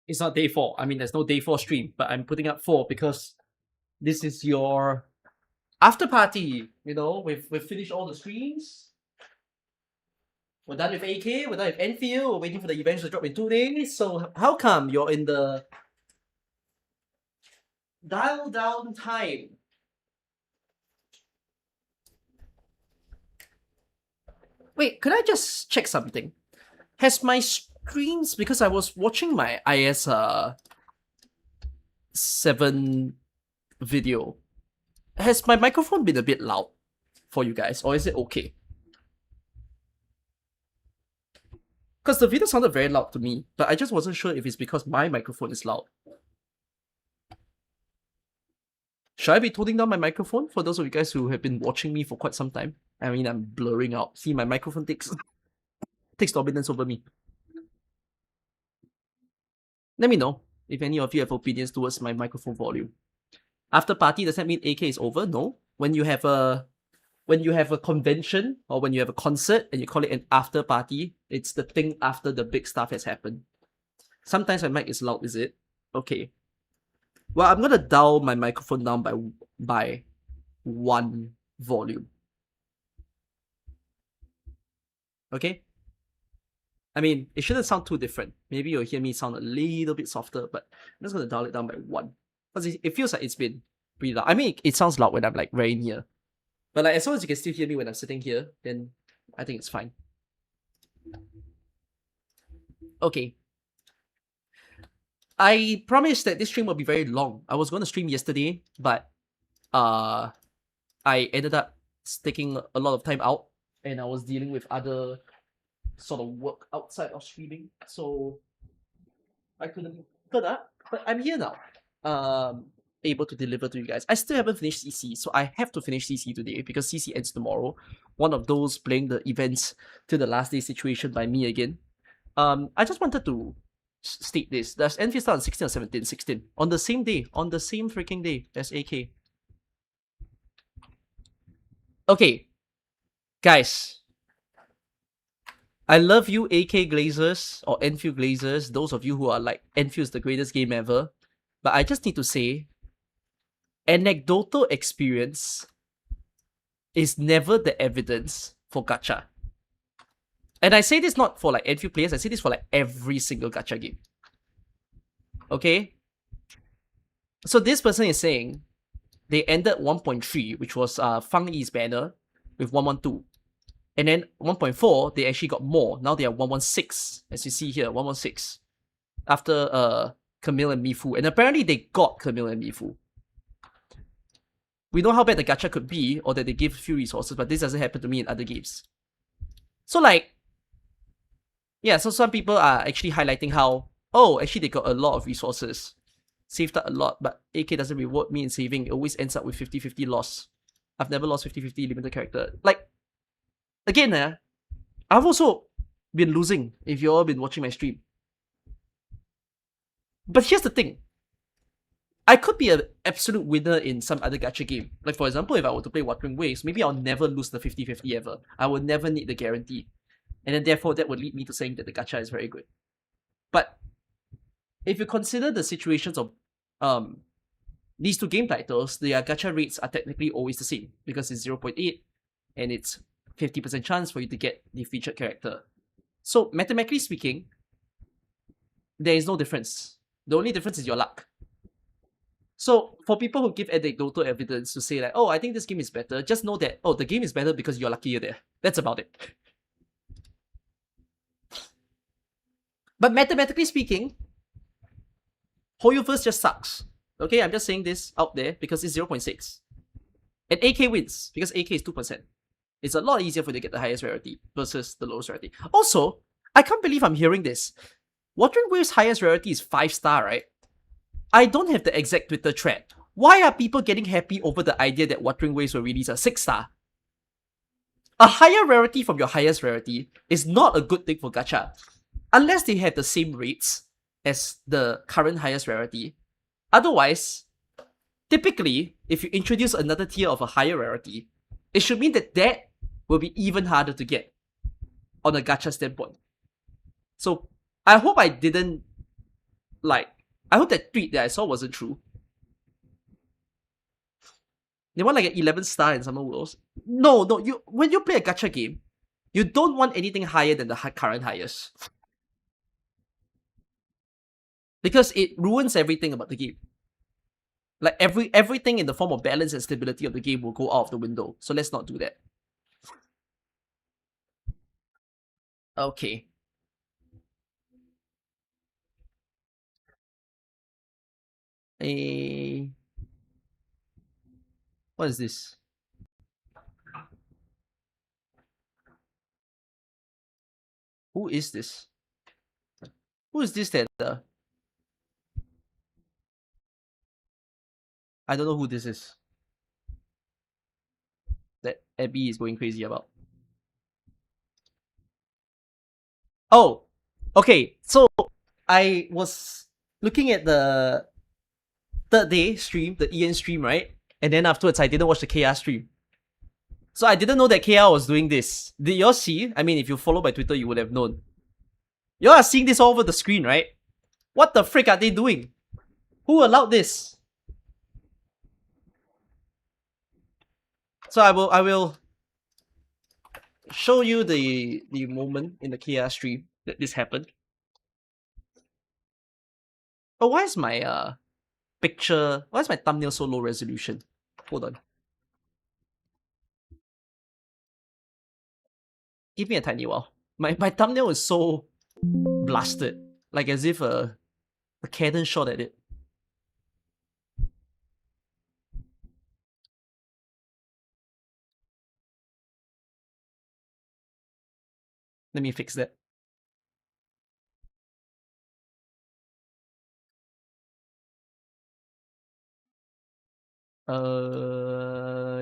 It's not day 4. I mean, there's no day 4 stream, but I'm putting up 4 because this is your after party. You know, we've finished all the streams. We're done with AK, we're done with Enfield, we're waiting for the events to drop in 2 days. So how come you're in the dial down time? Wait, could I just check something? Has my streams, because I was watching my IS 7 video, has my microphone been a bit loud for you guys, or is it okay? Because the video sounded very loud to me, but I just wasn't sure if it's because my microphone is loud. Should I be toning down my microphone for those of you guys who have been watching me for quite some time? I mean, I'm blurring out. See, my microphone takes dominance over me. Let me know if any of you have opinions towards my microphone volume. After party, does that mean AK is over? No. When you have a convention or when you have a concert and you call it an after party, it's the thing after the big stuff has happened. Sometimes my mic is loud, is it? Okay. Well, I'm gonna dial my microphone down by 1 volume. Okay? I mean, it shouldn't sound too different. Maybe you'll hear me sound a little bit softer, but I'm just gonna dial it down by 1. Because it feels like it's been pretty loud. I mean, it sounds loud when I'm like very near. But like as long as you can still hear me when I'm sitting here, then I think it's fine. Okay. I promised that this stream will be very long. I was going to stream yesterday, but I ended up taking a lot of time out, and I was dealing with other sort of work outside of streaming, so I couldn't turn up. But I'm here now, able to deliver to you guys. I still haven't finished CC, so I have to finish CC today because CC ends tomorrow. One of those playing the events to the last day situation by me again. I just wanted to state this. Does Enfield start on 16 or 17? 16. On the same day. On the same freaking day as AK. Okay. Guys. I love you, AK Glazers or Enfield Glazers. Those of you who are like, Enfield's the greatest game ever. But I just need to say, anecdotal experience is never the evidence for gacha. And I say this not for like Enfield players, I say this for like every single gacha game. Okay? So this person is saying they ended 1.3, which was Fang Yi's banner, with 112. And then 1.4, they actually got more. Now they are 116, as you see here, 116. After Camille and Mifu. And apparently they got Camille and Mifu. We know how bad the gacha could be, or that they give few resources, but this doesn't happen to me in other games. So like, yeah, so some people are actually highlighting how, oh, actually they got a lot of resources. Saved up a lot, but AK doesn't reward me in saving. It always ends up with 50-50 loss. I've never lost 50-50 limited character. Like, again, I've also been losing if you've all been watching my stream. But here's the thing. I could be an absolute winner in some other gacha game. Like, for example, if I were to play Watering Waves, maybe I'll never lose the 50-50 ever. I will never need the guarantee. And then therefore, that would lead me to saying that the gacha is very good. But if you consider the situations of these two game titles, their gacha rates are technically always the same because it's 0.8 and it's 50% chance for you to get the featured character. So mathematically speaking, there is no difference. The only difference is your luck. So for people who give anecdotal evidence to say like, oh, I think this game is better, just know that, oh, the game is better because you're luckier there. That's about it. But mathematically speaking, Hoyoverse just sucks. Okay, I'm just saying this out there because it's 0.6. And AK wins because AK is 2%. It's a lot easier for you to get the highest rarity versus the lowest rarity. Also, I can't believe I'm hearing this. Watering Wave's highest rarity is 5-star, right? I don't have the exact Twitter thread. Why are people getting happy over the idea that Watering Waves will release a 6-star? A higher rarity from your highest rarity is not a good thing for gacha. Unless they have the same rates as the current highest rarity. Otherwise, typically, if you introduce another tier of a higher rarity, it should mean that that will be even harder to get on a gacha standpoint. So, I hope I didn't like, I hope that tweet that I saw wasn't true. They want like an 11 star in Summer Worlds. No, when you play a gacha game, you don't want anything higher than the current highest. Because it ruins everything about the game. Like everything in the form of balance and stability of the game will go out of the window. So let's not do that. Okay. What is this? Who is this? Who is this that I don't know who this is. That Abby is going crazy about. Oh, okay. So I was looking at the third day stream, the Ian stream, right? And then afterwards, I didn't watch the KR stream. So I didn't know that KR was doing this. Did y'all see? I mean, if you follow my Twitter, you would have known. Y'all are seeing this all over the screen, right? What the frick are they doing? Who allowed this? So I will show you the moment in the KR stream that this happened. Oh, why is my picture? Why is my thumbnail so low resolution? Hold on. Give me a tiny while. My thumbnail is so blasted, like as if a Canon shot at it. Let me fix that.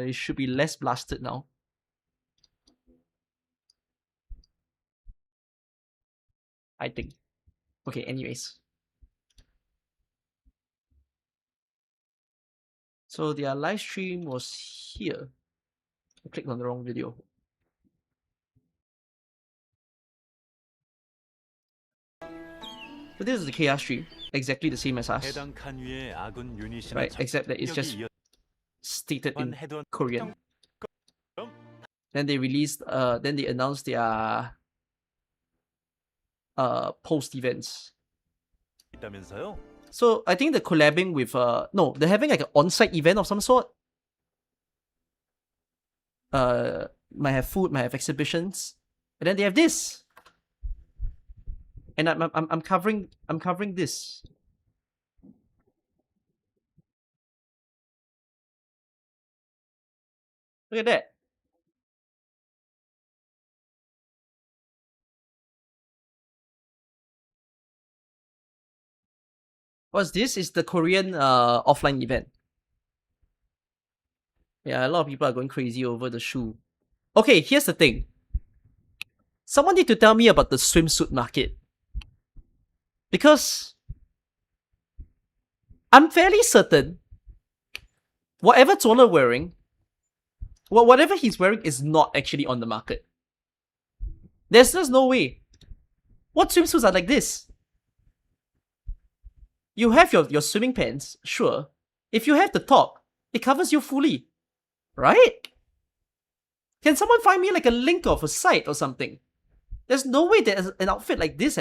It should be less blasted now. I think. Okay, anyways. So their live stream was here. I clicked on the wrong video. So this is the KR stream, exactly the same as us. Right, except that it's just stated in Korean. Then they released, then they announced their post events. So I think they're collabing with no, they're having like an on-site event of some sort. Might have food, might have exhibitions, and then they have this. And I'm covering this. Look at that. What's this? Is the Korean offline event. Yeah, a lot of people are going crazy over the shoe. Okay, here's the thing. Someone need to tell me about the swimsuit market. Because I'm fairly certain whatever Zola wearing, whatever he's wearing is not actually on the market. There's just no way. What swimsuits are like this? You have your swimming pants, sure. If you have the top, it covers you fully. Right? Can someone find me like a link of a site or something? There's no way there's an outfit like this.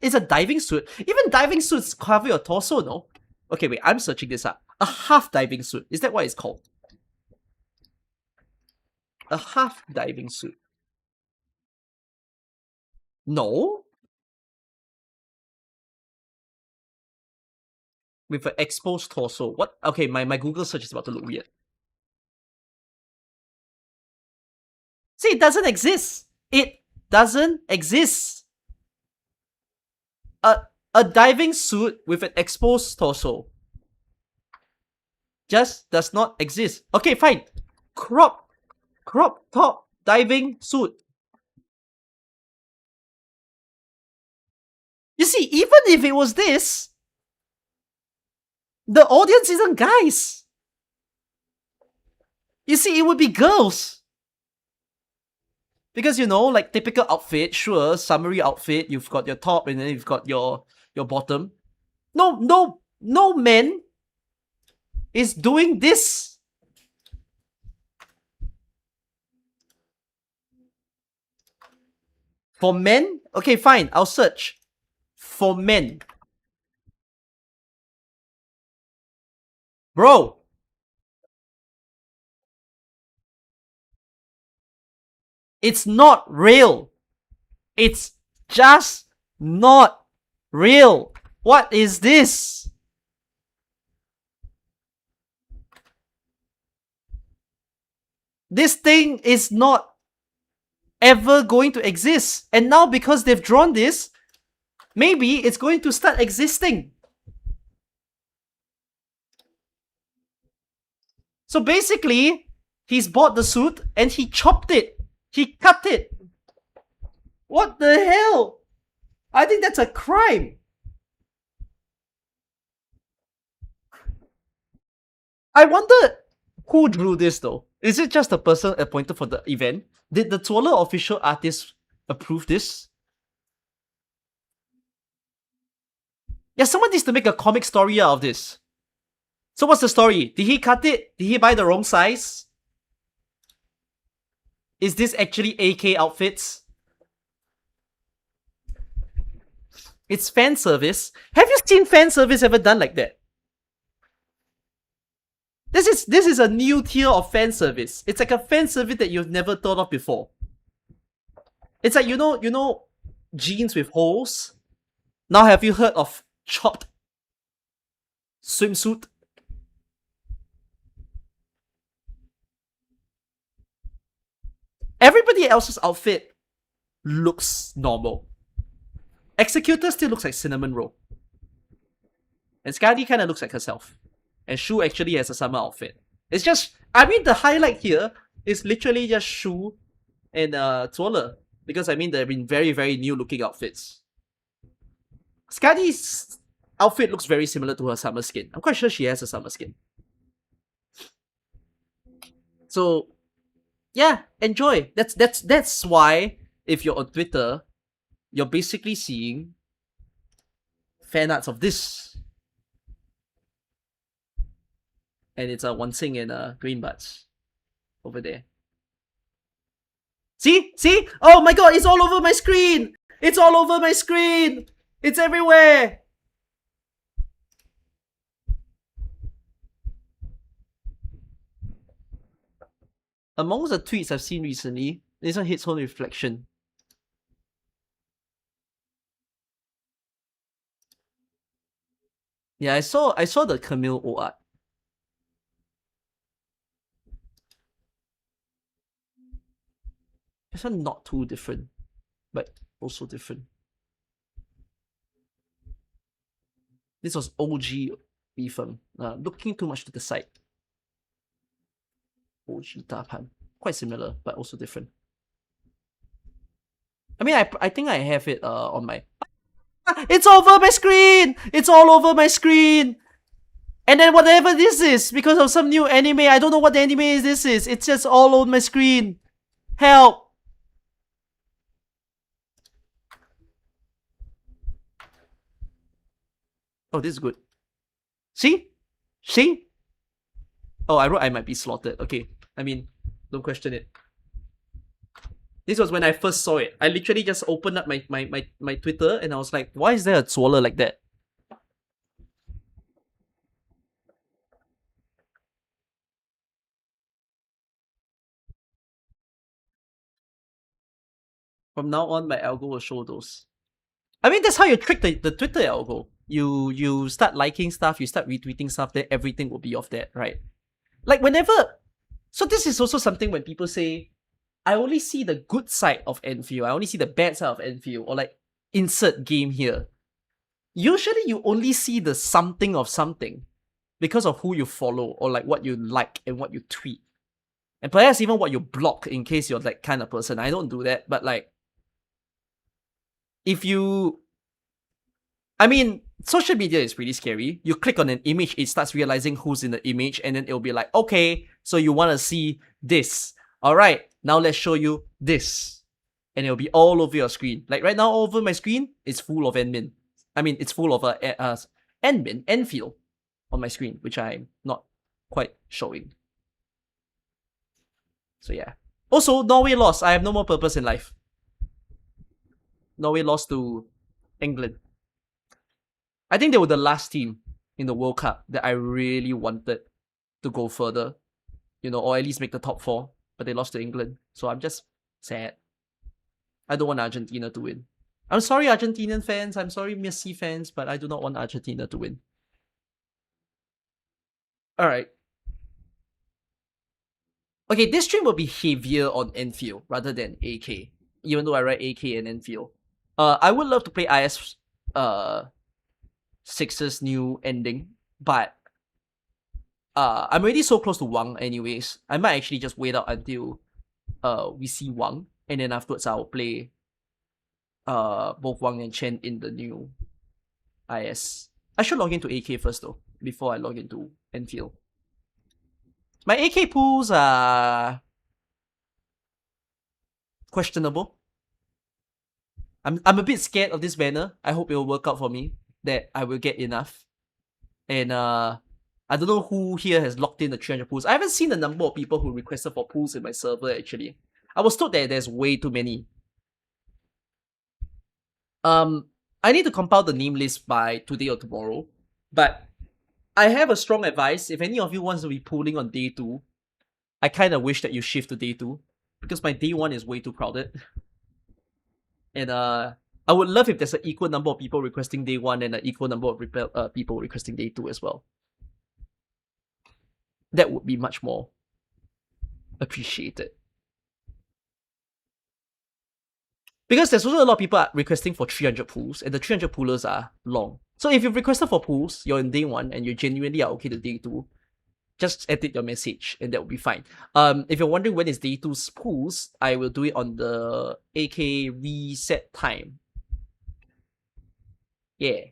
It's a diving suit. Even diving suits cover your torso, no? Okay, wait, I'm searching this up. A half diving suit. Is that what it's called? A half diving suit. No? With an exposed torso. What? Okay, my Google search is about to look weird. See, it doesn't exist. It doesn't exist. A diving suit with an exposed torso just does not exist. Okay, fine. Crop top diving suit. You see, even if it was this, the audience isn't guys. You see, it would be girls. Because, you know, like typical outfit, sure, summary outfit, you've got your top and then you've got your bottom. No man is doing this. For men? Okay, fine. I'll search. For men. Bro. It's not real. It's just not real. What is this? This thing is not ever going to exist. And now because they've drawn this, maybe it's going to start existing. So basically, he's bought the suit and he chopped it. He cut it. What the hell? I think that's a crime. I wonder who drew this though. Is it just the person appointed for the event? Did the Tuola official artist approve this? Yeah, someone needs to make a comic story out of this. So what's the story? Did he cut it? Did he buy the wrong size? Is this actually AK outfits? It's fan service. Have you seen fan service ever done like that? This is a new tier of fan service. It's like a fan service that you've never thought of before. It's like, you know jeans with holes? Now have you heard of chopped swimsuit? Everybody else's outfit looks normal. Executor still looks like cinnamon roll. And Skadi kind of looks like herself. And Shu actually has a summer outfit. It's just, I mean, the highlight here is literally just Shu and Tuola. Because I mean, they've been very, very new looking outfits. Skadi's outfit looks very similar to her summer skin. I'm quite sure she has a summer skin. So, yeah, enjoy. That's why, if you're on Twitter, you're basically seeing fan arts of this. And it's a Wansing and Green Buds over there. See? See? Oh my god, it's all over my screen! It's all over my screen! It's everywhere! Amongst the tweets I've seen recently, this one hits home reflection. Yeah, I saw the Camille art. This one not too different, but also different. This was OG Beefum. Looking too much to the side. OG Tapan. Quite similar, but also different. I mean, I think I have it on my... It's over my screen! It's all over my screen! And then whatever this is, because of some new anime, I don't know what the anime this is. It's just all over my screen. Help! Oh, this is good. See? See? Oh, I wrote I might be slaughtered. Okay. I mean, don't question it. This was when I first saw it. I literally just opened up my Twitter and I was like, why is there a Tuola like that? From now on, my algo will show those. I mean, that's how you trick the Twitter algo. You start liking stuff, you start retweeting stuff, then everything will be off that, right? Like whenever... So this is also something when people say, I only see the good side of Endfield, I only see the bad side of Endfield, or like, insert game here. Usually you only see the something of something because of who you follow, or like what you like and what you tweet. And perhaps even what you block in case you're that kind of person. I don't do that, but like, if you... I mean, social media is pretty scary. You click on an image, it starts realizing who's in the image, and then it'll be like, okay, so you want to see this. Alright, now let's show you this. And it'll be all over your screen. Like right now, all over my screen, it's full of admin. I mean, it's full of Enfield on my screen, which I'm not quite showing. So yeah. Also, Norway lost. I have no more purpose in life. Norway lost to England. I think they were the last team in the World Cup that I really wanted to go further, or at least make the top 4. But they lost to England, so I'm just sad. I don't want Argentina to win. I'm sorry, Argentinian fans. I'm sorry, Messi fans, but I do not want Argentina to win. Alright. Okay, this stream will be heavier on Enfield rather than AK, even though I write AK and Enfield. I would love to play IS 6's new ending, but I'm already so close to Wang anyways. I might actually just wait out until we see Wang, and then afterwards I'll play both Wang and Chen in the new IS. I should log into AK first though, before I log into Enfield. My AK pools are questionable. I'm a bit scared of this banner. I hope it will work out for me, that I will get enough. And I don't know who here has locked in the 300 pools. I haven't seen the number of people who requested for pools in my server actually. I was told that there's way too many. I need to compile the name list by today or tomorrow. But I have a strong advice. If any of you wants to be pooling on day 2, I kind of wish that you shift to day 2. Because my day 1 is way too crowded. And I would love if there's an equal number of people requesting day 1 and an equal number of people requesting day 2 as well. That would be much more appreciated. Because there's also a lot of people requesting for 300 pools, and the 300 poolers are long. So if you've requested for pools, you're in day 1, and you genuinely are okay to day 2, just edit your message, and that will be fine. If you're wondering when is day 2's pools, I will do it on the AK reset time. Yeah.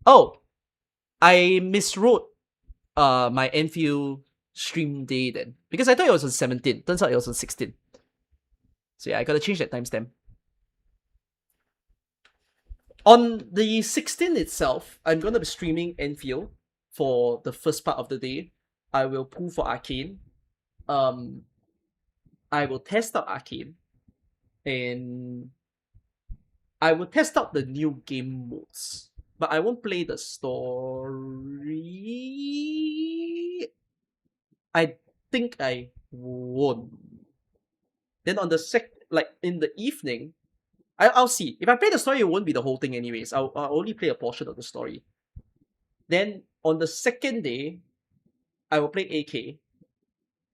Oh, I miswrote my Enfield stream day then, because I thought it was on 17. Turns out it was on 16. So yeah, I gotta change that timestamp. On the 16th itself, I'm gonna be streaming Enfield for the first part of the day. I will pull for Arcane. I will test out Arcane. And I will test out the new game modes. But I won't play the story. I think I won't. Then on the in the evening, I'll see. If I play the story, it won't be the whole thing anyways. I'll only play a portion of the story. Then on the second day, I will play AK.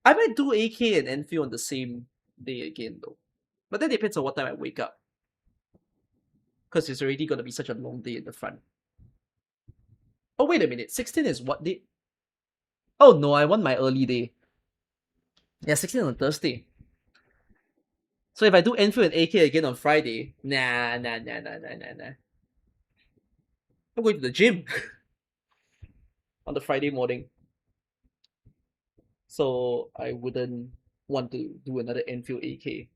I might do AK and Enfield on the same day again though. But that depends on what time I wake up. Because it's already gonna be such a long day in the front. Oh wait a minute, 16 is what day? Oh no, I want my early day. Yeah, 16 on Thursday. So if I do Enfield and AK again on Friday, nah. I'm going to the gym on the Friday morning. So I wouldn't want to do another Enfield AK.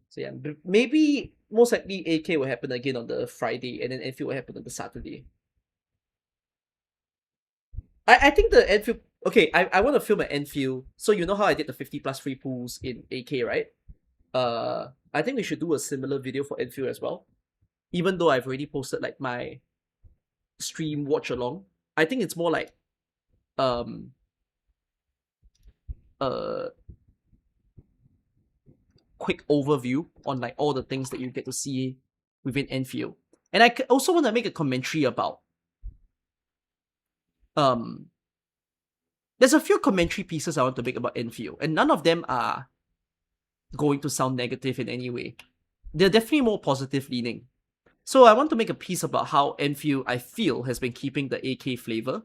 So yeah, maybe most likely AK will happen again on the Friday, and then Enfield will happen on the Saturday. I think the Enfield. Okay, I want to film an Enfield. So you know how I did the 50 plus free pools in AK, right? I think we should do a similar video for Enfield as well. Even though I've already posted like my stream watch along, I think it's more like quick overview on like all the things that you get to see within Enfield. And I also want to make a commentary about there's a few commentary pieces I want to make about Enfield, and none of them are going to sound negative in any way. They're definitely more positive leaning. So I want to make a piece about how Enfield, I feel, has been keeping the AK flavor.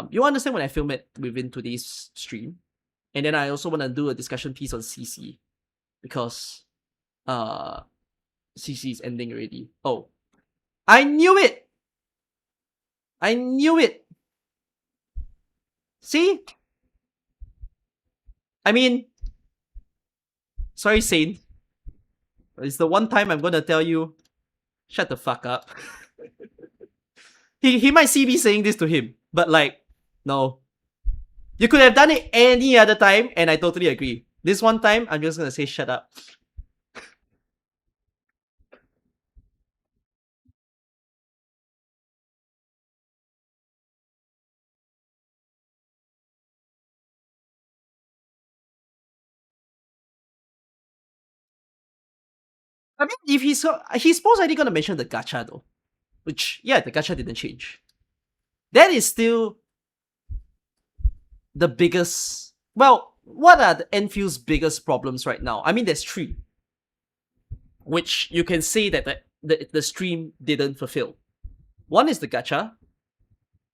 You understand when I film it within today's stream. And then I also want to do a discussion piece on CC. Because CC is ending already. Oh. I knew it! I knew it! See? I mean, sorry, Saint. It's the one time I'm gonna tell you Shut the fuck up. He might see me saying this to him, but like, no. You could have done it any other time, and I totally agree. This one time, I'm just gonna say shut up. I mean, if he's most likely gonna mention the gacha though, which yeah, the gacha didn't change. That is still the biggest. Well, what are the Enfield's biggest problems right now? I mean, there's three, which you can say that the stream didn't fulfill. One is the gacha,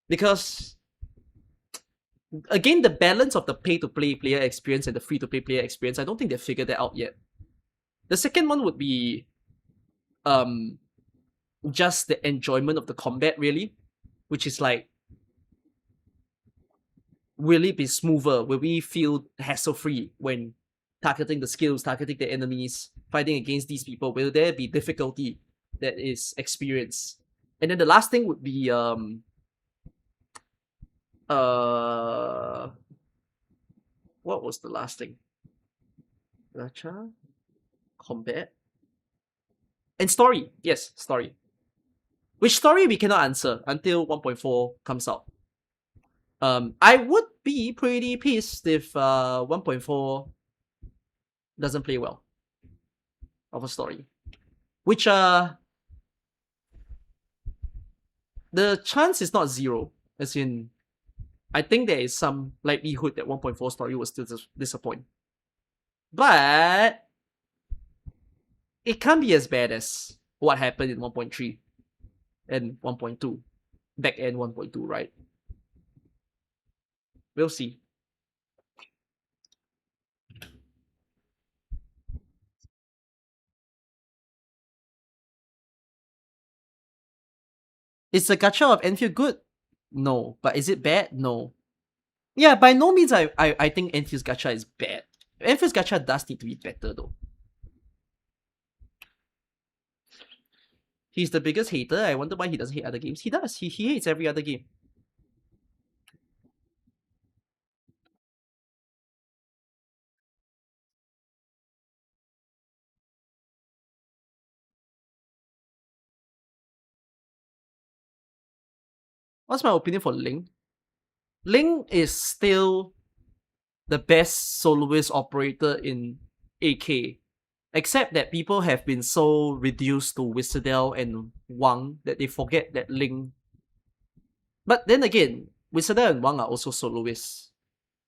because again, the balance of the pay-to-play player experience and the free-to-play player experience, I don't think they've figured that out yet. The second one would be just the enjoyment of the combat, really, which is like, will it be smoother? Will we feel hassle-free when targeting the skills, targeting the enemies, fighting against these people? Will there be difficulty that is experienced? And then the last thing would be what was the last thing? Gacha, combat, and story. Yes, story. Which story we cannot answer until 1.4 comes out. I would be pretty pissed if 1.4 doesn't play well of a story. Which the chance is not zero. As in, I think there is some likelihood that 1.4 story will still disappoint. But it can't be as bad as what happened in 1.3 and 1.2. Back end 1.2, right? We'll see. Is the gacha of Enfield good? No. But is it bad? No. Yeah, by no means I think Enfield's gacha is bad. Enfield's gacha does need to be better though. He's the biggest hater. I wonder why he doesn't hate other games. He does. He hates every other game. What's my opinion for Ling? Ling is still the best soloist operator in AK. Except that people have been so reduced to Whistlerdale and Wang that they forget that Ling. But then again, Whistlerdale and Wang are also soloists.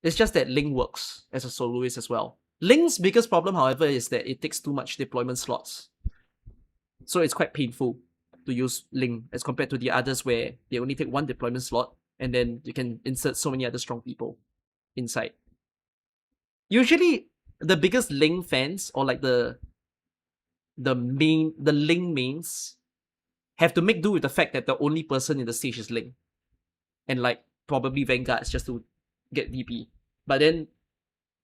It's just that Ling works as a soloist as well. Ling's biggest problem, however, is that it takes too much deployment slots. So it's quite painful to use Ling as compared to the others where they only take one deployment slot and then you can insert so many other strong people inside. Usually, the biggest Ling fans or like the Ling mains have to make do with the fact that the only person in the stage is Ling. And like probably Vanguard is just to get DP. But then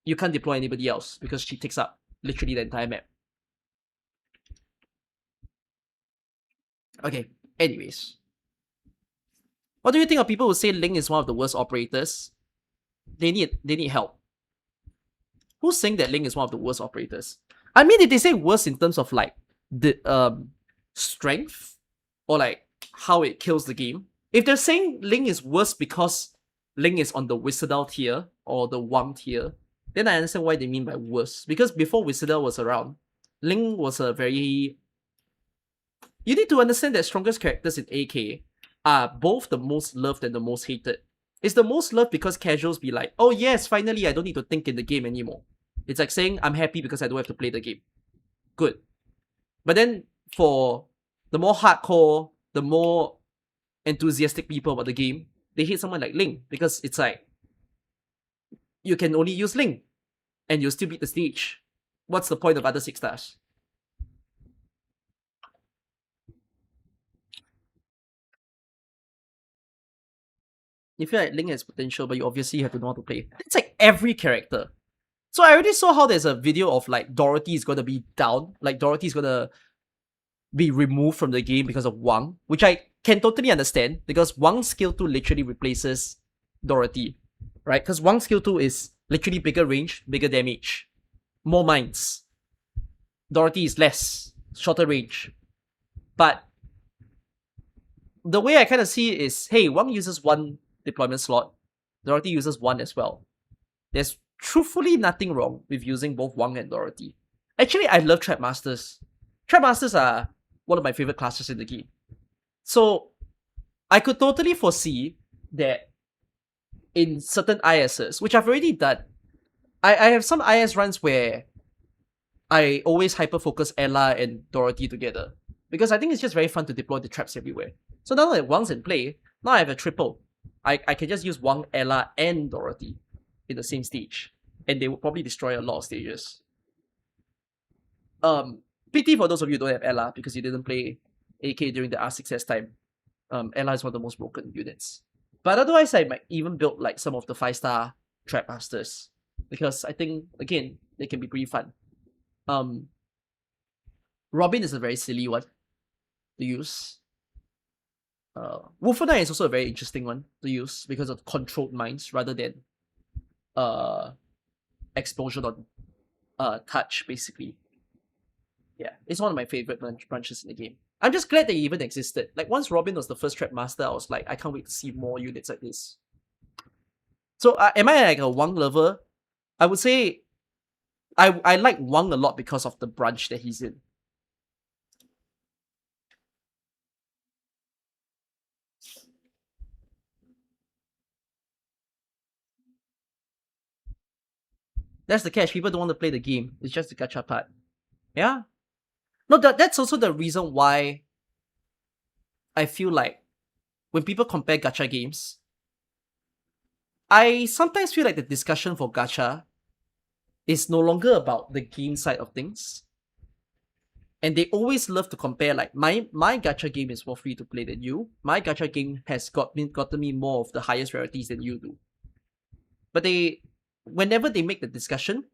you can't deploy anybody else because she takes up literally the entire map. Okay, anyways. What do you think of people who say Ling is one of the worst operators? They need help. Who's saying that Ling is one of the worst operators? I mean, did they say worse in terms of like the strength or like how it kills the game? If they're saying Ling is worse because Ling is on the Whistlerdale tier or the Wang tier, then I understand why they mean by worse. Because before Whistlerdale was around, Ling was a very... You need to understand that strongest characters in AK are both the most loved and the most hated. It's the most loved because casuals be like, oh yes, finally I don't need to think in the game anymore. It's like saying, I'm happy because I don't have to play the game. Good. But then for the more hardcore, the more enthusiastic people about the game, they hate someone like Ling because it's like, you can only use Ling and you'll still beat the stage. What's the point of other 6 stars? You feel like Ling has potential, but you obviously have to know how to play. It's like every character. So I already saw how there's a video of like Dorothy is gonna be down. Like Dorothy is gonna be removed from the game because of Wang, which I can totally understand because Wang's skill 2 literally replaces Dorothy, right? Because Wang's skill 2 is literally bigger range, bigger damage, more mines. Dorothy is less, shorter range. But the way I kind of see it is, hey, Wang uses 1 deployment slot, Dorothy uses 1 as well. There's truthfully nothing wrong with using both Wang and Dorothy. Actually, I love Trap Masters. Trap Masters are one of my favorite classes in the game. So I could totally foresee that in certain ISs, which I've already done, I have some IS runs where I always hyper-focus Ella and Dorothy together. Because I think it's just very fun to deploy the traps everywhere. So now that Wang's in play, now I have a triple. I can just use Wang, Ella, and Dorothy in the same stage. And they will probably destroy a lot of stages. Pity for those of you who don't have Ella because you didn't play AK during the R6S time. Ella is one of the most broken units. But otherwise, I might even build like some of the 5-star Trap Masters. Because I think, again, they can be pretty fun. Robin is a very silly one to use. Wolfenine is also a very interesting one to use because of controlled mines rather than explosion on touch, basically. Yeah, it's one of my favorite branches in the game. I'm just glad they even existed. Like, once Robin was the first Trap Master, I was like, I can't wait to see more units like this. So, am I like a Wang lover? I would say I like Wang a lot because of the branch that he's in. That's the catch. People don't want to play the game. It's just the gacha part. Yeah. No, that's also the reason why I feel like when people compare gacha games, I sometimes feel like the discussion for gacha is no longer about the game side of things. And they always love to compare, like, my gacha game is more free to play than you. My gacha game has gotten me more of the highest rarities than you do. But whenever they make the discussion,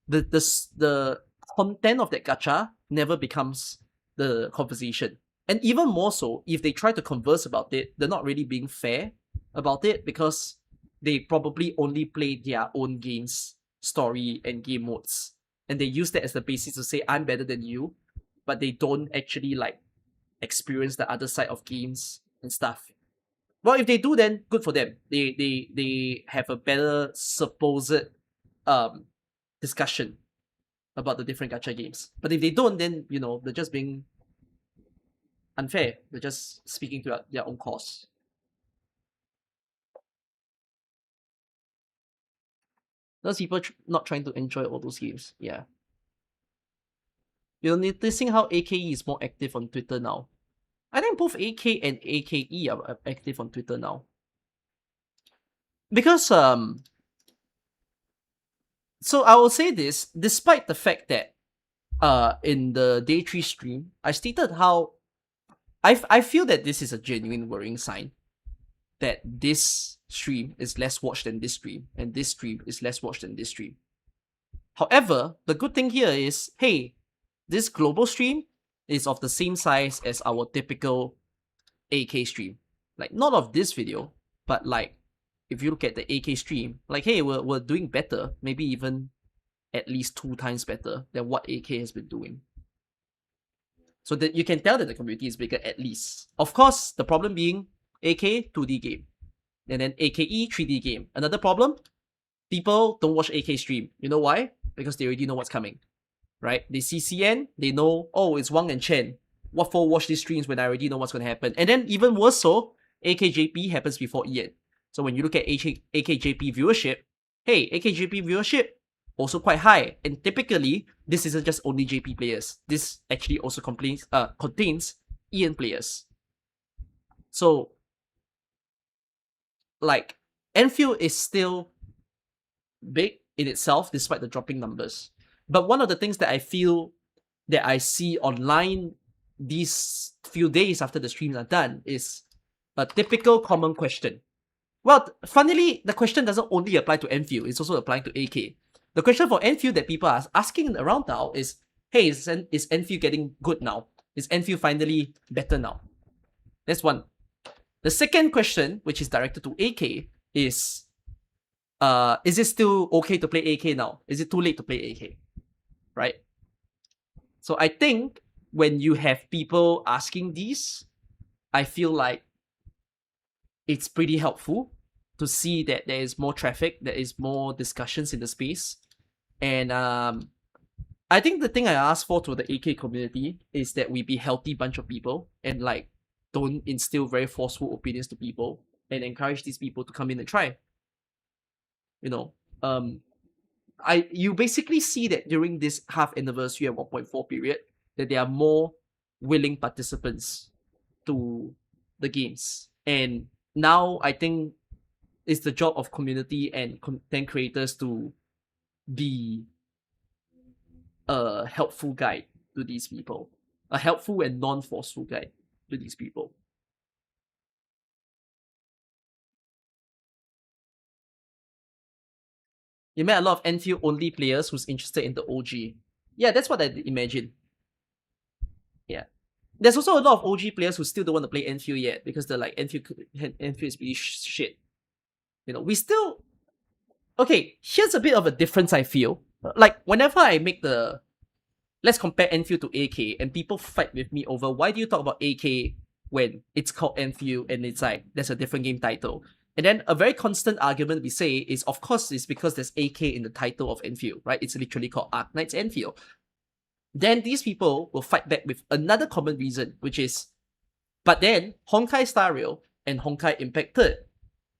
the content of that gacha never becomes the conversation. And even more so, if they try to converse about it, they're not really being fair about it because they probably only play their own game's story and game modes. And they use that as the basis to say, I'm better than you, but they don't actually, like, experience the other side of games and stuff. Well, if they do, then good for them. They have a better supposed discussion about the different gacha games. But if they don't, then, you know, they're just being unfair. They're just speaking to their own cause. Those people not trying to enjoy all those games. Yeah. You're noticing how AKE is more active on Twitter now. I think both AK and AKE are active on Twitter now. Because, so I will say this, despite the fact that in the Day 3 stream, I stated how I feel that this is a genuine worrying sign that this stream is less watched than this stream, and this stream is less watched than this stream. However, the good thing here is, hey, this global stream is of the same size as our typical AK stream. Like, not of this video, but like, if you look at the AK stream, like, hey, we're doing better, maybe even at least 2 times better than what AK has been doing. So that you can tell that the community is bigger at least. Of course, the problem being AK 2D game, and then AKE 3D game. Another problem, people don't watch AK stream. You know why? Because they already know what's coming, right? They see CN, they know, oh, it's Wang and Chen. What for watch these streams when I already know what's going to happen? And then even worse so, AKJP happens before Ian. So when you look at AKJP viewership, hey, AKJP viewership also quite high. And typically, this isn't just only JP players. This actually also contains Ian players. So, like, Endfield is still big in itself despite the dropping numbers. But one of the things that I feel that I see online these few days after the streams are done is a typical common question. Well, funnily, the question doesn't only apply to Endfield, it's also applying to AK. The question for Endfield that people are asking around now is, hey, is Endfield getting good now? Is Enfield finally better now? That's one. The second question, which is directed to AK, is it still okay to play AK now? Is it too late to play AK? Right? So I think when you have people asking these, I feel like it's pretty helpful to see that there is more traffic, there is more discussions in the space. And I think the thing I ask for to the AK community is that we be healthy bunch of people and like don't instill very forceful opinions to people and encourage these people to come in and try. You know, you basically see that during this half anniversary and 1.4 period that there are more willing participants to the games. And now I think it's the job of community and content creators to be a helpful guide to these people, a helpful and non-forceful guide to these people. You met a lot of Enfield only players who's interested in the OG. Yeah, that's what I imagine. Yeah. There's also a lot of OG players who still don't want to play Enfield yet because they're like, Enfield is really shit. You know, we still... Okay, here's a bit of a difference I feel. Like, whenever I make the... Let's compare Enfield to AK, and people fight with me over why do you talk about AK when it's called Enfield and it's like, there's a different game title. And then a very constant argument we say is, of course, it's because there's AK in the title of Enfield, right? It's literally called Arknights Enfield. Then these people will fight back with another common reason, which is, but then Honkai Star Rail and Honkai Impact Third.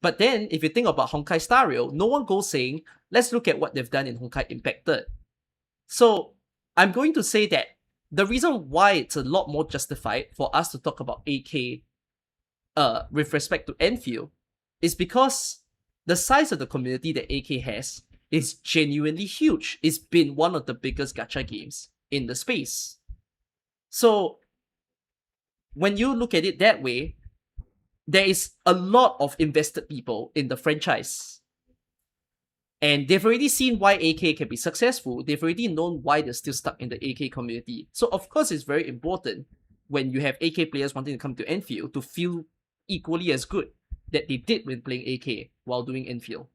But then, if you think about Honkai Star Rail, no one goes saying, let's look at what they've done in Honkai Impact Third. So, I'm going to say that the reason why it's a lot more justified for us to talk about AK with respect to Enfield is because the size of the community that AK has is genuinely huge. It's been one of the biggest gacha games in the space. So, when you look at it that way, there is a lot of invested people in the franchise. And they've already seen why AK can be successful. They've already known why they're still stuck in the AK community. So of course it's very important when you have AK players wanting to come to Enfield to feel equally as good that they did when playing AK while doing Enfield.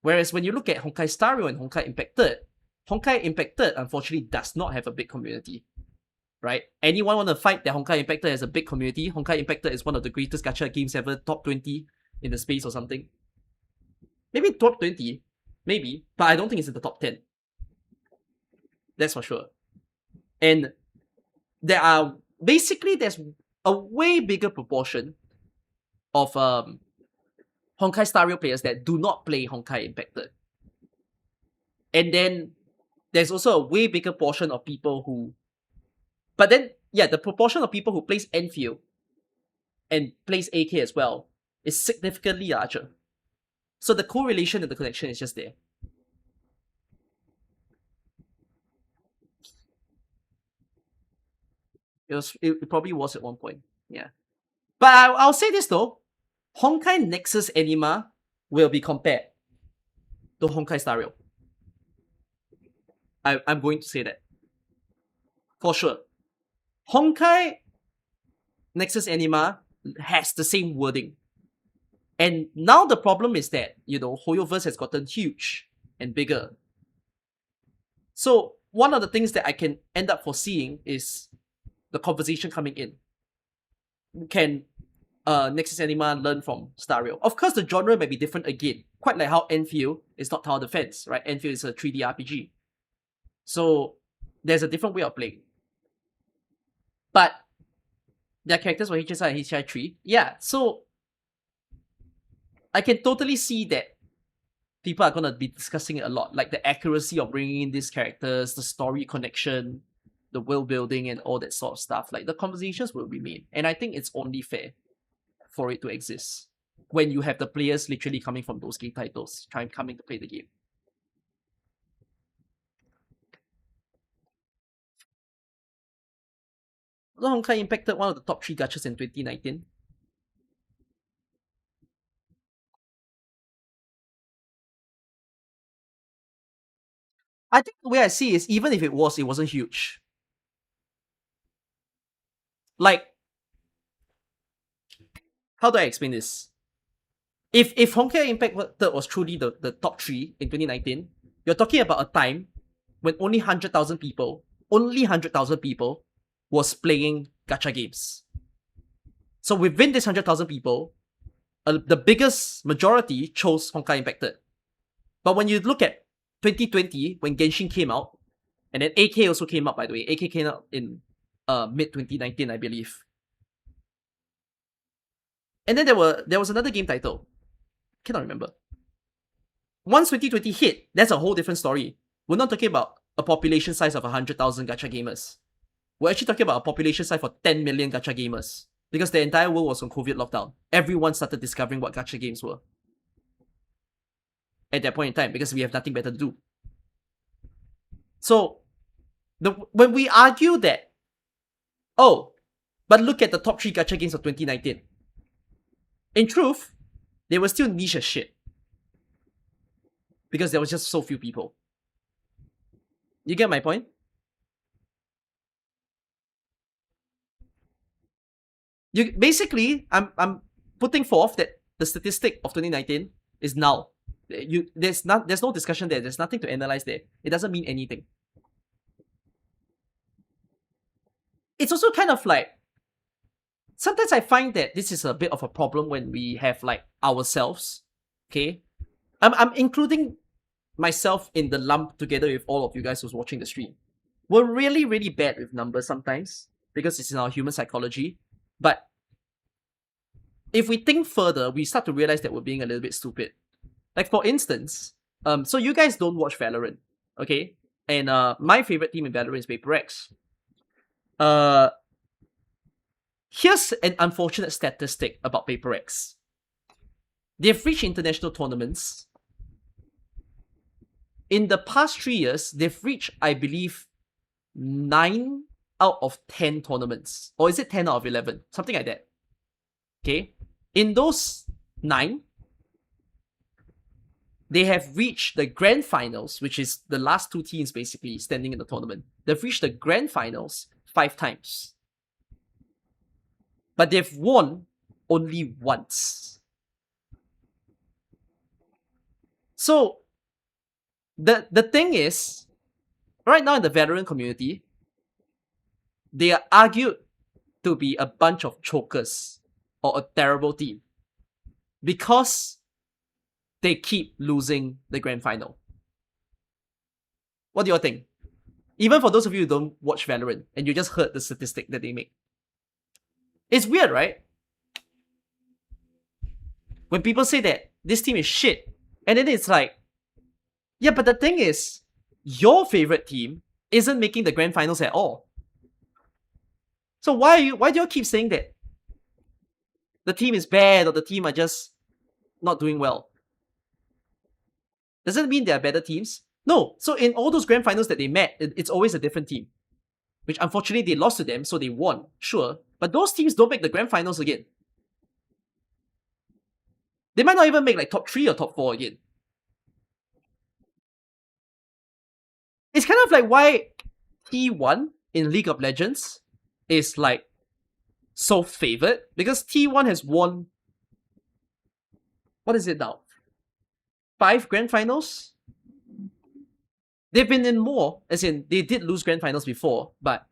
Whereas when you look at Honkai Star Rail and Honkai Impact Third, Honkai Impact Third unfortunately does not have a big community. Right? Anyone want to fight that Honkai Impact Third has a big community? Honkai Impact Third is one of the greatest gacha games ever, top 20 in the space or something. Maybe top 20, maybe, but I don't think it's in the top 10. That's for sure. And there's a way bigger proportion of Honkai Star Rail players that do not play Honkai Impact Third. And then there's also a way bigger portion of people who... But then, yeah, the proportion of people who plays Enfield and plays AK as well is significantly larger. So the correlation and the connection is just there. It probably was at one point, yeah. But I'll say this though, Honkai Nexus Anima will be compared to Honkai Star Rail. I'm going to say that. For sure. Honkai Nexus Anima has the same wording. And now the problem is that, Hoyoverse has gotten huge and bigger. So one of the things that I can end up foreseeing is the conversation coming in. Can Nexus Anima learn from Star Rail? Of course, the genre may be different again. Quite like how Enfield is not Tower Defense, right? Enfield is a 3D RPG. So there's a different way of playing. But their characters were HSI and HSI 3. Yeah, so I can totally see that people are going to be discussing it a lot. Like the accuracy of bringing in these characters, the story connection, the world building and all that sort of stuff. Like the conversations will remain. And I think it's only fair for it to exist when you have the players literally coming from those game titles, coming to play the game. Honkai impacted one of the top 3 gachas in 2019. I think the way I see it is even if it wasn't huge. Like, how do I explain this? If Honkai Impact was truly the top 3 in 2019, you're talking about a time when only 100,000 people, was playing gacha games. So within this 100,000 people, the biggest majority chose Honkai Impacted. But when you look at 2020, when Genshin came out, and then AK also came out, by the way. AK came out in mid 2019, I believe. And then there was another game title. Cannot remember. Once 2020 hit, that's a whole different story. We're not talking about a population size of 100,000 gacha gamers. We're actually talking about a population size of 10 million gacha gamers. Because the entire world was on COVID lockdown. Everyone started discovering what gacha games were. At that point in time, because we have nothing better to do. So, when we argue that, oh, but look at the top 3 gacha games of 2019. In truth, they were still niche as shit. Because there was just so few people. You get my point? Basically, I'm putting forth that the statistic of 2019 is null. There's no discussion there. There's nothing to analyze there. It doesn't mean anything. It's also kind of like, sometimes I find that this is a bit of a problem when we have like ourselves. Okay, I'm including myself in the lump together with all of you guys who's watching the stream. We're really, really bad with numbers sometimes because it's in our human psychology. But if we think further, we start to realize that we're being a little bit stupid. Like, for instance, so you guys don't watch Valorant, okay? And my favorite team in Valorant is PaperX. Here's an unfortunate statistic about PaperX. They've reached international tournaments. In the past 3 years, they've reached, I believe, 9 out of 10 tournaments. Or is it 10 out of 11? Something like that. Okay? In those 9, they have reached the grand finals, which is the last 2 teams basically standing in the tournament. They've reached the grand finals 5 times. But they've won only once. So, the thing is, right now in the Valorant community, they are argued to be a bunch of chokers or a terrible team because they keep losing the grand final. What do you think? Even for those of you who don't watch Valorant and you just heard the statistic that they make. It's weird, right? When people say that this team is shit, and then it's like, yeah, but the thing is, your favorite team isn't making the grand finals at all. So why do you keep saying that the team is bad or the team are just not doing well? Does it mean there are better teams? No. So in all those grand finals that they met, it's always a different team. Which unfortunately they lost to them, so they won, sure. But those teams don't make the grand finals again. They might not even make like top 3 or top 4 again. It's kind of like why T1 in League of Legends is like so favored, because T1 has won, what is it now? 5 grand finals? They've been in more, as in they did lose grand finals before, but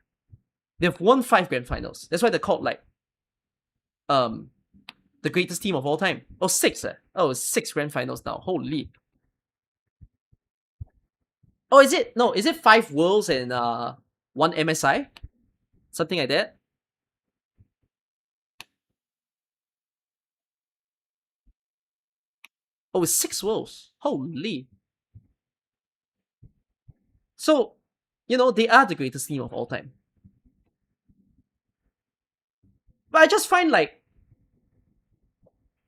they've won 5 grand finals. That's why they're called like the greatest team of all time. Oh, 6 Oh, it's 6 grand finals now. Holy. Oh, is it? No, is it 5 worlds and 1 MSI? Something like that? Oh, it's 6 worlds. Holy. So, you know, they are the greatest team of all time. But I just find like,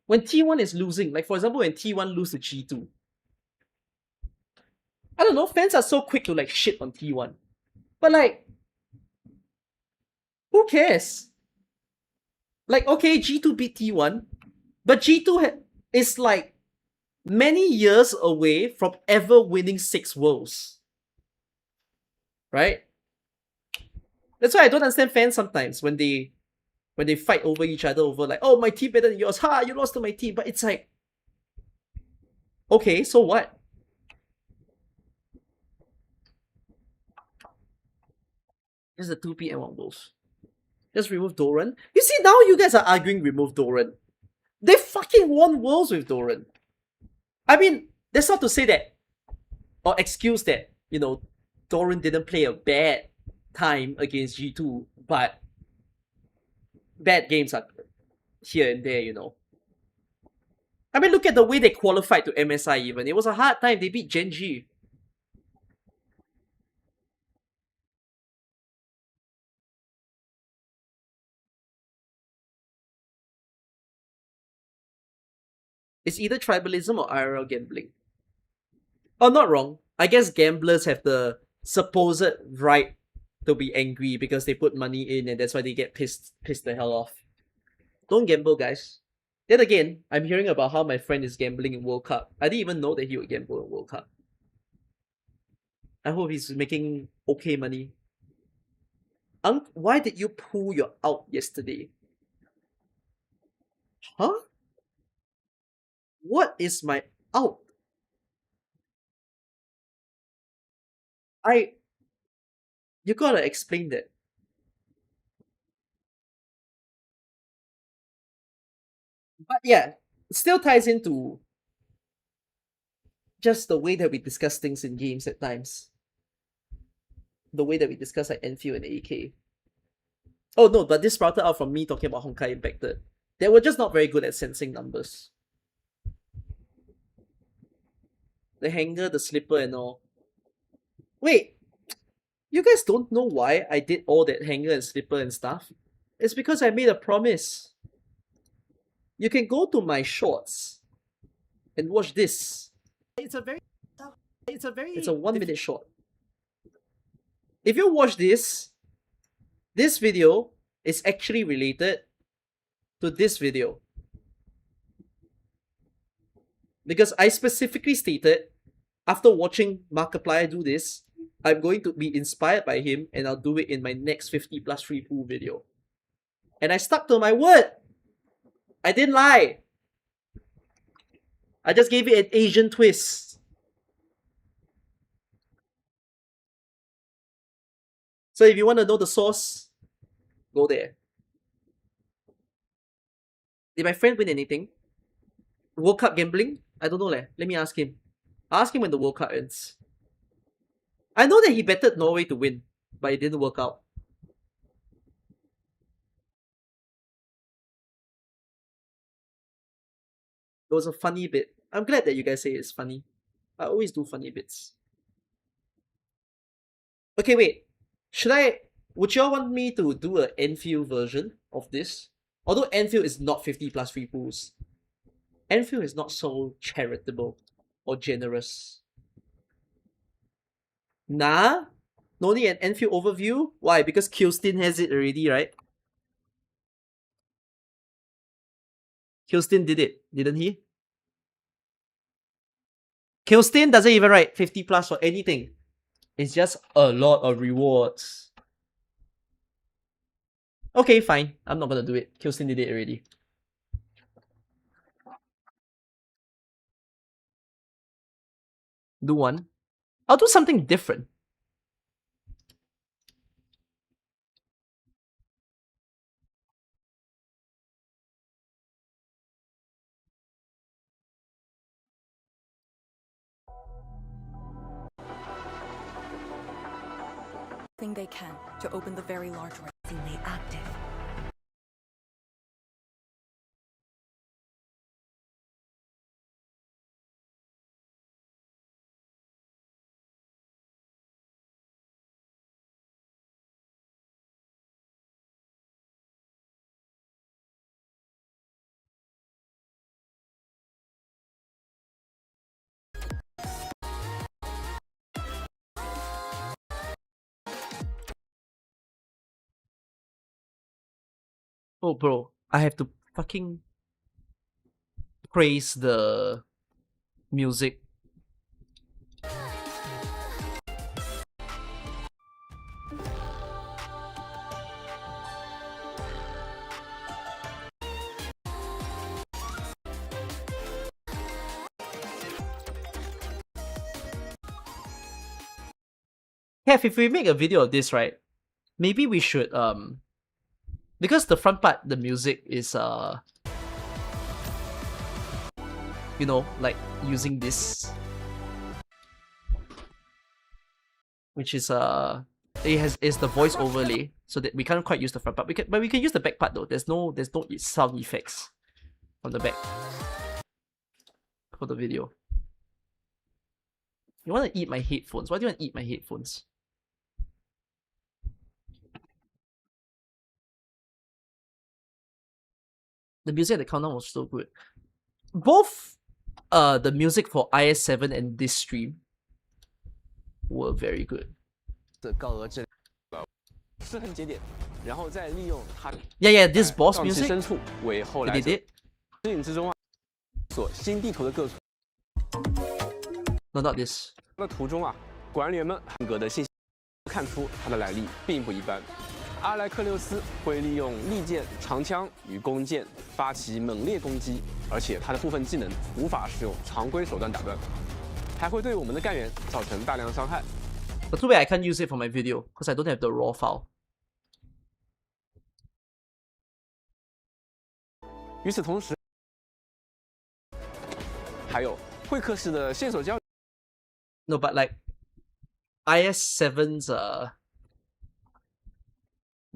when T1 is losing, like for example, when T1 lose to G2, I don't know, fans are so quick to like shit on T1. But like, who cares? Like, okay, G2 beat T1, but G2 is like many years away from ever winning 6 worlds. Right? That's why I don't understand fans sometimes when they when they fight over each other over like, oh, my team better than yours, ha, you lost to my team. But it's like, okay, so what? This is the 2 p.m. on Wolves. Just remove Doran. You see, now you guys are arguing remove Doran. They fucking won Worlds with Doran. I mean, that's not to say that, or excuse that, you know, Doran didn't play a bad time against G2, but bad games are here and there, you know. I mean, look at the way they qualified to MSI even. It was a hard time. They beat Genji. It's either tribalism or IRL gambling. Oh, not wrong. I guess gamblers have the supposed right to be angry because they put money in and that's why they get pissed the hell off. Don't gamble, guys. Then again, I'm hearing about how my friend is gambling in World Cup. I didn't even know that he would gamble in World Cup. I hope he's making okay money. Why did you pull your out yesterday? Huh? What is my out? You gotta explain that. But yeah, it still ties into just the way that we discuss things in games at times. The way that we discuss like Enfield and AK. Oh no, but this sprouted out from me talking about Honkai Impacted. They were just not very good at sensing numbers. The hanger, the slipper and all. Wait, you guys don't know why I did all that hanger and slipper and stuff? It's because I made a promise. You can go to my shorts and watch this. It's a 1-minute short. If you watch this video is actually related to this video. Because I specifically stated, after watching Markiplier do this, I'm going to be inspired by him and I'll do it in my next 50 plus free pool video. And I stuck to my word. I didn't lie. I just gave it an Asian twist. So if you want to know the source, go there. Did my friend win anything? World Cup gambling? I don't know leh. Let me ask him. I'll ask him when the World Cup ends. I know that he betted Norway to win, but it didn't work out. It was a funny bit. I'm glad that you guys say it's funny. I always do funny bits. Okay, wait. Would y'all want me to do an Enfield version of this? Although Enfield is not 50 plus free pools. Enfield is not so charitable or generous. Nah? No need an Enfield overview? Why? Because Kyostin has it already, right? Kyostin did it, didn't he? Kyostin doesn't even write 50 plus or anything. It's just a lot of rewards. Okay, fine. I'm not gonna do it. Kyostin did it already. Do one. I'll do something different. Thing they can to open the very large risingly active. Oh, bro, I have to fucking praise the music. Kev, if we make a video of this, right? Maybe we should because the front part, the music is you know, like using this, which is is the voice overlay, so that we can't quite use the front part. But we can use the back part though. There's no sound effects on the back for the video. You want to eat my headphones? Why do you want to eat my headphones? The music at the countdown was so good. Both the music for IS7 and this stream were very good. Yeah, this boss music. They did it. No, not this. 阿莱克六斯会利用利剑、长枪与弓箭发起猛烈攻击，而且他的部分技能无法使用常规手段打断，还会对我们的干员造成大量伤害。But too bad I can't use it for my video because I don't have the raw file. 与此同时，还有会客室的线索交。No, but like IS7's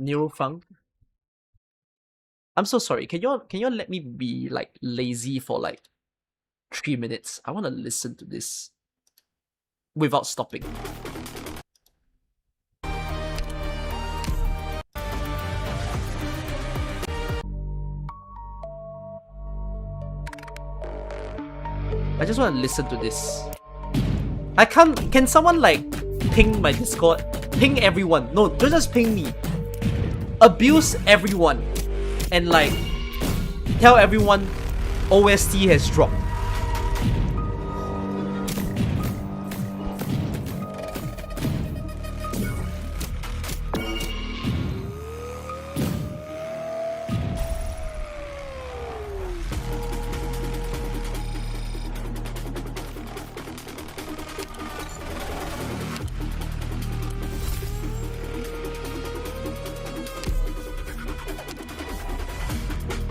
Neurofunk. I'm so sorry. Can you let me be like lazy for like 3 minutes? I want to listen to this without stopping. I just want to listen to this. I can't. Can someone like ping my Discord? Ping everyone. No, don't just ping me. Abuse everyone. And like tell everyone OST has dropped.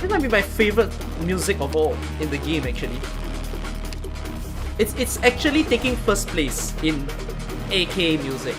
This might be my favorite music of all in the game actually. It's actually taking first place in AK music.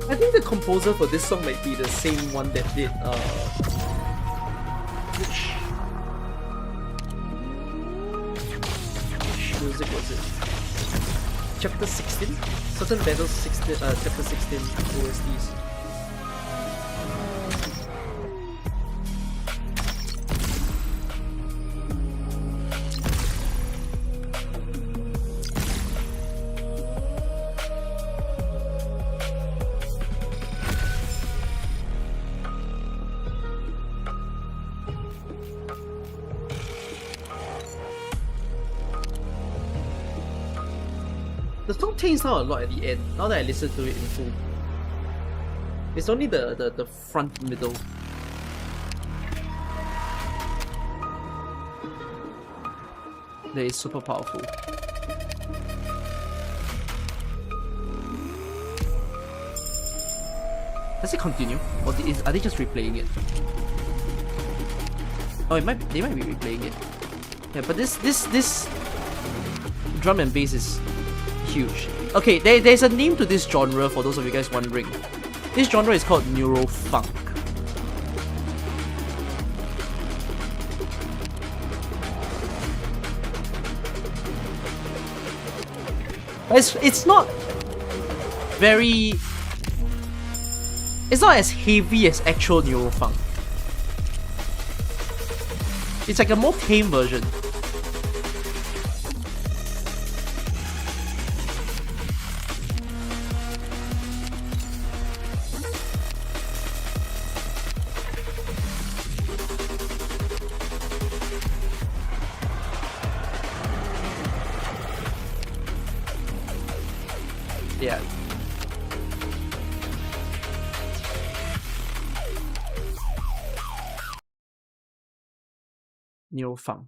I think the composer for this song might be the same one that did which music was it? Chapter 16? Certain Battles 16 Chapter 16 OSTs. The song changed down a lot at the end, now that I listen to it in full. It's only the front middle. That is super powerful. Does it continue? Or are they just replaying it? Oh, they might be replaying it. Yeah, but this drum and bass is huge. Okay, there's a name to this genre for those of you guys wondering. This genre is called neurofunk. It's not very... It's not as heavy as actual neurofunk. It's like a more tame version. Yeah. Neurofunk.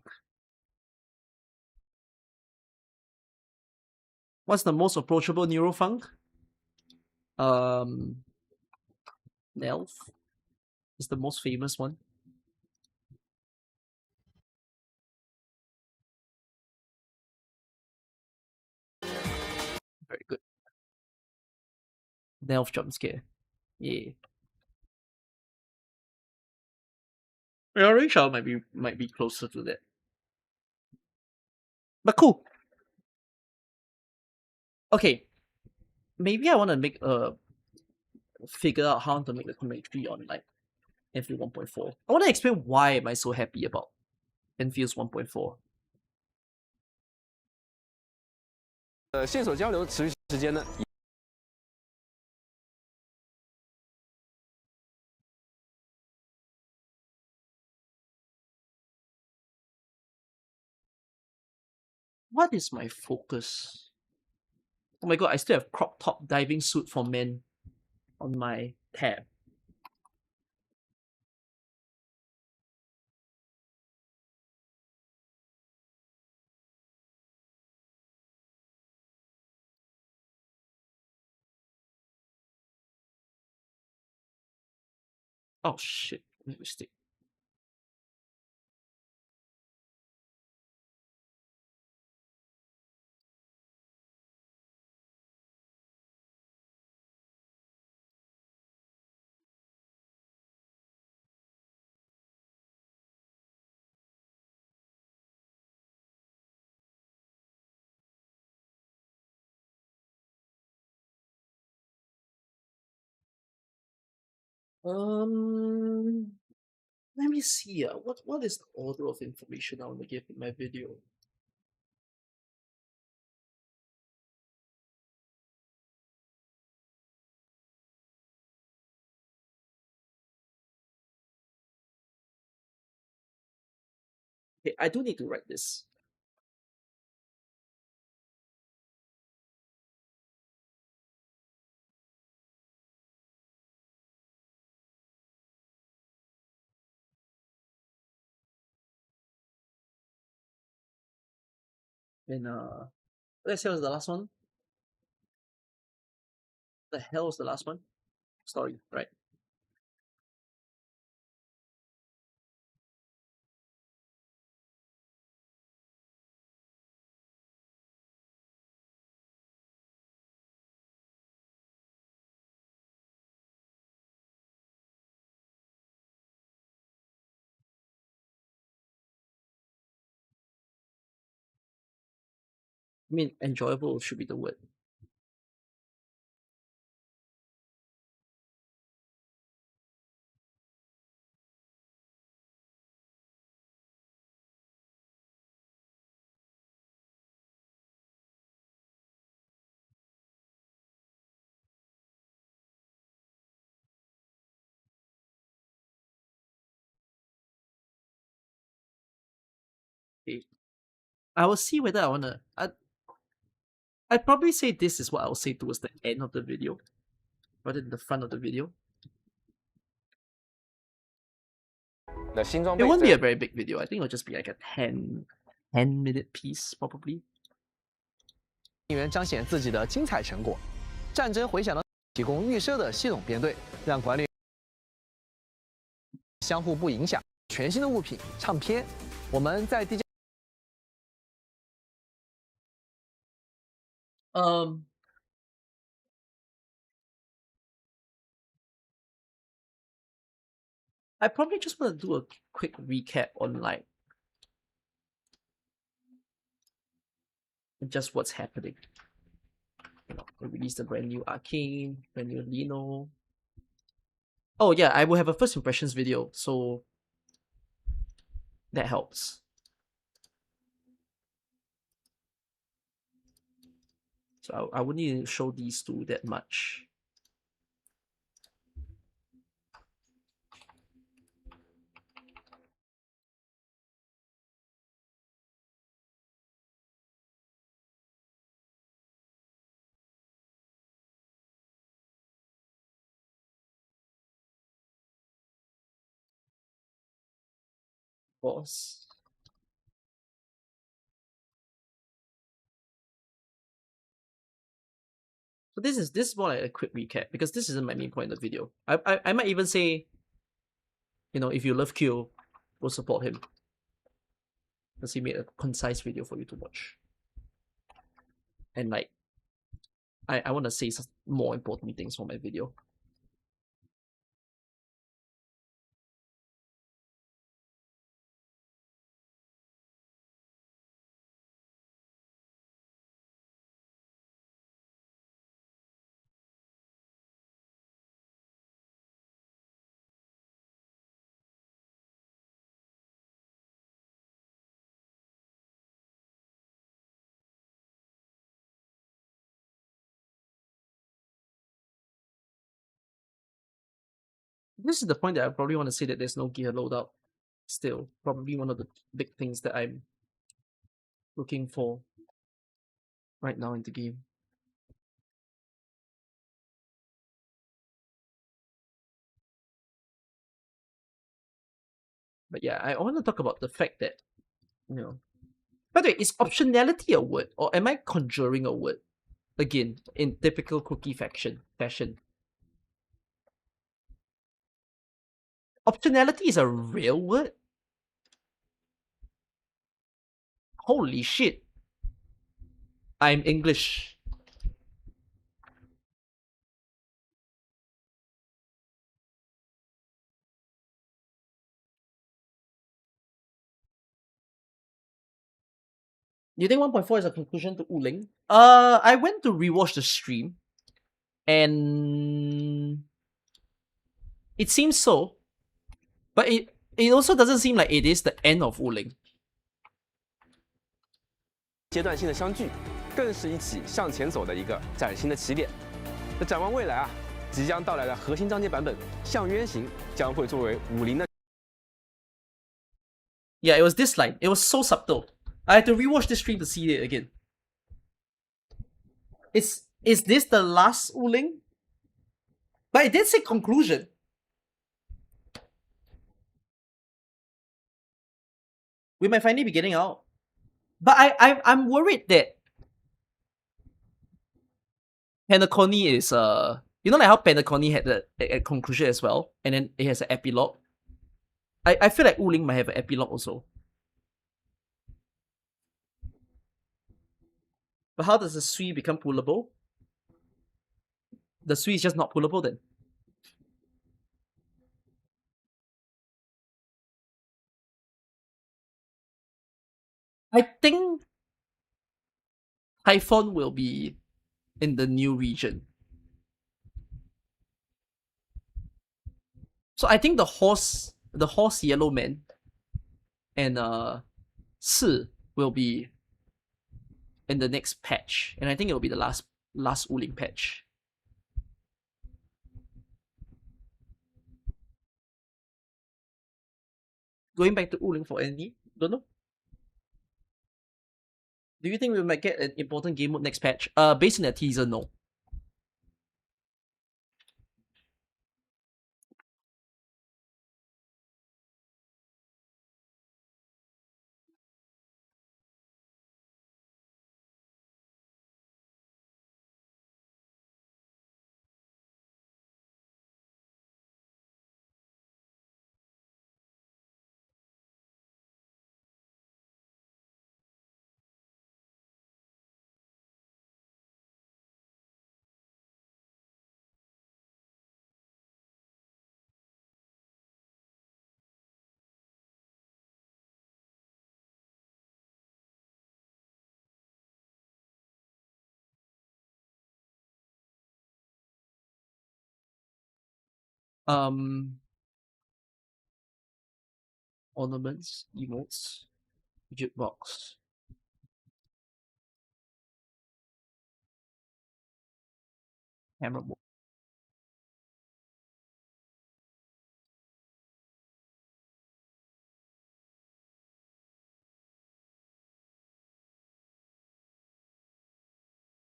What's the most approachable neurofunk? Nelf is the most famous one. Very good. Nelf jump scare. Yeah. Orange Shell might be closer to that. But cool. Okay. Maybe I want to make figure out how to make the commentary on like Enfield 1.4. I want to explain why am I so happy about Enfield's 1.4. 线索交流持续时间呢？ What is my focus? Oh my god, I still have crop top diving suit for men on my tab. Oh shit, mistake. Let me see. What is the order of information I want to give in my video? Okay, I do need to write this. And let's see what's the last one. The hell was the last one? Story, right? I mean, enjoyable should be the word. Okay. I will see whether I wanna. I'd probably say this is what I'll say towards the end of the video, rather than the front of the video. 的新装 It 备 won't be 在 a very big video. I think it'll just be like a 10-minute piece, probably. 人员彰显自己的精彩成果。战争回响的提供预设的系统编队，让管理相互不影响。全新的物品唱片，我们在地。I probably just want to do a quick recap on like just what's happening. You know, we released a brand new Arcane, brand new Lino. Oh yeah, I will have a first impressions video, so that helps. So I wouldn't need to show these two that much. Boss. So this is more like a quick recap because this isn't my main point of the video. I might even say, you know, if you love Kyo, go support him. Because he made a concise video for you to watch. And like I want to say some more important things for my video. This is the point that I probably want to say that there's no gear loadout. Still, probably one of the big things that I'm looking for right now in the game. But yeah, I want to talk about the fact that, you know. By the way, is optionality a word or am I conjuring a word? Again, in typical cookie fashion. Optionality is a real word? Holy shit. I'm English. You think 1.4 is a conclusion to Wuling? I went to rewatch the stream, and it seems so, but it also doesn't seem like it is the end of Wuling. 阶段性的相聚，更是一起向前走的一个崭新的起点。那展望未来啊，即将到来的核心章节版本《象渊行》将会作为50的。Yeah, it was this line. It was so subtle. I had to rewatch the stream to see it again. Is this the last Wuling? But it did say conclusion. We might finally be getting out. But I'm worried that Penacony is you know like how Penacony had a conclusion as well, and then it has an epilogue. I feel like Wuling might have an epilogue also. But how does the Sui become pullable? The Sui is just not pullable then. I think Typhon will be in the new region. So I think the horse yellow man and Si will be in the next patch, and I think it will be the last Wuling patch. Going back to Wuling for Andy, don't know. Do you think we might get an important game mode next patch? Based on the teaser, no. Ornaments, emotes, jukebox. Camera mode.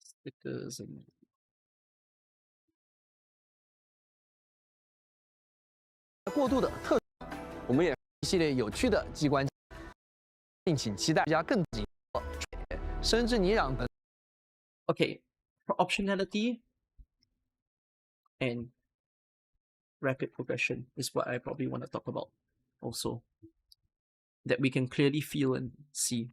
Stickers and 过渡的特，我们也一系列有趣的机关，敬请期待，加更紧，生之泥壤等。 Okay, for optionality and rapid progression is what I probably want to talk about also. That we can clearly feel and see.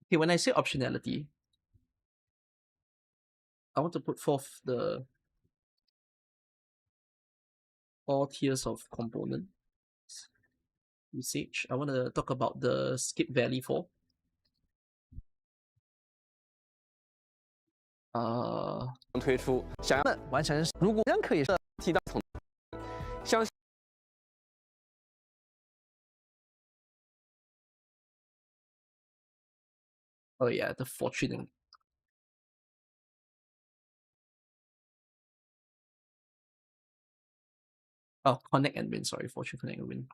Okay, when I say optionality, I want to put forth the all tiers of component usage. I want to talk about the skip value for. 推出想要完成，如果仍可以提到从相信 oh yeah, the fortune. Oh, connect and win. Sorry, fortune connect and win.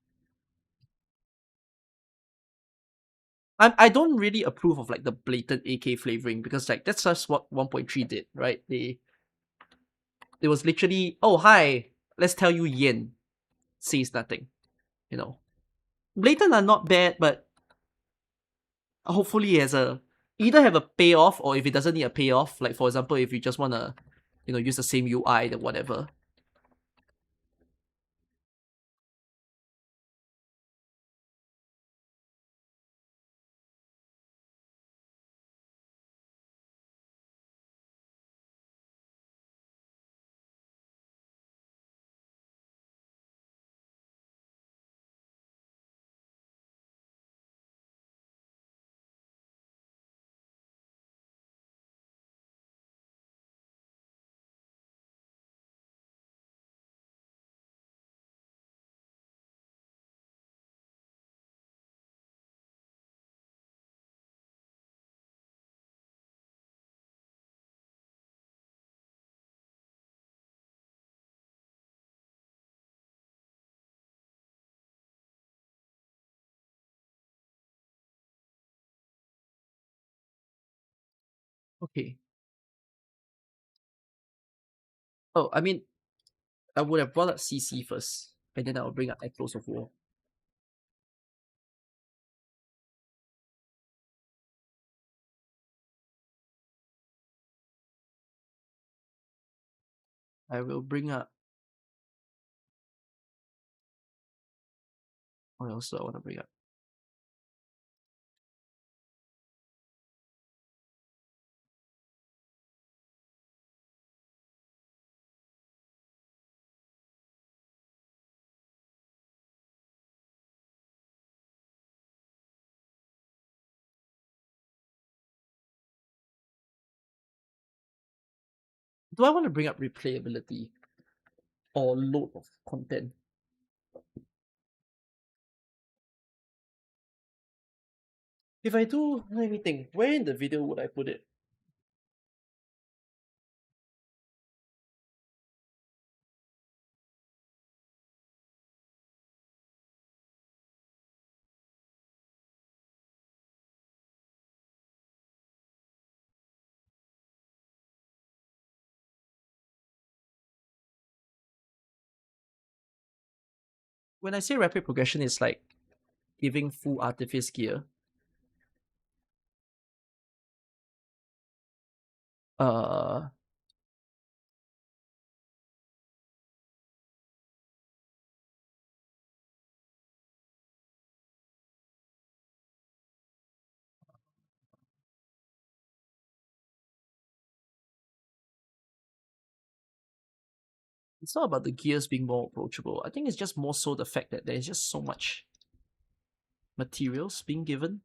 I don't really approve of like the blatant AK flavoring because like that's just what 1.3 did, right? It was literally, oh hi, let's tell you yen, says nothing, you know. Blatant are not bad, but hopefully it has a either have a payoff or if it doesn't need a payoff, like for example, if you just wanna, use the same UI then whatever. Okay. Oh, I mean, I would have brought up CC first, and then I'll bring up Echoes of War. I will bring up. What else do I want to bring up? Do I want to bring up replayability or load of content? If I do, let me think. Where in the video would I put it? When I say rapid progression, it's like giving full artifice gear. Uh, it's not about the gears being more approachable. I think it's just more so the fact that there's just so much materials being given.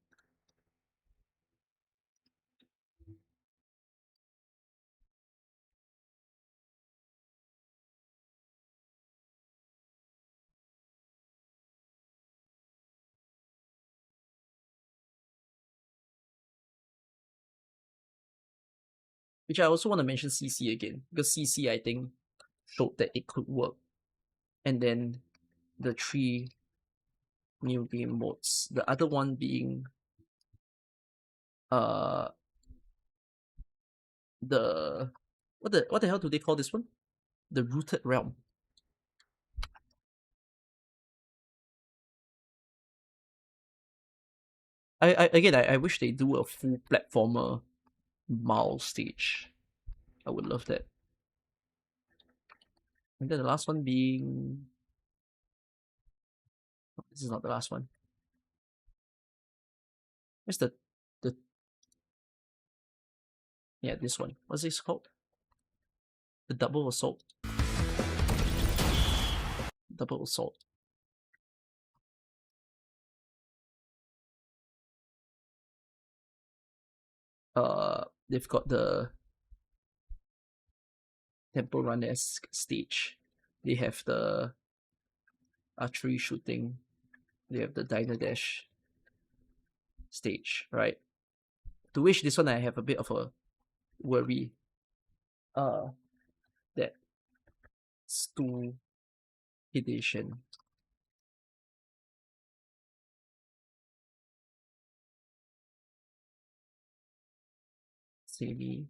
Which I also want to mention CC again, because CC I think showed that it could work. And then the 3 new game modes. The other one being the what the hell do they call this one? The Rooted Realm. I wish they do a full platformer Mao stage. I would love that. And then the last one being, this is not the last one. Where's the yeah, this one. What's this called? The Double Assault. Double Assault. They've got the Temple Run-esque stage. They have the archery shooting. They have the Diner Dash stage, right? To which this one I have a bit of a worry. That Stu edition. Semi.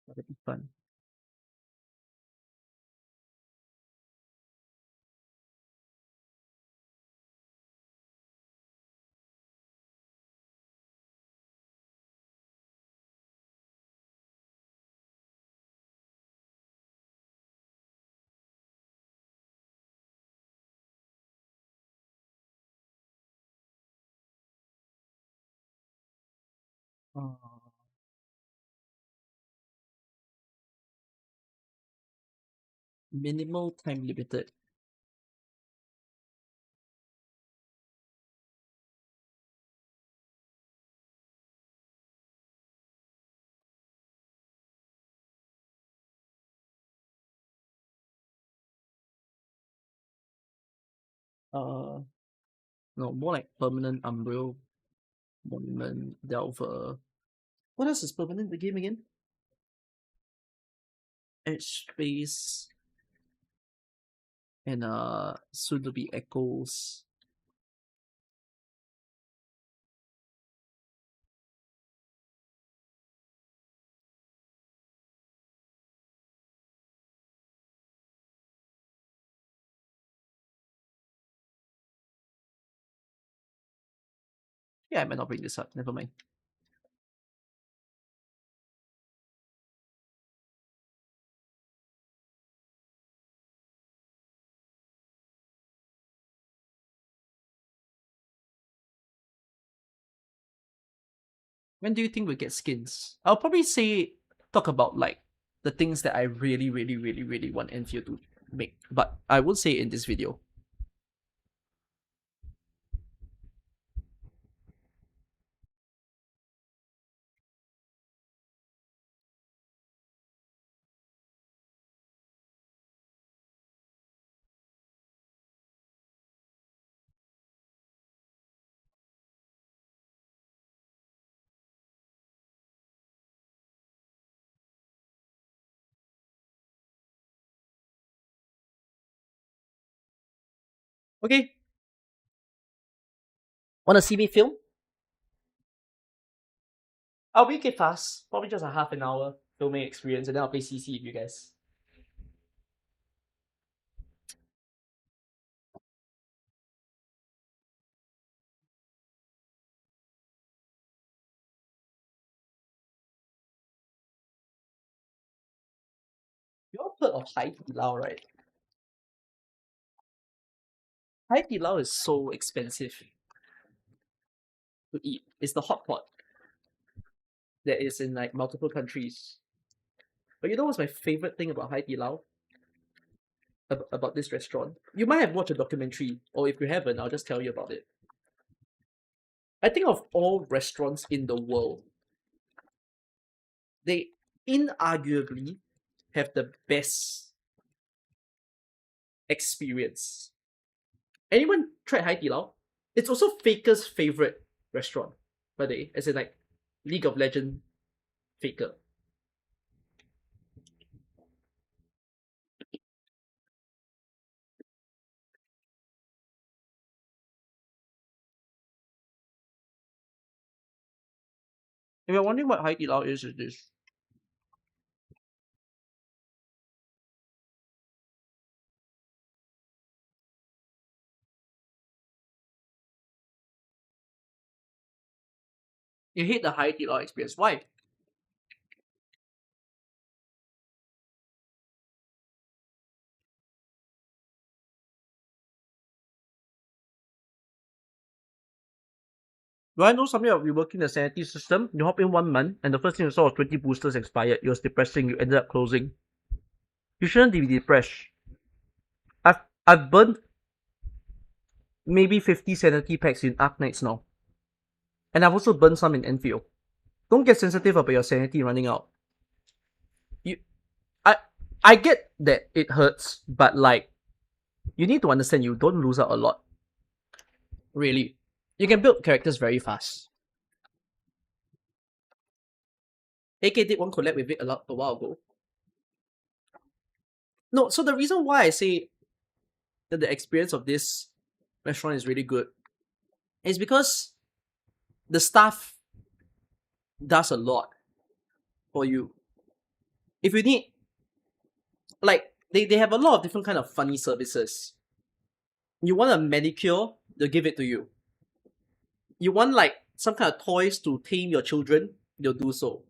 That'd be fun. Minimal time limited. No, more like permanent Umbral, Monument, Delver. What else is permanent in the game again? Edge Space and soon to be Echoes. Yeah, I might not bring this up. Never mind. When do you think we'll get skins? I'll probably say talk about like the things that I really, really, really, really want Enfield to make. But I will say in this video. Okay. Wanna see me film? I'll make it fast. Probably just a half an hour filming experience, and then I'll play CC with you guys. You all heard of Hai Di Lao, right? Hai Di Lao is so expensive to eat. It's the hot pot that is in like multiple countries. But you know what's my favorite thing about Hai Di Lao? About this restaurant? You might have watched a documentary, or if you haven't, I'll just tell you about it. I think of all restaurants in the world, they inarguably have the best experience. Anyone tried Hai Di Lao? It's also Faker's favorite restaurant, by the way, as in like League of Legends Faker. If you're wondering what Hai Di Lao is this. You hate the Hai Di Lao experience. Why? Do I know something about reworking the sanity system? You hop in 1 month, and the first thing you saw was 20 boosters expired. It was depressing. You ended up closing. You shouldn't be depressed. I've burned maybe 50 sanity packs in Arknights now. And I've also burned some in Enfield. Don't get sensitive about your sanity running out. You I I get that it hurts, but like you need to understand you don't lose out a lot. Really. You can build characters very fast. AK did one collab with it a while ago. No, so the reason why I say that the experience of this restaurant is really good is because the staff does a lot for you. If you need, like, they have a lot of different kind of funny services. You want a manicure, they'll give it to you. You want like some kind of toys to tame your children, they'll do so.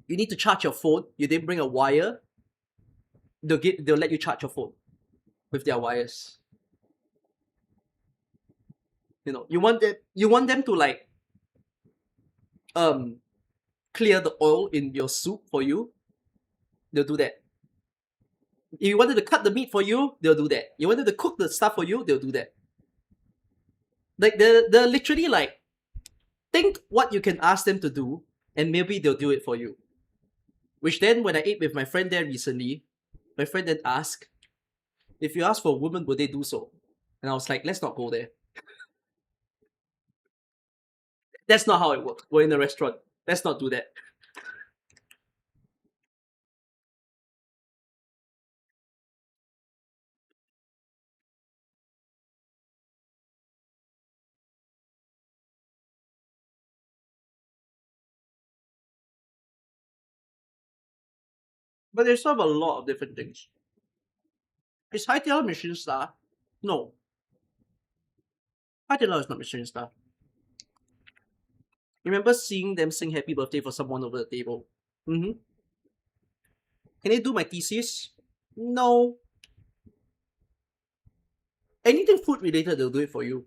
You need to charge your phone, you didn't bring a wire, they'll let you charge your phone with their wires. You know, you want them to like clear the oil in your soup for you, they'll do that. If you wanted to cut the meat for you, they'll do that. You wanted to cook the stuff for you, they'll do that. Like they're literally like, think what you can ask them to do, and maybe they'll do it for you. Which then, when I ate with my friend there recently, my friend then asked, if you ask for a woman, would they do so? And I was like, let's not go there. That's not how it works. We're in a restaurant. Let's not do that. But they serve a lot of different things. Is Hai Di Lao Michelin star? No. Hai Di Lao is not Michelin star. Remember seeing them sing happy birthday for someone over the table? Mm-hmm. Can they do my thesis? No. Anything food related, they'll do it for you.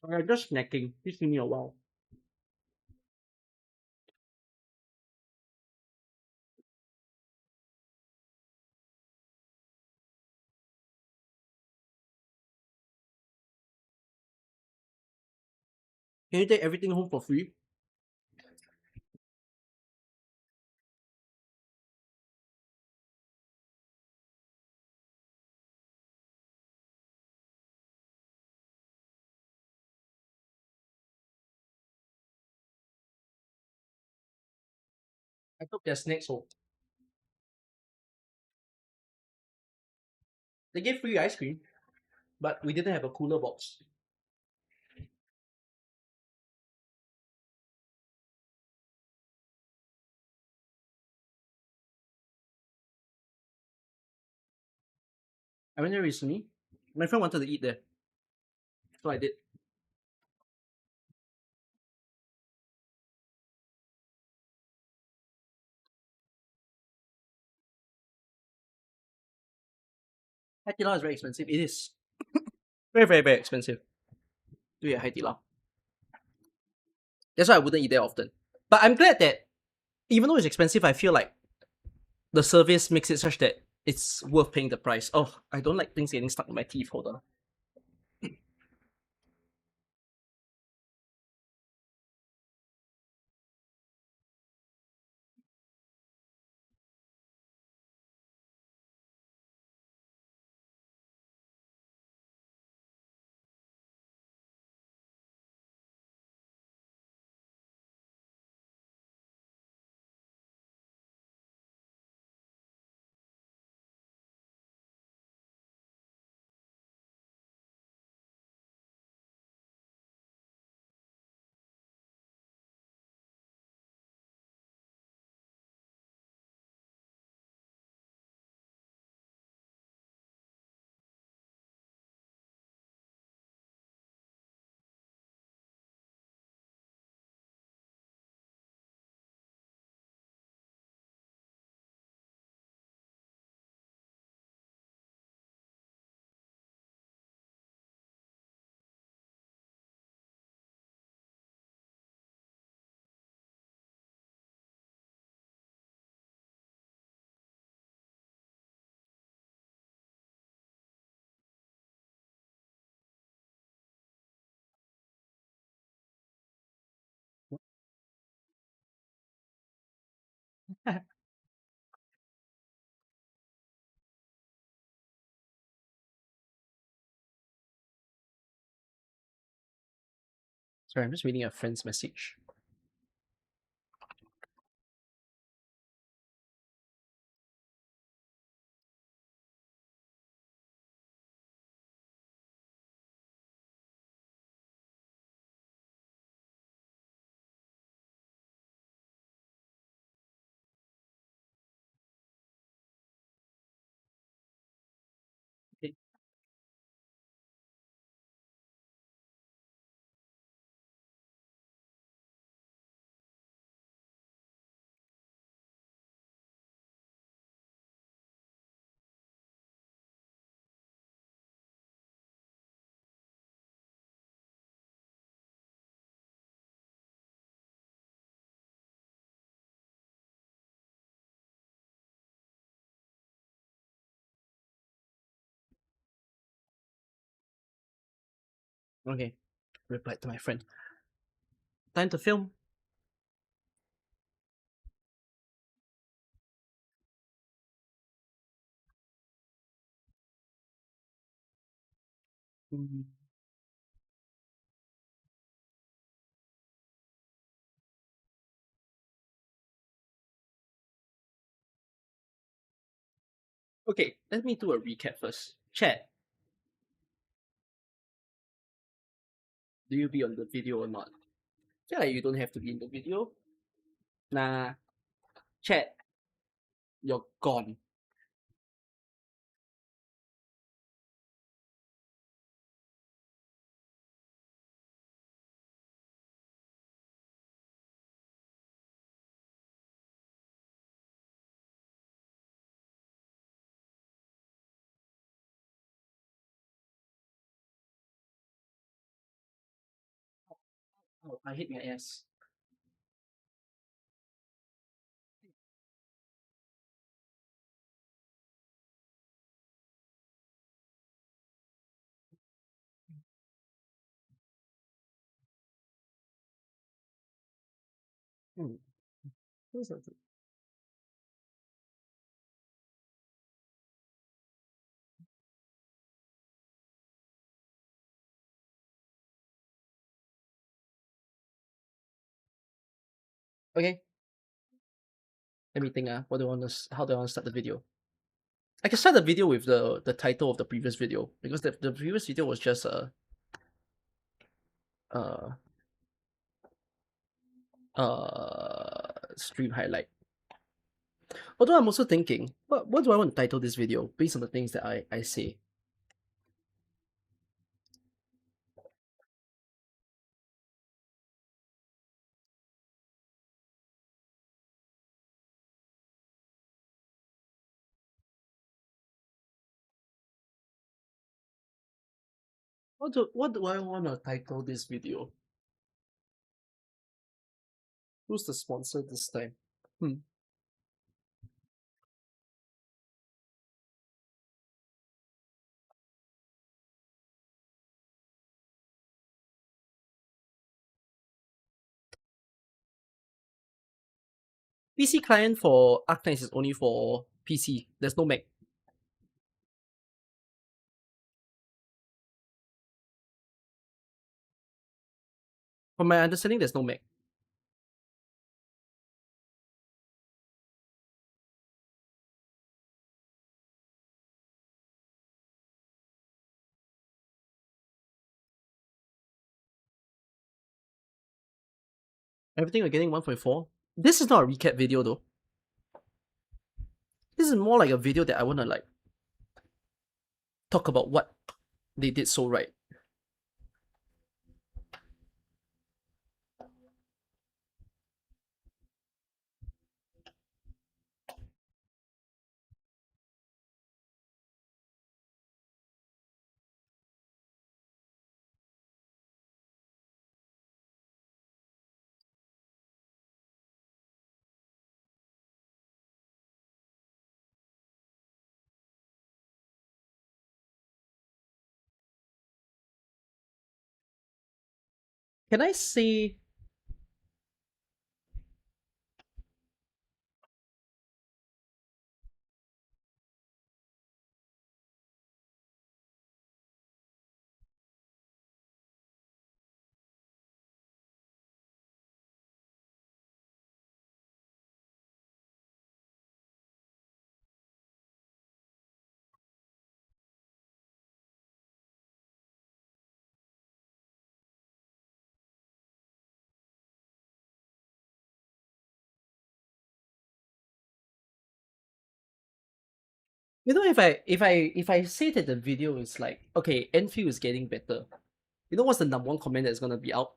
I'm just snacking. Please give me a while. Can you take everything home for free? I took their snacks home. They gave free ice cream, but we didn't have a cooler box. I went there recently. My friend wanted to eat there, so I did. Hai Di Lao is very expensive. It is very, very, very expensive to eat at Hai Di Lao. That's why I wouldn't eat there often. But I'm glad that even though it's expensive, I feel like the service makes it such that it's worth paying the price. Oh, I don't like things getting stuck in my teeth. Hold on. Sorry, I'm just reading a friend's message. Okay. Okay. Replied to my friend. Time to film. Mm. Okay, let me do a recap first. Chat, do you be on the video or not? Feel like you don't have to be in the video. Nah, chat, you're gone. Oh, I hate my ass. Hmm. Who's that? Okay, let me think. What do I want to? How do I want to start the video? I can start the video with the title of the previous video because the previous video was just a uh stream highlight. Although I'm also thinking, what do I want to title this video based on the things that I say? What do I want to title this video? Who's the sponsor this time? PC client for Arknights is only for PC. There's no Mac. From my understanding, there's no Mac. Everything we're getting 1.4. This is not a recap video though. This is more like a video that I want to like talk about what they did so right. Can I say you know if I say that the video is like okay, Enfield is getting better. You know what's the number one comment that's gonna be out?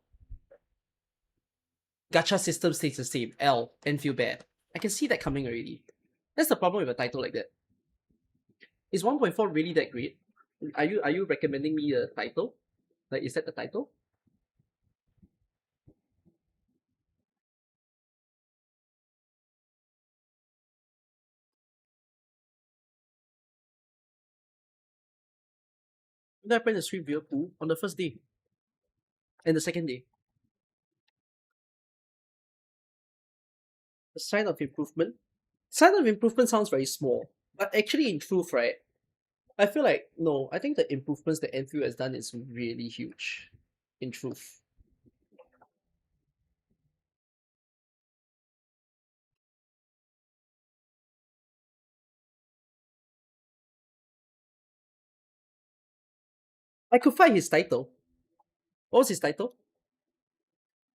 Gacha system stays the same. L, Enfield bad. I can see that coming already. That's the problem with a title like that. Is 1.4 really that great? Are you recommending me a title? Like is that the title? Then I plan to stream via pool on the first day. And the second day. A sign of improvement. Sign of improvement sounds very small. But actually in truth, right? I feel like no, I think the improvements that Enfield has done is really huge. In truth. I could find his title. What was his title?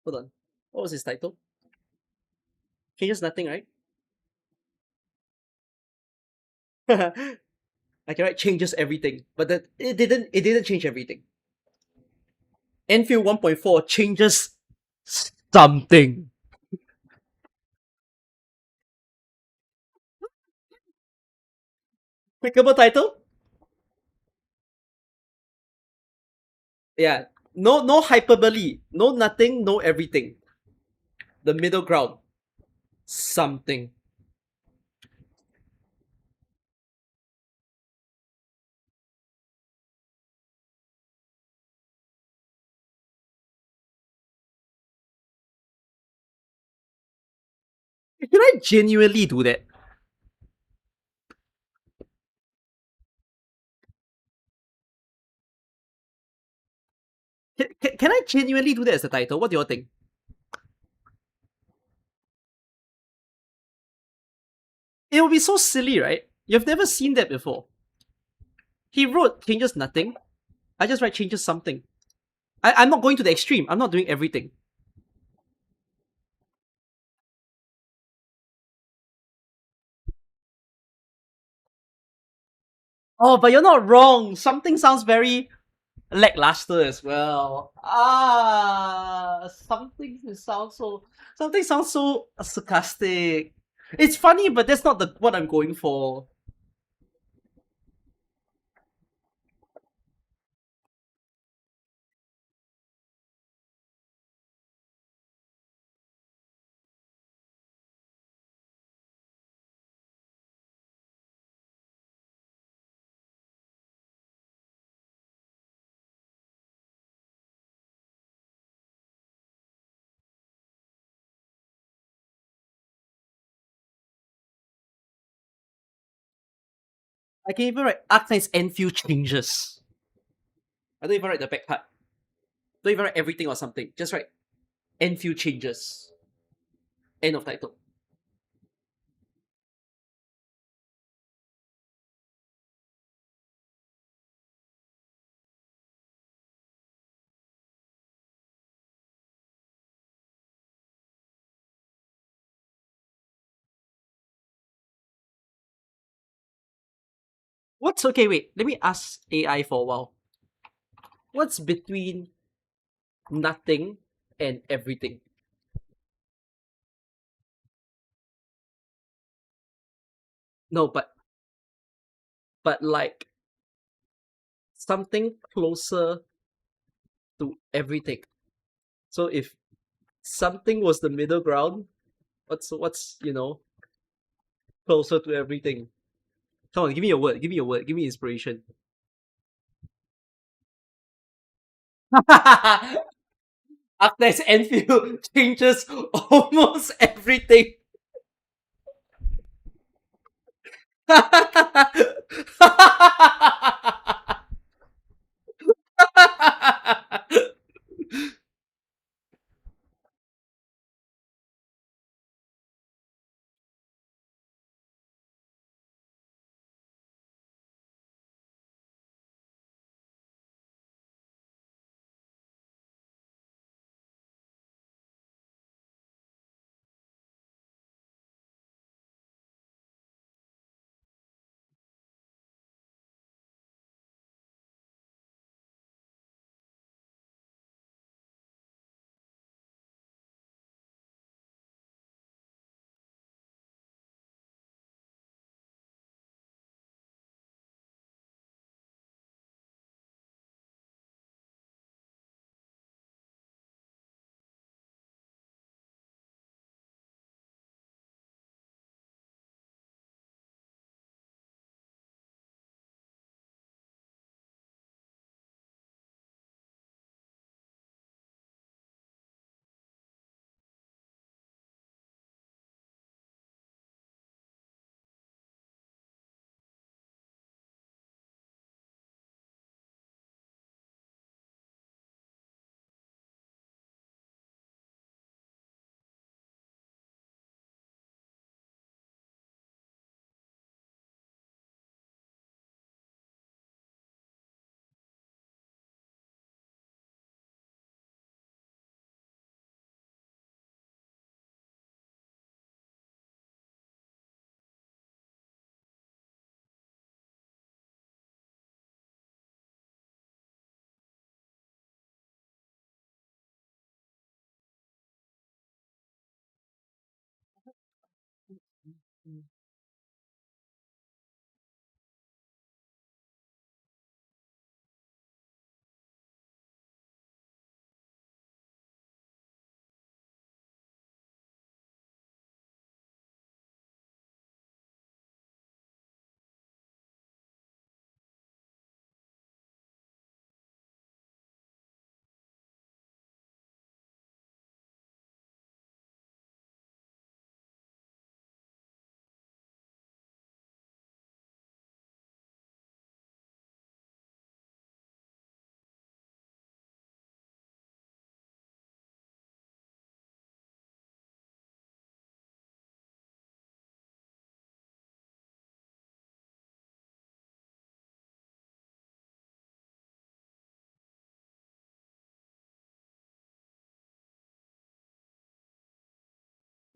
Hold on. What was his title? Changes nothing, right? I can write changes everything, but that it didn't change everything. Enfield 1.4 changes something. Clickable title? Yeah. No hyperbole. No nothing, no everything. The middle ground. Something. Can I genuinely do that? Can I genuinely do that as a title? What do you all think? It would be so silly, right? You've never seen that before. He wrote changes nothing. I just write changes something. I'm not going to the extreme. I'm not doing everything. Oh, but you're not wrong. Something sounds very lackluster as well. Something sounds so sarcastic. It's funny, but that's not what I'm going for. I can even write Arknights Endfield changes. I don't even write the back part. Don't even write everything or something. Just write Endfield changes. End of title. What's okay? Wait, let me ask AI for a while. What's between nothing and everything? No, but like something closer to everything. So if something was the middle ground, what's closer to everything? Come on, give me a word. Give me a word. Give me inspiration. After Enfield changes almost everything.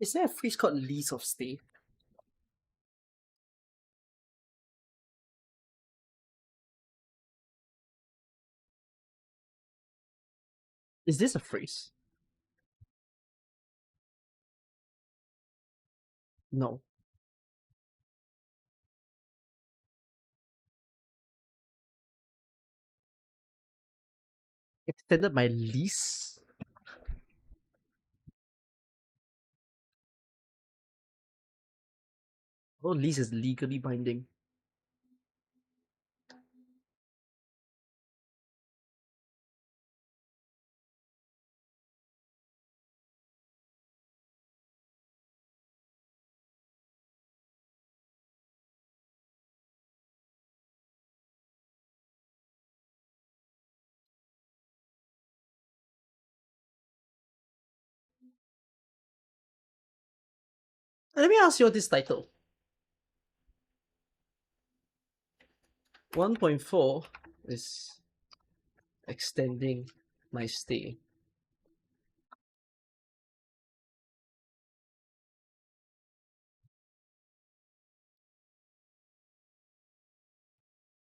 Is there a phrase called lease of stay? Is this a phrase? No. Extended my lease? Oh, lease is legally binding. Let me ask you this title. 1.4 is extending my stay.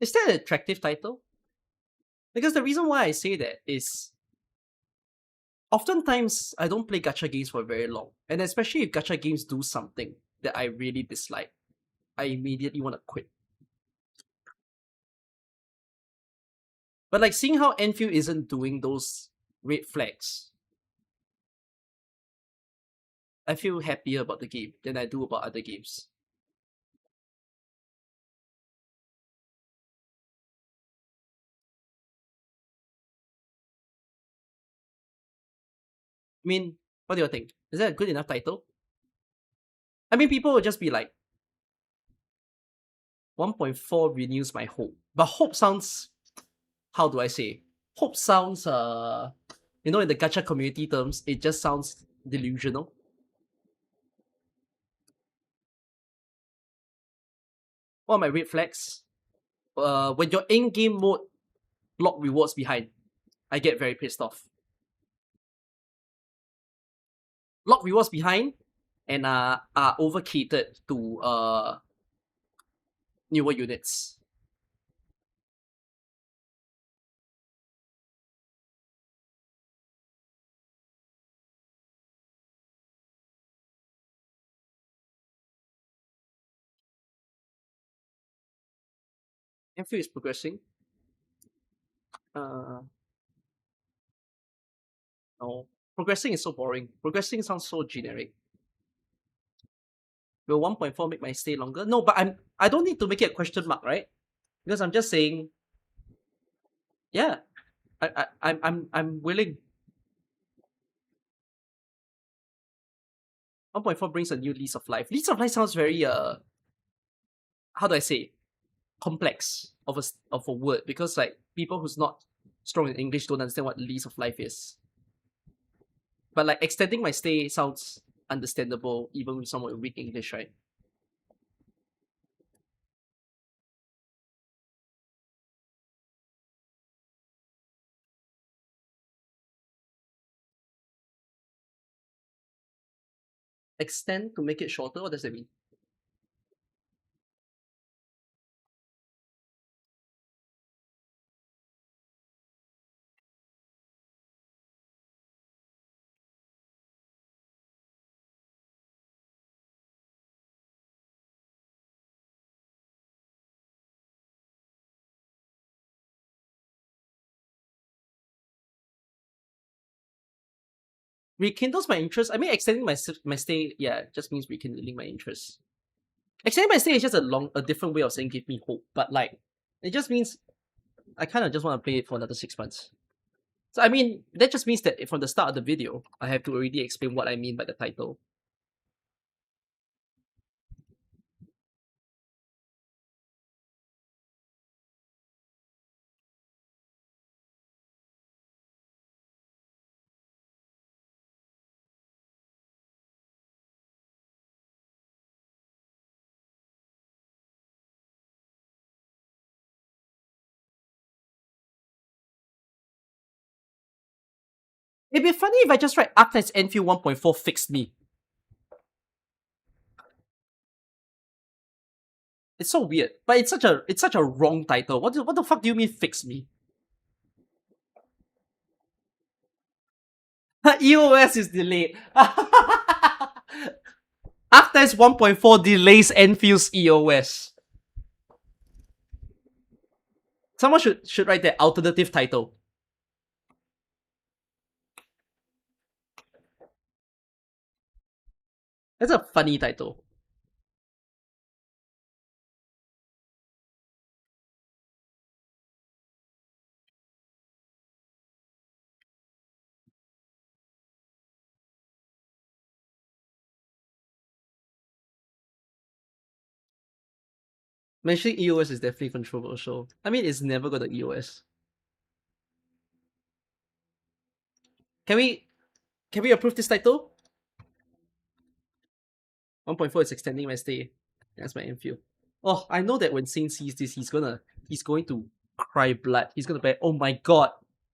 Is that an attractive title? Because the reason why I say that is oftentimes I don't play gacha games for very long. And especially if gacha games do something that I really dislike, I immediately want to quit. But like seeing how Enfield isn't doing those red flags, I feel happier about the game than I do about other games. I mean, what do you think? Is that a good enough title? I mean, people will just be like, 1.4 renews my hope. But hope sounds, how do I say? Hope sounds, in the gacha community terms, it just sounds delusional. What are my red flags? When your in-game mode lock rewards behind, I get very pissed off. Lock rewards behind and are over-catered to newer units. Enfield is progressing. No. Progressing is so boring. Progressing sounds so generic. Will 1.4 make my stay longer? No, but I don't need to make it a question mark, right? Because I'm just saying, yeah, I'm willing. 1.4 brings a new lease of life. Lease of life sounds very how do I say, complex of a word, because like people who's not strong in English don't understand what lease of life is. But like extending my stay sounds understandable even with someone with weak English, right? Extend to make it shorter? What does that mean? Rekindles my interest. I mean, extending my stay, yeah, just means rekindling my interest. Extending my stay is just a different way of saying give me hope. But like, it just means I kind of just want to play it for another 6 months. So I mean, that just means that from the start of the video, I have to already explain what I mean by the title. It'd be funny if I just write Arknights Enfield 1.4 fixed me. It's so weird, but it's such a wrong title. What the fuck do you mean fix me? EOS is delayed. Arknights 1.4 delays Enfield's EOS. Someone should write that alternative title. That's a funny title. Mentioning EOS is definitely controversial. I mean, it's never got an EOS. Can we approve this title? 1.4 is extending my stay. That's my Enfield. Oh, I know that when Saint sees this, he's going to cry blood. He's gonna be, oh my god,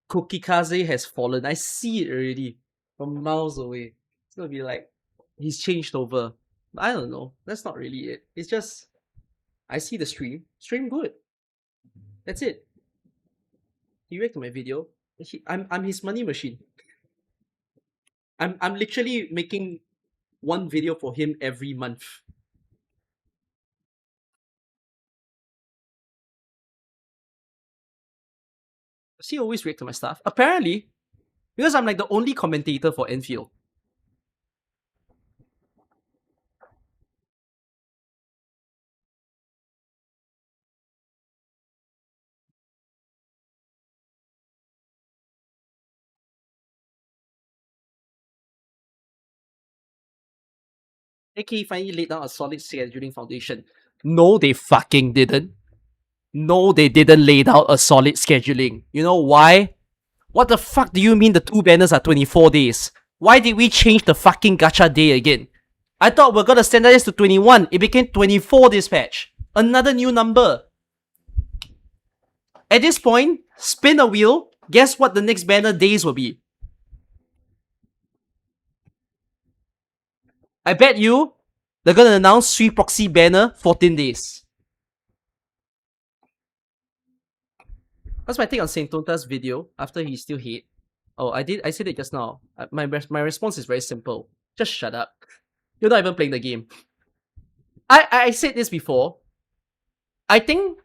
Kokikaze has fallen. I see it already from miles away. It's gonna be like he's changed over. I don't know. That's not really it. It's just I see the stream. Stream good. That's it. He react to my video. I'm his money machine. I'm literally making one video for him every month. Does he always react to my stuff? Apparently, because I'm like the only commentator for Enfield. AK finally laid down a solid scheduling foundation. No, they fucking didn't. No, they didn't lay down a solid scheduling. You know why? What the fuck do you mean the two banners are 24 days? Why did we change the fucking gacha day again? I thought we're gonna standardize to 21. It became 24 this patch. Another new number. At this point, spin a wheel. Guess what the next banner days will be? I bet you they're gonna announce 3 proxy banner 14 days. That's my take on Saint Tonta's video after he still hate. Oh, I said it just now. My response is very simple. Just shut up. You're not even playing the game. I said this before. I think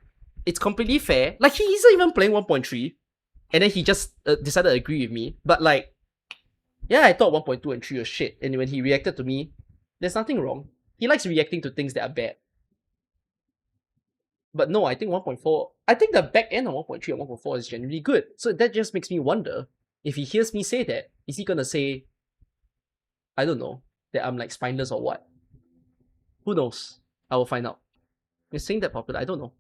it's completely fair. Like, he's not even playing 1.3. And then he just decided to agree with me. But like, yeah, I thought 1.2 and 3 were shit. And when he reacted to me, there's nothing wrong. He likes reacting to things that are bad. But no, I think 1.4, I think the back end of 1.3 and 1.4 is genuinely good. So that just makes me wonder, if he hears me say that, is he gonna say, I don't know, that I'm like spineless or what? Who knows? I will find out. Is saying that popular? I don't know.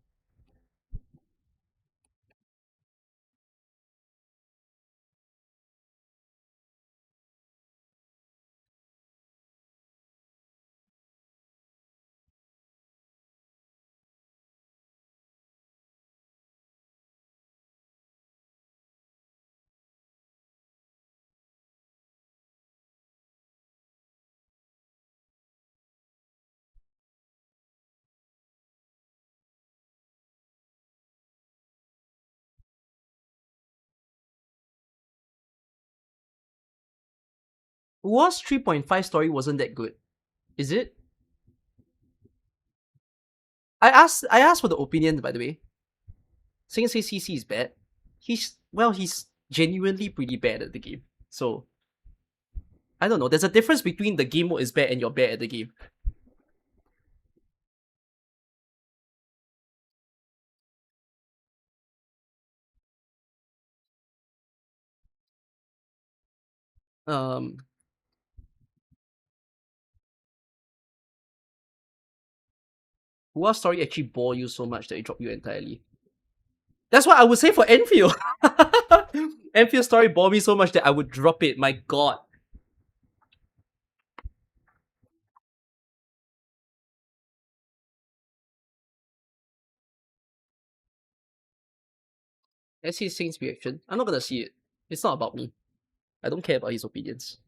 Was 3.5 story wasn't that good? Is it? I asked for the opinion, by the way. Saying say CC is bad. He's genuinely pretty bad at the game. So I don't know. There's a difference between the game mode is bad and you're bad at the game. Um Who's story actually bore you so much that it dropped you entirely? That's what I would say for Enfield. Enfield story bore me so much that I would drop it. My god. Let's see Saint's reaction. I'm not gonna see it. It's not about me. I don't care about his opinions.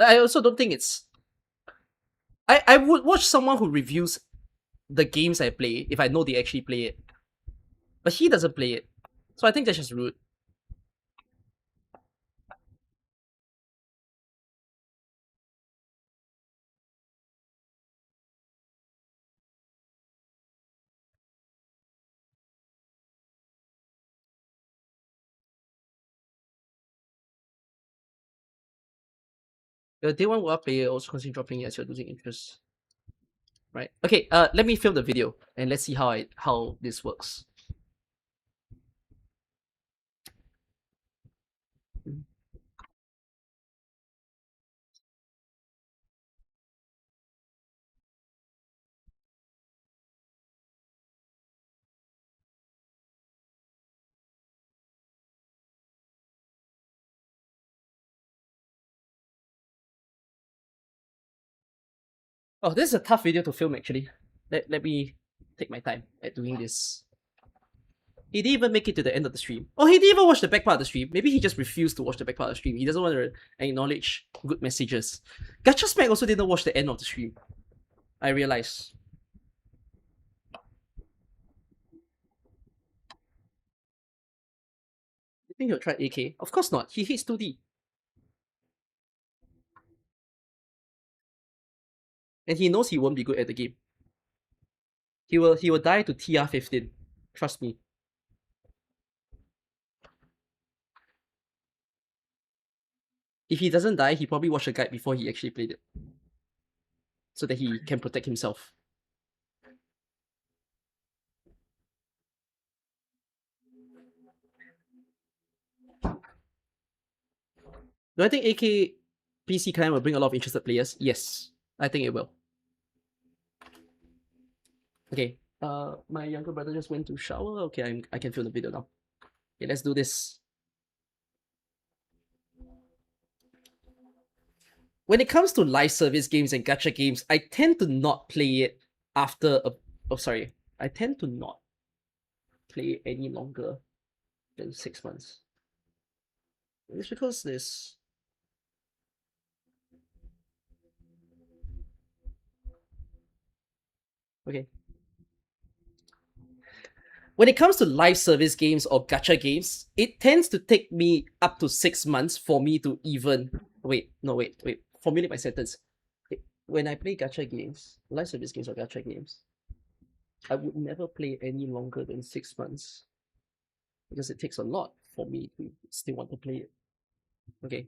I also don't think it's... I would watch someone who reviews the games I play if I know they actually play it. But he doesn't play it. So I think that's just rude. Day one WoW player also consider dropping as you're losing interest. Right. Okay, let me film the video and let's see how this works. Oh, this is a tough video to film actually. Let me take my time at doing this. He didn't even make it to the end of the stream. Oh, he didn't even watch the back part of the stream. Maybe he just refused to watch the back part of the stream. He doesn't want to acknowledge good messages. Gacha Smack also didn't watch the end of the stream. I realize. You think he'll try AK? Of course not. He hates 2D. And he knows he won't be good at the game. He will die to TR15. Trust me. If he doesn't die, he probably watched a guide before he actually played it. So that he can protect himself. Do I think AK PC client will bring a lot of interested players? Yes, I think it will. Okay, my younger brother just went to shower. Okay, I can film the video now. Okay, let's do this. When it comes to live service games and gacha games, I tend to not play it after a... Oh, sorry. I tend to not play it any longer than 6 months. It's because this... Okay. When it comes to live service games or gacha games, it tends to take me up to 6 months for me to even... Wait. Formulate my sentence. When I play gacha games, live service games or gacha games, I would never play any longer than 6 months. Because it takes a lot for me to still want to play it. Okay.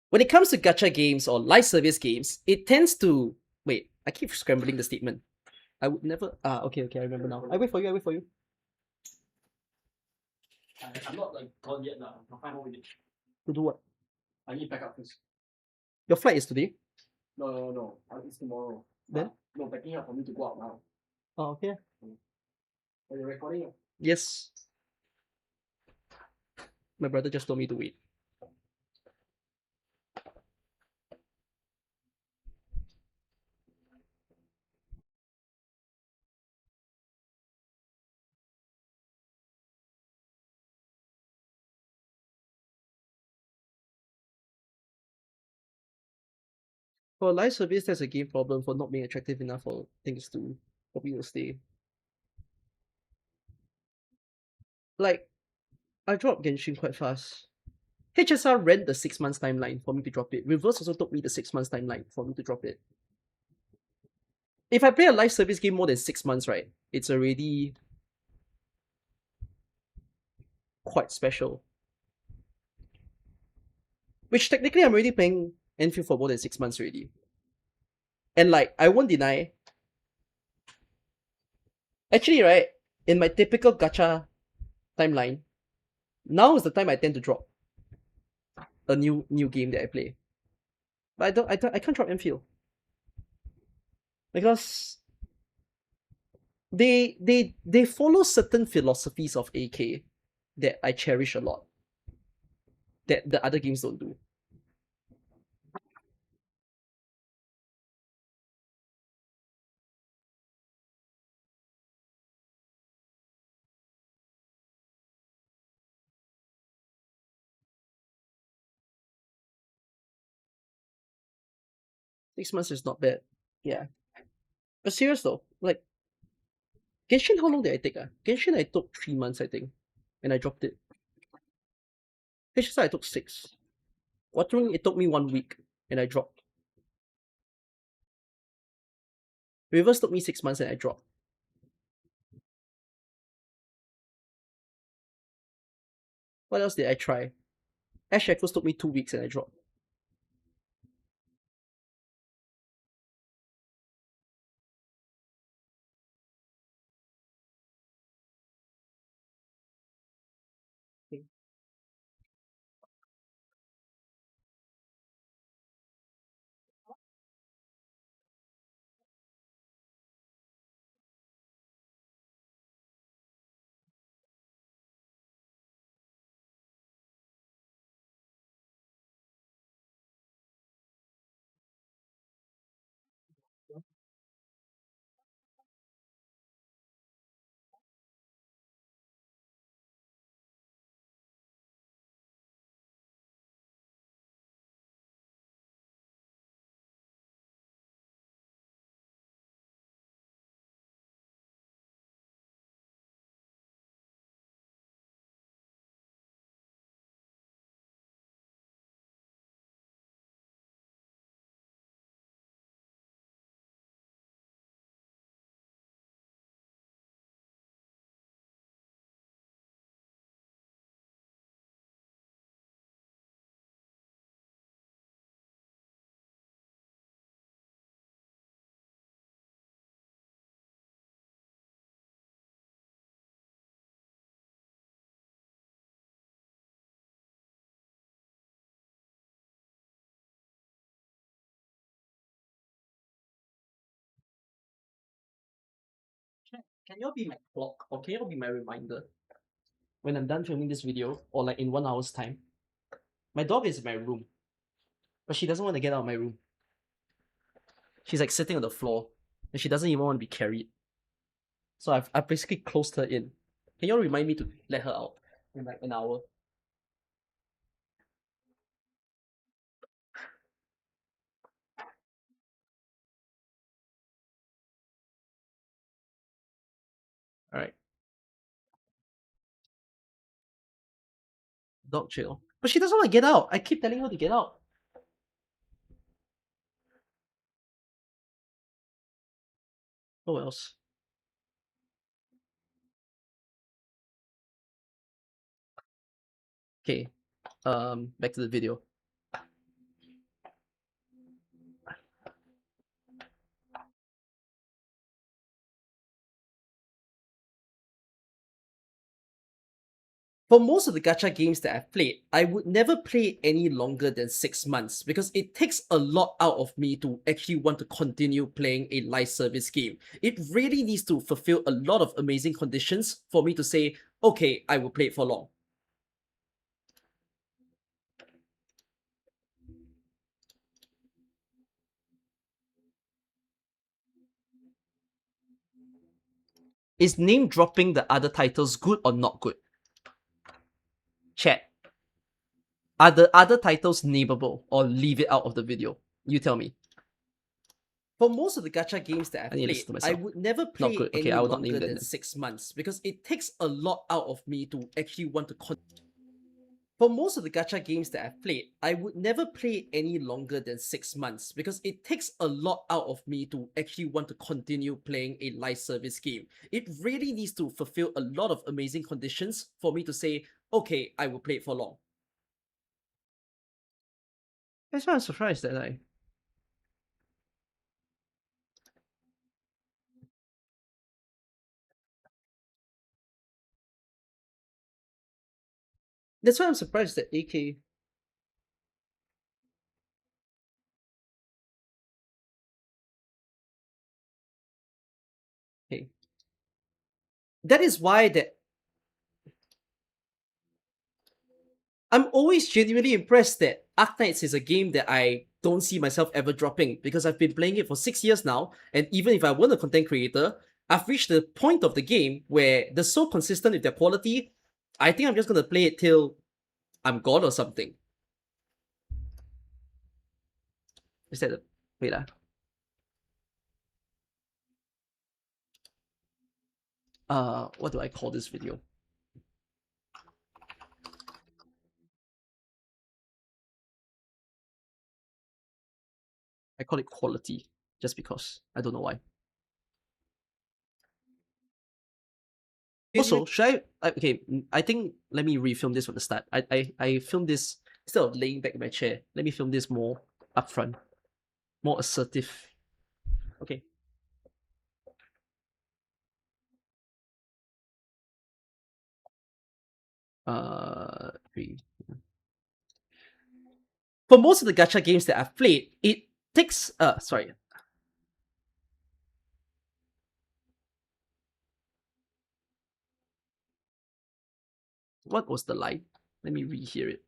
When it comes to gacha games or live service games, it tends to... Wait, I keep scrambling the statement. I would never... okay, I remember now. I wait for you. I'm not like gone yet now. I'll find more with it. To do what? I need backup first. Your flight is today? No. It's tomorrow. Then? No, backing up for me to go out now. Oh, okay. Are you recording? Yes. My brother just told me to wait. For live service, there's a game problem for not being attractive enough for things to for me to stay. Like, I dropped Genshin quite fast. HSR ran the 6 months timeline for me to drop it. Reverse also took me the 6 months timeline for me to drop it. If I play a live service game more than 6 months, right, it's already quite special. Which technically I'm already playing Endfield for more than 6 months already. And like, I won't deny... Actually, right, in my typical gacha timeline, now is the time I tend to drop a new game that I play. But I can't drop Endfield. Because they follow certain philosophies of AK that I cherish a lot. That the other games don't do. Six months is not bad. Yeah. But serious though, like Genshin, how long did I take? Genshin I took 3 months, I think. And I dropped it. HSI I took 6. Watering it took me 1 week and I dropped. Reverse took me 6 months and I dropped. What else did I try? Ash Echoes took me 2 weeks and I dropped. Okay. Can you all be my clock or can you all be my reminder when I'm done filming this video or like in 1 hour's time? My dog is in my room, but she doesn't want to get out of my room. She's like sitting on the floor and she doesn't even want to be carried. So I've basically closed her in. Can you all remind me to let her out in like an hour? Alright. Dog chill. But she doesn't want to get out. I keep telling her to get out. Oh else. Okay. Back to the video. For most of the gacha games that I've played, I would never play any longer than 6 months because it takes a lot out of me to actually want to continue playing a live service game. It really needs to fulfill a lot of amazing conditions for me to say, okay, I will play it for long. Is name dropping the other titles good or not good? Chat. Are the other titles nameable or leave it out of the video? You tell me. For most of the gacha games that I've played, I would never play any longer than 6 months because it takes a lot out of me to actually want to For most of the gacha games that I've played, I would never play any longer than 6 months because it takes a lot out of me to actually want to continue playing a live service game. It really needs to fulfill a lot of amazing conditions for me to say, okay, I will play it for long. That's why I'm surprised that That's why I'm surprised that AK. Okay. That is why that I'm always genuinely impressed that Arknights is a game that I don't see myself ever dropping because I've been playing it for 6 years now, and even if I weren't a content creator, I've reached the point of the game where they're so consistent with their quality, I think I'm just gonna play it till I'm gone or something. Is that wait what do I call this video? I call it quality, just because. I don't know why. Also, should okay, I think let me refilm this from the start. I filmed this instead of laying back in my chair. Let me film this more upfront, more assertive. Okay. Three. For most of the gacha games that I've played, it takes sorry. What was the line? Let me rehear it.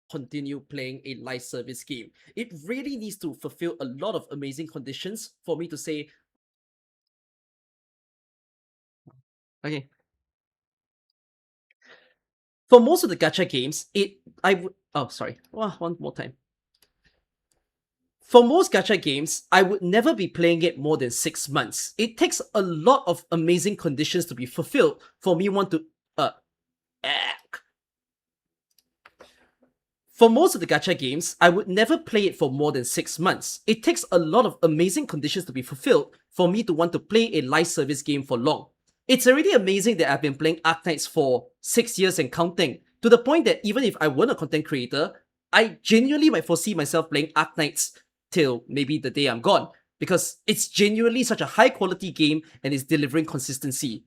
Continue playing a live service game. It really needs to fulfill a lot of amazing conditions for me to say, okay. For most of the gacha games, one more time. For most gacha games, I would never be playing it more than 6 months. It takes a lot of amazing conditions to be fulfilled for me want to For most of the gacha games, I would never play it for more than 6 months. It takes a lot of amazing conditions to be fulfilled for me to want to play a live service game for long. It's already amazing that I've been playing Arknights for 6 years and counting, to the point that even if I weren't a content creator, I genuinely might foresee myself playing Arknights till maybe the day I'm gone, because it's genuinely such a high quality game and is delivering consistency.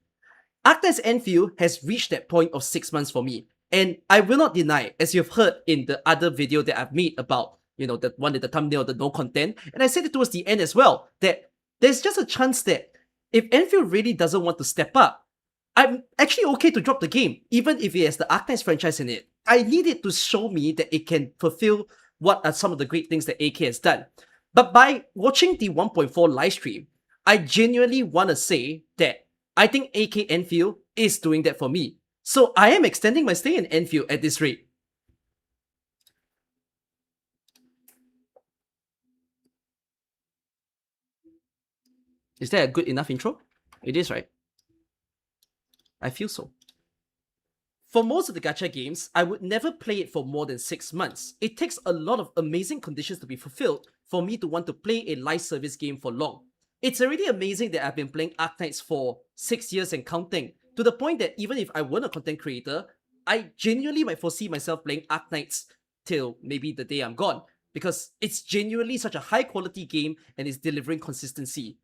Arknights Endfield has reached that point of 6 months for me. And I will not deny, as you've heard in the other video that I've made about, the one with the thumbnail, the no content, and I said it towards the end as well, that there's just a chance that if Enfield really doesn't want to step up, I'm actually okay to drop the game, even if it has the Arknights franchise in it. I need it to show me that it can fulfill what are some of the great things that AK has done. But by watching the 1.4 live stream, I genuinely want to say that I think AK Enfield is doing that for me. So I am extending my stay in Enfield at this rate. Is that a good enough intro? It is, right? I feel so. For most of the gacha games, I would never play it for more than 6 months. It takes a lot of amazing conditions to be fulfilled for me to want to play a live service game for long. It's already amazing that I've been playing Arknights for 6 years and counting, to the point that even if I weren't a content creator, I genuinely might foresee myself playing Arknights till maybe the day I'm gone, because it's genuinely such a high quality game and is delivering consistency.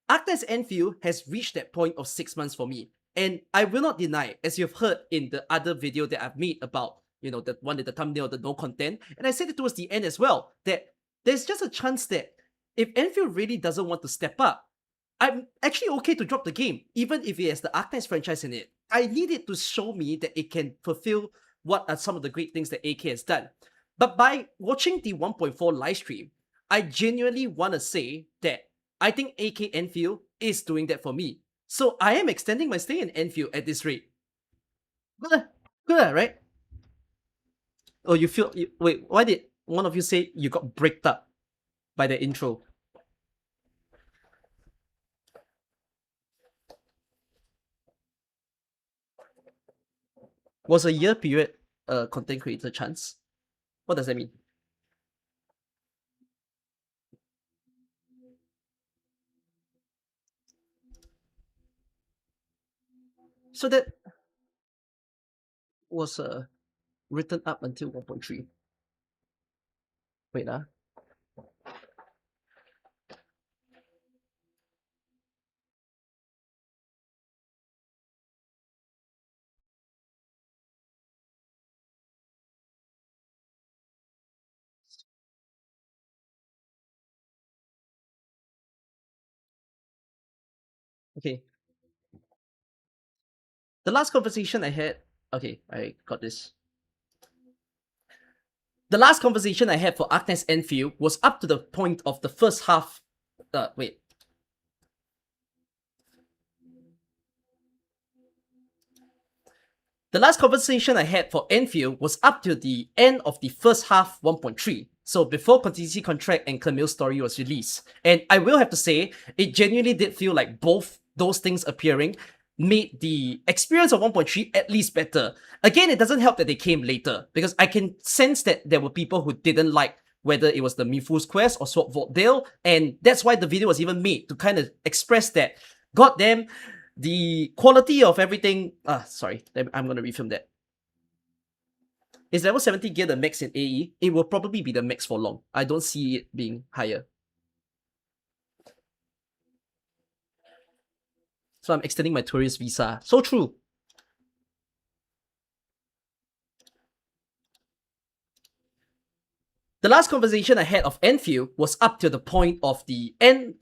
Arknights Endfield has reached that point of 6 months for me. And I will not deny, as you've heard in the other video that I've made about, the one with the thumbnail, the no content, and I said it towards the end as well, that there's just a chance that if Enfield really doesn't want to step up, I'm actually okay to drop the game, even if it has the Arknights franchise in it. I need it to show me that it can fulfill what are some of the great things that AK has done. But by watching the 1.4 live stream, I genuinely want to say that I think AK Enfield is doing that for me. So I am extending my stay in Enfield at this rate. Good, right? Oh, wait, why did one of you say you got bricked up by the intro? Was a year period a content creator chance? What does that mean? So that was written up until 1.3. Wait, okay. The last conversation I had, okay, I got this. The last conversation I had for Arknights Enfield was up to the point of the first half. Wait. The last conversation I had for Enfield was up to the end of the first half 1.3. So before Contingency Contract and Camille's story was released. And I will have to say, it genuinely did feel like both those things appearing made the experience of 1.3 at least better. Again, it doesn't help that they came later, because I can sense that there were people who didn't like whether it was the Mifu's Quest or Sword Vault Dale, and that's why the video was even made, to kind of express that, goddamn, the quality of everything... sorry, I'm gonna refilm that. Is level 70 gear the max in AE? It will probably be the max for long. I don't see it being higher. So I'm extending my tourist visa. So true. The last conversation I had of Enfield was up to the point of the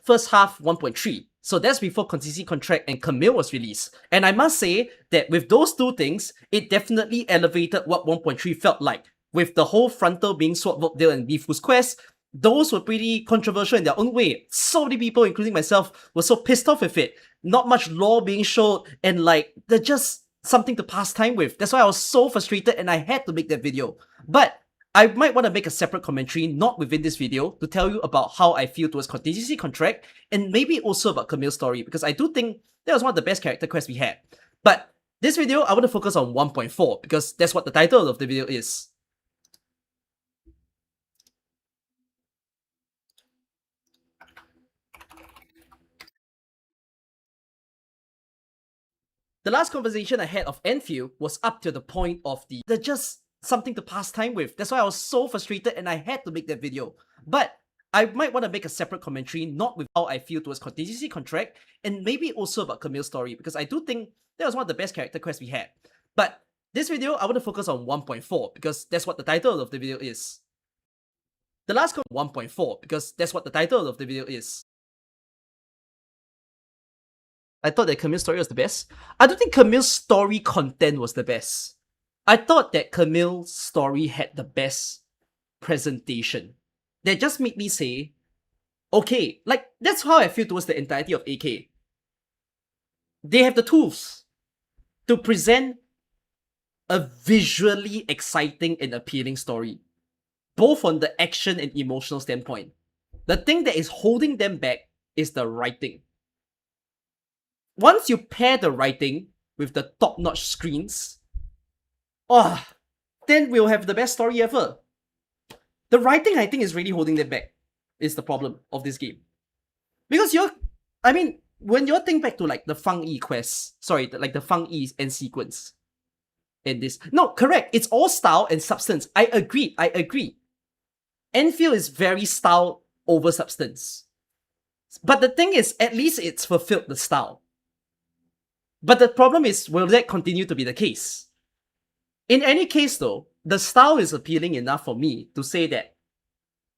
first half 1.3. So that's before Contingency Contract and Camille was released. And I must say that with those two things, it definitely elevated what 1.3 felt like. With the whole frontal being Sword Vault Dale and Mifu's Quest, those were pretty controversial in their own way. So many people, including myself, were so pissed off with it. Not much lore being showed, and like, they're just something to pass time with. That's why I was so frustrated and I had to make that video. But I might want to make a separate commentary, not within this video, to tell you about how I feel towards Contingency Contract, and maybe also about Camille's story, because I do think that was one of the best character quests we had. But this video, I want to focus on 1.4, because that's what the title of the video is. The last conversation I had of Enfield was up to the point of they're just something to pass time with. That's why I was so frustrated and I had to make that video. But I might want to make a separate commentary, not with how I feel towards Contingency Contract, and maybe also about Camille's story, because I do think that was one of the best character quests we had. But this video, I want to focus on 1.4, because that's what the title of the video is. The last 1.4, because that's what the title of the video is. I thought that Camille's story was the best. I don't think Camille's story content was the best. I thought that Camille's story had the best presentation. That just made me say, okay, like, that's how I feel towards the entirety of AK. They have the tools to present a visually exciting and appealing story, both on the action and emotional standpoint. The thing that is holding them back is the writing. Once you pair the writing with the top-notch screens, then we'll have the best story ever. The writing, I think, is really holding them back, is the problem of this game. Because when you think back to like the Fang Yi quest, like the Fang Yi end sequence, in this, no, correct, it's all style and substance. I agree. Endfield is very style over substance. But the thing is, at least it's fulfilled the style. But the problem is, will that continue to be the case? In any case though, the style is appealing enough for me to say that,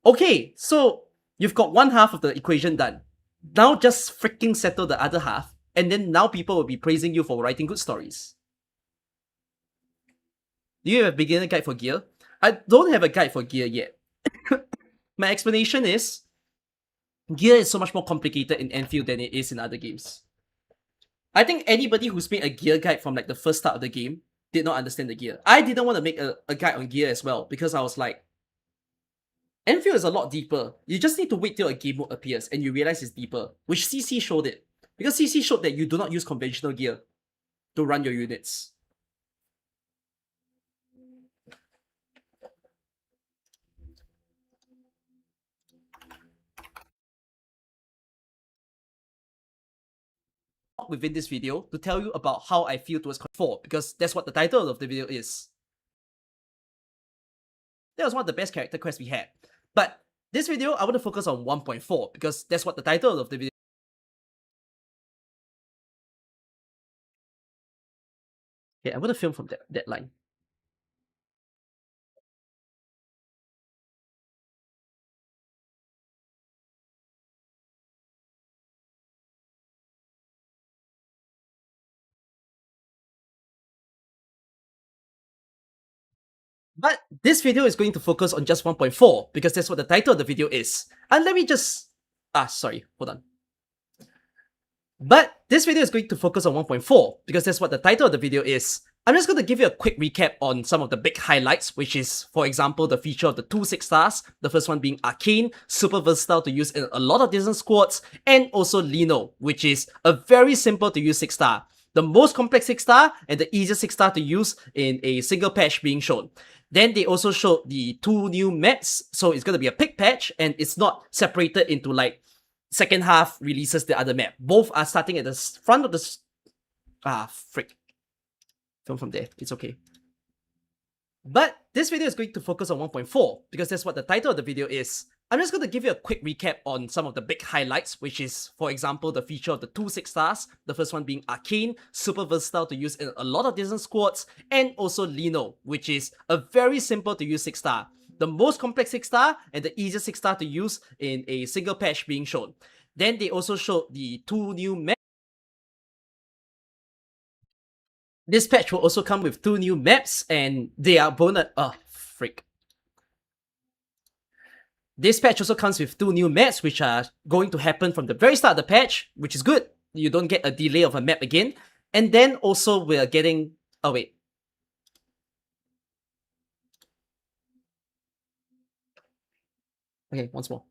okay, so you've got one half of the equation done. Now just freaking settle the other half, and then now people will be praising you for writing good stories. Do you have a beginner guide for gear? I don't have a guide for gear yet. My explanation is, gear is so much more complicated in Endfield than it is in other games. I think anybody who's made a gear guide from like the first start of the game did not understand the gear. I didn't want to make a guide on gear as well, because I was like, Endfield is a lot deeper. You just need to wait till a game mode appears and you realize it's deeper, which CC showed it. Because CC showed that you do not use conventional gear to run your units. Within this video to tell you about how I feel towards 4, because that's what the title of the video is. That was one of the best character quests we had. But this video, I want to focus on 1.4, because that's what the title of the video. Okay, I'm going to film from that line. But this video is going to focus on just 1.4, because that's what the title of the video is. And let me just... sorry, hold on. But this video is going to focus on 1.4, because that's what the title of the video is. I'm just going to give you a quick recap on some of the big highlights, which is, for example, the feature of the 2 6-stars, the first one being Arcane, super versatile to use in a lot of different squads, and also Lino, which is a very simple to use 6-star. The most complex 6-star and the easiest 6-star to use in a single patch being shown. Then they also showed the 2 new maps, so it's going to be a pick patch, and it's not separated into like second half releases the other map. Both are starting at the front of the... frick. Film from there, it's okay. But this video is going to focus on 1.4, because that's what the title of the video is. I'm just going to give you a quick recap on some of the big highlights, which is, for example, the feature of the 2 6-stars, the first one being Arcane, super versatile to use in a lot of different squads, and also Lino, which is a very simple to use 6-star. The most complex 6-star and the easiest 6-star to use in a single patch being shown. Then they also showed the 2 new maps. This patch will also come with 2 new maps, and they are bonus... frick. This patch also comes with 2 new maps, which are going to happen from the very start of the patch, which is good. You don't get a delay of a map again. And then also we're getting... Oh, wait. Okay, once more.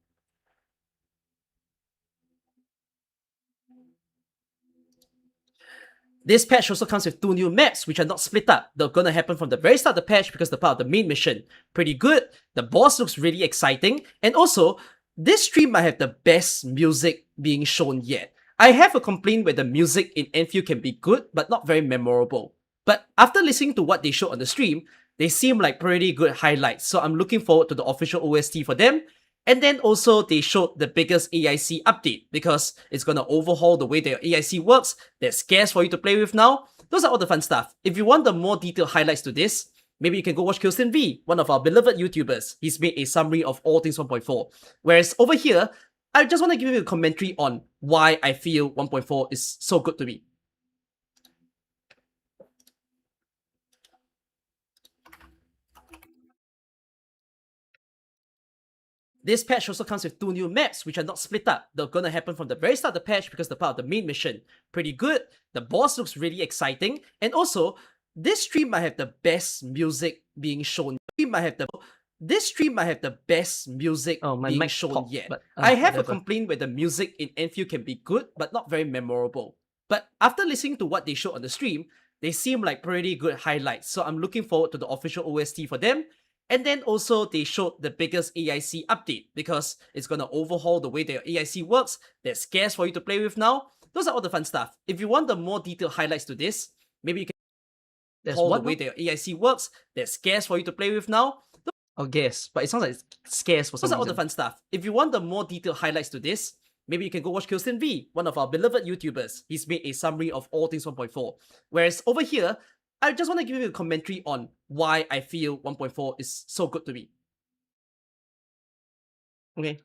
This patch also comes with 2 new maps, which are not split up. They're gonna happen from the very start of the patch because they're part of the main mission. Pretty good. The boss looks really exciting. And also, this stream might have the best music being shown yet. I have a complaint where the music in Endfield can be good, but not very memorable. But after listening to what they showed on the stream, they seem like pretty good highlights. So I'm looking forward to the official OST for them. And then also they showed the biggest AIC update, because it's gonna overhaul the way that your AIC works. There's scarce for you to play with now. Those are all the fun stuff. If you want the more detailed highlights to this, maybe you can go watch Kilston V, one of our beloved YouTubers. He's made a summary of all things 1.4. Whereas over here, I just want to give you a commentary on why I feel 1.4 is so good to me. This patch also comes with 2 new maps, which are not split up. They're gonna happen from the very start of the patch because they're part of the main mission. Pretty good. The boss looks really exciting. And also, this stream might have the best music being shown. This stream might have the best music being shown yet. But, I have whatever. A complaint where the music in Endfield can be good, but not very memorable. But after listening to what they showed on the stream, they seem like pretty good highlights. So I'm looking forward to the official OST for them. And then also they showed the biggest AIC update because it's gonna overhaul the way that your AIC works. There's scarce for you to play with now. Those are all the fun stuff. If you want the more detailed highlights to this, maybe you can overhaul the way that your AIC works. There's scarce for you to play with now. Oh, guess, but it sounds like it's scarce for some reason. Those are all the fun stuff. If you want the more detailed highlights to this, maybe you can go watch Kilston V, one of our beloved YouTubers. He's made a summary of all things 1.4. Whereas over here, I just want to give you a commentary on why I feel 1.4 is so good to me. Okay.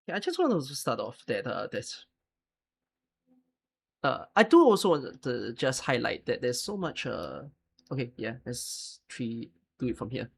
Yeah, I just want to start off that I do also want to just highlight that there's so much okay, yeah, let's do it from here.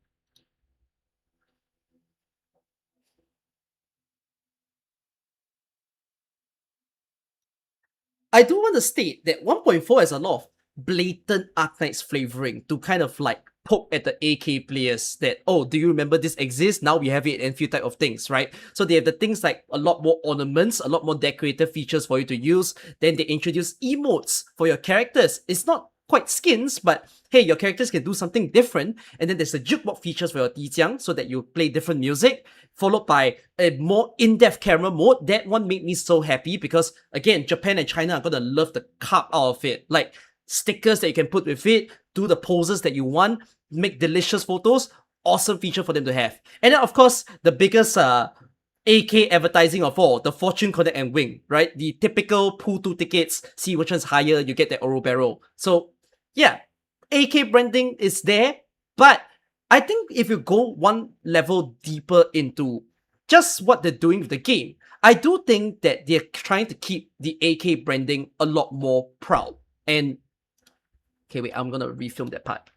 I do want to state that 1.4 has a lot of blatant Arknights flavoring to kind of like poke at the AK players that, oh, do you remember this exists? Now we have it and few type of things, right? So they have the things like a lot more ornaments, a lot more decorative features for you to use. Then they introduce emotes for your characters. It's not quite skins, but hey, your characters can do something different. And then there's the jukebox features for your Tijiang so that you play different music, followed by a more in-depth camera mode. That one made me so happy because, again, Japan and China are gonna love the crap out of it. Like, stickers that you can put with it, do the poses that you want, make delicious photos. Awesome feature for them to have. And then, of course, the biggest AK advertising of all, the Fortune Connect and Wing, right? The typical pool 2 tickets, see which one's higher, you get that Oro Barrel. So, yeah, AK branding is there, but I think if you go one level deeper into just what they're doing with the game, I do think that they're trying to keep the AK branding a lot more proud. And, okay, wait, I'm gonna refilm that part.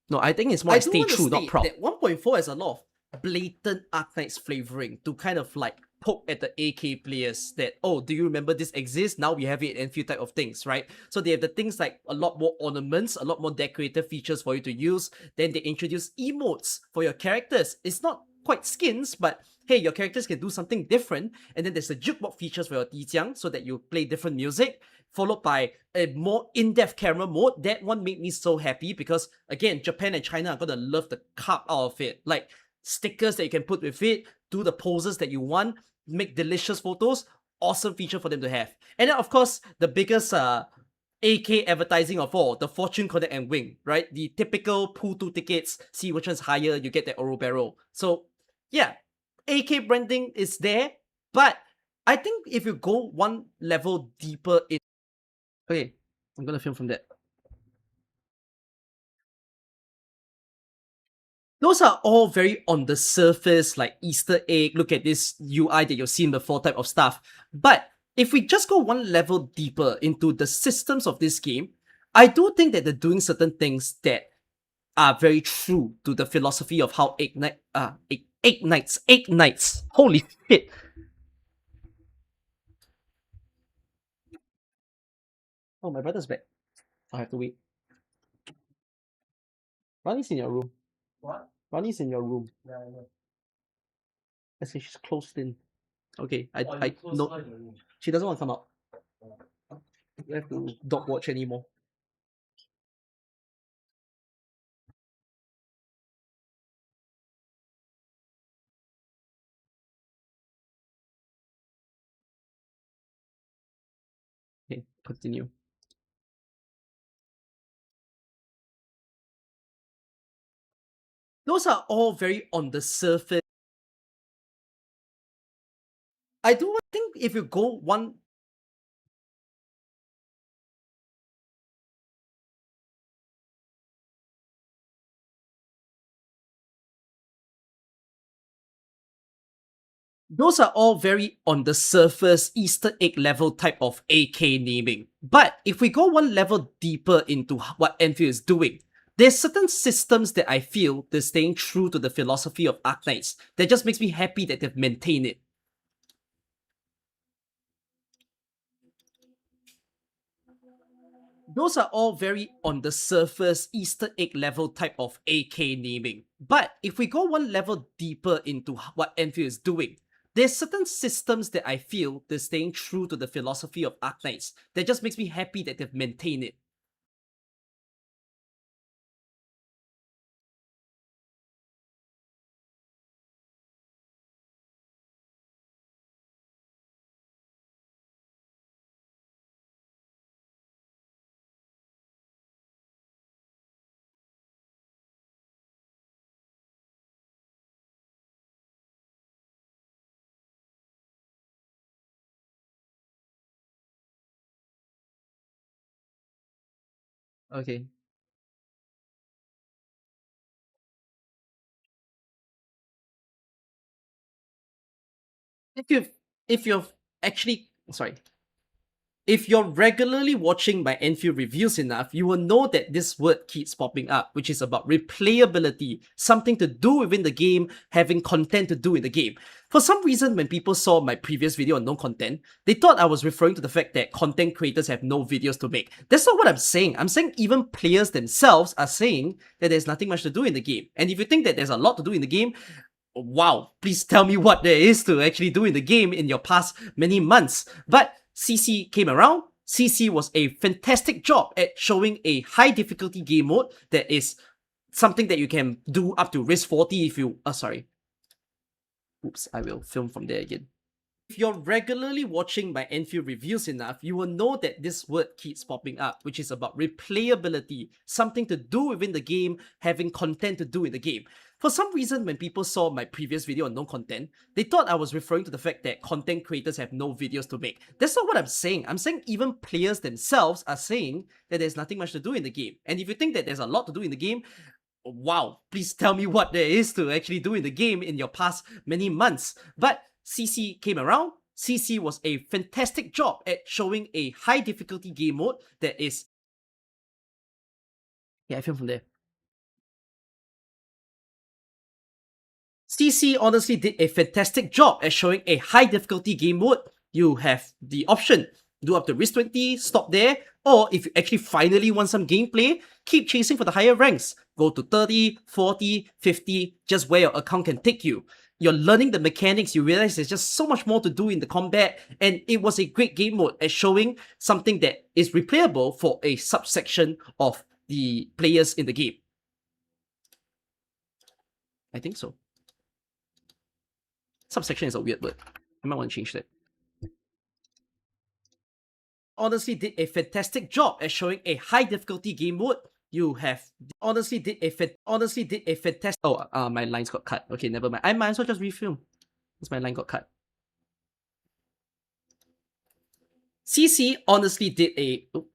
No, I think it's more like stay true, not proud. That 1.4 has a lot of blatant Arknights flavoring to kind of like poke at the AK players that, oh, do you remember this exists? Now we have it and few type of things, right? So they have the things like a lot more ornaments, a lot more decorative features for you to use. Then they introduce emotes for your characters. It's not quite skins, but hey, your characters can do something different. And then there's the jukebox features for your Tijiang so that you play different music, followed by a more in-depth camera mode. That one made me so happy because, again, Japan and China are gonna love the crap out of it. Like, stickers that you can put with it, do the poses that you want, make delicious photos. Awesome feature for them to have. And then, of course, the biggest AK advertising of all, the Fortune Connect and Wing, right? The typical pool 2 tickets, see which one's higher, you get that Oro Barrel. So, yeah, AK branding is there, but I think if you go one level deeper in... Okay, I'm gonna film from that. Those are all very on the surface, like Easter egg, look at this UI that you've seen before type of stuff. But if we just go one level deeper into the systems of this game, I do think that they're doing certain things that are very true to the philosophy of how Arknights. Holy shit. Oh, my brother's back. I have to wait. Ronnie's in your room. What? Ronnie's in your room. Yeah, I know. I say she's closed in. Okay, Oh, you close no, her in the room. she doesn't want to come out. We have to dog watch anymore. Okay, continue. Those are all very on the surface. I do think if you go one. Those are all very on the surface Easter egg level type of AK naming. But if we go one level deeper into what Enfield is doing, there's certain systems that I feel they're staying true to the philosophy of Arknights that just makes me happy that they've maintained it. Those are all very on the surface Easter egg level type of AK naming. But if we go one level deeper into what Enfield is doing, there's certain systems that I feel they're staying true to the philosophy of Arknights that just makes me happy that they've maintained it. Okay. If you've if you've actually sorry, if you're regularly watching my Enfield reviews enough, you will know that this word keeps popping up, which is about replayability, something to do within the game, having content to do in the game. For some reason, when people saw my previous video on no content, they thought I was referring to the fact that content creators have no videos to make. That's not what I'm saying. I'm saying even players themselves are saying that there's nothing much to do in the game. And if you think that there's a lot to do in the game, wow, please tell me what there is to actually do in the game in your past many months. But CC came around. CC was a fantastic job at showing a high difficulty game mode that is something that you can do up to risk 40 if you... sorry. Oops, I will film from there again. If you're regularly watching my Enfield reviews enough, you will know that this word keeps popping up, which is about replayability, something to do within the game, having content to do in the game. For some reason, when people saw my previous video on no content, they thought I was referring to the fact that content creators have no videos to make. That's not what I'm saying. I'm saying even players themselves are saying that there's nothing much to do in the game. And if you think that there's a lot to do in the game, wow, please tell me what there is to actually do in the game in your past many months. But CC came around. CC was a fantastic job at showing a high difficulty game mode that is... Yeah, I filmed from there. CC honestly did a fantastic job at showing a high difficulty game mode. You have the option, do up to risk 20, stop there, or if you actually finally want some gameplay, keep chasing for the higher ranks. Go to 30, 40, 50, just where your account can take you. You're learning the mechanics, you realize there's just so much more to do in the combat, and it was a great game mode at showing something that is replayable for a subsection of the players in the game. I think so. Subsection is a weird word. I might want to change that. Honestly did a fantastic job at showing a high difficulty game mode. You have honestly did a fantastic... Oh, my lines got cut. Okay, never mind. I might as well just refilm, because my line got cut. CC honestly did a... Oh,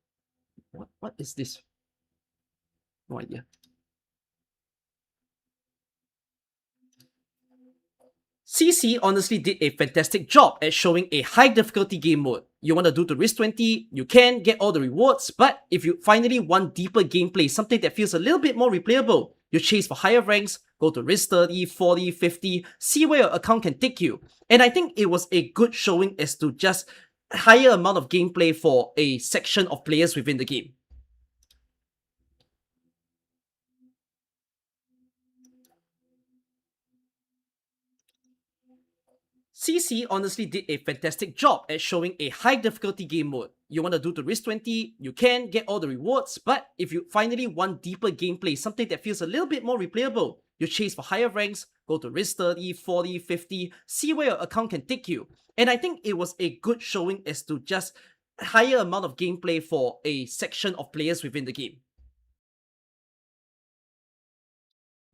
what is this? No idea. CC honestly did a fantastic job at showing a high difficulty game mode. You want to do to risk 20, you can get all the rewards, but if you finally want deeper gameplay, something that feels a little bit more replayable, you chase for higher ranks, go to risk 30, 40, 50, see where your account can take you. And I think it was a good showing as to just higher amount of gameplay for a section of players within the game. CC honestly did a fantastic job at showing a high difficulty game mode. You want to do to risk 20, you can get all the rewards, but if you finally want deeper gameplay, something that feels a little bit more replayable, you chase for higher ranks, go to risk 30, 40, 50, see where your account can take you. And I think it was a good showing as to just higher amount of gameplay for a section of players within the game.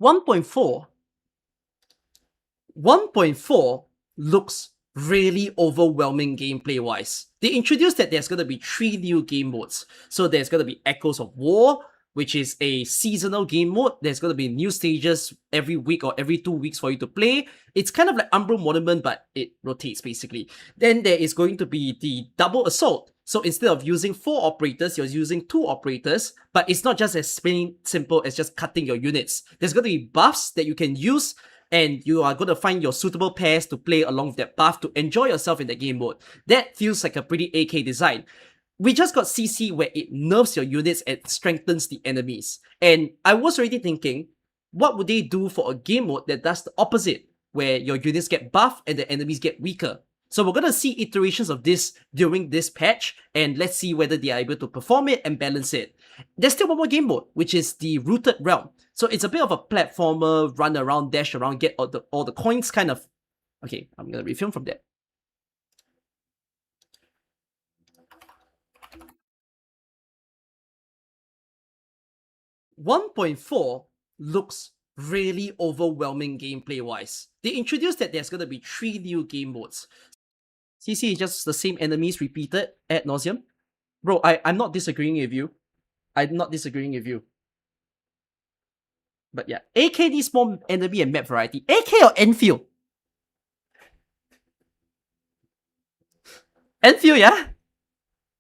1.4 looks really overwhelming gameplay-wise. They introduced that there's going to be 3 new game modes. So there's going to be Echoes of War, which is a seasonal game mode. There's going to be new stages every week or every 2 weeks for you to play. It's kind of like Umbral Monument, but it rotates basically. Then there is going to be the Double Assault. So instead of using 4 operators, you're using 2 operators, but it's not just as simple as just cutting your units. There's going to be buffs that you can use, and you are going to find your suitable pairs to play along with that buff to enjoy yourself in the game mode. That feels like a pretty AK design. We just got CC where it nerfs your units and strengthens the enemies. And I was already thinking, what would they do for a game mode that does the opposite, where your units get buffed and the enemies get weaker? So we're going to see iterations of this during this patch, and let's see whether they are able to perform it and balance it. There's still one more game mode, which is the Rooted Realm. So it's a bit of a platformer, run around, dash around, get all the coins kind of... Okay, I'm going to refilm from that. .4 looks really overwhelming gameplay-wise. They introduced that there's going to be 3 new game modes. CC is just the same enemies repeated ad nauseum. Bro, I'm not disagreeing with you. I'm not disagreeing with you. But yeah, AK needs more enemy and map variety. AK or Endfield? Endfield, yeah?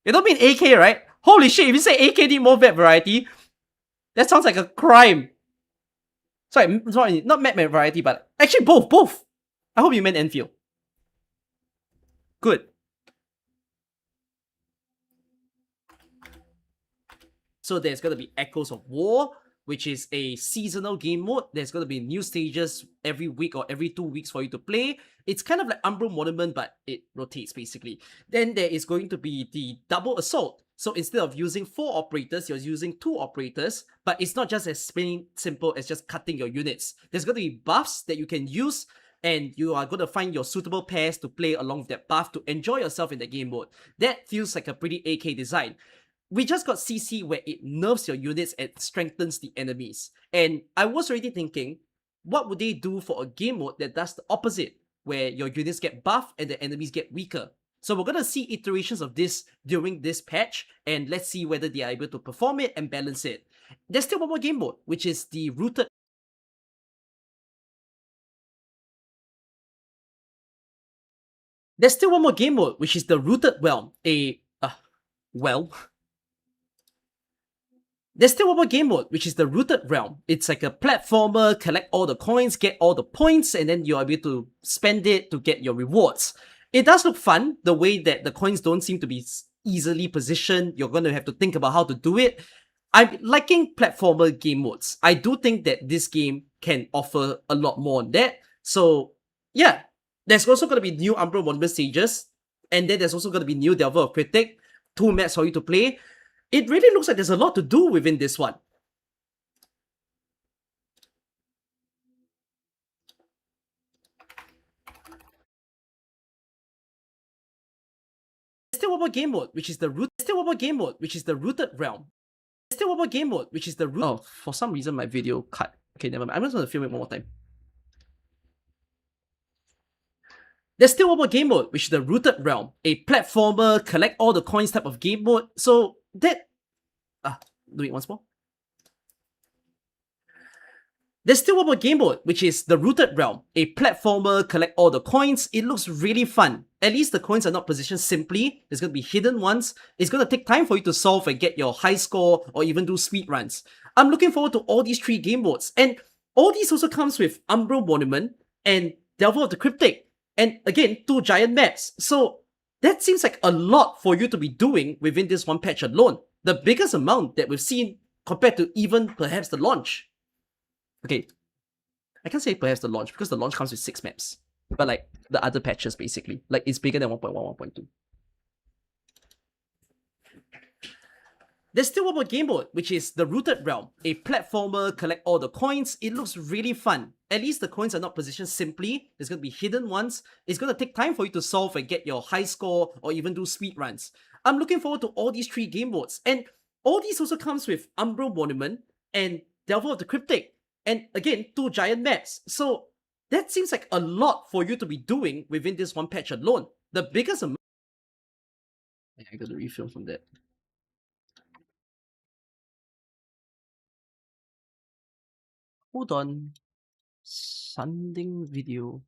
You don't mean AK, right? Holy shit, if you say AK need more map variety, that sounds like a crime. Sorry, not map variety, but actually both. I hope you meant Endfield. Good. So there's going to be Echoes of War, which is a seasonal game mode. There's going to be new stages every week or every 2 weeks for you to play. It's kind of like Umbral Monument, but it rotates basically. Then there is going to be the Double Assault. So instead of using 4 operators, you're using 2 operators, but it's not just as simple as just cutting your units. There's going to be buffs that you can use, and you are going to find your suitable pairs to play along with that buff to enjoy yourself in the game mode. That feels like a pretty AK design. We just got CC where it nerfs your units and strengthens the enemies. And I was already thinking, what would they do for a game mode that does the opposite, where your units get buffed and the enemies get weaker? So we're going to see iterations of this during this patch, and let's see whether they are able to perform it and balance it. There's still one more game mode, which is the Rooted. There's still one more game mode, which is the Rooted Realm. There's still one more game mode, which is the Rooted Realm. It's like a platformer, collect all the coins, get all the points, and then you're able to spend it to get your rewards. It does look fun, the way that the coins don't seem to be easily positioned. You're going to have to think about how to do it. I'm liking platformer game modes. I do think that this game can offer a lot more on that. So, yeah. There's also going to be new Umbral Monument stages, and then there's also going to be new Delver of Critic, 2 maps for you to play. It really looks like there's a lot to do within this one. There's still one more game mode, which is the Rooted Realm. There's still one more game mode, which is the Rooted... Oh, for some reason my video cut. Okay, never mind. I'm just going to film it one more time. There's still one more game mode, which is the Rooted Realm, a platformer, collect all the coins type of game mode. So that... do it once more. There's still one more game mode, which is the Rooted Realm, a platformer, collect all the coins. It looks really fun. At least the coins are not positioned simply. There's going to be hidden ones. It's going to take time for you to solve and get your high score or even do speed runs. I'm looking forward to all these 3 game modes. And all these also comes with Umbral Monument and Delver of the Cryptic. And again, 2 giant maps. So that seems like a lot for you to be doing within this one patch alone. The biggest amount that we've seen compared to even perhaps the launch. Okay, I can't say perhaps the launch because the launch comes with 6 maps. But like the other patches basically. Like it's bigger than 1.1, 1.2. There's still one more game mode, which is the Rooted Realm, a platformer, collect all the coins. It looks really fun. At least the coins are not positioned simply. There's going to be hidden ones. It's going to take time for you to solve and get your high score or even do speed runs. I'm looking forward to all these 3 game modes. And all these also comes with Umbral Monument and Delver of the Cryptic. And again, 2 giant maps. So That seems like a lot for you to be doing within this one patch alone. The biggest amount. I gotta refilm from that. Hold on. Sending video.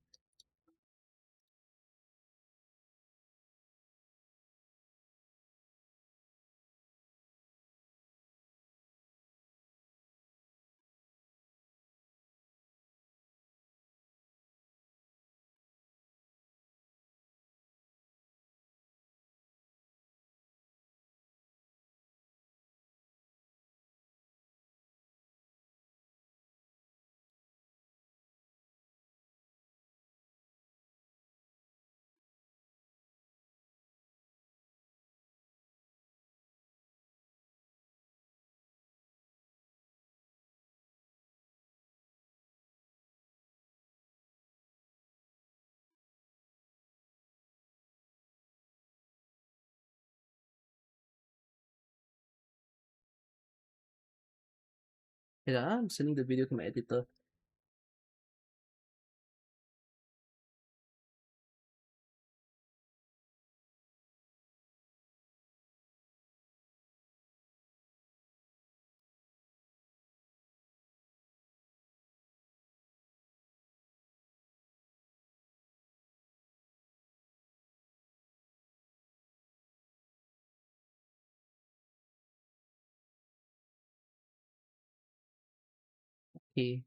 Yeah, I'm sending the video to my editor. Okay.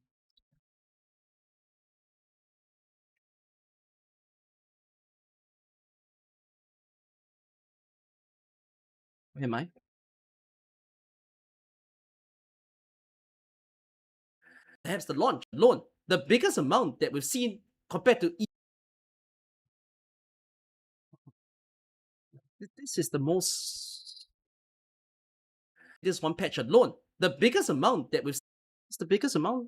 Where am I? Perhaps the launch alone, the biggest amount that we've seen compared to this is the most. This one patch alone, the biggest amount that we've. It's the biggest amount.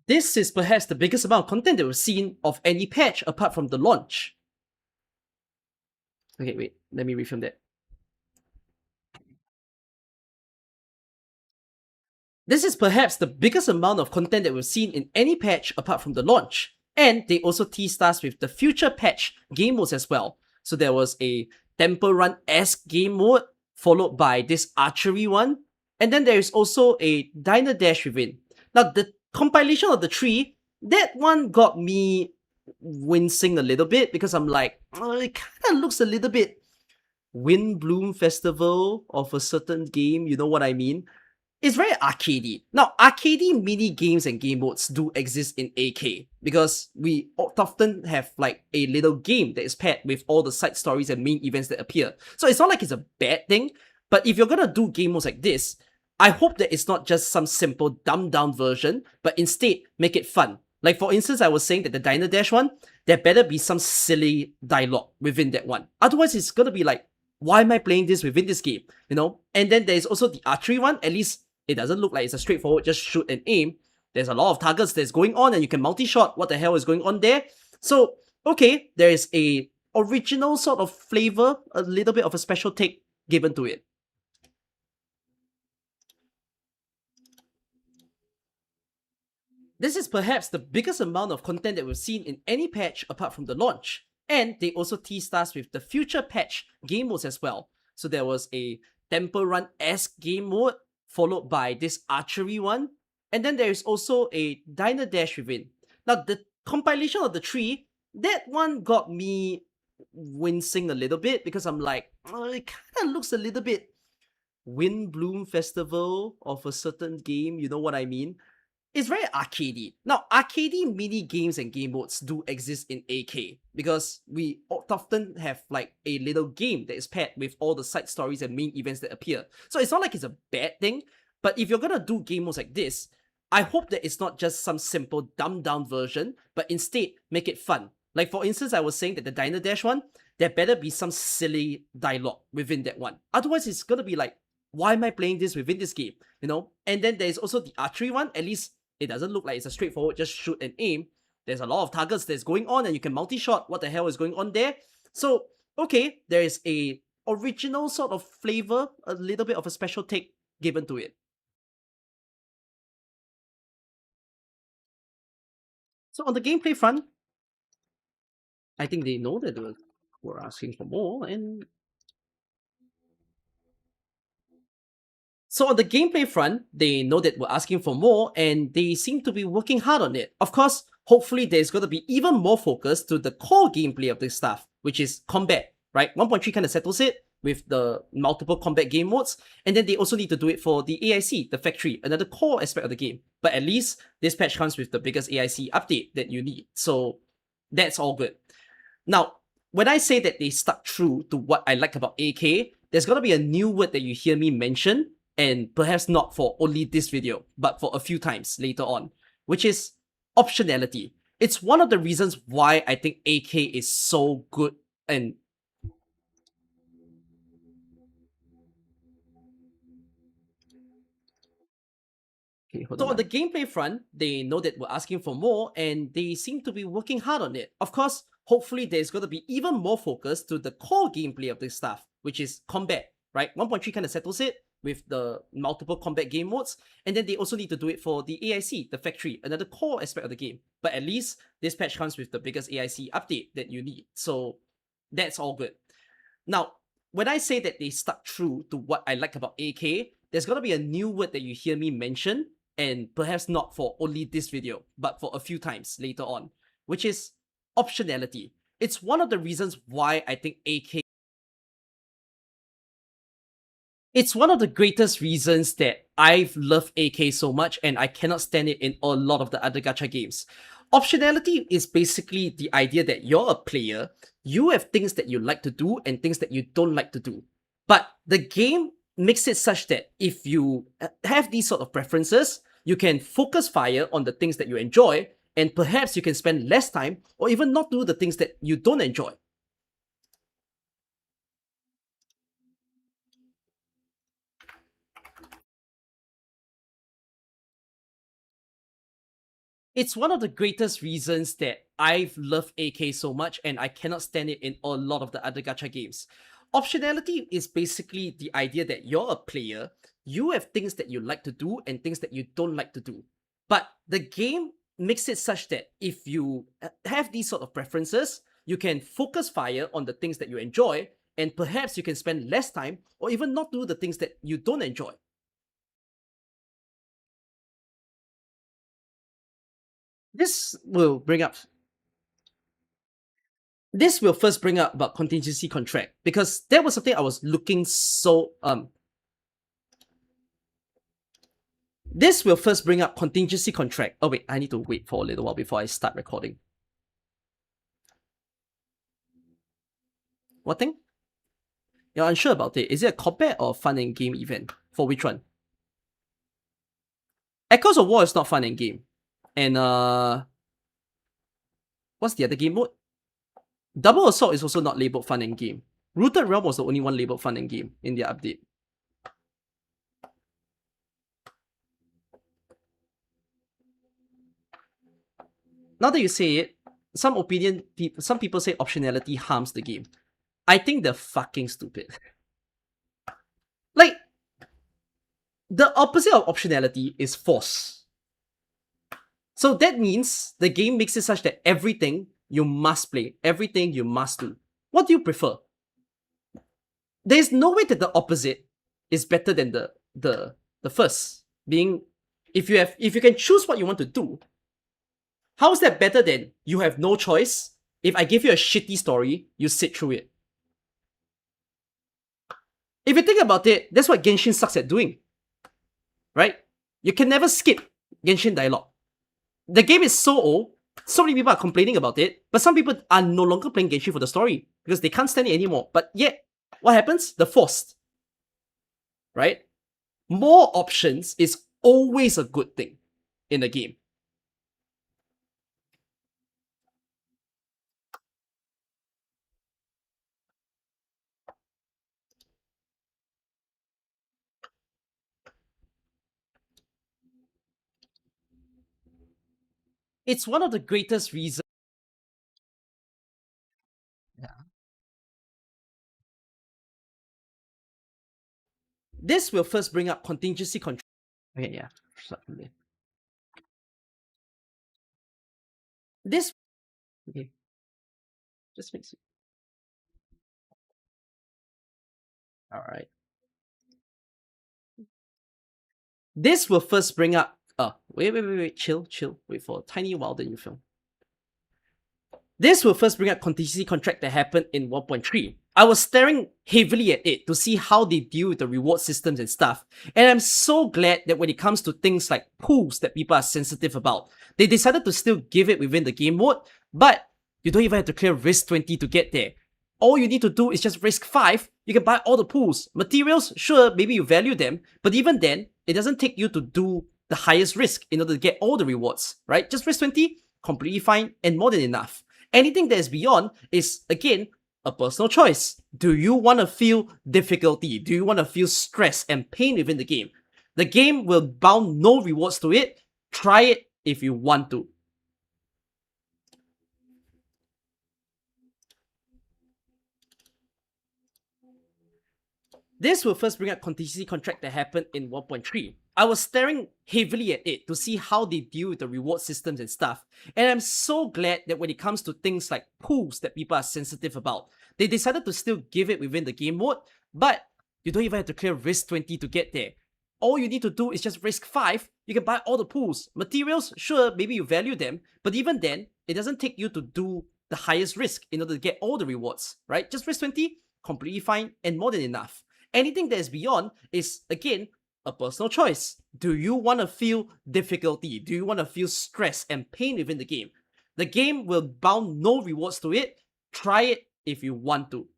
This is perhaps the biggest amount of content that we've seen of any patch apart from the launch. Okay, wait, let me refilm that. This is perhaps the biggest amount of content that we've seen in any patch apart from the launch. And they also teased us with the future patch game modes as well. So there was a Temple Run-esque game mode, followed by this archery one. And then there is also a Diner Dash within. Now, the compilation of the three, that one got me wincing a little bit because I'm like, it kind of looks a little bit Wind Bloom Festival of a certain game, you know what I mean? It's very arcadey. Now, arcadey mini games and game modes do exist in AK because we often have like a little game that is paired with all the side stories and main events that appear. So it's not like it's a bad thing, but if you're gonna do game modes like this, I hope that it's not just some simple dumbed down version, but instead make it fun. Like for instance, I was saying that the Diner Dash one, there better be some silly dialogue within that one. Otherwise, it's gonna be like, why am I playing this within this game? You know? And then there's also the archery one, at least it doesn't look like it's a straightforward just shoot and aim. There's a lot of targets that's going on and you can multi-shot. What the hell is going on there? So, okay, there is a original sort of flavor, a little bit of a special take given to it. This is perhaps the biggest amount of content that we've seen in any patch apart from the launch. And they also teased us with the future patch game modes as well. So there was a Temple Run-esque game mode, followed by this archery one. And then there is also a Diner Dash within. Now, the compilation of the three, that one got me wincing a little bit because I'm like, it kind of looks a little bit Wind Bloom Festival of a certain game, you know what I mean? It's very arcadey. Now, arcadey mini games and game modes do exist in AK because we often have like a little game that is paired with all the side stories and main events that appear. So it's not like it's a bad thing, but if you're gonna do game modes like this, I hope that it's not just some simple dumbed down version, but instead make it fun. Like for instance, I was saying that the Diner Dash one, there better be some silly dialogue within that one. Otherwise, it's gonna be like, why am I playing this within this game? You know? And then there's also the archery one, at least it doesn't look like it's a straightforward just shoot and aim. There's a lot of targets that's going on and you can multi-shot. What the hell is going on there? So, okay, there is a original sort of flavor, a little bit of a special take given to it. So on the gameplay front, I think they know that we're asking for more, and so on the gameplay front, they know that we're asking for more, and they seem to be working hard on it. Of course, hopefully there's going to be even more focus to the core gameplay of this stuff, which is combat, right? 1.3 kind of settles it with the multiple combat game modes, and then they also need to do it for the AIC, the factory, another core aspect of the game. But at least this patch comes with the biggest AIC update that you need, so that's all good. Now, when I say that they stuck true to what I like about AK, there's going to be a new word that you hear me mention, and perhaps not for only this video, but for a few times later on, which is optionality. It's one of the reasons why I think AK is so good and okay, so on the gameplay front, they know that we're asking for more, and they seem to be working hard on it. Of course, hopefully there's going to be even more focus to the core gameplay of this stuff, which is combat, right? 1.3 kind of settles it with the multiple combat game modes, and then they also need to do it for the AIC, the factory, another core aspect of the game. But at least this patch comes with the biggest AIC update that you need, so that's all good. Now, when I say that they stuck true to what I like about AK, there's going to be a new word that you hear me mention, and perhaps not for only this video, but for a few times later on, which is optionality. It's one of the reasons why I think AK... It's one of the greatest reasons that I've loved AK so much, and I cannot stand it in a lot of the other gacha games. Optionality is basically the idea that you're a player, you have things that you like to do and things that you don't like to do. But the game makes it such that if you have these sort of preferences, you can focus fire on the things that you enjoy, and perhaps you can spend less time or even not do the things that you don't enjoy. It's one of the greatest reasons that I've loved AK so much, and I cannot stand it in a lot of the other gacha games. Optionality is basically the idea that you're a player, you have things that you like to do and things that you don't like to do. But the game makes it such that if you have these sort of preferences, you can focus fire on the things that you enjoy, and perhaps you can spend less time or even not do the things that you don't enjoy. This will first bring up about contingency contract, because that was something I was looking so this will first bring up contingency contract. Oh wait, I need to wait for a little while before I start recording. What thing? You're unsure about it. Is it a combat or fun and game event? For which one? Echoes of War is not fun and game. And what's the other game mode? Double Assault is also not labeled fun and game. Rooted Realm was the only one labeled fun and game in their update. Now that you say it, some people say optionality harms the game. I think they're fucking stupid. Like, the opposite of optionality is force. So that means the game makes it such that everything you must play, everything you must do. What do you prefer? There's no way that the opposite is better than the first. Being, if you can choose what you want to do, how is that better than you have no choice? If I give you a shitty story, you sit through it. If you think about it, that's what Genshin sucks at doing. Right? You can never skip Genshin dialogue. The game is so old, so many people are complaining about it, but some people are no longer playing Genshin for the story because they can't stand it anymore. But yet, what happens? They're forced. Right? More options is always a good thing in a game. It's one of the greatest reasons. Yeah. This will first bring up contingency control. Okay, yeah. This okay, just makes it. All right. This will first bring up. Wait. Chill. Wait for a tiny while, then you film. This will first bring up contingency contract that happened in 1.3. I was staring heavily at it to see how they deal with the reward systems and stuff. And I'm so glad that when it comes to things like pools that people are sensitive about, they decided to still give it within the game mode, but you don't even have to clear risk 20 to get there. All you need to do is just risk 5, you can buy all the pools. Materials, sure, maybe you value them, but even then, it doesn't take you to do the highest risk in order to get all the rewards, right? Just risk 20, completely fine and more than enough. Anything that is beyond is, again, a personal choice. Do you want to feel difficulty? Do you want to feel stress and pain within the game? The game will bound no rewards to it. Try it if you want to. This will first bring up contingency contract that happened in 1.3. I was staring heavily at it to see how they deal with the reward systems and stuff. And I'm so glad that when it comes to things like pools that people are sensitive about, they decided to still give it within the game mode, but you don't even have to clear risk 20 to get there. All you need to do is just risk 5, you can buy all the pools. Materials, sure, maybe you value them, but even then, it doesn't take you to do the highest risk in order to get all the rewards, right? Just risk 20, completely fine and more than enough. Anything that is beyond is, again, a personal choice. Do you want to feel difficulty? Do you want to feel stress and pain within the game? The game will bound no rewards to it. Try it if you want to.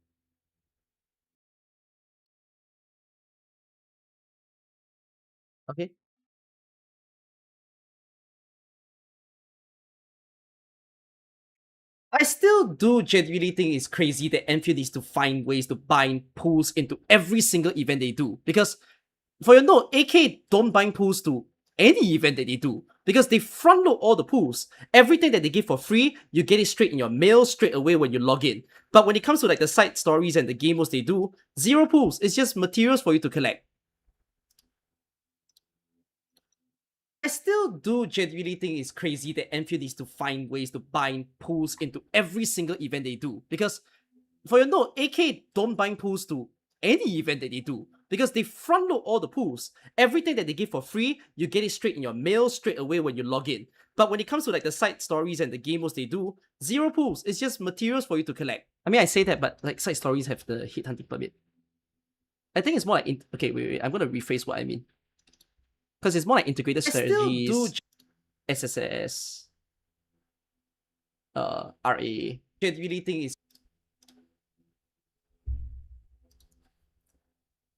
Okay. I still do genuinely think it's crazy that Enfield needs to find ways to bind pools into every single event they do. Because, for your note, AK don't bind pools to any event that they do. Because they front load all the pools. Everything that they give for free, you get it straight in your mail straight away when you log in. But when it comes to like the side stories and the game modes they do, zero pools. It's just materials for you to collect. I still do genuinely think it's crazy that Enfield needs to find ways to bind pools into every single event they do. Because, for your note, AK don't bind pools to any event that they do. Because they front load all the pools. Everything that they give for free, you get it straight in your mail straight away when you log in. But when it comes to like the side stories and the game modes they do, zero pools. It's just materials for you to collect. I mean, I say that, but like side stories have the hit hunting permit. I think it's more like okay, wait. I'm gonna rephrase what I mean. Because it's more like integrated strategies, still do SSS, RA. I really think it's.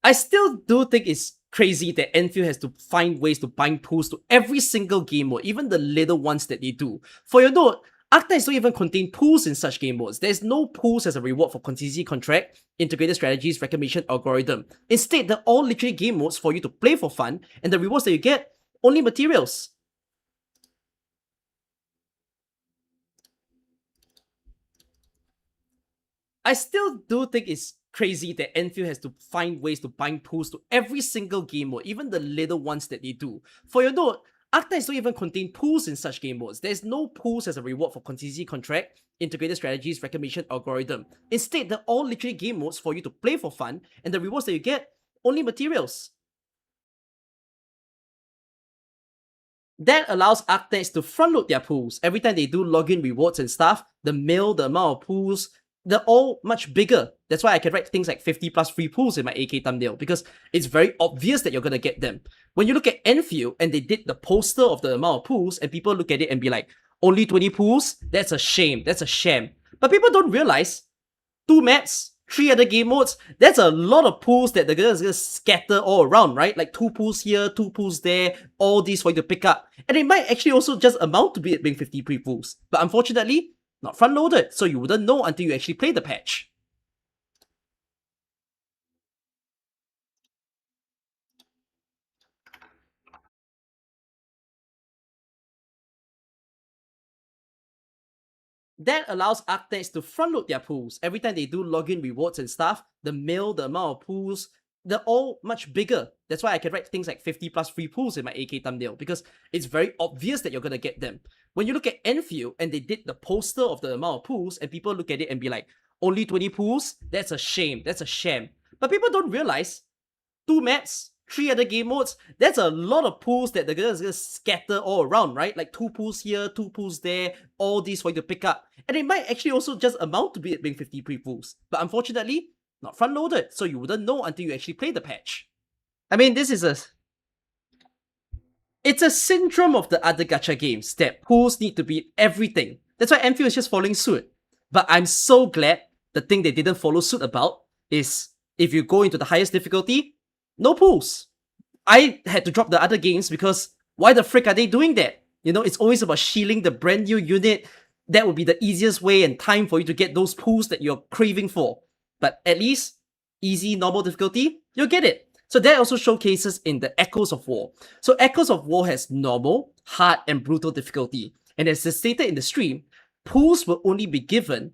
I still do think it's crazy that Enfield has to find ways to bind pools to every single game mode, even the little ones that they do. For your note, Arknights don't even contain pools in such game modes. There's no pools as a reward for contingency contract, integrated strategies, recognition, algorithm. Instead, they're all literally game modes for you to play for fun, and the rewards that you get, only materials. I still do think it's crazy that Enfield has to find ways to bind pools to every single game mode, even the little ones that they do. For your note, Arknights don't even contain pools in such game modes. There's no pools as a reward for contingency contract, integrated strategies, recognition, algorithm. Instead, they're all literally game modes for you to play for fun, and the rewards that you get, only materials. That allows Arknights to front load their pools. Every time they do login rewards and stuff, the mail, the amount of pools, they're all much bigger. That's why I can write things like 50 plus free pools in my AK thumbnail, because it's very obvious that you're gonna get them. When you look at Endfield and they did the poster of the amount of pools and people look at it and be like, only 20 pools? That's a shame. That's a sham. But people don't realize 2 maps, 3 other game modes, that's a lot of pools that they're gonna scatter all around, right? Like 2 pools here, 2 pools there, all these for you to pick up. And it might actually also just amount to being 50 free pools. But unfortunately, not front loaded, so you wouldn't know until you actually play the patch. That allows Arknights to front load their pools. Every time they do login rewards and stuff, the mail, the amount of pools, they're all much bigger. That's why I can write things like 50 plus free pools in my AK thumbnail, because it's very obvious that you're gonna get them. When you look at Endfield and they did the poster of the amount of pools, and people look at it and be like, only 20 pools? That's a shame. That's a sham. But people don't realize 2 maps, 3 other game modes, that's a lot of pools that they're gonna scatter all around, right? Like 2 pools here, 2 pools there, all these for you to pick up. And it might actually also just amount to it being 50 free pools. But unfortunately, not front loaded, so you wouldn't know until you actually play the patch. I mean, it's a syndrome of the other gacha games that pools need to be everything. That's why Endfield is just following suit. But I'm so glad the thing they didn't follow suit about is if you go into the highest difficulty, no pools. I had to drop the other games because why the frick are they doing that? You know, it's always about shielding the brand new unit. That would be the easiest way and time for you to get those pools that you're craving for. But at least, easy, normal difficulty, you'll get it. So that also showcases in the Echoes of War. So Echoes of War has normal, hard, and brutal difficulty. And as stated in the stream, pools will only be given,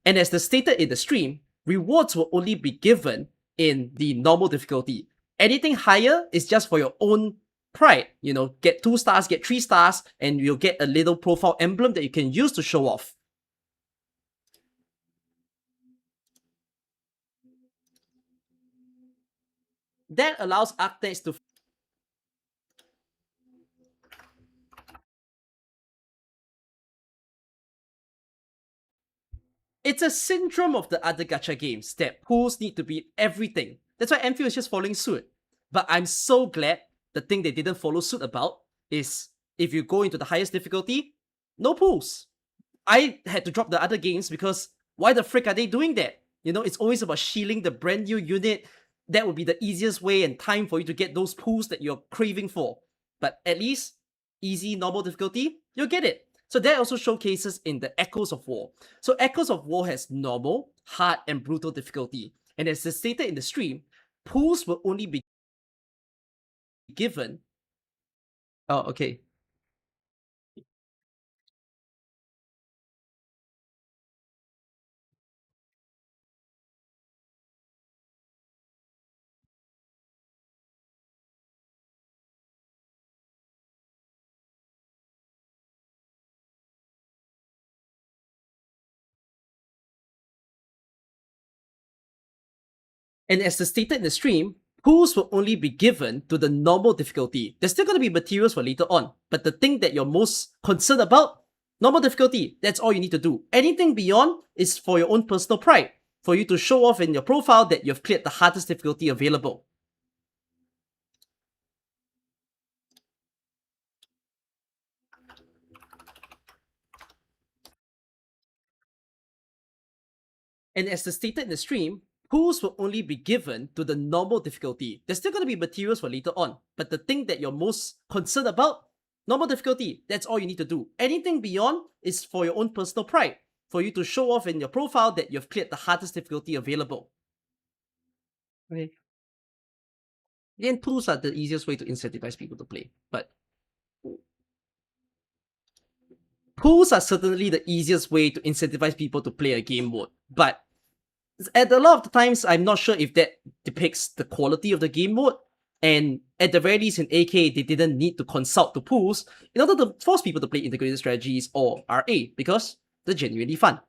and as stated in the stream, rewards will only be given in the normal difficulty. Anything higher is just for your own pride. You know, get 2 stars, get 3 stars, and you'll get a little profile emblem that you can use to show off. That allows Arknights to It's a syndrome of the other gacha games that pools need to be everything. That's why Endfield is just following suit. But I'm so glad the thing they didn't follow suit about is if you go into the highest difficulty, no pools. I had to drop the other games because why the frick are they doing that? You know, it's always about shielding the brand new unit. That would be the easiest way and time for you to get those pools that you're craving for. But at least, easy, normal difficulty, you'll get it. So that also showcases in the Echoes of War. So Echoes of War has normal, hard, and brutal difficulty. And as stated in the stream, pools will only be given. Oh, okay. And as stated in the stream, pools will only be given to the normal difficulty. There's still going to be materials for later on, but the thing that you're most concerned about, normal difficulty, that's all you need to do. Anything beyond is for your own personal pride, for you to show off in your profile that you've cleared the hardest difficulty available. And as stated in the stream, pools will only be given to the normal difficulty. There's still going to be materials for later on, but the thing that you're most concerned about, normal difficulty, that's all you need to do. Anything beyond is for your own personal pride, for you to show off in your profile that you've cleared the hardest difficulty available. Okay. Again, pools are the easiest way to incentivize people to play, but pools are certainly the easiest way to incentivize people to play a game mode, but at a lot of the times, I'm not sure if that depicts the quality of the game mode. And at the very least in AK, they didn't need to consult the pools in order to force people to play integrated strategies or RA, because they're genuinely fun.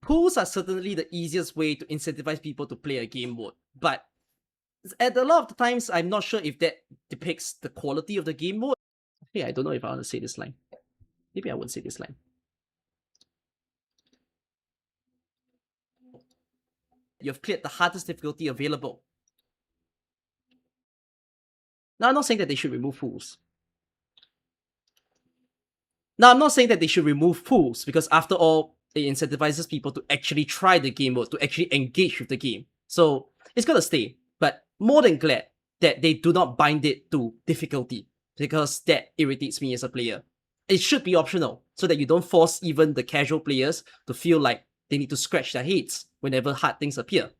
Pools are certainly the easiest way to incentivize people to play a game mode, but at a lot of the times, I'm not sure if that depicts the quality of the game mode. Hey, I don't know if I want to say this line. Maybe I won't say this line. You've cleared the hardest difficulty available. Now, I'm not saying that they should remove pools. Now, I'm not saying that they should remove pools, because after all, it incentivizes people to actually try the game mode, to actually engage with the game. So, it's gonna stay, but more than glad that they do not bind it to difficulty, because that irritates me as a player. It should be optional, so that you don't force even the casual players to feel like they need to scratch their heads whenever hard things appear.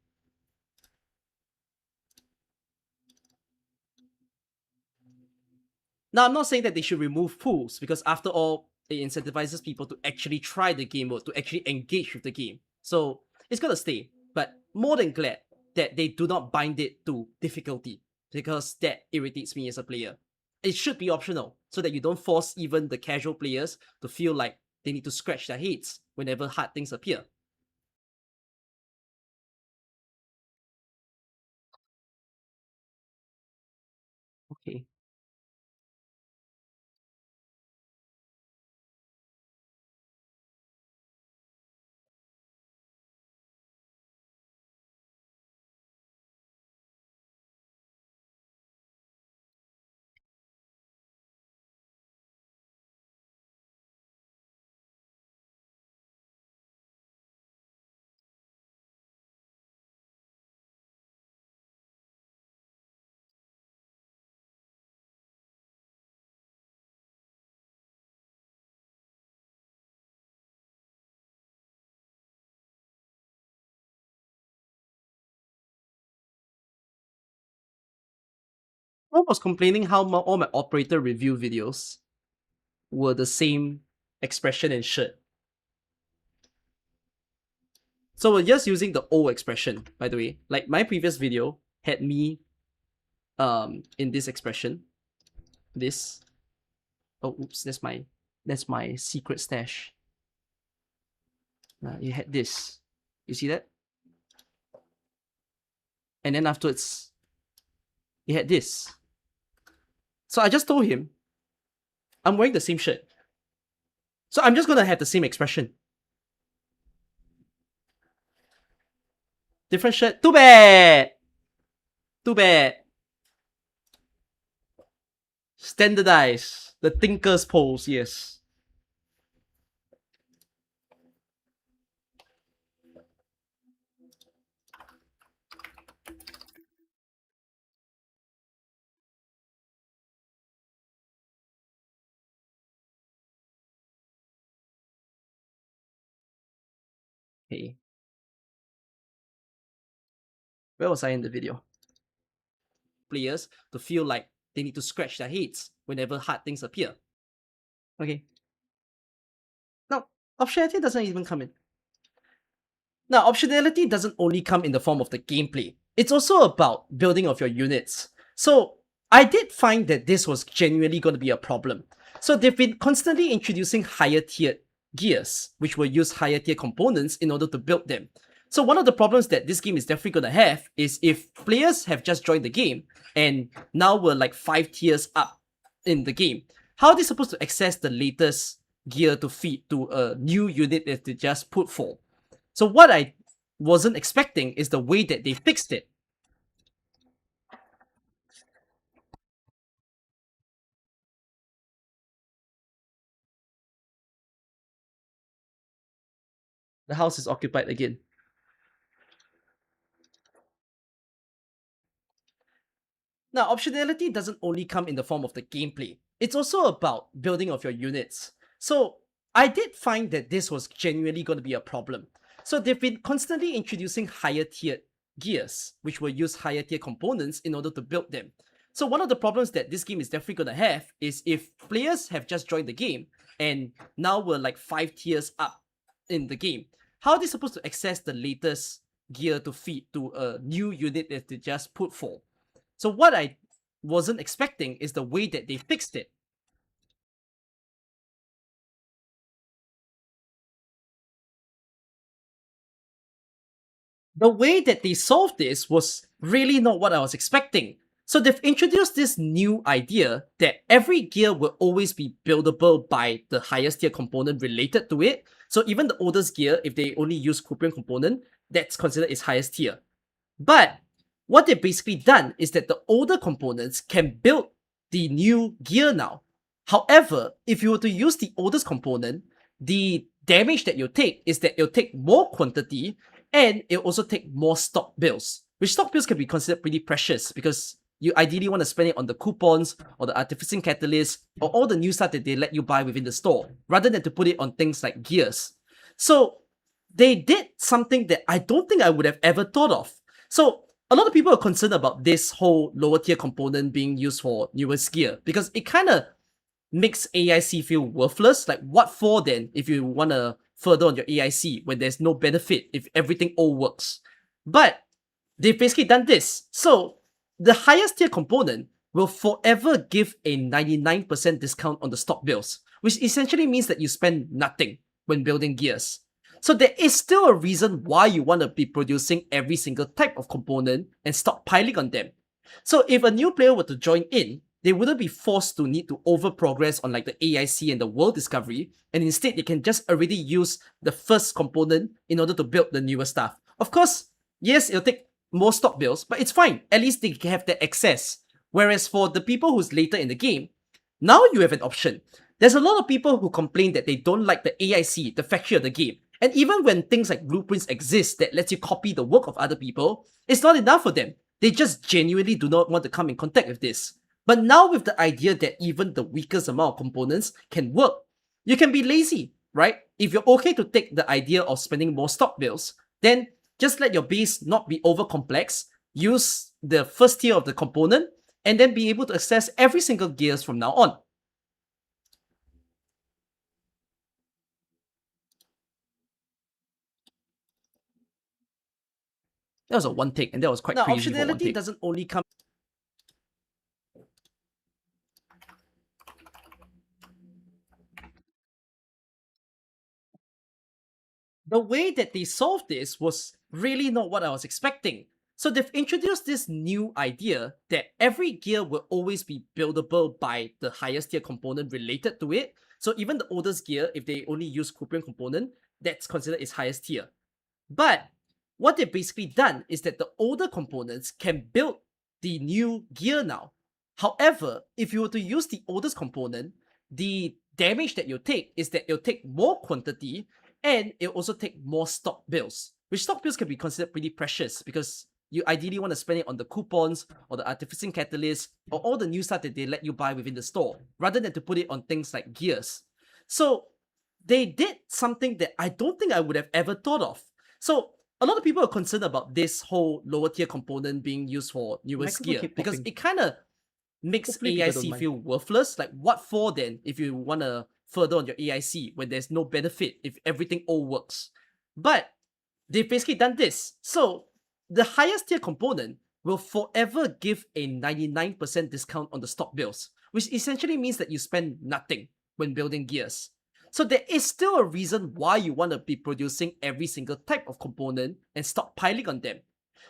Now, I'm not saying that they should remove pools, because after all, it incentivizes people to actually try the game mode, to actually engage with the game. So it's gonna stay, but more than glad that they do not bind it to difficulty, because that irritates me as a player. It should be optional, so that you don't force even the casual players to feel like they need to scratch their heads whenever hard things appear. Okay. I was complaining how all my operator review videos were the same expression and shirt. So we're just using the old expression, by the way. Like my previous video had me in this expression. This. Oh oops, that's my secret stash. You had this. You see that? And then afterwards, you had this. So I just told him, I'm wearing the same shirt. So I'm just gonna have the same expression. Different shirt. Too bad! Too bad. Standardize. The thinker's pose, yes. Okay. Where was I in the video? Players to feel like they need to scratch their heads whenever hard things appear. Okay. Now, optionality doesn't even come in. Now, optionality doesn't only come in the form of the gameplay. It's also about building of your units. So, I did find that this was genuinely going to be a problem. So, they've been constantly introducing higher tiered gears, which will use higher tier components in order to build them. So one of the problems that this game is definitely going to have is if players have just joined the game and now we're like 5 tiers up in the game, how are they supposed to access the latest gear to feed to a new unit that they just put for? So what I wasn't expecting is the way that they fixed it. The house is occupied again. Now, optionality doesn't only come in the form of the gameplay. It's also about building of your units. So I did find that this was genuinely going to be a problem. So they've been constantly introducing higher tiered gears, which will use higher tier components in order to build them. So one of the problems that this game is definitely going to have is if players have just joined the game and now we're like 5 tiers up in the game, how are they supposed to access the latest gear to feed to a new unit that they just put for? So what I wasn't expecting is the way that they fixed it. The way that they solved this was really not what I was expecting. So they've introduced this new idea that every gear will always be buildable by the highest tier component related to it. So even the oldest gear, if they only use Kuprion component, that's considered its highest tier. But what they've basically done is that the older components can build the new gear now. However, if you were to use the oldest component, the damage that you'll take is that it'll take more quantity and it'll also take more stock bills, which stock bills can be considered pretty precious because you ideally want to spend it on the coupons or the artificing catalyst or all the new stuff that they let you buy within the store, rather than to put it on things like gears. So they did something that I don't think I would have ever thought of. So a lot of people are concerned about this whole lower tier component being used for newest gear because it kind of makes AIC feel worthless. Like, what for then if you want to further on your AIC when there's no benefit if everything all works? But they've basically done this. So the highest tier component will forever give a 99% discount on the stock builds, which essentially means that you spend nothing when building gears. So there is still a reason why you want to be producing every single type of component and stockpiling on them. So if a new player were to join in, they wouldn't be forced to need to over progress on like the AIC and the world discovery, and instead they can just already use the first component in order to build the newer stuff. Of course, yes, it'll take more stock builds, but it's fine. At least they can have that access. Whereas for the people who's later in the game, now you have an option. There's a lot of people who complain that they don't like the AIC, the factory of the game. And even when things like blueprints exist that lets you copy the work of other people, it's not enough for them. They just genuinely do not want to come in contact with this. But now with the idea that even the weakest amount of components can work, you can be lazy, right? If you're okay to take the idea of spending more stock builds, then just let your base not be over complex, use the first tier of the component, and then be able to access every single gears from now on. That was a one take, and that was quite Now, crazy for one optionality take. doesn't only come. The way that they solved this was really not what I was expecting. So they've introduced this new idea that every gear will always be buildable by the highest tier component related to it. So even the oldest gear, if they only use Kuprion component, that's considered its highest tier. But what they've basically done is that the older components can build the new gear now. However, if you were to use the oldest component, the damage that you'll take is that it'll take more quantity and it'll also take more stock builds, which stock builds can be considered pretty precious because you ideally want to spend it on the coupons or the artificing catalyst or all the new stuff that they let you buy within the store rather than to put it on things like gears. So they did something that I don't think I would have ever thought of. So a lot of people are concerned about this whole lower tier component being used for newest Microphone gear keep because popping. it kind of makes Hopefully people don't AIC mind. feel worthless. Like, what for then if you want to further on your AIC when there's no benefit if everything all works? But they've basically done this. So the highest tier component will forever give a 99% discount on the stock builds, which essentially means that you spend nothing when building gears. So there is still a reason why you want to be producing every single type of component and stockpiling on them.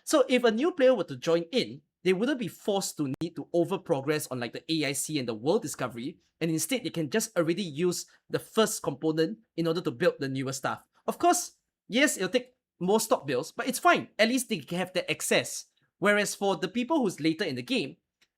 So if a new player were to join in, they wouldn't be forced to need to over progress on like the AIC and the world discovery, and instead they can just already use the first component in order to build the newer stuff. Of course, yes, it'll take more stock builds, but it's fine. At least they can have that access. Whereas for the people who's later in the game,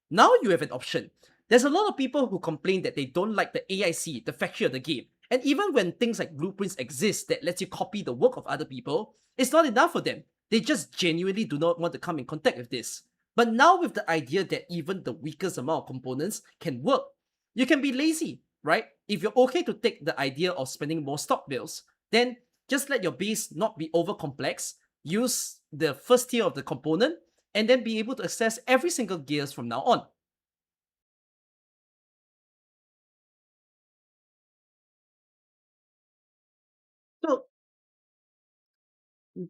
now you have an option. There's a lot of people who complain that they don't like the AIC, the factory of the game. And even when things like blueprints exist that lets you copy the work of other people, it's not enough for them. They just genuinely do not want to come in contact with this. But now with the idea that even the weakest amount of components can work, you can be lazy, right? If you're okay to take the idea of spending more stock builds, then just let your base not be over complex, use the first tier of the component, and then be able to access every single gears from now on. So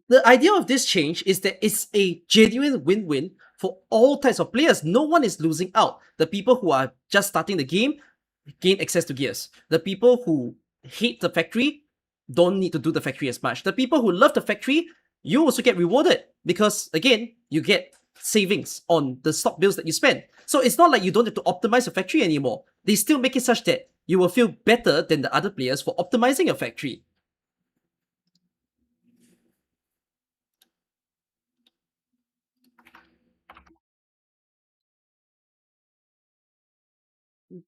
the idea of this change is that it's a genuine win-win for all types of players. No one is losing out. The people who are just starting the game gain access to gears. The people who hate the factory don't need to do the factory as much. The people who love the factory, you also get rewarded because, again, you get savings on the stock bills that you spend. So it's not like you don't have to optimize your factory anymore. They still make it such that you will feel better than the other players for optimizing your factory.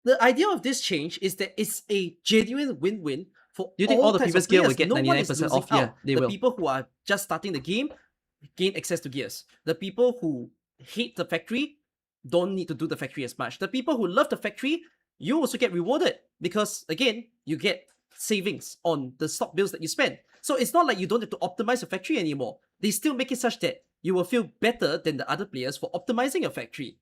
The idea of this change is that it's a genuine win-win for Do you think all the types previous of gear players. will get No one is 99% losing off? Yeah, out. they the will. people who are just starting the game gain access to gears. The people who hate the factory don't need to do the factory as much. The people who love the factory, you also get rewarded because, again, you get savings on the stock bills that you spend. So it's not like you don't have to optimize your factory anymore. They still make it such that you will feel better than the other players for optimizing your factory.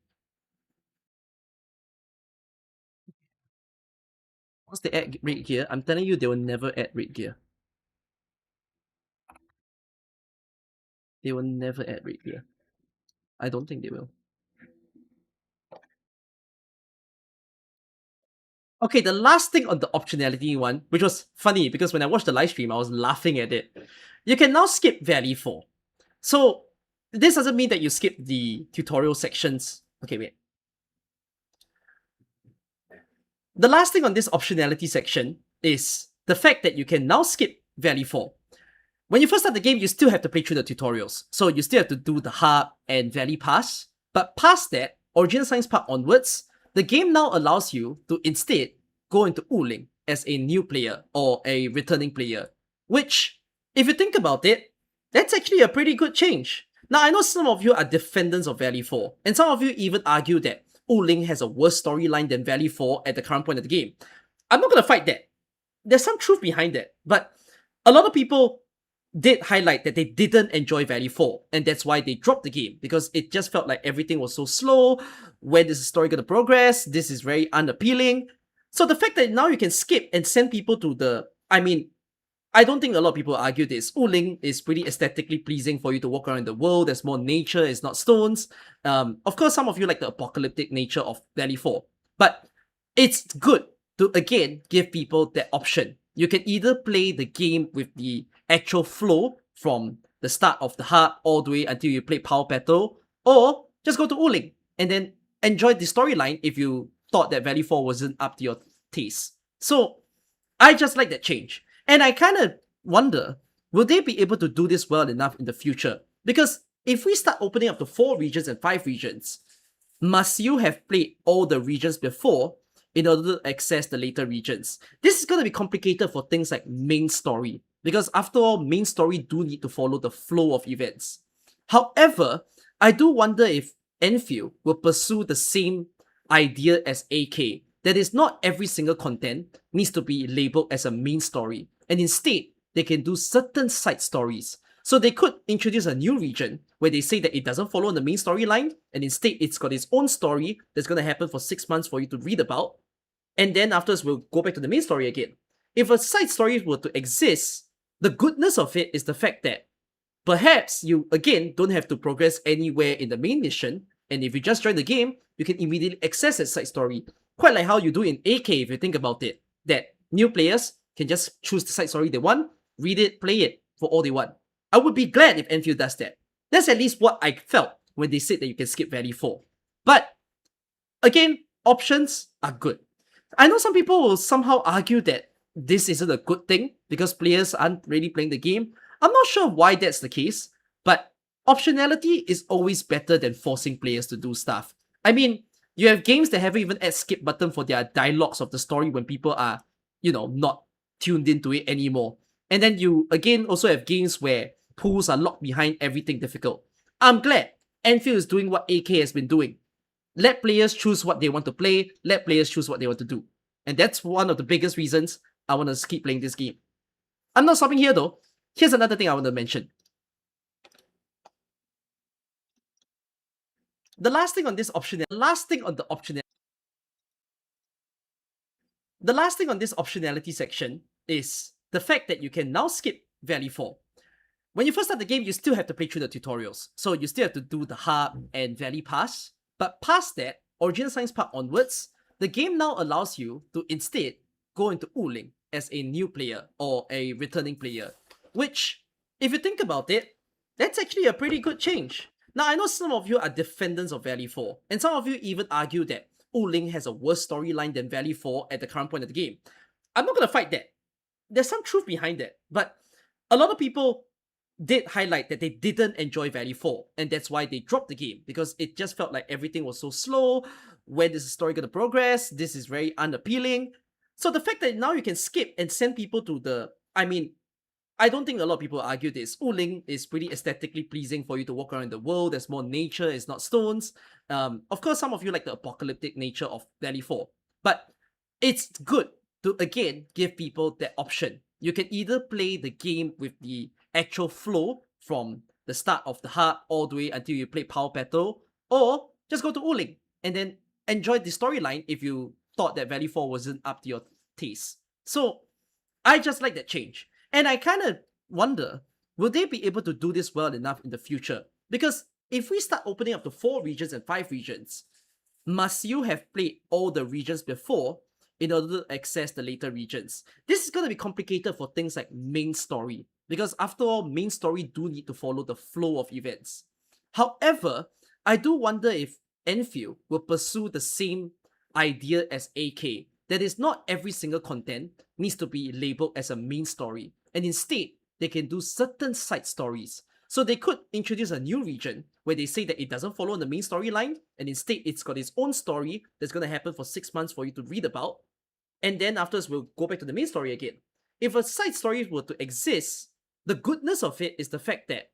Once they add raid gear, I'm telling you, they will never add raid gear. They will never add raid gear. I don't think they will. Okay, the last thing on the optionality one, which was funny because when I watched the live stream, I was laughing at it. You can now skip Valley 4. So, this doesn't mean that you skip the tutorial sections. Okay, wait. The last thing on this optionality section is the fact that you can now skip Valley 4. When you first start the game, you still have to play through the tutorials. So you still have to do the hub and Valley Pass. But past that, Original Science Park onwards, the game now allows you to instead go into Wuling as a new player or a returning player. Which, if you think about it, that's actually a pretty good change. Now, I know some of you are defendants of Valley 4, and some of you even argue that Wuling has a worse storyline than Valley 4 at the current point of the game. I'm not going to fight that. There's some truth behind that, but a lot of people did highlight that they didn't enjoy Valley 4, and that's why they dropped the game, because it just felt like everything was so slow. When is the story going to progress? This is very unappealing. So the fact that now you can skip and send people to the... I mean, I don't think a lot of people argue this. Wuling is pretty aesthetically pleasing for you to walk around in the world. There's more nature, it's not stones. Of course, some of you like the apocalyptic nature of Valley 4, but it's good to, again, give people that option. You can either play the game with the actual flow from the start of the hub all the way until you play Power Battle, or just go to Wuling and then enjoy the storyline if you thought that Valley 4 wasn't up to your taste. So, I just like that change. And I kind of wonder, will they be able to do this well enough in the future? Because if we start opening up to 4 regions and 5 regions, must you have played all the regions before in order to access the later regions? This is going to be complicated for things like main story, because after all, main story do need to follow the flow of events. However, I do wonder if Endfield will pursue the same idea as AK, that is not every single content needs to be labeled as a main story, and instead, they can do certain side stories. So they could introduce a new region where they say that it doesn't follow the main storyline, and instead it's got its own story that's going to happen for 6 months for you to read about, and then afterwards we'll go back to the main story again. If a side story were to exist, the goodness of it is the fact that perhaps you, again, don't have to progress anywhere in the main mission, and if you just join the game, you can immediately access that side story. Quite like how you do in AK if you think about it, that new players can just choose the side story they want, read it, play it for all they want. I would be glad if Endfield does that. That's at least what I felt when they said that you can skip Valley 4. But, again, options are good. I know some people will somehow argue that this isn't a good thing because players aren't really playing the game. I'm not sure why that's the case, but optionality is always better than forcing players to do stuff. I mean, you have games that haven't even add skip button for their dialogues of the story when people are, not tuned into it anymore. And then you, again, also have games where pools are locked behind everything difficult. I'm glad Endfield is doing what AK has been doing. Let players choose what they want to play, let players choose what they want to do. And that's one of the biggest reasons I want to keep playing this game. I'm not stopping here though. Here's another thing I want to mention. The last thing on this optionality section is the fact that you can now skip Valley 4. When you first start the game, you still have to play through the tutorials. So you still have to do the hub and Valley Pass. But past that, Original Science Park onwards, the game now allows you to instead go into Wuling as a new player or a returning player. Which, if you think about it, that's actually a pretty good change. Now, I know some of you are defendants of Valley 4, and some of you even argue that Wuling has a worse storyline than Valley 4 at the current point of the game. I'm not going to fight that. There's some truth behind that, but a lot of people did highlight that they didn't enjoy Valley 4, and that's why they dropped the game, because it just felt like everything was so slow. When is the story going to progress? This is very unappealing. So the fact that now you can skip and send people to the... I mean, I don't think a lot of people argue this. Wuling is pretty aesthetically pleasing for you to walk around in the world. There's more nature, it's not stones. Of course, some of you like the apocalyptic nature of Valley 4. But it's good to, again, give people that option. You can either play the game with the actual flow from the the start of the hub all the way until you play Power Battle, or just go to Uling and then enjoy the storyline if you thought that Valley 4 wasn't up to your taste. So I just like that change. And I kind of wonder, will they be able to do this well enough in the future? Because if we start opening up to 4 regions and 5 regions, must you have played all the regions before in order to access the later regions? This is going to be complicated for things like main story, because after all, main story do need to follow the flow of events. However, I do wonder if Enfield will pursue the same idea as AK, that is not every single content needs to be labeled as a main story, and instead they can do certain side stories. So they could introduce a new region where they say that it doesn't follow the main storyline, and instead it's got its own story that's going to happen for 6 months for you to read about, and then afterwards we'll go back to the main story again. If a side story were to exist, the goodness of it is the fact that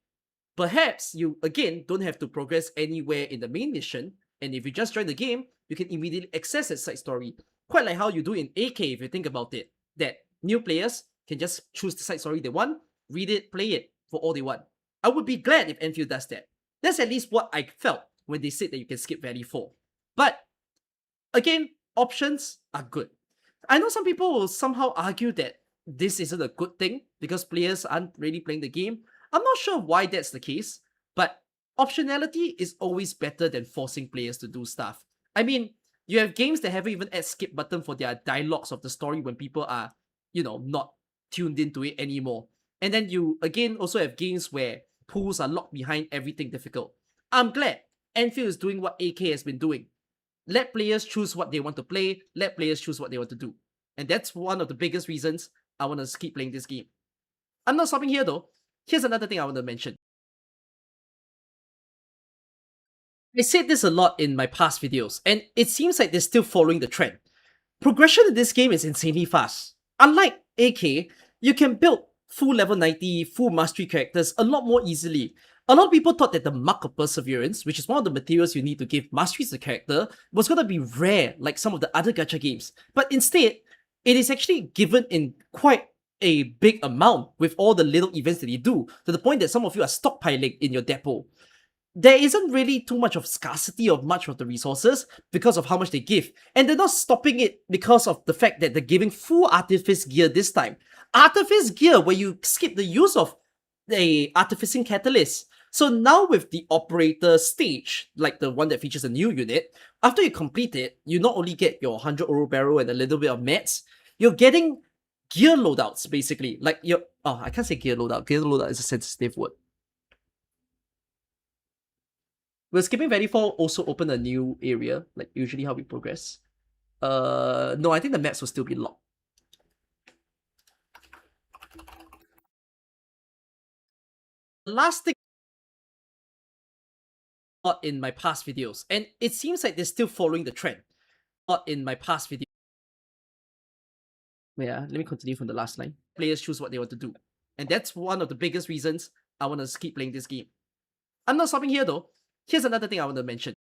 perhaps you, again, don't have to progress anywhere in the main mission, and if you just join the game, you can immediately access that side story. Quite like how you do in AK if you think about it, that new players can just choose the side story they want, read it, play it for all they want. I would be glad if Enfield does that. That's at least what I felt when they said that you can skip Valley 4. But, again, options are good. I know some people will somehow argue that this isn't a good thing because players aren't really playing the game. I'm not sure why that's the case, but optionality is always better than forcing players to do stuff. I mean, you have games that haven't even add skip button for their dialogues of the story when people are, not tuned into it anymore. And then you, again, also have games where pools are locked behind everything difficult. I'm glad Enfield is doing what AK has been doing. Let players choose what they want to play, let players choose what they want to do. And that's one of the biggest reasons I want to keep playing this game. I'm not stopping here though. Here's another thing I want to mention. I said this a lot in my past videos, and it seems like they're still following the trend. Progression in this game is insanely fast. Unlike AK, you can build full level 90, full mastery characters a lot more easily. A lot of people thought that the Mark of Perseverance, which is one of the materials you need to give mastery to the character, was going to be rare like some of the other gacha games. But instead, it is actually given in quite a big amount with all the little events that you do, to the point that some of you are stockpiling in your depot. There isn't really too much of scarcity of much of the resources because of how much they give. And they're not stopping it because of the fact that they're giving full Artifice gear this time. Artifice gear where you skip the use of the Artificing Catalyst. So now with the Operator stage, like the one that features a new unit, after you complete it, you not only get your 100 Oro Barrel and a little bit of mats, you're getting gear loadouts basically. Like your, I can't say gear loadout. Gear loadout is a sensitive word. Will skipping Valley 4 also open a new area, like usually how we progress? No, I think the maps will still be locked. The last thing in my past videos, and it seems like they're still following the trend. In my past video. Yeah, let me continue from the last line. Players choose what they want to do. And that's one of the biggest reasons I want to keep playing this game. I'm not stopping here though. Here's another thing I want to mention.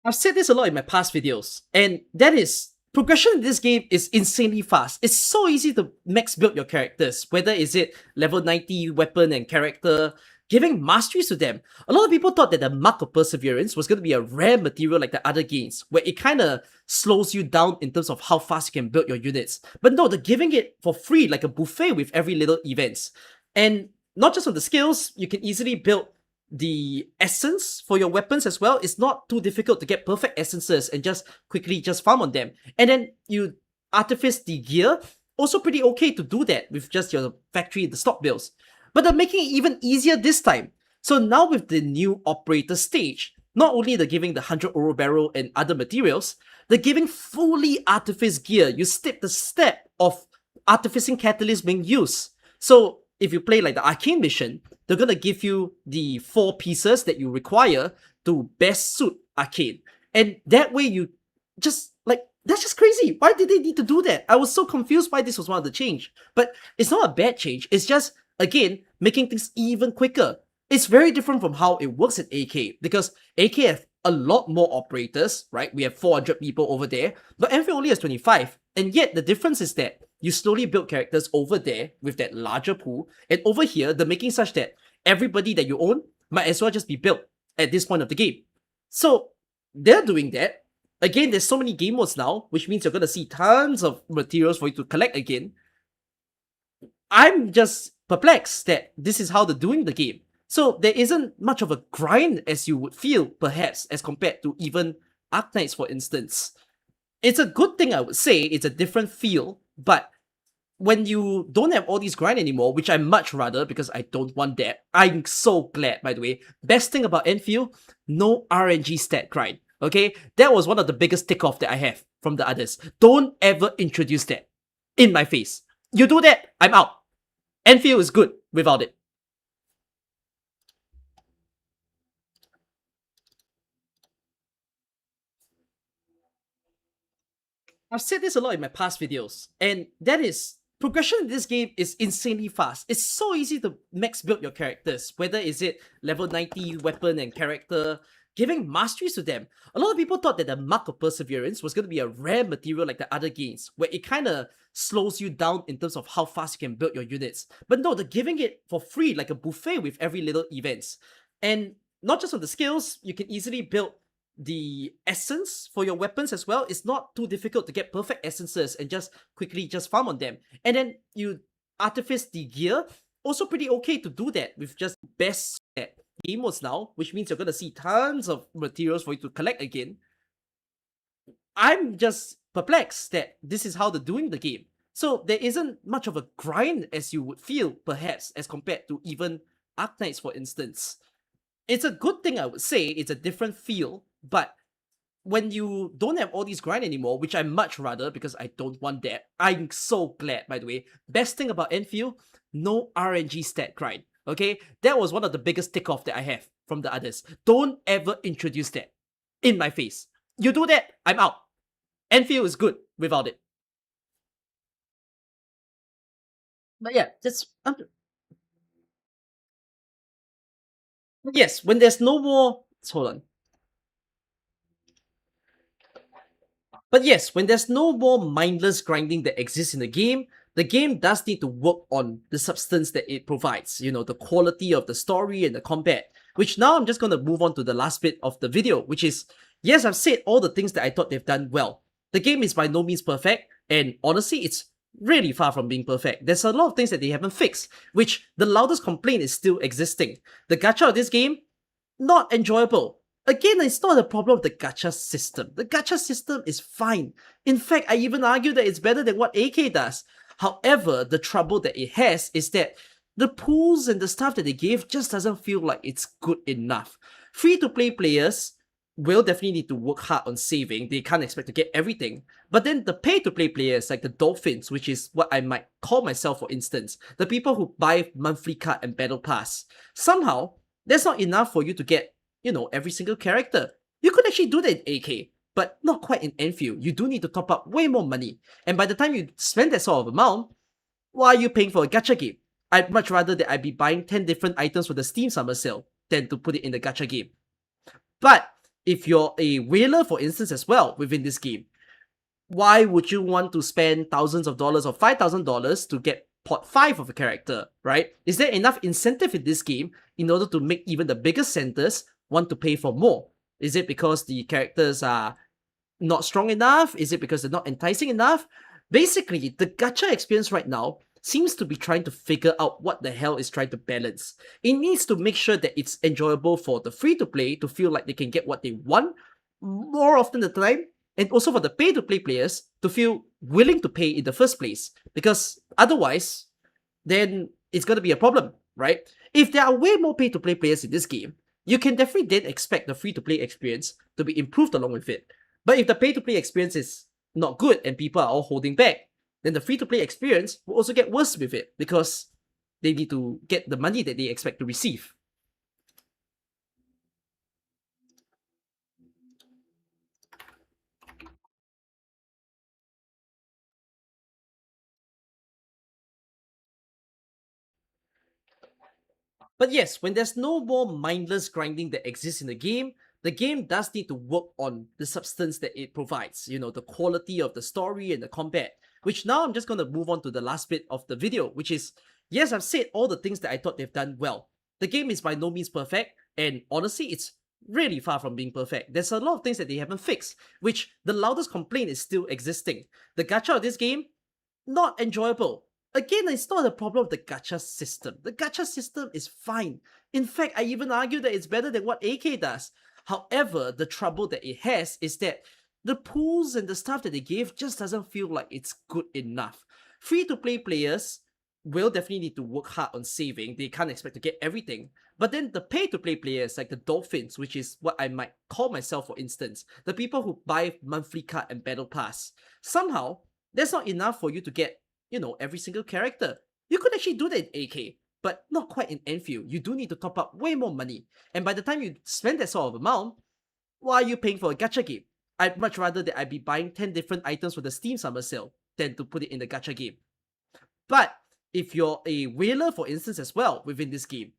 I've said this a lot in my past videos, and that is, progression in this game is insanely fast. It's so easy to max build your characters, whether is it level 90 weapon and character, giving masteries to them. A lot of people thought that the Mark of Perseverance was going to be a rare material like the other games, where it kind of slows you down in terms of how fast you can build your units. But no, they're giving it for free like a buffet with every little events. And not just on the skills, you can easily build the essence for your weapons as well. It's not too difficult to get perfect essences and just quickly just farm on them. And then you artifice the gear, also pretty okay to do that with just your factory, the stock builds. But they're making it even easier this time. So now with the new Operator stage, not only they're giving the 100 Oro Barrel and other materials, they're giving fully Artifice gear. You skip the step of Artificing Catalyst being used. So if you play like the Arcane mission, they're gonna give you the 4 pieces that you require to best suit Arcane. And that way you just, like, that's just crazy. Why did they need to do that? I was so confused why this was one of the change. But it's not a bad change. It's just, again, making things even quicker. It's very different from how it works at AK, because AK have a lot more operators, right? We have 400 people over there, but Enfield only has 25. And yet the difference is that you slowly build characters over there with that larger pool, and over here, they're making such that everybody that you own might as well just be built at this point of the game. So they're doing that. Again, there's so many game modes now, which means you're gonna see tons of materials for you to collect again. I'm just perplexed that this is how they're doing the game. So there isn't much of a grind as you would feel, perhaps, as compared to even Arknights, for instance. It's a good thing, I would say. It's a different feel, but when you don't have all these grind anymore, which I much rather because I don't want that. I'm so glad, by the way. Best thing about Endfield, no RNG stat grind. Okay, that was one of the biggest tick off that I have from the others. Don't ever introduce that in my face. You do that, I'm out. Endfield is good without it. I've said this a lot in my past videos, and that is, progression in this game is insanely fast. It's so easy to max build your characters, whether is it level 90 weapon and character, giving masteries to them. A lot of people thought that the Mark of Perseverance was going to be a rare material like the other games, where it kind of slows you down in terms of how fast you can build your units. But no, they're giving it for free, like a buffet with every little events. And not just on the skills, you can easily build the essence for your weapons as well. It's not too difficult to get perfect essences and just quickly just farm on them. And then you artifice the gear, also pretty okay to do that with just best game modes now, which means you're gonna see tons of materials for you to collect again. I'm just perplexed that this is how they're doing the game. So there isn't much of a grind as you would feel, perhaps, as compared to even Arknights, for instance. It's a good thing, I would say. It's a different feel, but when you don't have all these grind anymore, which I much rather because I don't want that. I'm so glad, by the way. Best thing about Endfield, no RNG stat grind. Okay, that was one of the biggest tick off that I have from the others. Don't ever introduce that in my face. You do that, I'm out. Endfield is good without it. But yeah, that's yes, when there's no more, hold on. But yes, when there's no more mindless grinding that exists in the game does need to work on the substance that it provides, you know, the quality of the story and the combat, which now I'm just going to move on to the last bit of the video, which is, yes, I've said all the things that I thought they've done well. The game is by no means perfect, and honestly, it's really far from being perfect. There's a lot of things that they haven't fixed, which the loudest complaint is still existing. The gacha of this game, not enjoyable. Again, it's not a problem of the gacha system. The gacha system is fine. In fact, I even argue that it's better than what AK does. However, the trouble that it has is that the pools and the stuff that they give just doesn't feel like it's good enough. Free-to-play players will definitely need to work hard on saving. They can't expect to get everything. But then the pay-to-play players, like the Dolphins, which is what I might call myself, for instance, the people who buy monthly card and battle pass, somehow, that's not enough for you to get, you know, every single character. You could actually do that in AK, but not quite in Endfield. You do need to top up way more money. And by the time you spend that sort of amount, why are you paying for a gacha game? I'd much rather that I be buying 10 different items for the Steam Summer Sale than to put it in the gacha game. But if you're a whaler, for instance, as well, within this game, why would you want to spend thousands of dollars or $5,000 to get pot 5 of a character, right? Is there enough incentive in this game in order to make even the biggest centers want to pay for more? Is it because the characters are not strong enough? Is it because they're not enticing enough? Basically, the gacha experience right now seems to be trying to figure out what the hell is trying to balance. It needs to make sure that it's enjoyable for the free-to-play to feel like they can get what they want more often the time, and also for the pay-to-play players to feel willing to pay in the first place. Because otherwise, then it's going to be a problem, right? If there are way more pay-to-play players in this game, you can definitely then expect the free-to-play experience to be improved along with it. But if the pay-to-play experience is not good and people are all holding back, then the free-to-play experience will also get worse with it because they need to get the money that they expect to receive. But yes, when there's no more mindless grinding that exists in the game does need to work on the substance that it provides, you know, the quality of the story and the combat, Which now I'm just going to move on to the last bit of the video, which is, yes, I've said all the things that I thought they've done well. The game is by no means perfect, and honestly, it's really far from being perfect. There's a lot of things that they haven't fixed, which the loudest complaint is still existing. The gacha of this game, not enjoyable. Again, it's not a problem of the gacha system. The gacha system is fine. In fact, I even argue that it's better than what AK does. However, the trouble that it has is that the pools and the stuff that they give just doesn't feel like it's good enough. Free-to-play players will definitely need to work hard on saving. They can't expect to get everything. But then the pay-to-play players, like the Dolphins, which is what I might call myself, for instance, the people who buy monthly card and battle pass, somehow, that's not enough for you to get, you know, every single character. You could actually do that in AK, but not quite in Endfield. You do need to top up way more money. And by the time you spend that sort of amount, why are you paying for a gacha game? I'd much rather that I be buying 10 different items for the Steam Summer Sale than to put it in the gacha game. But if you're a whaler, for instance, as well, within this game,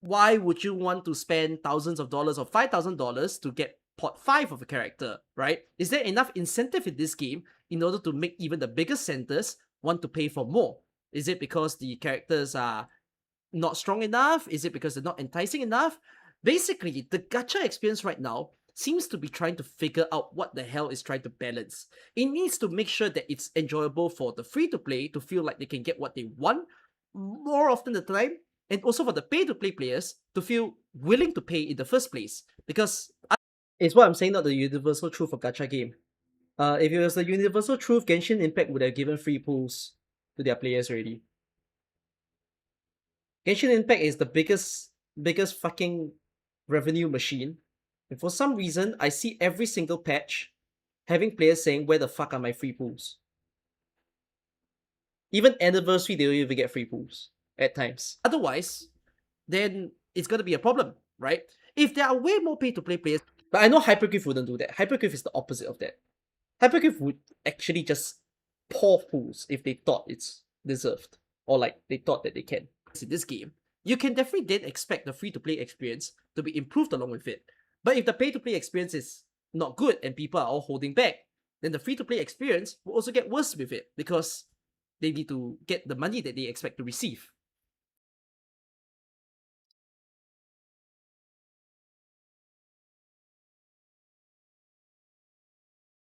why would you want to spend thousands of dollars or $5,000 to get pot 5 of a character, right? Is there enough incentive in this game in order to make even the biggest centers want to pay for more? Is it because the characters are not strong enough? Is it because they're not enticing enough? Basically, the gacha experience right now seems to be trying to figure out what the hell is trying to balance. It needs to make sure that it's enjoyable for the free-to-play to feel like they can get what they want more often the time, and also for the pay-to-play players to feel willing to pay in the first place. Because it's what I'm saying, not the universal truth of gacha game. If it was the universal truth, Genshin Impact would have given free pools to their players already. Genshin Impact is the biggest fucking revenue machine. And for some reason, I see every single patch having players saying, where the fuck are my free pools? Even anniversary, they don't even get free pools at times. Otherwise, then it's gonna be a problem, right? If there are way more pay-to-play players, but I know Hypergriff wouldn't do that. Hypergriff is the opposite of that. Hypergriff would actually just pour pools if they thought it's deserved, or like they thought that they can. In this game, you can definitely then expect the free-to-play experience to be improved along with it. But if the pay-to-play experience is not good and people are all holding back, then the free-to-play experience will also get worse with it because they need to get the money that they expect to receive.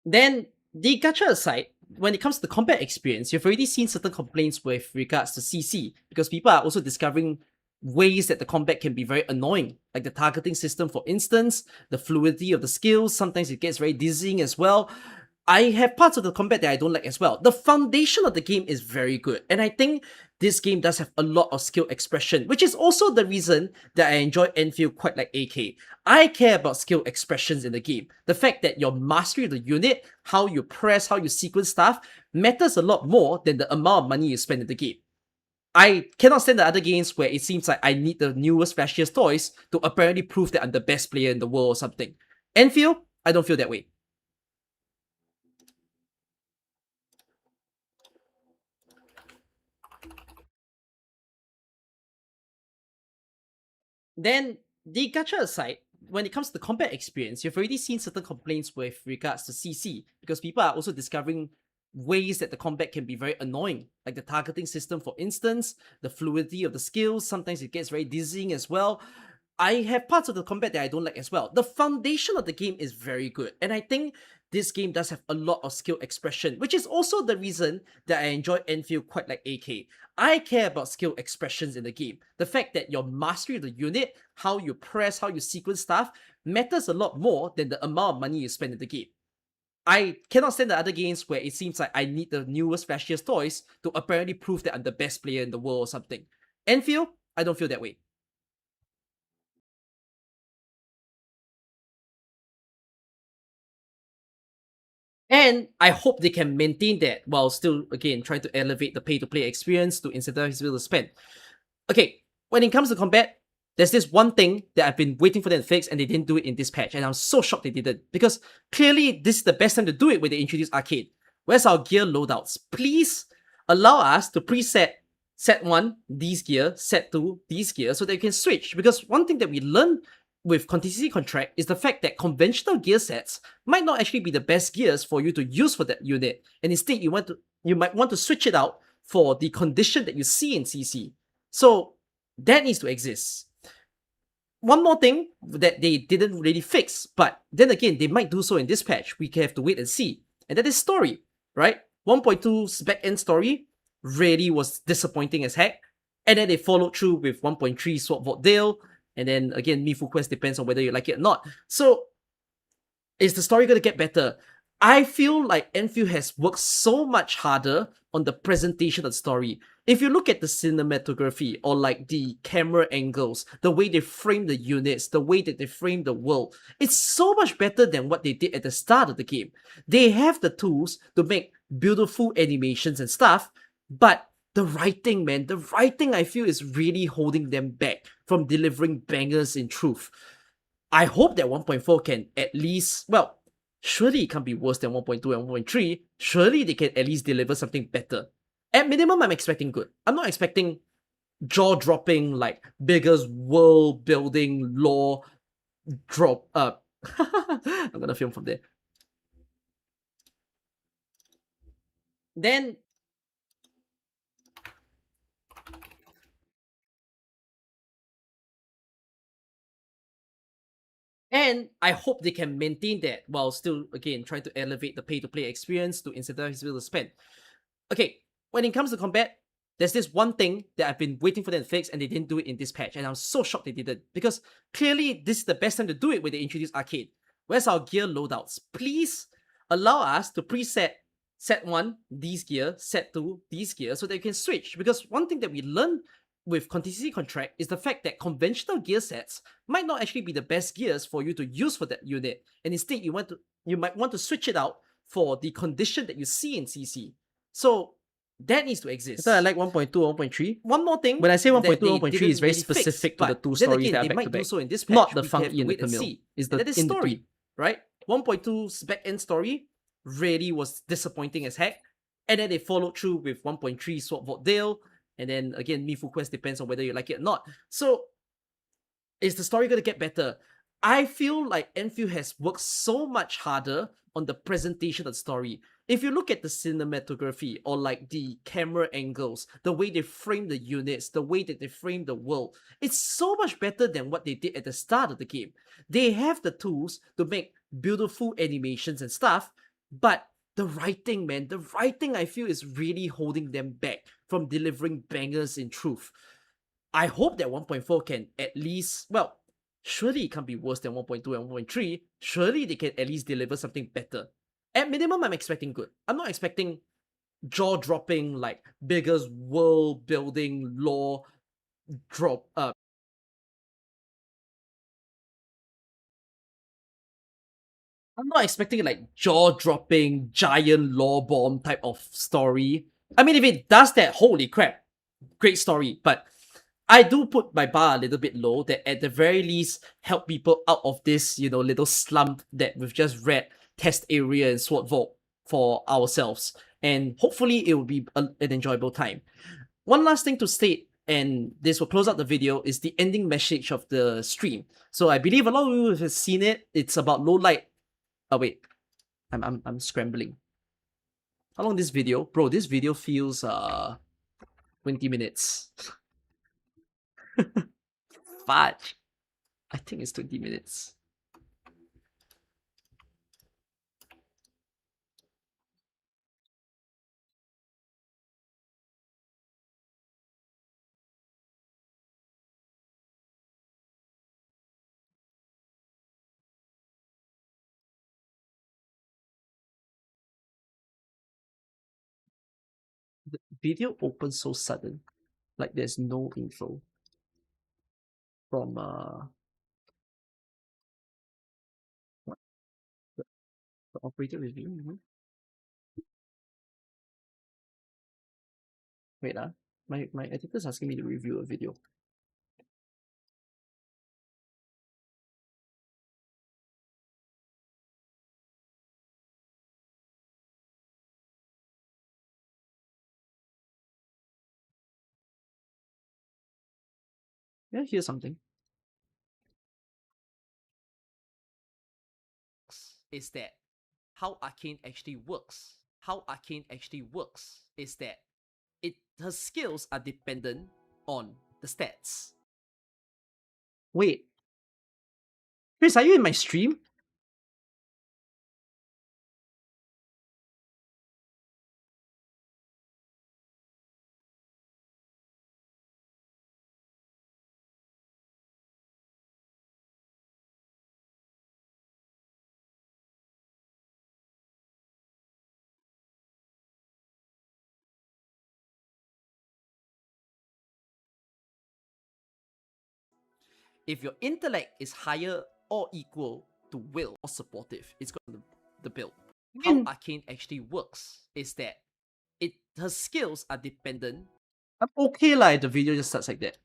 Then, the gacha aside, when it comes to the combat experience, you've already seen certain complaints with regards to CC, because people are also discovering ways that the combat can be very annoying, like the targeting system, for instance, the fluidity of the skills. Sometimes it gets very dizzying as well. I have parts of the combat that I don't like as well. The foundation of the game is very good, and I think this game does have a lot of skill expression, which is also the reason that I enjoy Endfield quite like AK. I care about skill expressions in the game. The fact that your mastery of the unit, how you press, how you sequence stuff, matters a lot more than the amount of money you spend in the game. I cannot stand the other games where it seems like I need the newest, flashiest toys to apparently prove that I'm the best player in the world or something. Endfield, I don't feel that way. Then, the gacha aside, when it comes to the combat experience, you've already seen certain complaints with regards to CC, because people are also discovering ways that the combat can be very annoying, like the targeting system, for instance, the fluidity of the skills. Sometimes it gets very dizzying as well. I have parts of the combat that I don't like as well. The foundation of the game is very good, and I think this game does have a lot of skill expression, which is also the reason that I enjoy Endfield quite like AK. I care about skill expressions in the game. The fact that your mastery of the unit, how you press, how you sequence stuff, matters a lot more than the amount of money you spend in the game. I cannot stand the other games where it seems like I need the newest, flashiest toys to apparently prove that I'm the best player in the world or something. Endfield, I don't feel that way. And I hope they can maintain that while still, again, trying to elevate the pay-to-play experience to incentivize people to spend. Okay, when it comes to combat, there's this one thing that I've been waiting for them to fix, and they didn't do it in this patch, and I'm so shocked they didn't, because clearly this is the best time to do it when they introduce arcade. Where's our gear loadouts? Please allow us to preset set 1, these gear, set 2, these gear, so that you can switch. Because one thing that we learned with contingency contract is the fact that conventional gear sets might not actually be the best gears for you to use for that unit, and instead you might want to switch it out for the condition that you see in CC. So that needs to exist. One more thing that they didn't really fix, but then again, they might do so in this patch. We have to wait and see. And that is story, right? 1.2's back-end story really was disappointing as heck. And then they followed through with 1.3 Sword Vault Dale. And then again, Mifu Quest depends on whether you like it or not. So, is the story going to get better? I feel like Enfield has worked so much harder on the presentation of the story. If you look at the cinematography or like the camera angles, the way they frame the units, the way that they frame the world, it's so much better than what they did at the start of the game. They have the tools to make beautiful animations and stuff, but the writing, man, the writing I feel is really holding them back from delivering bangers in truth. I hope that 1.4 can at least, well, surely it can't be worse than 1.2 and 1.3. Surely they can at least deliver something better. At minimum, I'm expecting good. I'm not expecting jaw-dropping, like, biggest world-building lore drop. I'm gonna film from there. Then and I hope they can maintain that while still, again, trying to elevate the pay-to-play experience to incentivize people to spend. Okay, when it comes to combat, there's this one thing that I've been waiting for them to fix, and they didn't do it in this patch, and I'm so shocked they didn't, because clearly this is the best time to do it when they introduce arcade. Where's our gear loadouts? Please allow us to preset set 1, these gear, set 2, these gear, so that you can switch, because one thing that we learned with contingency contract is the fact that conventional gear sets might not actually be the best gears for you to use for that unit, and instead you might want to switch it out for the condition that you see in CC. So that needs to exist. So I like 1.2, 1.3. One more thing. When I say 1.2, 1.3 is very specific to the two stories that are back to back. In this patch, not the funky and the Camille. Is the in story, between. Right? 1.2's back-end story really was disappointing as heck. And then they followed through with 1.3 Sword Vault Dale. And then again, Mifu Quest depends on whether you like it or not. So is the story going to get better? I feel like Enfield has worked so much harder on the presentation of the story. If you look at the cinematography or like the camera angles, the way they frame the units, the way that they frame the world, it's so much better than what they did at the start of the game. They have the tools to make beautiful animations and stuff, but the writing, man, the writing I feel is really holding them back from delivering bangers in truth. I hope that 1.4 can at least, well, surely it can't be worse than 1.2 and 1.3. Surely they can at least deliver something better. At minimum, I'm expecting good. I'm not expecting jaw-dropping, like, biggest world-building lore drop. I'm not expecting like jaw-dropping giant lore bomb type of story. I mean, if it does that, holy crap, great story. But I do put my bar a little bit low, that at the very least help people out of this, little slump that we've just read Test Area and Sword Vault for ourselves. And hopefully it will be an enjoyable time. One last thing to state, and this will close out the video, is the ending message of the stream. So I believe a lot of you have seen it. It's about low light. Oh wait, I'm scrambling. How long this video? Bro, this video feels 20 minutes. Fudge. I think it's 20 minutes. The video opens so sudden. Like there's no info from what the operator review. Wait, my editor's asking me to review a video. Yeah, here's something. is that how Arcane actually works. How Arcane actually works is that her skills are dependent on the stats. Wait. Chris, are you in my stream? If your intellect is higher or equal to will or supportive, it's got the build. How Arcane actually works is that her skills are dependent. I'm okay like the video just starts like that.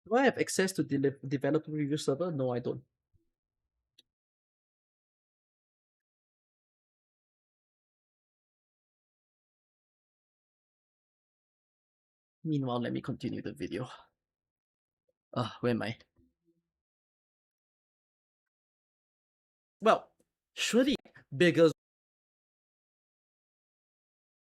Do I have access to developer review server? No, I don't. Meanwhile, let me continue the video. Where am I? Well, surely bigger.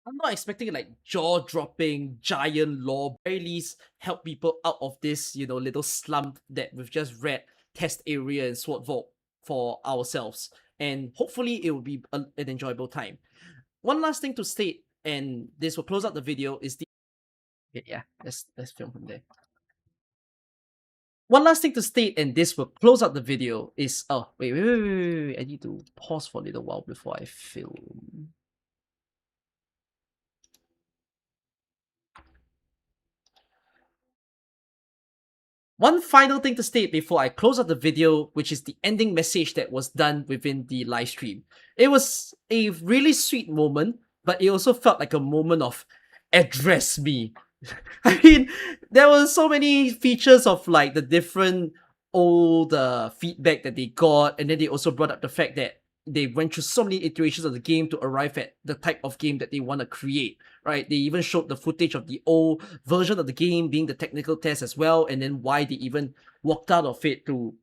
I'm not expecting like jaw-dropping, giant lore, very least help people out of this, little slump that we've just read Test Area and Sword Vault for ourselves. And hopefully it will be an enjoyable time. One last thing to state, and this will close out the video, is the... Yeah, let's film from there. One last thing to state, and this will close out the video, is... Oh, wait. I need to pause for a little while before I film. One final thing to state before I close out the video, which is the ending message that was done within the live stream. It was a really sweet moment, but it also felt like a moment of address me. I mean, there were so many features of like the different old feedback that they got, and then they also brought up the fact that they went through so many iterations of the game to arrive at the type of game that they want to create, right? They even showed the footage of the old version of the game being the technical test as well, and then why they even walked out of it to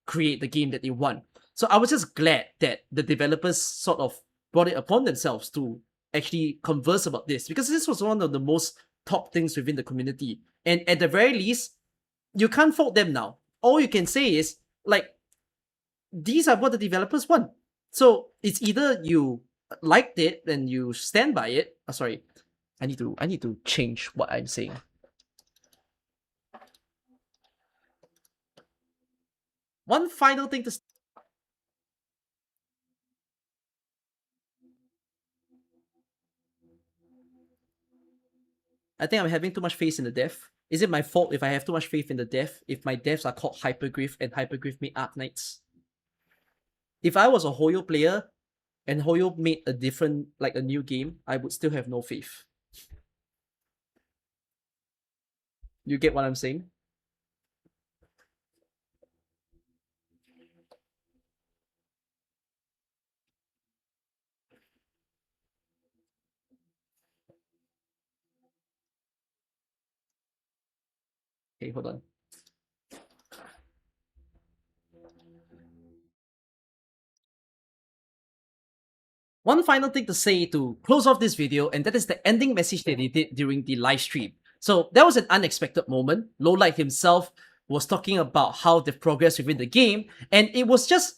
create the game that they want. So I was just glad that the developers sort of brought it upon themselves to actually converse about this, because this was one of the most top things within the community. And at the very least, you can't fault them now. All you can say is, like, these are what the developers want. So it's either you liked it and you stand by it. Sorry, I need to change what I'm saying. One final thing to... I think I'm having too much faith in the dev. Is it my fault if I have too much faith in the dev? If my devs are called Hypergriff and Hypergriff made Arknights? If I was a Hoyo player and Hoyo made a different, like a new game, I would still have no faith. You get what I'm saying? Okay, hold on. One final thing to say to close off this video, and that is the ending message that they did during the live stream. So that was an unexpected moment. Lowlight himself was talking about how they've progressed within the game, and it was just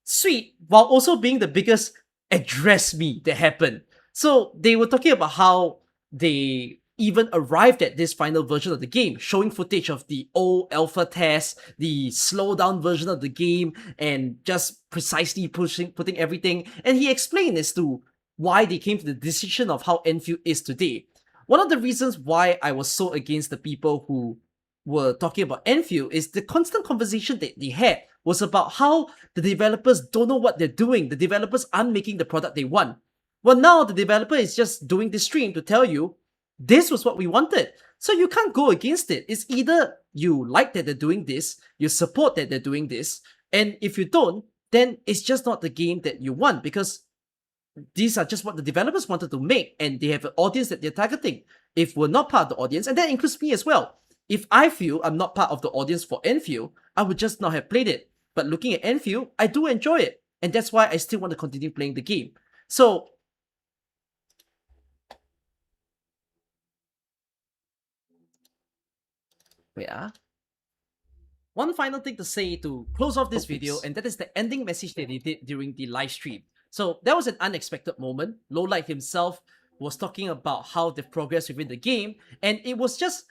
sweet while also being the biggest address me that happened. So they were talking about how they even arrived at this final version of the game, showing footage of the old alpha test, the slowed down version of the game, and just precisely putting everything. And he explained as to why they came to the decision of how Endfield is today. One of the reasons why I was so against the people who were talking about Endfield is the constant conversation that they had was about how the developers don't know what they're doing. The developers aren't making the product they want. Well, now the developer is just doing this stream to tell you, this was what we wanted. So you can't go against it. It's either you like that they're doing this, you support that they're doing this, and if you don't, then it's just not the game that you want, because these are just what the developers wanted to make, and they have an audience that they're targeting. If we're not part of the audience, and that includes me as well, if I feel I'm not part of the audience for Enfield, I would just not have played it. But looking at Enfield, I do enjoy it, and that's why I still want to continue playing the game. So wait, one final thing to say to close off this video, and that is the ending message that they did during the live stream. So that was an unexpected moment. Lowlight himself was talking about how they've progressed within the game, and it was just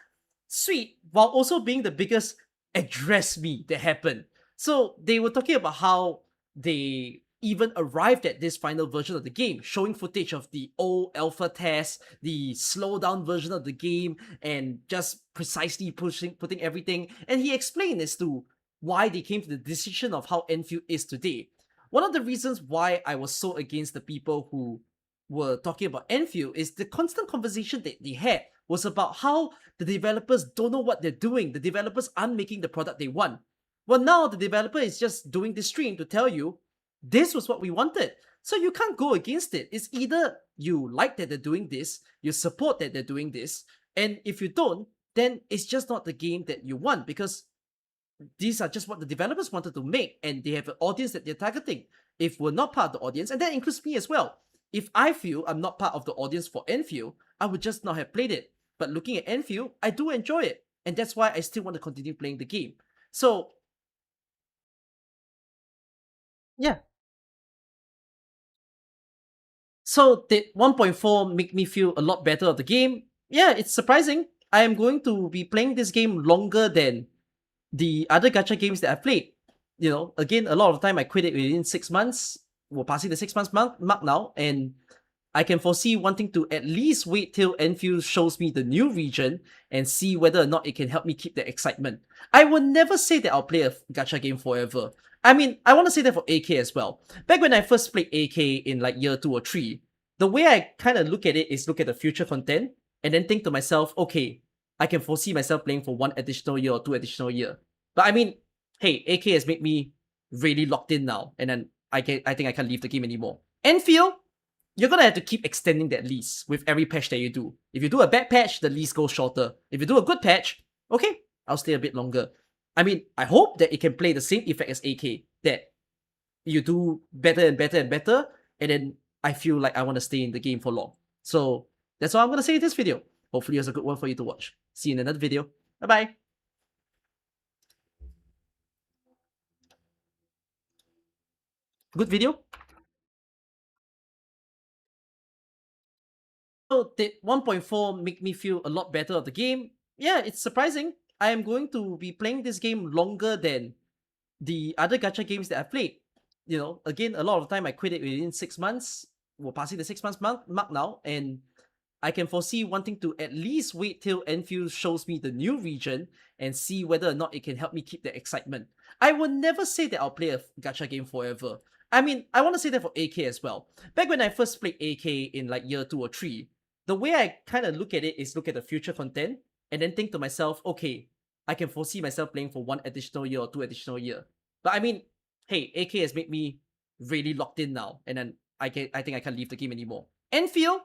sweet while also being the biggest address me that happened. So they were talking about how they even arrived at this final version of the game, showing footage of the old alpha test, the slow down version of the game, and just precisely putting everything. And he explained as to why they came to the decision of how Enfield is today. One of the reasons why I was so against the people who were talking about Enfield is the constant conversation that they had was about how the developers don't know what they're doing. The developers aren't making the product they want. Well, now the developer is just doing this stream to tell you this was what we wanted. So you can't go against it. It's either you like that they're doing this, you support that they're doing this, and if you don't, then it's just not the game that you want, because these are just what the developers wanted to make, and they have an audience that they're targeting. If we're not part of the audience, and that includes me as well, if I feel I'm not part of the audience for Enfield, I would just not have played it. But looking at Enfield, I do enjoy it, and that's why I still want to continue playing the game. So yeah. So did 1.4 make me feel a lot better of the game? Yeah, it's surprising. I am going to be playing this game longer than the other gacha games that I've played. You know, again, a lot of the time I quit it within 6 months. We're passing the 6 months mark now, and I can foresee wanting to at least wait till Enfield shows me the new region and see whether or not it can help me keep the excitement. I will never say that I'll play a gacha game forever. I mean, I want to say that for AK as well. Back when I first played AK in like year 2 or 3, the way I kind of look at it is look at the future content and then think to myself, okay, I can foresee myself playing for 1 additional year or 2 additional year. But I mean, hey, AK has made me really locked in now, and then I think I can't leave the game anymore. Enfield, you're gonna have to keep extending that lease with every patch that you do. If you do a bad patch, the lease goes shorter. If you do a good patch, okay, I'll stay a bit longer. I mean, I hope that it can play the same effect as AK, that you do better and better and better, and then I feel like I want to stay in the game for long. So that's all I'm gonna say in this video. Hopefully it's a good one for you to watch. See you in another video. Bye-bye. Good video? So did 1.4 make me feel a lot better of the game? Yeah, it's surprising. I am going to be playing this game longer than the other gacha games that I've played. You know, again, a lot of the time I quit it within 6 months. We're passing the 6 months mark now, and I can foresee wanting to at least wait till Enfield shows me the new region and see whether or not it can help me keep the excitement. I will never say that I'll play a gacha game forever. I mean, I want to say that for AK as well. Back when I first played AK in like year 2 or 3, the way I kind of look at it is look at the future content and then think to myself, okay, I can foresee myself playing for 1 additional year or 2 additional year. But I mean, hey, AK has made me really locked in now, and then I think I can't leave the game anymore. Enfield,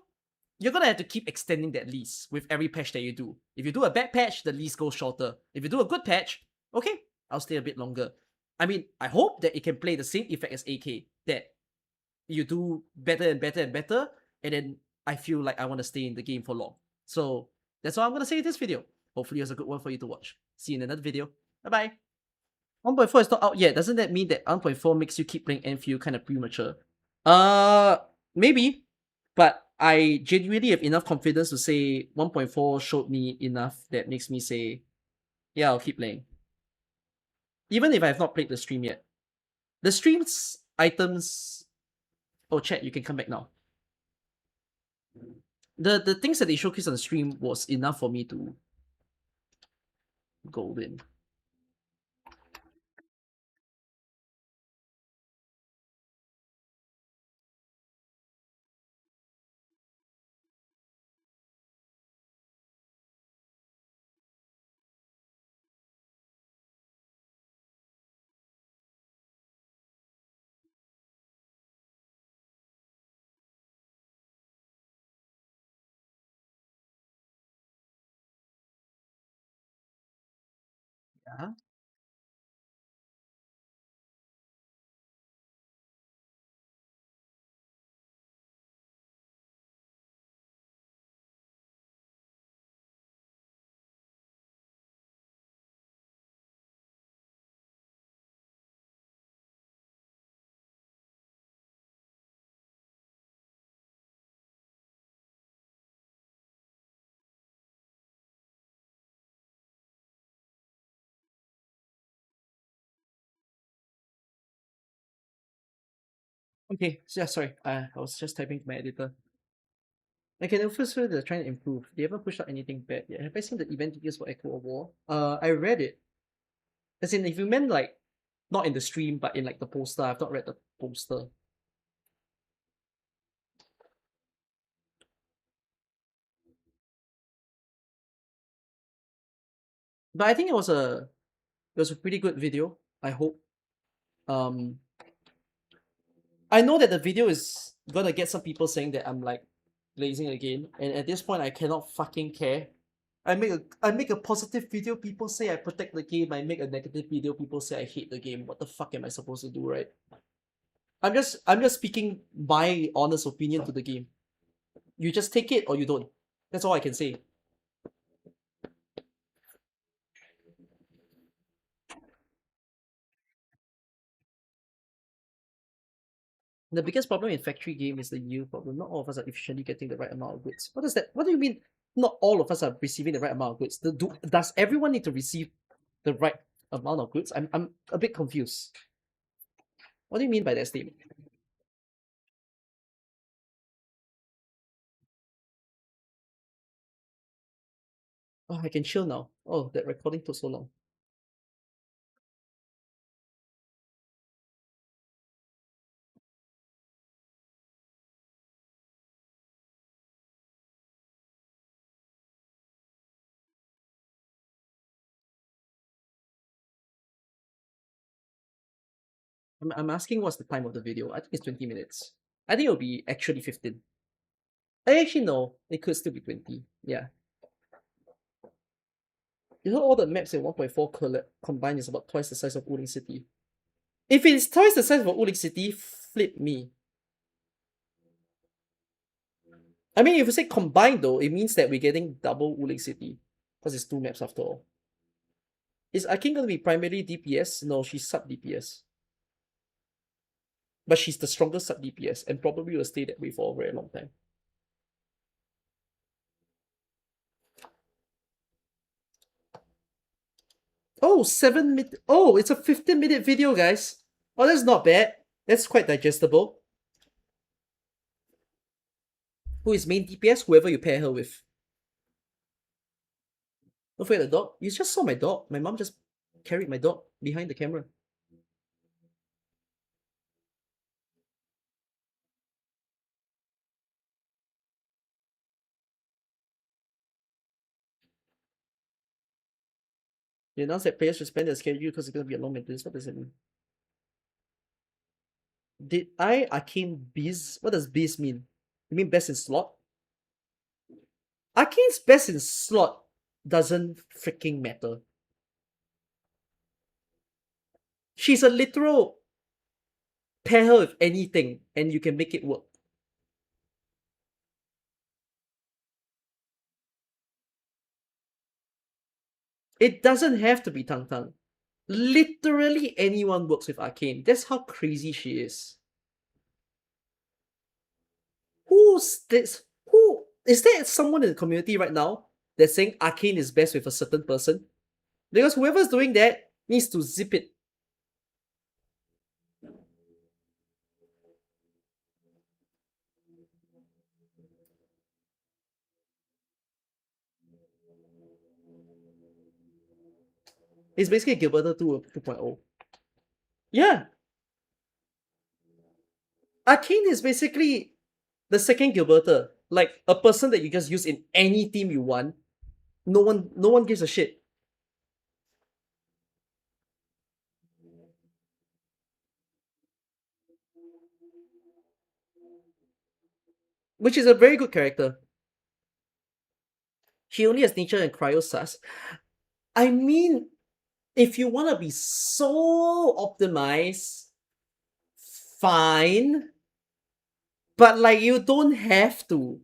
you're gonna have to keep extending that lease with every patch that you do. If you do a bad patch, the lease goes shorter. If you do a good patch, okay, I'll stay a bit longer. I mean, I hope that it can play the same effect as AK, that you do better and better and better, and then I feel like I want to stay in the game for long. So that's all I'm gonna say in this video. Hopefully it's a good one for you to watch. See you in another video. Bye-bye. 1.4 is not out yet. Doesn't that mean that 1.4 makes you keep playing Enfield kind of premature? Maybe. But I genuinely have enough confidence to say 1.4 showed me enough that makes me say, yeah, I'll keep playing. Even if I have not played the stream yet. The stream's items... Oh, chat, you can come back now. The things that they showcased on the stream was enough for me to go in. Yeah. Okay, so yeah, sorry. I was just typing to my editor. Okay, the first they're trying to improve. They haven't pushed out anything bad yet. Have I seen the event details for Echo of War? I read it. As in, if you meant like not in the stream, but in like the poster, I've not read the poster. But I think it was a pretty good video. I hope. Um, I know that the video is gonna get some people saying that I'm like blazing again, and at this point I cannot fucking care. I make a positive video, people say I protect the game. I make a negative video, people say I hate the game. What the fuck am I supposed to do, right? I'm just speaking my honest opinion to the game. You just take it or you don't. That's all I can say. The biggest problem in factory game is the yield problem. Not all of us are efficiently getting the right amount of goods. What does that? What do you mean? Not all of us are receiving the right amount of goods. Does everyone need to receive the right amount of goods? I'm a bit confused. What do you mean by that statement? Oh, I can chill now. Oh, that recording took so long. I'm asking what's the time of the video. I think it's 20 minutes. I think it'll be actually 15. I actually know it could still be 20. Yeah. You know all the maps in 1.4 combined is about twice the size of Wuling City. If it's twice the size of Wuling City, flip me. I mean, if you say combined though, it means that we're getting double Wuling City. Because it's 2 maps after all. Is Akin gonna be primarily DPS? No, she's sub DPS. But she's the strongest sub DPS and probably will stay that way for a very long time. Oh, 7 minute. Oh, it's a 15-minute video, guys. Oh, that's not bad. That's quite digestible. Who is main DPS? Whoever you pair her with. Don't forget the dog. You just saw my dog. My mom just carried my dog behind the camera. They announced that players should spend their schedule because it's going to be a long maintenance. What does it mean? Did I Arcane Biz? What does Biz mean? You mean best in slot? Arcane's best in slot doesn't freaking matter. She's a literal pair her with anything and you can make it work. It doesn't have to be Tang Tang. Literally anyone works with Arcane. That's how crazy she is. Who's this? Who is there someone in the community right now that's saying Arcane is best with a certain person? Because whoever's doing that needs to zip it. It's basically Gilberta 2.0. Yeah. Arcane is basically the second Gilberta. Like a person that you just use in any team you want. No one gives a shit. Which is a very good character. She only has nature and cryo sus. I mean, if you want to be so optimized, fine. But like you don't have to.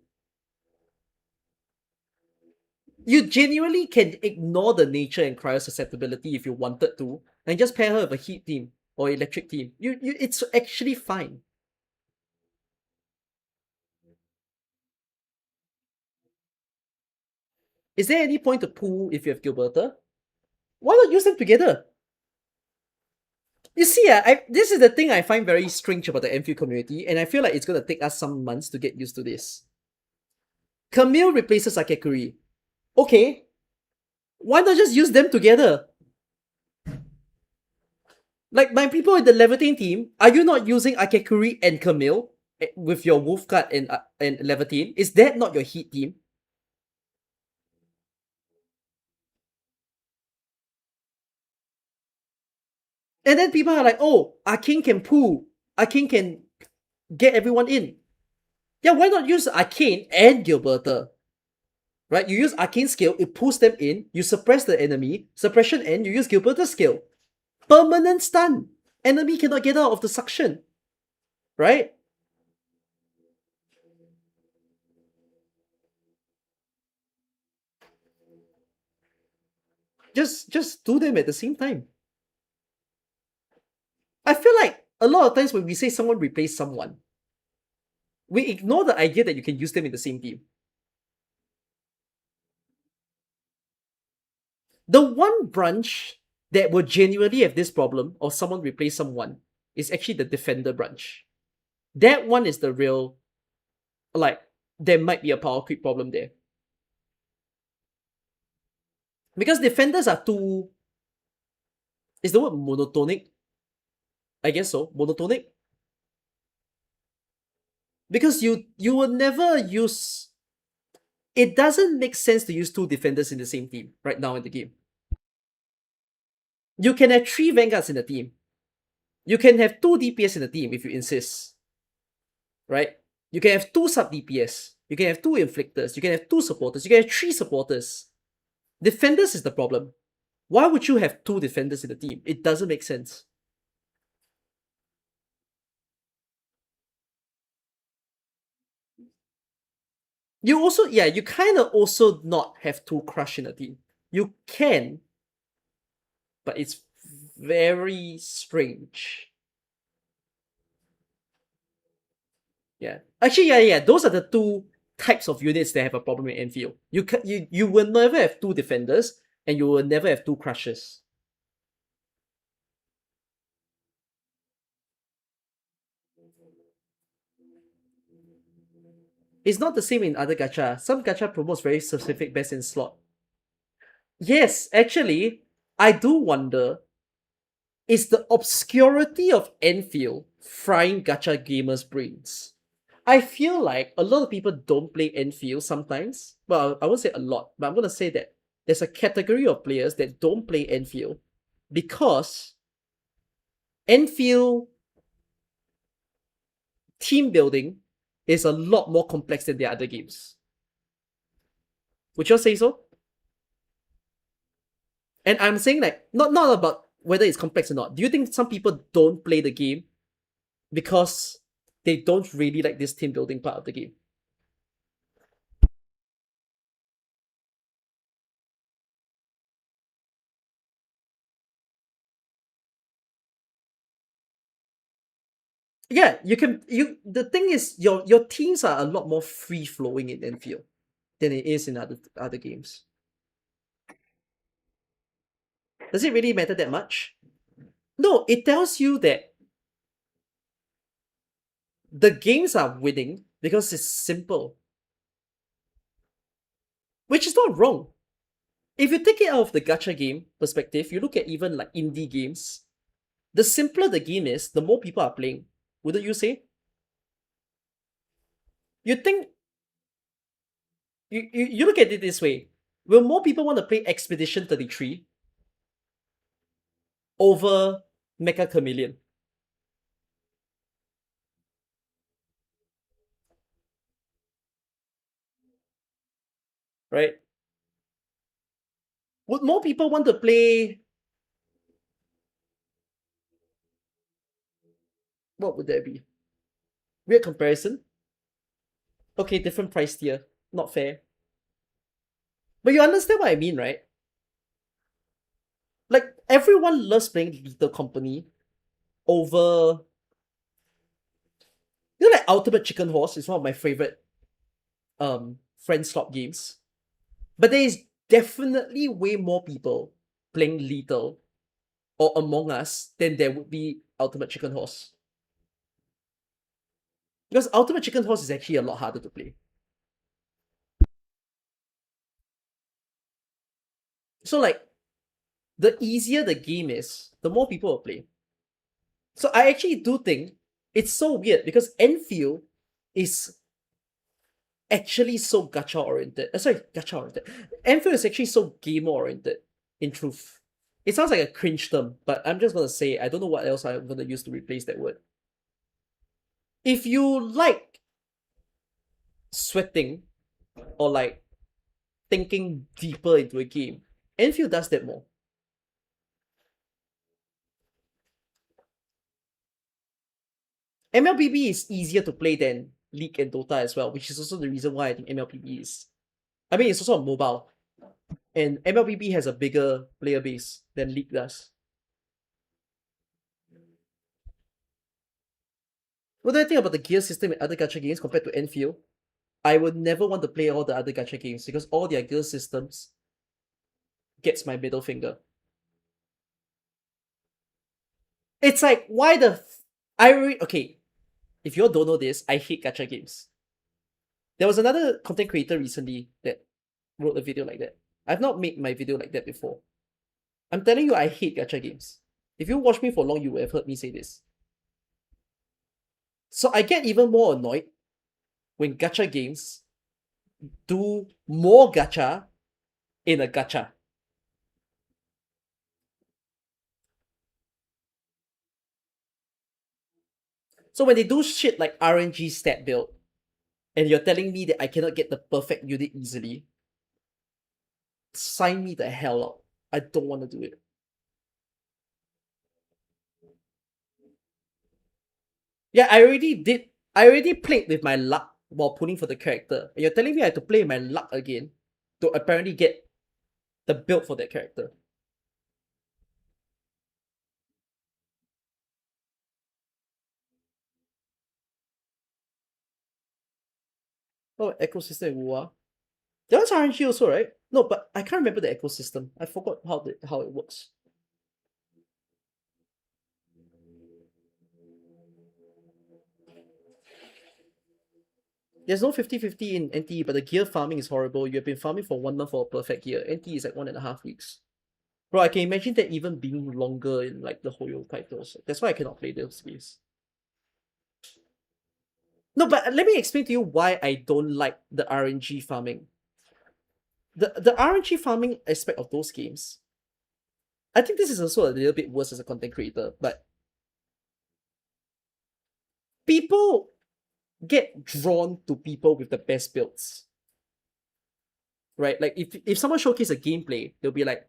You genuinely can ignore the nature and cryo susceptibility if you wanted to, and just pair her with a heat team or electric team. It's actually fine. Is there any point to pull if you have Gilberta? Why not use them together? You see, this is the thing I find very strange about the Endfield community, and I feel like it's gonna take us some months to get used to this. Camille replaces Akekuri. Okay. Why not just use them together? Like, my people in the Levitating team, are you not using Akekuri and Camille with your Wolf card and Levitating? Is that not your Heat team? And then people are like, oh, Arcane can pull. Arcane can get everyone in. Yeah, why not use Arcane and Gilberta? Right? You use Arcane skill, it pulls them in, you suppress the enemy, suppression end, you use Gilberta skill. Permanent stun. Enemy cannot get out of the suction. Right? Just do them at the same time. I feel like a lot of times when we say someone replace someone, we ignore the idea that you can use them in the same team. The one branch that will genuinely have this problem of someone replace someone is actually the defender branch. That one is the real, like, there might be a power creep problem there. Because defenders are too, is the word monotonic? I guess so, monotonic. Because you will never use, it doesn't make sense to use two defenders in the same team right now in the game. You can have 3 Vanguards in the team. You can have 2 DPS in the team if you insist. Right? You can have 2 sub DPS. You can have 2 inflictors. You can have 2 supporters. You can have 3 supporters. Defenders is the problem. Why would you have 2 defenders in the team? It doesn't make sense. You also, yeah, you kind of also not have 2 crush in a team. You can, but it's very strange. Yeah. Actually, yeah. Those are the 2 types of units that have a problem in Enfield. You will never have 2 defenders, and you will never have 2 crushes. It's not the same in other gacha. Some gacha promotes very specific best in slot. Yes, actually, I do wonder, is the obscurity of Enfield frying gacha gamers' brains? I feel like a lot of people don't play Enfield sometimes. Well, I won't say a lot, but I'm going to say that there's a category of players that don't play Enfield because Enfield team building is a lot more complex than the other games. Would you say so? And I'm saying like, not about whether it's complex or not. Do you think some people don't play the game because they don't really like this team building part of the game? Yeah, the thing is your teams are a lot more free flowing in Enfield than it is in other games. Does it really matter that much? No, it tells you that the games are winning because it's simple. Which is not wrong. If you take it out of the gacha game perspective, you look at even like indie games, the simpler the game is, the more people are playing. Wouldn't you say? You think you look at it this way. Will more people want to play Expedition 33 over Mecha Chameleon? Right? Would more people want to play What would that be? Weird comparison. Okay, different price tier. Not fair. But you understand what I mean, right? Like, everyone loves playing Little Company over... You know, like Ultimate Chicken Horse is one of my favorite friend slot games. But there is definitely way more people playing Lethal or Among Us than there would be Ultimate Chicken Horse. Because Ultimate Chicken Horse is actually a lot harder to play. So like, the easier the game is, the more people will play. So I actually do think it's so weird because Enfield is actually so gacha oriented. Gacha oriented. Enfield is actually so gamer oriented, in truth. It sounds like a cringe term, but I'm just gonna say I don't know what else I'm gonna use to replace that word. If you like sweating or like thinking deeper into a game, Enfield does that more. MLBB is easier to play than League and Dota as well, which is also the reason why I think MLBB is... I mean, it's also on mobile. And MLBB has a bigger player base than League does. What do I think about the gear system in other gacha games compared to Enfield? I would never want to play all the other gacha games because all their gear systems gets my middle finger. It's like, why the... Okay, if you all don't know this, I hate gacha games. There was another content creator recently that wrote a video like that. I've not made my video like that before. I'm telling you, I hate gacha games. If you watch me for long, you would have heard me say this. So I get even more annoyed when gacha games do more gacha in a gacha. So when they do shit like RNG stat build, and you're telling me that I cannot get the perfect unit easily, sign me the hell up. I don't want to do it. Yeah, I already played with my luck while pulling for the character. And you're telling me I have to play my luck again to apparently get the build for that character. Oh, ecosystem in WoA. That one's RNG also, right? No, but I can't remember the ecosystem. I forgot how it works. There's no 50-50 in NT, but the gear farming is horrible. You have been farming for 1 month for a perfect gear. NT is like 1.5 weeks. Bro, I can imagine that even being longer in like the Hoyo titles. That's why I cannot play those games. No, but let me explain to you why I don't like the RNG farming. The RNG farming aspect of those games, I think this is also a little bit worse as a content creator, but people get drawn to people with the best builds. Right? Like if someone showcases a gameplay, they'll be like,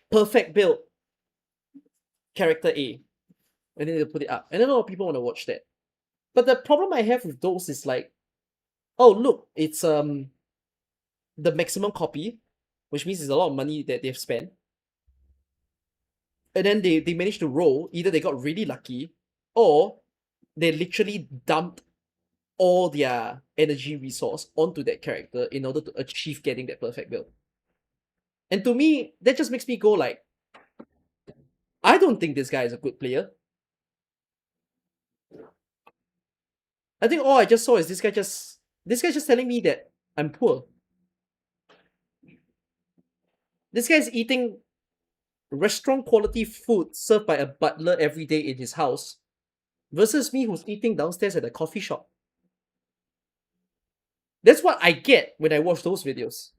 perfect build, character A. And then they'll put it up. And then a lot of people want to watch that. But the problem I have with those is like, oh look, it's the maximum copy, which means there's a lot of money that they've spent. And then they managed to roll, either they got really lucky, or they literally dumped all their energy resource onto that character in order to achieve getting that perfect build. And to me, that just makes me go like, I don't think this guy is a good player. I think all I just saw is this guy just telling me that I'm poor. This guy's eating restaurant quality food served by a butler every day in his house versus me who's eating downstairs at a coffee shop. That's what I get when I watch those videos.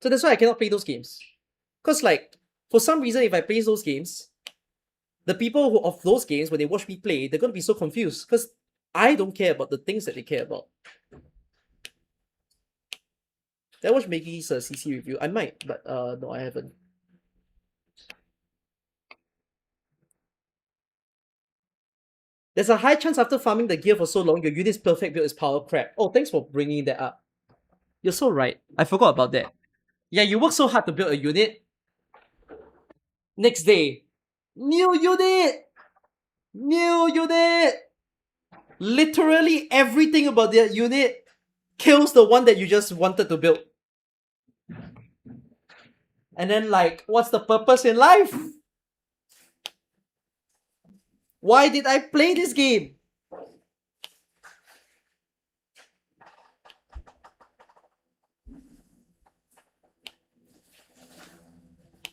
So that's why I cannot play those games. Because like, for some reason, if I play those games, the people who of those games, when they watch me play, they're going to be so confused. Because I don't care about the things that they care about. Did I watch Maggie's CC review? I might, but no, I haven't. There's a high chance after farming the gear for so long, your unit's perfect build is power crap. Oh, thanks for bringing that up. You're so right. I forgot about that. Yeah, you work so hard to build a unit. Next day, new unit! New unit! Literally everything about that unit kills the one that you just wanted to build. And then, like, what's the purpose in life? Why did I play this game?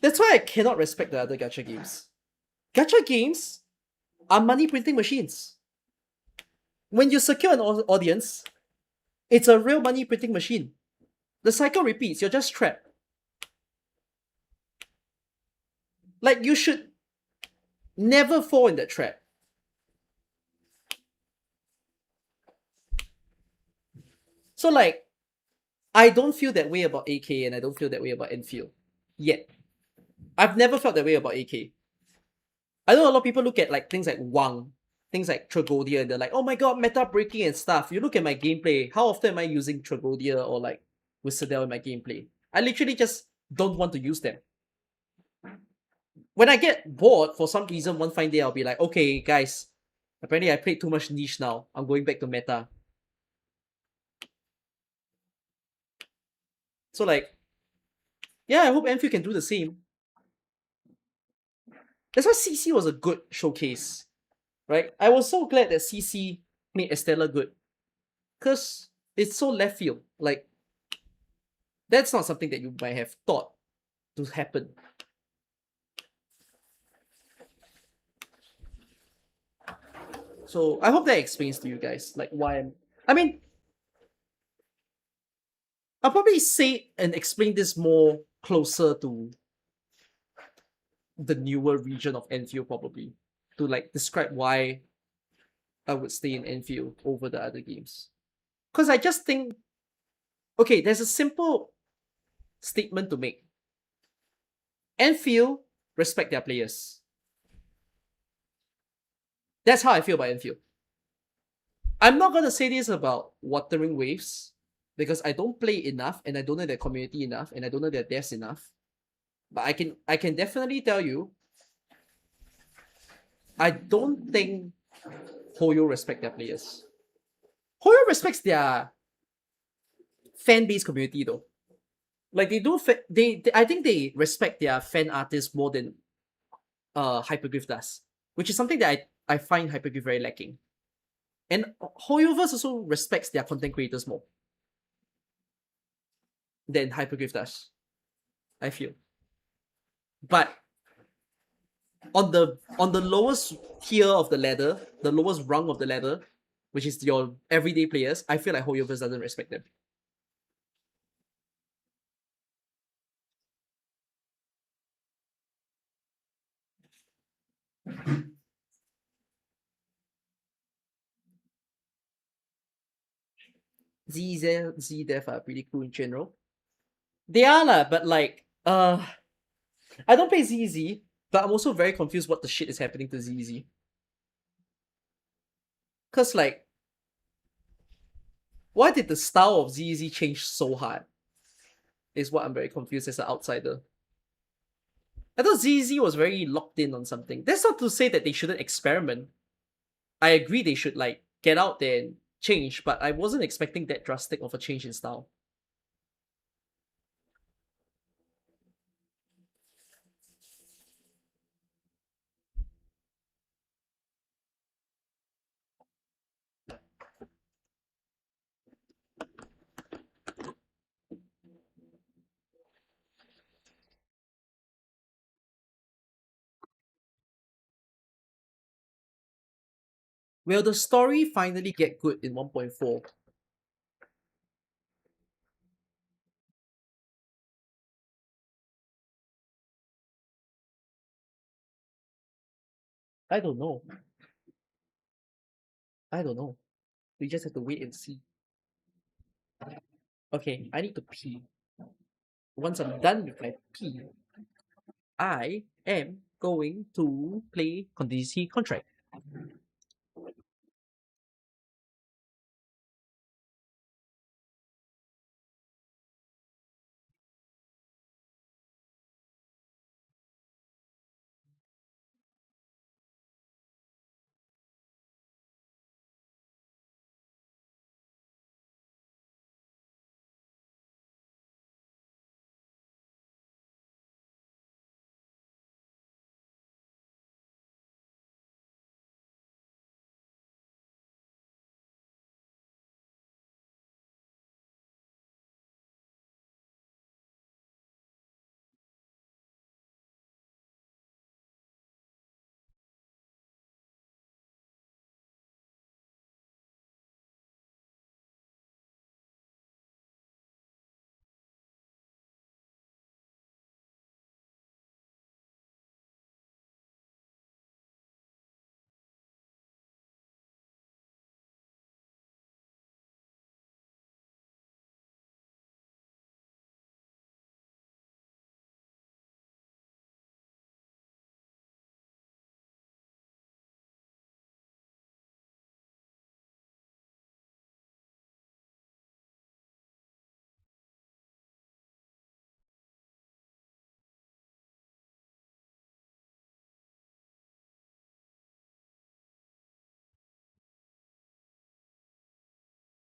That's why I cannot respect the other gacha games. Gacha games are money printing machines. When you secure an audience, it's a real money printing machine. The cycle repeats, you're just trapped. Like, you should never fall in that trap. So, like, I don't feel that way about AK and I don't feel that way about Enfield. Yet. I've never felt that way about AK. I know a lot of people look at like things like Wang, things like Tragodia, and they're like, oh my god, meta breaking and stuff. You look at my gameplay, how often am I using Tragodia or like Whistle in my gameplay? I literally just don't want to use them. When I get bored for some reason, one fine day I'll be like, okay guys, apparently I played too much niche now. I'm going back to meta. So like, yeah, I hope Enfield can do the same. That's why CC was a good showcase, right? I was so glad that CC made Estella good. Because it's so left field. Like, that's not something that you might have thought to happen. So I hope that explains to you guys like why I'm. I mean, I'll probably say and explain this more closer to the newer region of Enfield, probably to like describe why I would stay in Enfield over the other games. Because I just think, okay, there's a simple statement to make. Enfield respect their players. That's how I feel about Enfield. I'm not gonna say this about Wuthering Waves because I don't play enough and I don't know their community enough and I don't know their devs enough. But I can definitely tell you, I don't think Hoyo respect their players. Hoyo respects their fan base community though. Like they do, I think they respect their fan artists more than Hyperglyph does, which is something that I find Hyperglyph very lacking. And Hoyoverse also respects their content creators more than Hyperglyph does, I feel. But on the lowest tier of the ladder, the lowest rung of the ladder, which is your everyday players, I feel like Hoyoverse doesn't respect them. Z-Dev are pretty cool in general. They are lah, but like, I don't play ZZ, but I'm also very confused what the shit is happening to ZZ. Cause like, why did the style of ZZ change so hard? Is what I'm very confused as an outsider. I thought ZZ was very locked in on something. That's not to say that they shouldn't experiment. I agree they should like get out there and change, but I wasn't expecting that drastic of a change in style. Will the story finally get good in 1.4? I don't know. I don't know. We just have to wait and see. Okay, I need to pee. Once I'm done with my pee, I am going to play contingency contract.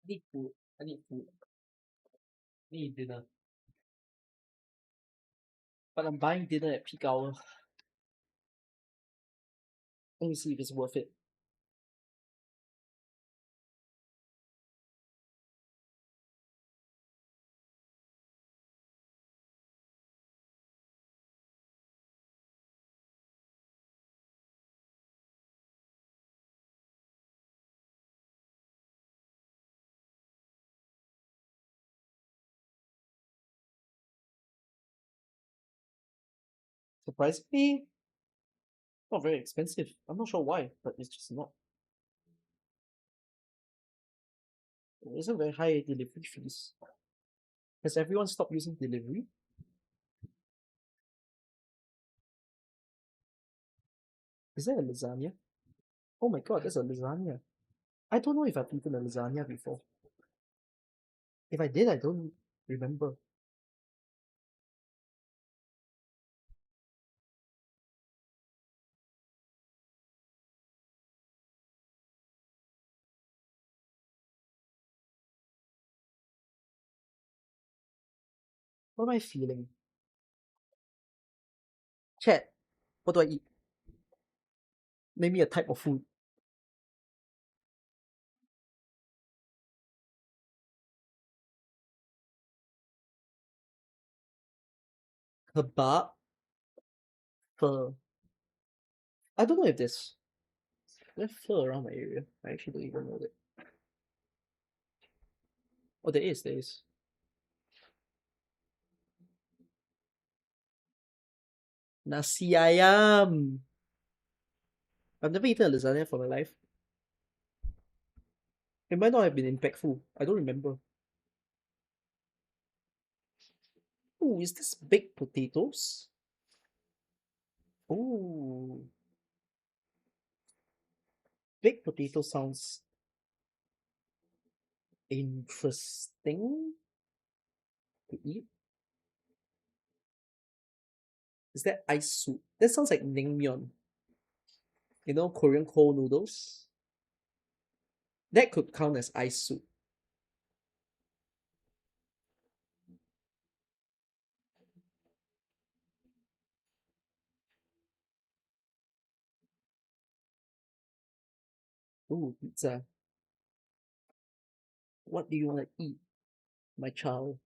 Need food. I need food. Need dinner. But I'm buying dinner at peak hour. Let me see if it's worth it. Surprisingly, not very expensive. I'm not sure why, but it's just not. It isn't very high delivery fees. Has everyone stopped using delivery? Is that a lasagna? Oh my god, that's a lasagna. I don't know if I've eaten a lasagna before. If I did, I don't remember. What am I feeling? Chat, what do I eat? Name me a type of food. Kebab? Pho. I don't know if there's pho around my area. I actually don't even know that. Oh, there is. Nasi ayam. I've never eaten a lasagna for my life. It might not have been impactful. I don't remember. Ooh, is this baked potatoes? Ooh. Baked potato sounds interesting to eat. Is that ice soup? That sounds like naengmyeon. You know, Korean cold noodles? That could count as ice soup. Ooh, pizza. What do you want to eat, my child?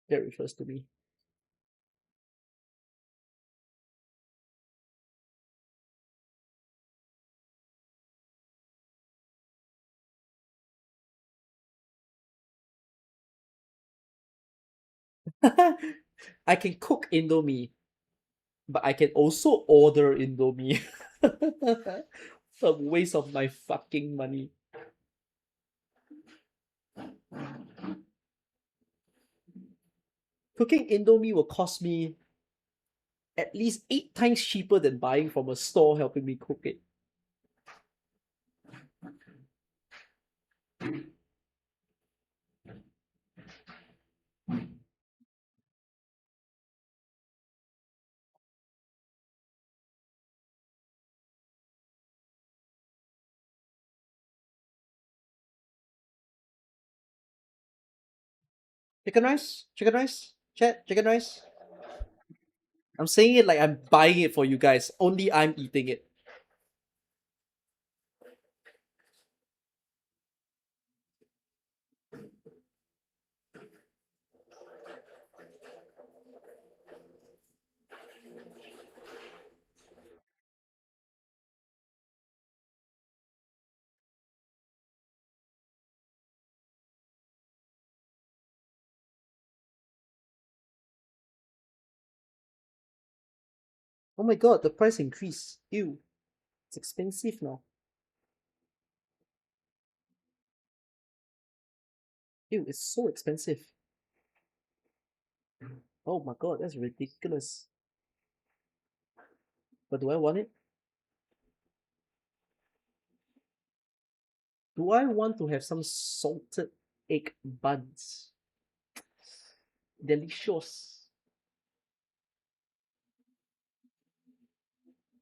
That refers to me. I can cook Indomie, but I can also order Indomie. A waste of my fucking money. Cooking Indomie will cost me at least 8 times cheaper than buying from a store helping me cook it. Chicken rice? Chicken rice? Chat, chicken rice? I'm saying it like I'm buying it for you guys. Only I'm eating it. Oh my god, the price increased. Ew. It's expensive now. Ew, it's so expensive. Oh my god, that's ridiculous. But do I want it? Do I want to have some salted egg buns? Delicious.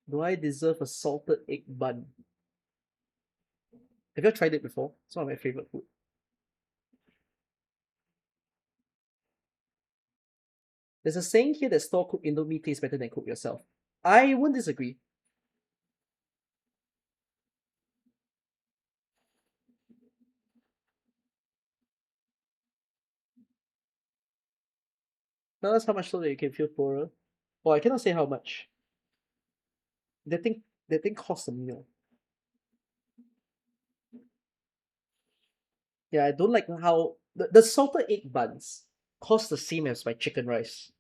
Do I deserve a salted egg bun? Have you ever tried it before? It's one of my favorite food. There's a saying here that store cooked Indomie tastes better than cook yourself. I wouldn't disagree. Now that's how much so that you can feel poorer. Oh, I cannot say how much. That thing costs a meal. Yeah, I don't like how the salted egg buns cost the same as my chicken rice.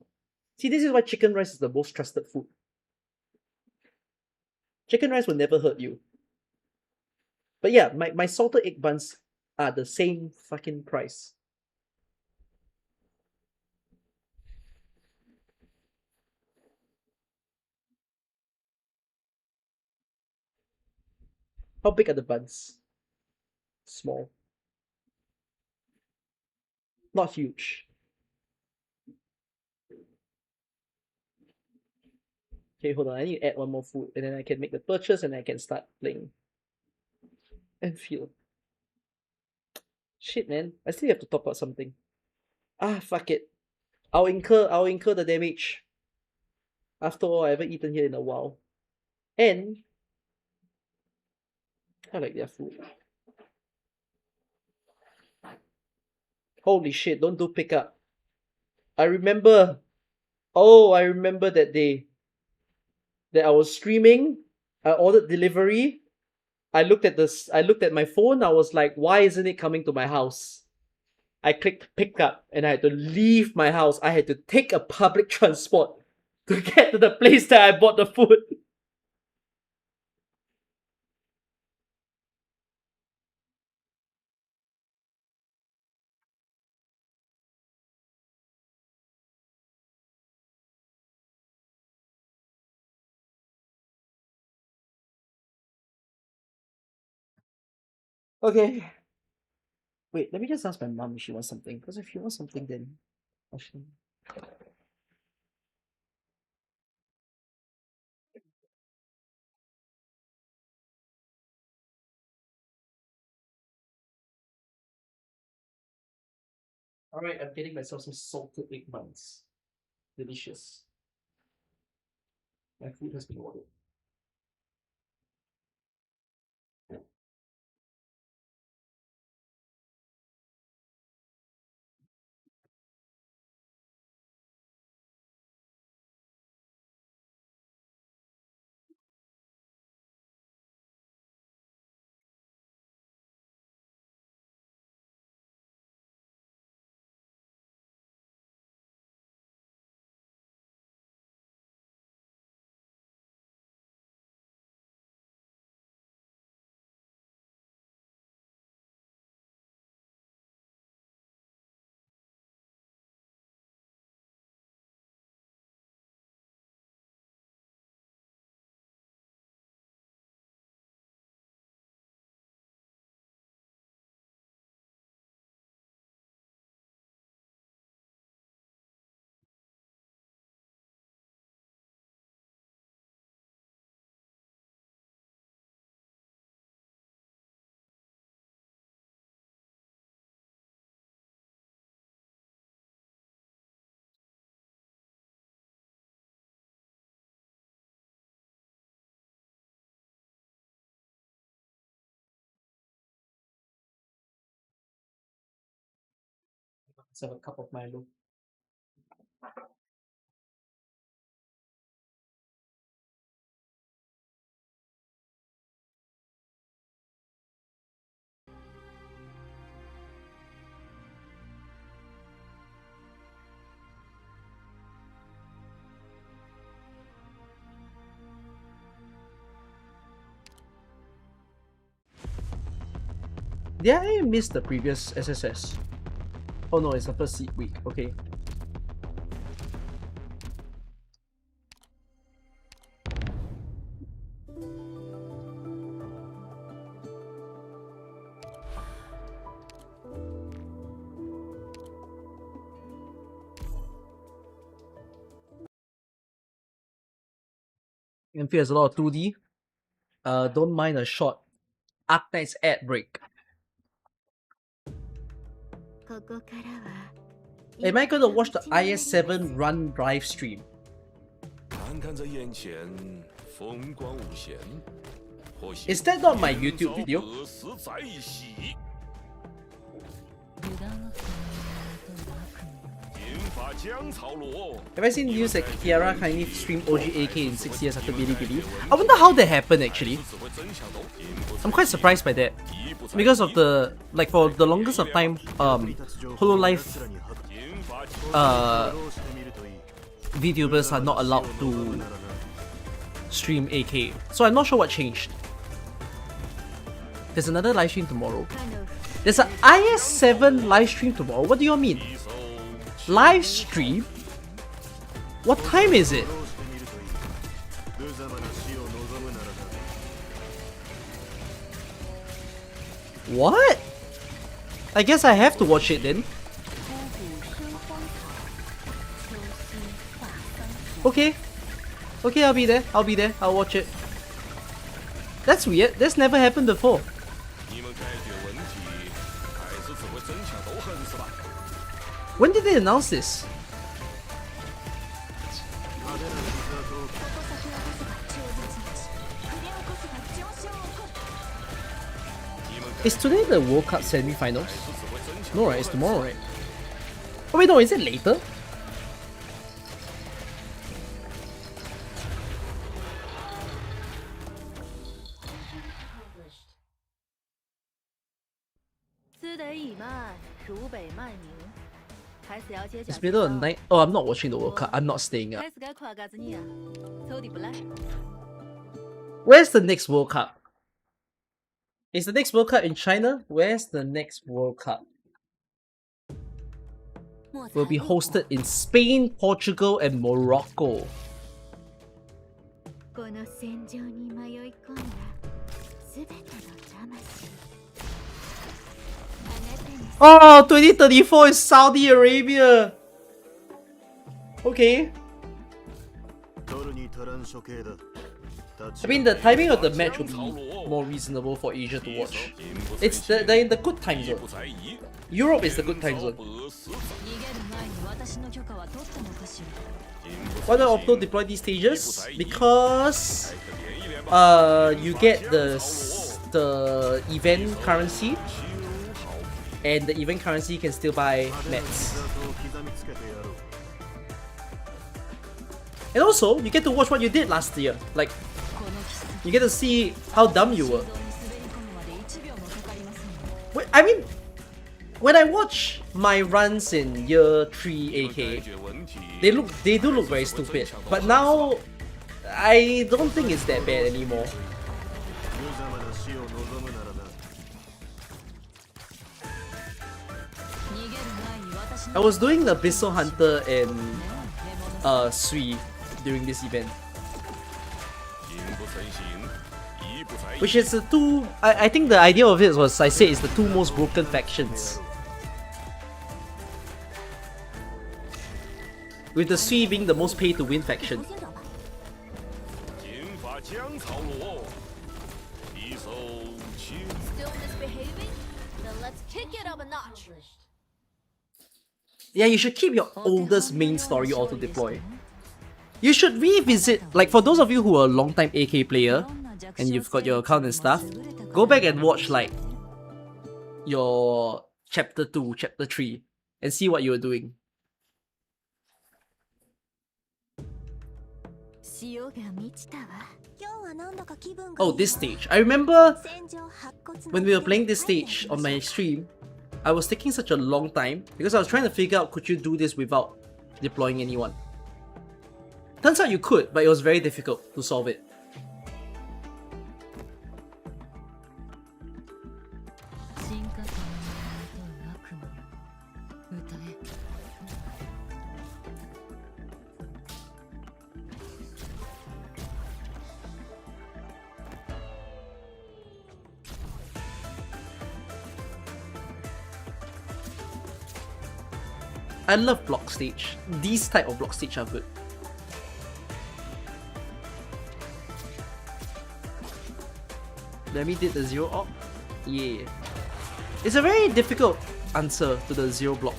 See, this is why chicken rice is the most trusted food. Chicken rice will never hurt you. But yeah, my salted egg buns are the same fucking price. How big are the buns? Small. Not huge. Okay, hold on. I need to add one more food, and then I can make the purchase, and I can start playing. Endfield. Shit, man. I still have to top up something. Ah, fuck it. I'll incur the damage. After all, I haven't eaten here in a while. And I like their food. Holy shit, don't do pickup. I remember that day that I was streaming. I ordered delivery. I looked at my phone. I was like, why isn't it coming to my house? I clicked pick up and I had to leave my house. I had to take a public transport to get to the place that I bought the food. Okay. Wait, let me just ask my mom if she wants something. Because if she wants something, then actually. Alright, I'm getting myself some salted egg buns. Delicious. My food has been ordered. Let's have a cup of Milo. Did I miss the previous SSS? Oh no, it's the first week. Okay. Endfield has a lot of 2D. Don't mind a short Arknights ad break. Am I gonna watch the IS7 run live stream? 看看这眼前风光无限，或许 Is that not my YouTube video? 何时在一起？金发江草萝， Have I seen news that Kiara kindly streamed OGAK in 6 years after Bilibili? I wonder how that happened actually. 只会真相都赢不 I'm quite surprised by that. 一不在 Because of the, like for the longest of time, Hololive 金发 VTubers are not allowed to stream AK. So I'm not sure what changed. There's another live stream tomorrow. There's an IS7 live stream tomorrow. What do you mean? 一手 Live stream? What time is it? What? I guess I have to watch it then. Okay. Okay, I'll be there. I'll be there. I'll watch it. That's weird. That's never happened before. 你们解决问题，还是只会真相都横是吧？ When did they announce this? Is today the World Cup semi-finals? No, right? It's tomorrow, right? Oh wait, no, is it later? It's middle of the night. Oh, I'm not watching the World Cup. I'm not staying up. Where's the next World Cup? Is the next World Cup in China? Where's the next World Cup? Will be hosted in Spain, Portugal, and Morocco. Oh, 2034 is Saudi Arabia. Okay. I mean, the timing of the match would be more reasonable for Asia to watch. They're in the good time zone. 不在意， Europe is the good time zone. 白死 Why do I auto deploy these stages? Because you get the event currency, and the event currency can still buy mats. And also, you get to watch what you did last year. Like, you get to see how dumb you were. Wait, I mean, when I watch my runs in year 3 AK, 解决问题， they do look very stupid. But now, I don't think it's that bad anymore. I was doing the Abyssal Hunter and Sui during this event, 心不诚心，意不在意。 which is the two. I think the idea of it was I said it's the two most broken factions, with the Sui being the most pay to win faction. 金发江草萝，一手青。 Still misbehaving? Then let's kick it up a notch. Yeah, you should keep your oldest main story auto deploy. You should revisit, like for those of you who are a long time AK player and you've got your account and stuff, go back and watch like your chapter 2, chapter 3 and see what you were doing. Oh, this stage. I remember when we were playing this stage on my stream, I was taking such a long time because I was trying to figure out could you do this without deploying anyone. Turns out you could, but it was very difficult to solve it. I love block stage. These type of block stage are good. Let me did the 0 op. Yeah. It's a very difficult answer to the 0 block.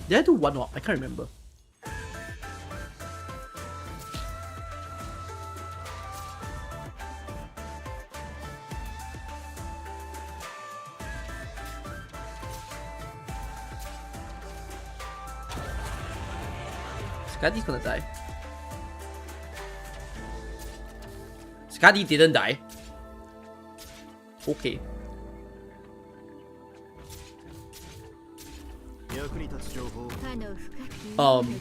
Did I do 1 op? I can't remember. Skadi's gonna die. Skadi didn't die. Okay. Um.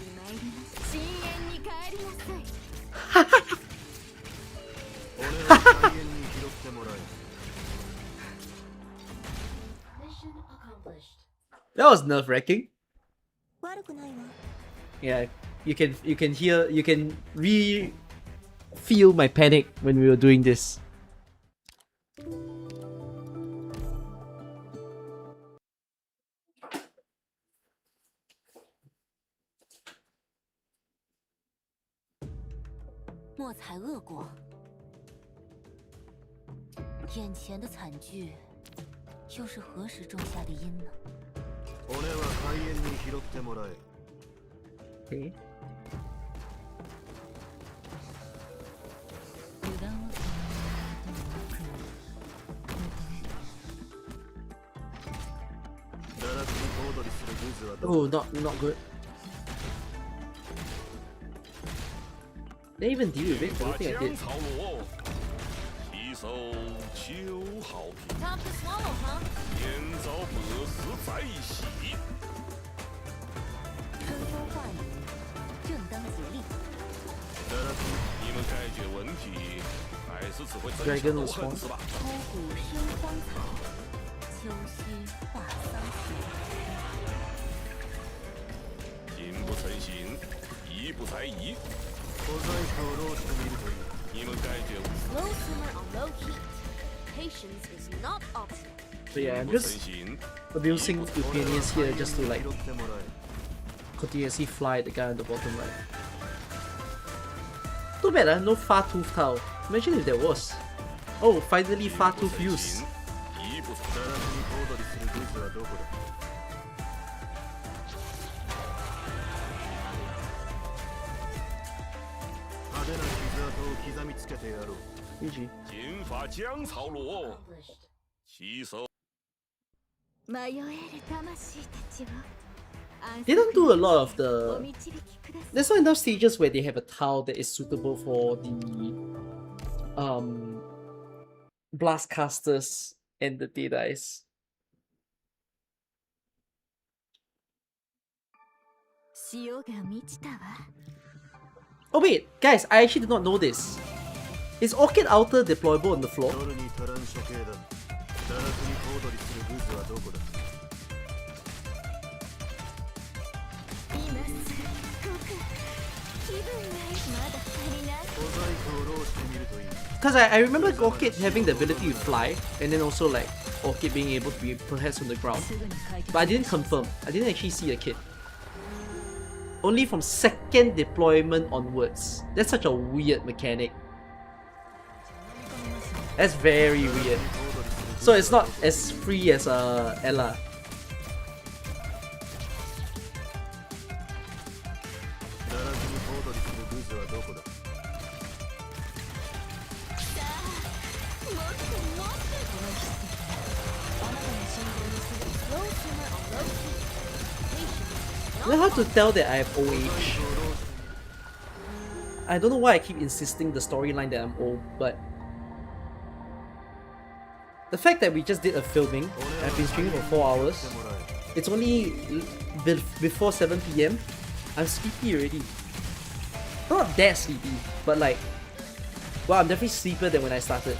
That was nerve-wracking. Yeah, you can hear, you can feel my panic when we were doing this. Okay. Oh, not good. They even deal with it. I don't think I did. Time to swallow, huh? 你们解决问题，还是只会增 Dragon 加 was 仇恨 one. 是吧？心不诚心，意不在意。你们解决 Slow simmer on low heat. Patience is not optional. So yeah, I'm 不诚 just 心， abusing Ukrainians here just to like continuously fly the guy on the bottom right. Too bad, no far tooth towel. Imagine if there was. Oh, finally far tooth use. 意不GG. 金发姜草罗，吸收。 They don't do a lot of the. There's not enough stages where they have a tile that is suitable for the blast casters and the Deadies. Oh wait, guys, I actually did not know this. Is Orchid Outer deployable on the floor? Because I remember Orchid having the ability to fly, and then also like Orchid being able to be perhaps on the ground. But I didn't confirm. I didn't actually see a kid. Only from second deployment onwards. That's such a weird mechanic. That's very weird. So it's not as free as Ella. It's hard to tell that I have OH. I don't know why I keep insisting the storyline that I'm old, but the fact that we just did a filming, I've been streaming for 4 hours, it's only before 7 PM, I'm sleepy already. Not that sleepy, but like, well, I'm definitely sleepier than when I started.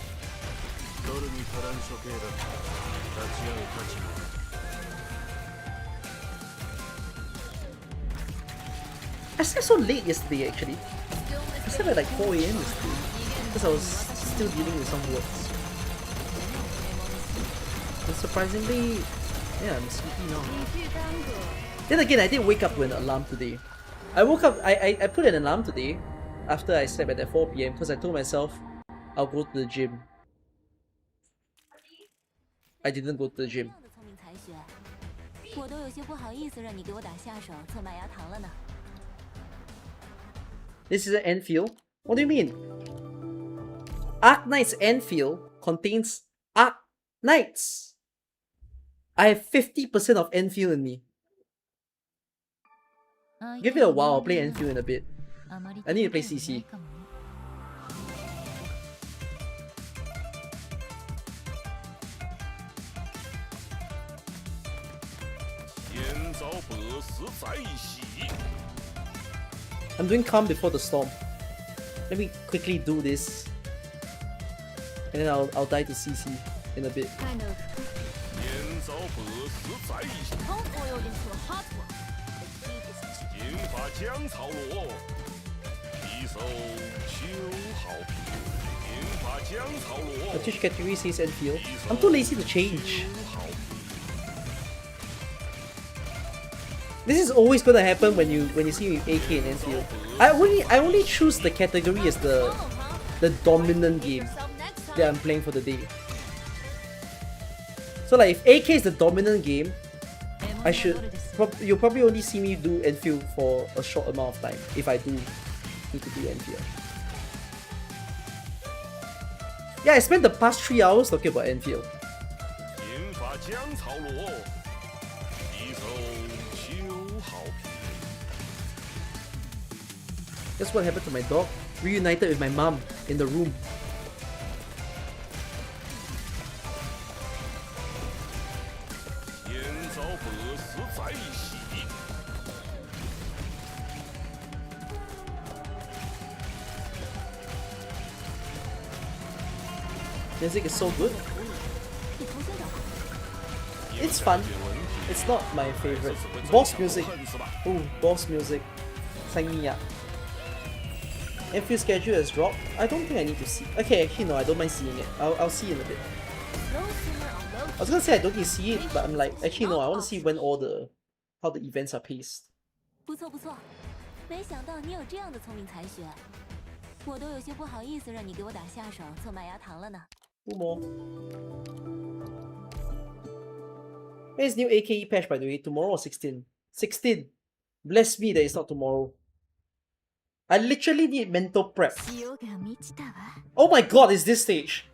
I slept so late yesterday actually. I slept at like 4 AM yesterday because I was still dealing with some works. surprisingly, yeah, I'm sleepy now. Then again, I didn't wake up to an alarm today. I woke up, I put an alarm today after I slept at 4 PM because I told myself I'll go to the gym. I didn't go to the gym. This is an Endfield? What do you mean? Arknights Endfield contains Arknights. I have 50% of Endfield in me. Give it a while, I'll play Endfield in a bit. I need to play CC. I'm doing Calm Before the Storm. Let me quickly do this. And then I'll die to CC in a bit. The Twitch category says Enfield. I'm too lazy to change. This is always gonna happen when you see me with AK and Enfield. I only choose the category as the dominant game that I'm playing for the day. So like if AK is the dominant game, you'll probably only see me do Enfield for a short amount of time if I do need to do Enfield. Yeah, I spent the past 3 hours talking about Enfield. That's what happened to my dog. Reunited with my mom in the room. Music is so good. It's fun. It's not my favorite. Boss music. Ooh, boss music. Sign me up. Enfield schedule has dropped. I don't think I need to see. Okay, actually no, I don't mind seeing it. I'll see in a bit. I was gonna say I don't need to see it, but I'm like, actually no, I want to see when how the events are paced. 不错不错，没想到你有这样的聪明才学，我都有些不好意思让你给我打下手做麦芽糖了呢。 Two more. Where's new AKE patch by the way? Tomorrow or 16? 16! Bless me that it's not tomorrow. I literally need mental prep. Oh my god, is this stage?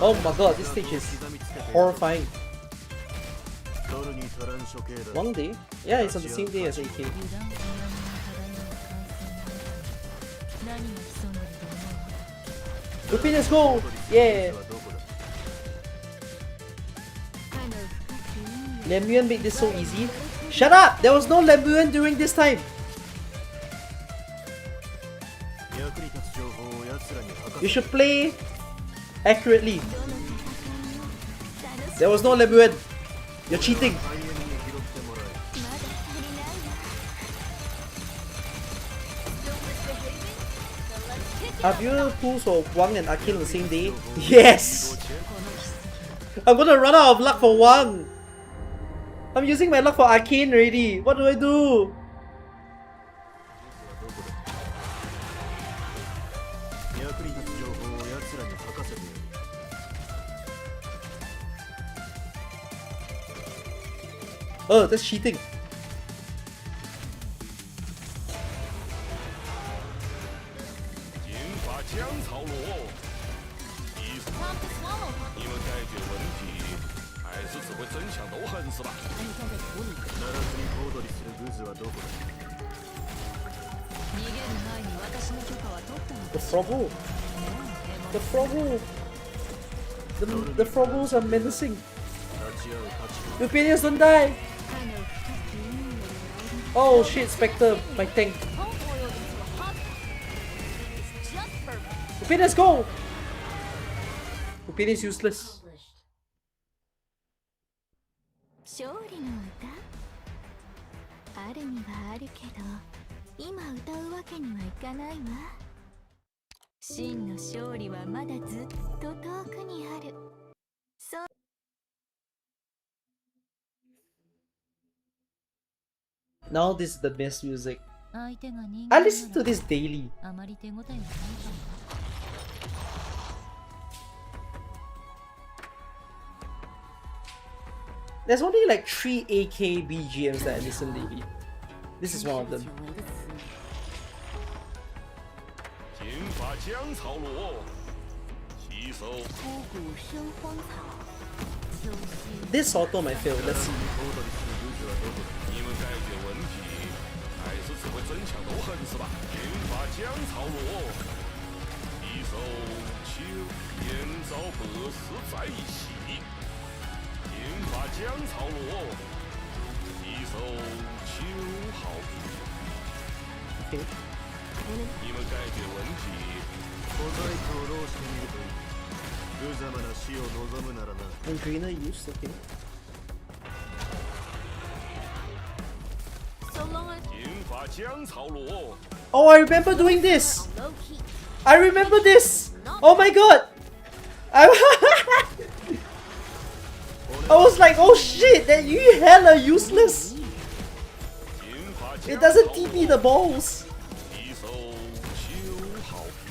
Oh my god, this stage is horrifying. One day? Yeah, it's on the same day as AK. Lupin, let's go! Yeah! Lemuel made this so easy. Shut up! There was no Lemuel during this time! You should play accurately. There was no Lemuel. You're cheating. Have you pulls for Wang and Akin on the same day? Yes! I'm gonna run out of luck for Wang! I'm using my luck for Arcane already. What do I do? Oh, that's cheating. The Froggle! The Froggle! The Froggles are menacing! Opinions don't die! Oh shit, Spectre, my tank. Opinions go! Opinions useless. 勝利の歌あるにはあるけど今歌うわけにはいかないわ真の勝利はまだずっと遠くにある。そう。 Now this is the best music. 相手が人 I 間 listen な to ら this daily. あまり手応えがないかも。 There's only like 3 AK BGMs that I listen daily. This is one of them. 金发江草萝，吸收。枯骨生荒草，秋夕 This auto might fail. Let's see. 你们解决问题还是只会争强斗狠是吧？金发江草萝，吸收秋燕赵百事在一起。金发江草萝，吸收秋好皮。 Okay. 你们解决问题。小細工を労してみるといい。無様な死を望むならな。 And greener use, okay. So long as 金发江草萝， Oh, I remember doing this! low key. I remember this! Oh my god! I was like, oh shit, that you hella useless! 金发 It 江 doesn't 草 TP 萝 the balls! 吸收秋好皮。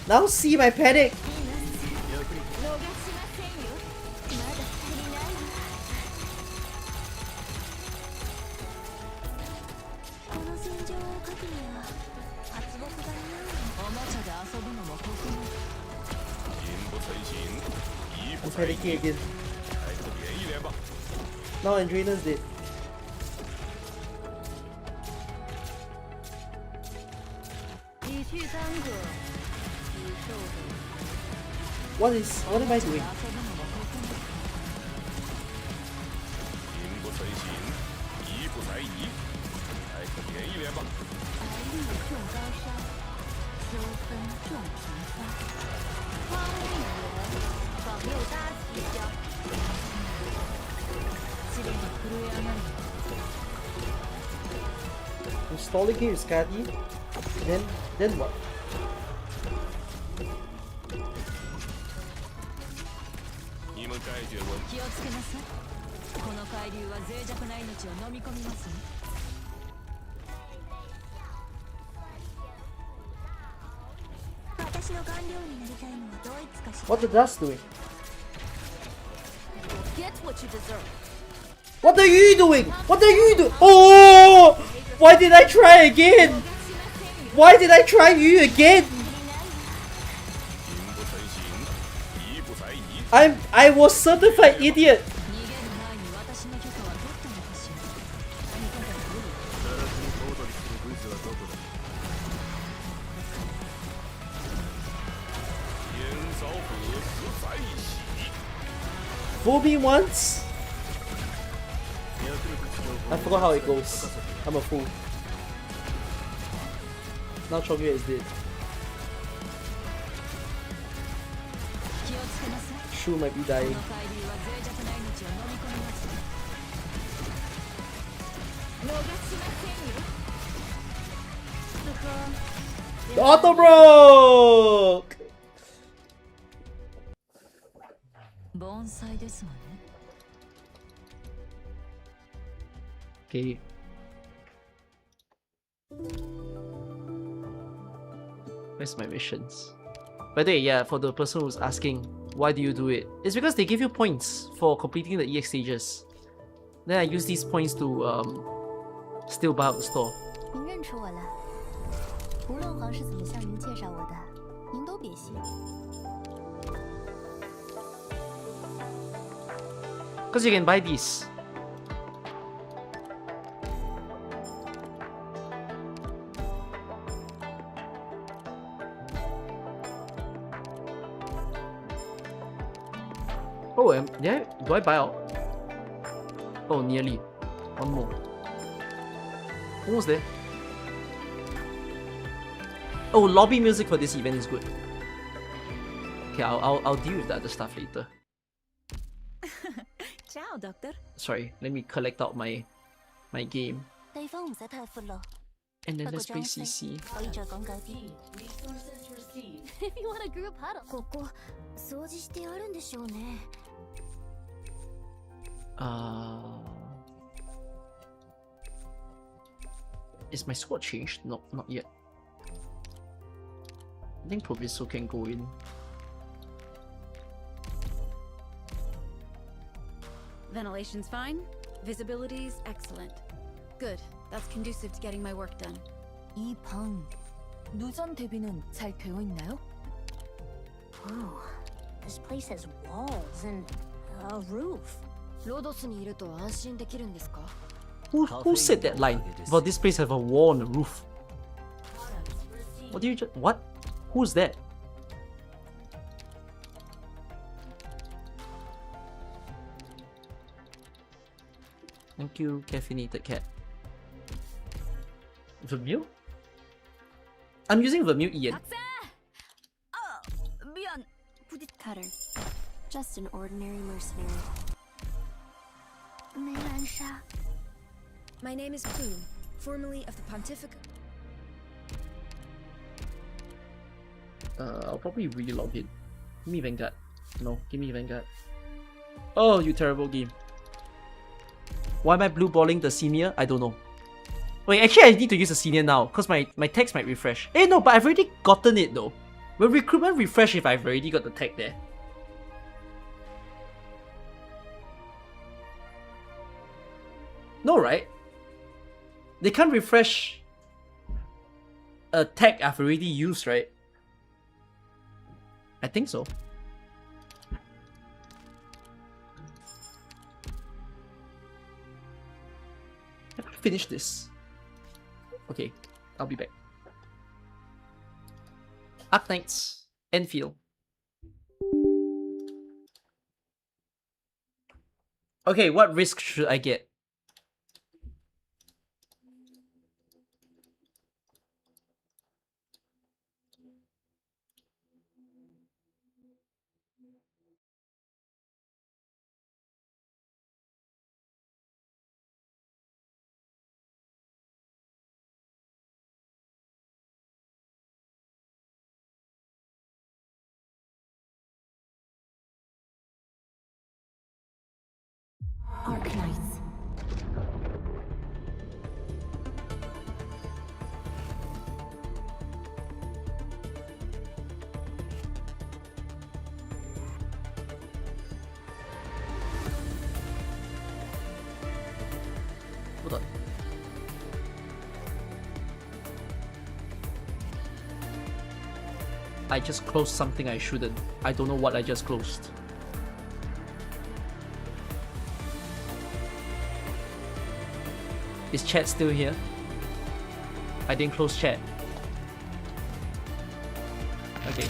Now see my panic! 逃がしませんよ。まだ足りないわ。この戦場を勝つには発木が似合う。おもちゃで遊ぶのもここも。心不成形，意不 I'm 在意， panicking again. 来个练一练吧。 Now Andreina's dead. 你去三个，你受的。 What am I doing? 心不成形，意不在意，来个练一练吧。白玉重高山，秋风重平川。花无语言，访又搭奇江。試練が震え上がる。 Installing here is Kadi. Then what? 你们解决问题。気をつけなさい。この海流は脆弱な命を飲み込みますね。私の顔料になりたいのはドイツかしら。 What the dust doing? Get what you deserve. What are you doing? What are you doing? Oh! Why did I try again? Why did I try you again? 心不成形，意不在意。 I was certified idiot. 逃げる前に私の許可は取ったのかしら。何かが来る。ガラスに小躍りするグズはどこだ。燕赵百事在一起。 Fool me once. I forgot how it goes. I'm a fool. Now Chongyue is dead. 気をつけなさい。 Shu might be こ dying. の海流は脆弱な命を飲み込みますね。逃しませんよ。The auto broke! 盆栽ですわね。 Okay. Where's my missions? By the way, yeah, for the person who's asking, why do you do it? It's because they give you points for completing the EX stages. Then I use these points to still buy out the store. 您认出我了。无论皇室怎么向您介绍我的，您都别信。 Because you can buy these. Oh, yeah, do I buy out? Oh, nearly. One more. Almost there. Oh, lobby music for this event is good. Okay, I'll deal with the other stuff later. Ciao, Doctor. Sorry, let me collect out my game. 對方唔使太闊咯， And then 不過 let's 裝 play 飾 CC. 可以再講究啲。if you want a group huddle. ここ掃除してあるんでしょうね。Is my squad changed? No, not yet. I think Proviso can go in. Ventilation's fine. Visibility's excellent. Good. That's conducive to getting my work done. 이 방 누전 대비는 잘 되어 있나요? Oh, this place has walls and a roof. 로더스니 이래도 안심できるんですか? Who said that line? About this place have a wall on the roof. What do you just what? Who's that? Thank you, caffeinated cat. Vermeil? I'm using Vermeil, Ian. 미안. Cutter. Just an ordinary mercenary. 메란샤. My name is Plume, formerly of the Pontifical. I'll probably relog in. Give me Vanguard. No, give me Vanguard. Oh, you terrible game. Why am I blue balling the senior? I don't know. Wait, actually I need to use the senior now, because my text might refresh. Eh no, but I've already gotten it though. Will recruitment refresh if I've already got the tag there? No, right? They can't refresh a tag I've already used, right? I think so. Have I finished this? Okay, I'll be back. Arknights, Endfield. Okay, what risk should I get? Arknights. Hold on. I just closed something I shouldn't. I don't know what I just closed. Is chat still here? I didn't close chat. Okay.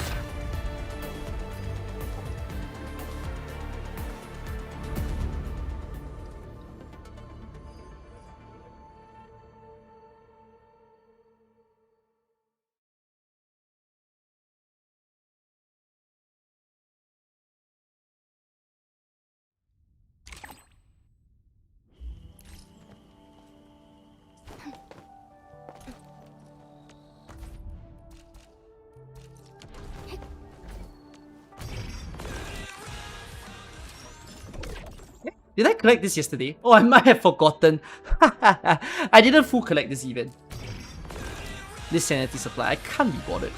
Did I collect this yesterday? Oh, I might have forgotten. I didn't full collect this even. This sanity supply, I can't be bothered.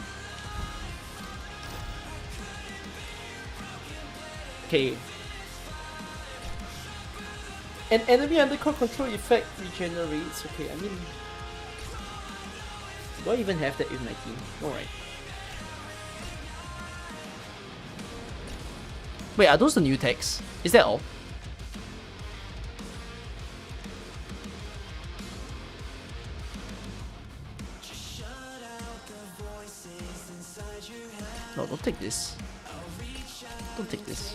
Okay. An enemy under control effect regenerates. Okay, I mean... Do I even have that in my team? Alright. Wait, are those the new tags? Is that all? No, don't take this. Don't take this.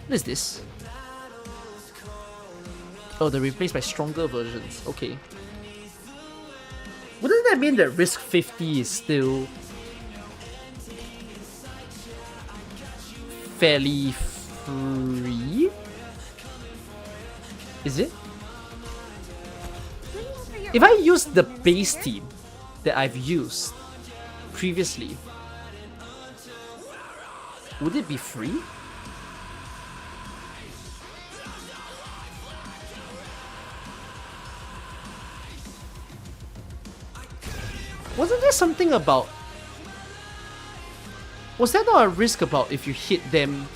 What is this? Oh, they're replaced by stronger versions. Okay. Wouldn't that mean that risk 50 is still fairly free? Is it? If I use the base team that I've used previously, would it be free? Wasn't there something about... Was there not a risk about if you hit them,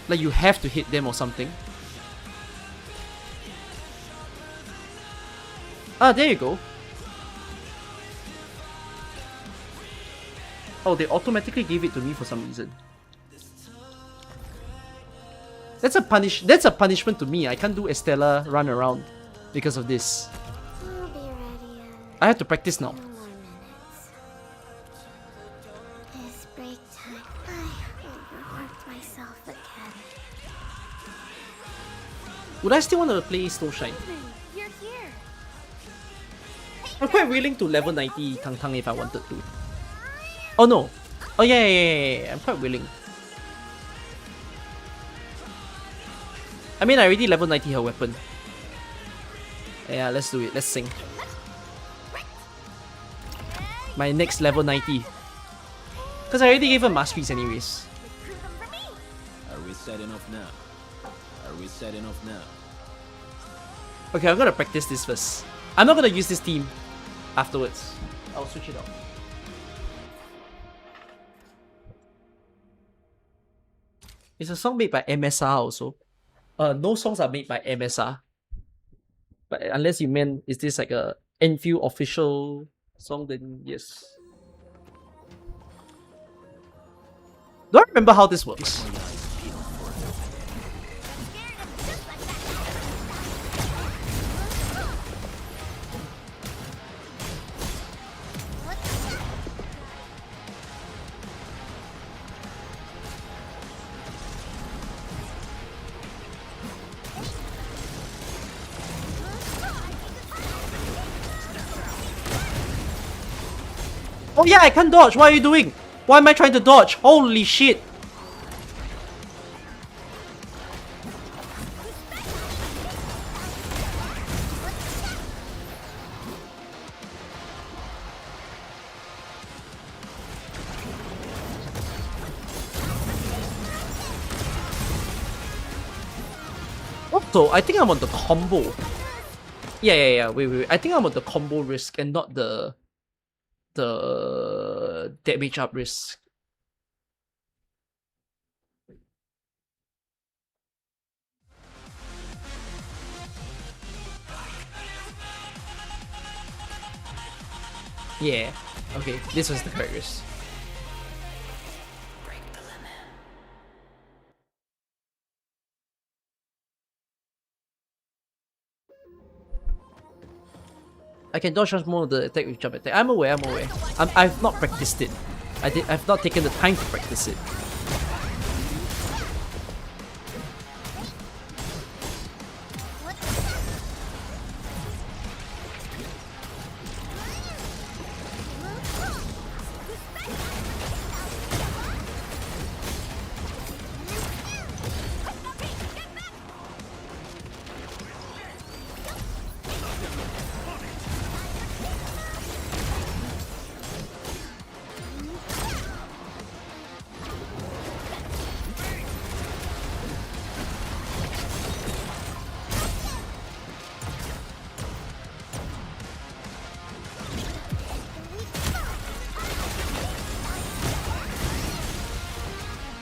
like you have to hit them or something? Ah, there you go. Oh, they automatically gave it to me for some reason. That's a punishment to me. I can't do Estella run around because of this. I'll be ready in I have to practice now. 2 more minutes. It's break time. I overworked myself again. Would I still want to play Snow Shine? You're here. I'm quite willing to level 90 Tang Tang if I wanted to. Oh no. Oh yeah. I'm quite willing. I mean, I already level 90 her weapon. Yeah, let's do it. Let's sing. My next level 90. Because I already gave her masterpiece anyways. Are we set enough now? Are we set enough now? Okay, I'm gonna practice this first. I'm not gonna use this team afterwards. I'll switch it out. It's a song made by MSR also. No songs are made by MSR. But unless you meant, is this like a Enfield official song, then yes. Do I remember how this works? Oh yeah, I can't dodge. What are you doing? Why am I trying to dodge? Holy shit. Also, I think I'm on the combo. Yeah. Wait. I think I'm on the combo risk and not the damage up risk. Yeah. Okay, this was the correct risk. I can dodge more of the attack with jump attack. I'm aware. I've not practiced it. I've not taken the time to practice it.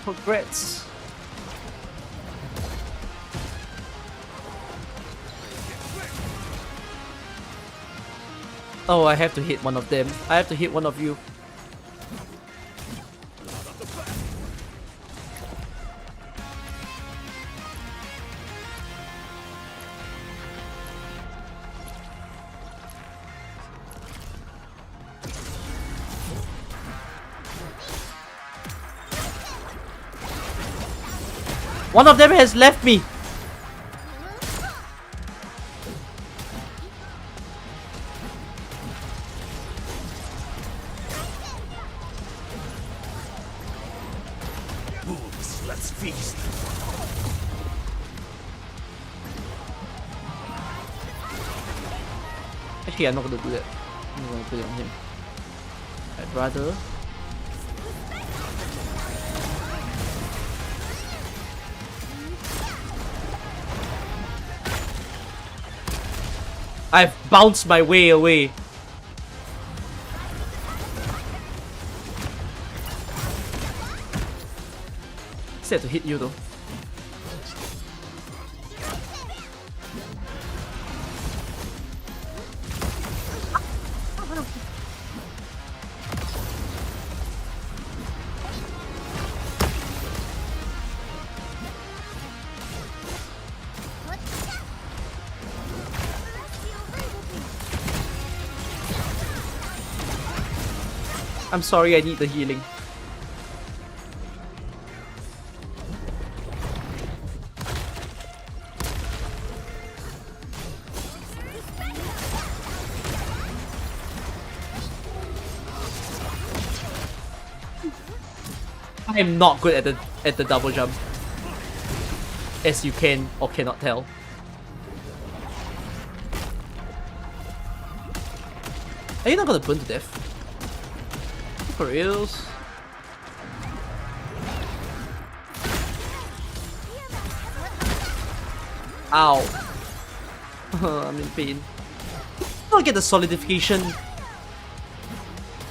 Congrats. Oh, I have to hit one of them. I have to hit one of you. One of them has left me. Wolves, let's feast. Actually, I'm not gonna do that. I'm gonna put it on him. brother. I've bounced my way away. Still have to hit you though. I'm sorry, I need the healing. I am not good at the double jump, as you can or cannot tell. Are you not gonna burn to death? For reals? Ow. I'm in pain. I don't get the solidification.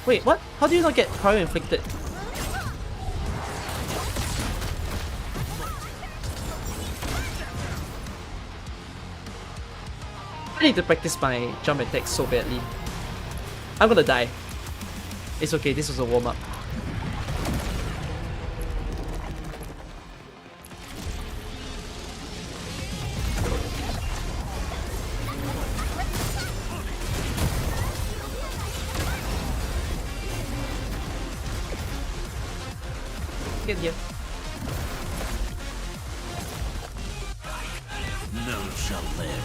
Wait, what? How do you not get cryo inflicted? I need to practice my jump attacks so badly. I'm gonna die. It's okay, this was a warm-up. Get here. None shall live.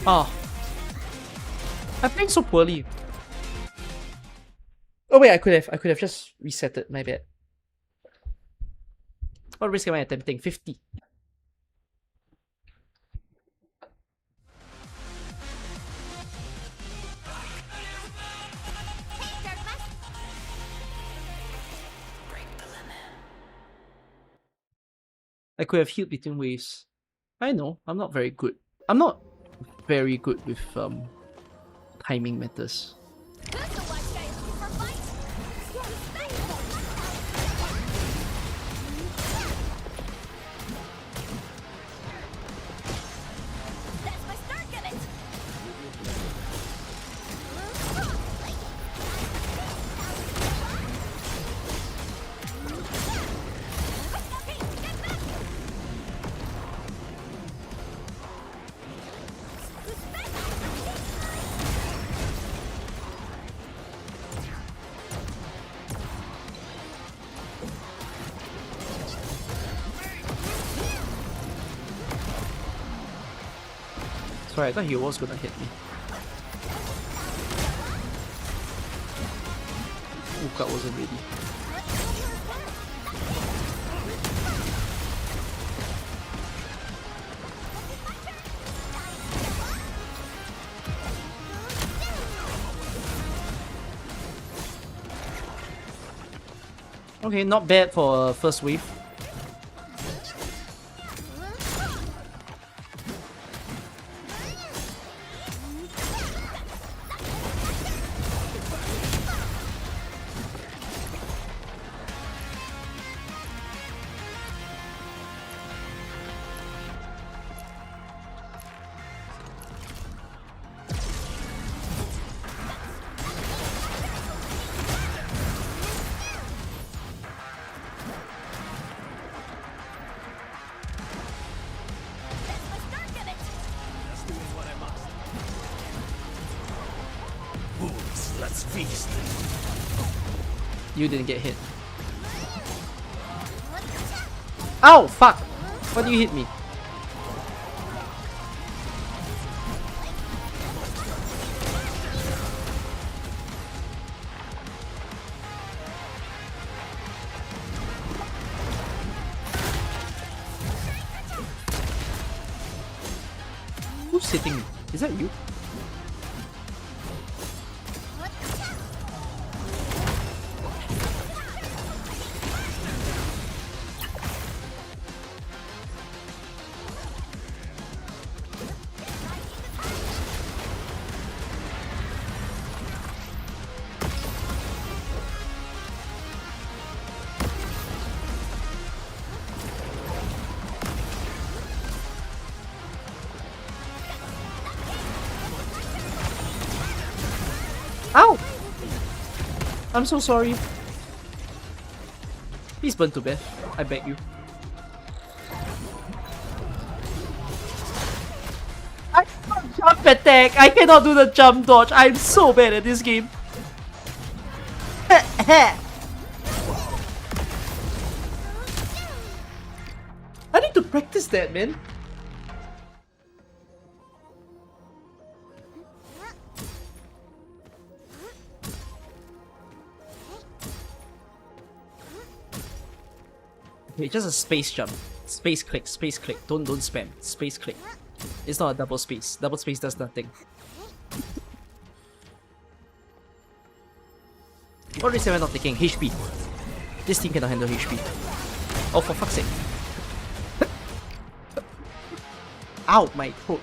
Oh. I'm playing so poorly. Oh wait, I could have just reset it, my bad. What risk am I attempting? 50. I could have healed between waves. I know, I'm not very good. I'm not very good with timing matters. Sorry, I thought he was gonna hit me. Uka wasn't ready. Okay, not bad for a first wave. Let's feast. You didn't get hit. Ow! Fuck! Why do you hit me? hitting me? Is that you? Ow! I'm so sorry. Please burn to death. I beg you. I cannot jump attack. I cannot do the jump dodge. I'm so bad at this game. I need to practice that, man. Okay, just a space jump. Space click, space click. Don't spam. Space click. It's not a double space. Double space does nothing. What reason am I not taking? HP. This team cannot handle HP. Oh, for fuck's sake. Ow, my foot.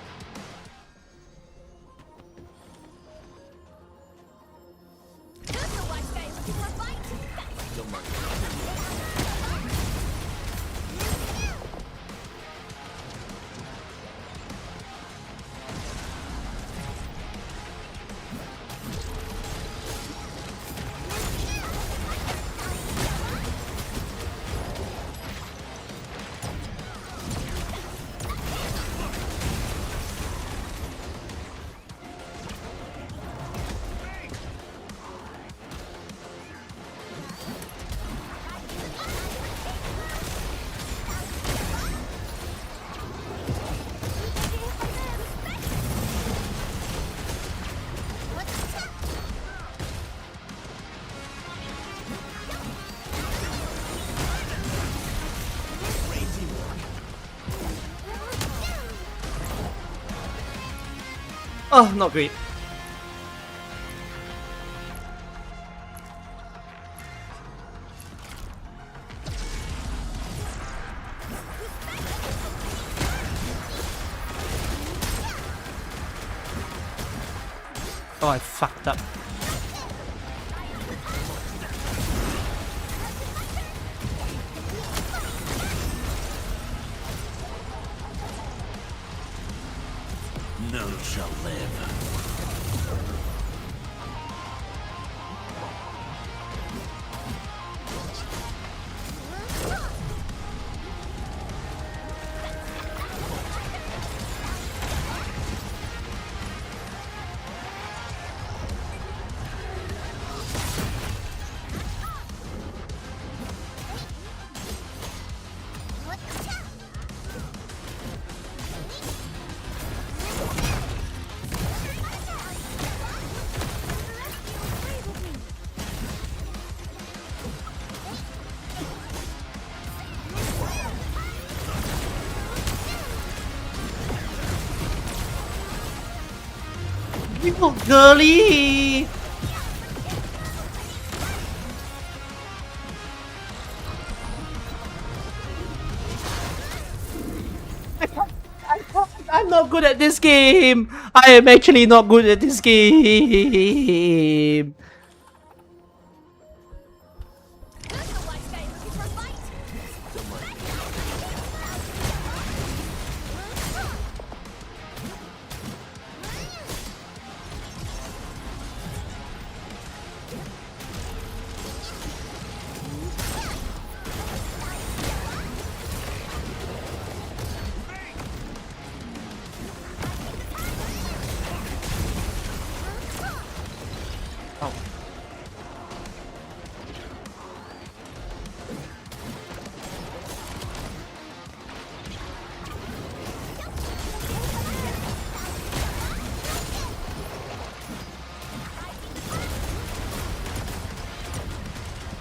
Oh, not great. Oh, I fucked up. None shall live. You girly! I'm not good at this game! I am actually not good at this game!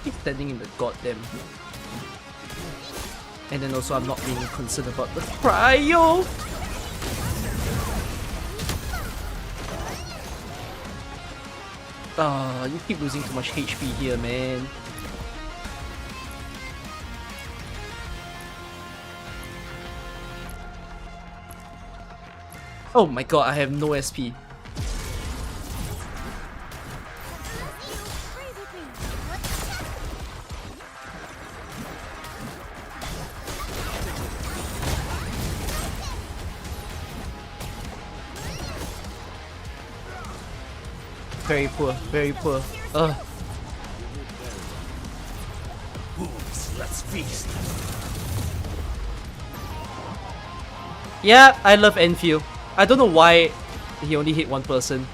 Keep standing in the goddamn. And then also I'm not being concerned about the cryo. You keep losing too much HP here, man. Oh my god, I have no SP. Very poor, very poor. Ugh. Let's feast. Yeah, I love Enfield. I don't know why he only hit one person.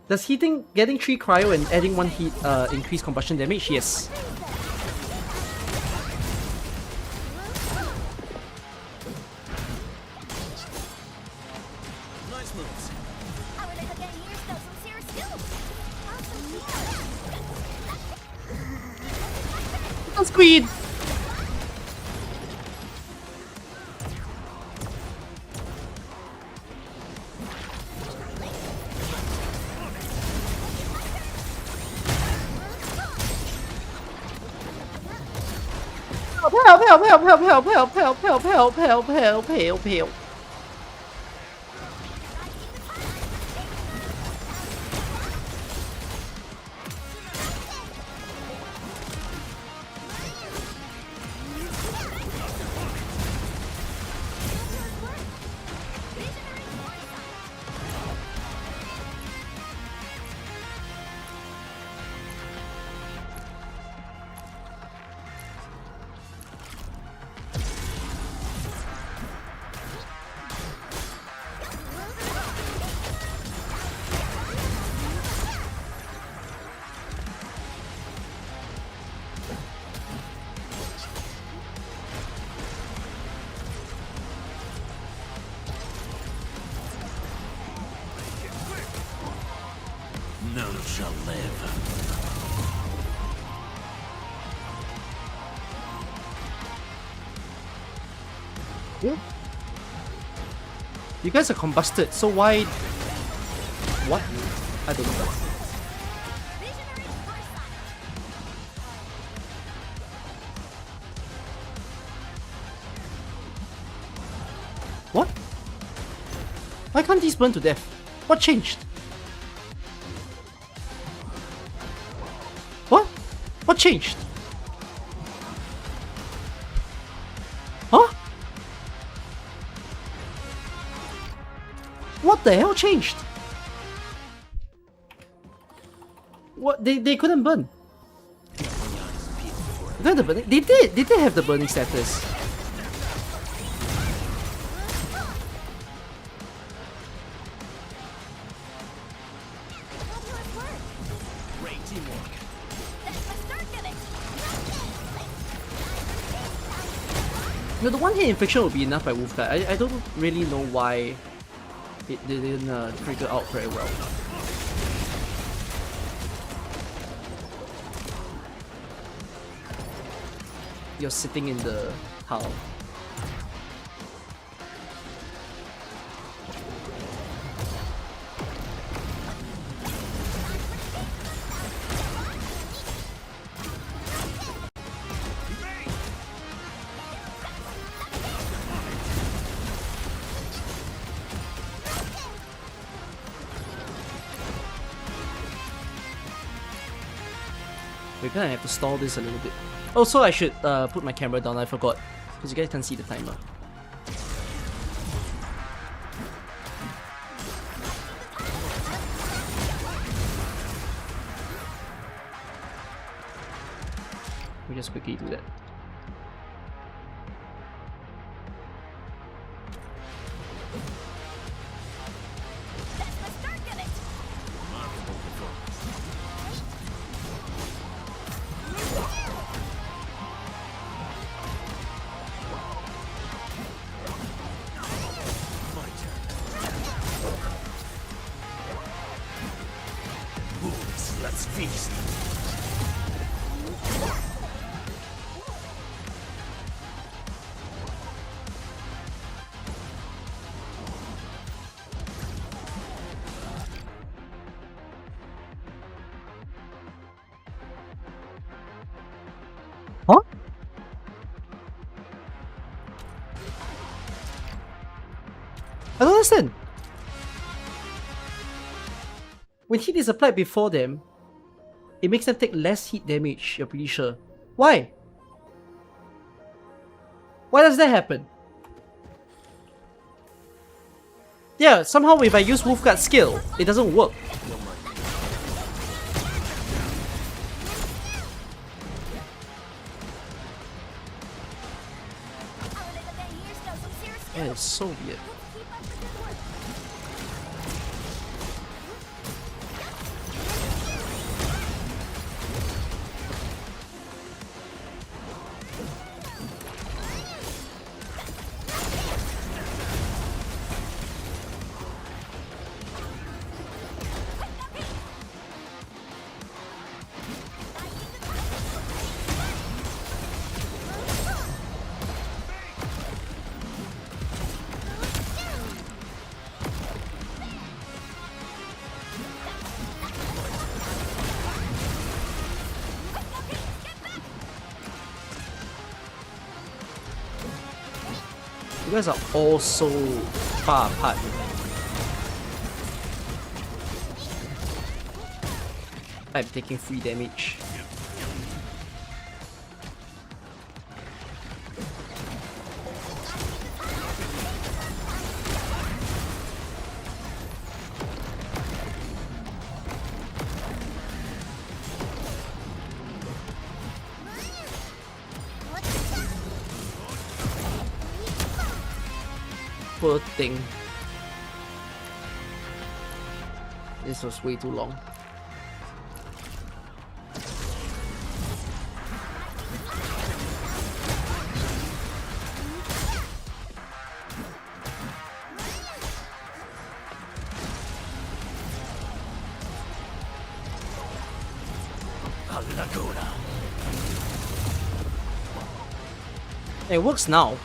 Does heating, getting 3 cryo and adding 1 heat increase combustion damage? Yes. Nice moves. That's Queen! Help, help, help, help, help, help, help, help, help, help, help, help, help. None shall live. You guys are combusted, so why... What? I don't know. What? Why can't these burn to death? What changed? What? What changed? Huh? What the hell changed? What? They couldn't burn. They had the burning. They did have the burning status. Great teamwork. No, the one hit infliction would be enough by Wolfguard. I don't really know why it didn't trigger out very well. You're sitting in the hull. We're gonna have to stall this a little bit. Also, I should put my camera down, I forgot. Because you guys can't see the timer. We just quickly do that. Let's feast. understand. When heat is applied before them, it makes them take less heat damage, you're pretty sure. Why? Why does that happen? Yeah, somehow if I use Wolfguard skill, it doesn't work. That is so weird. You guys are all so far apart. I'm taking free damage. Poor thing. This was way too long. It works now.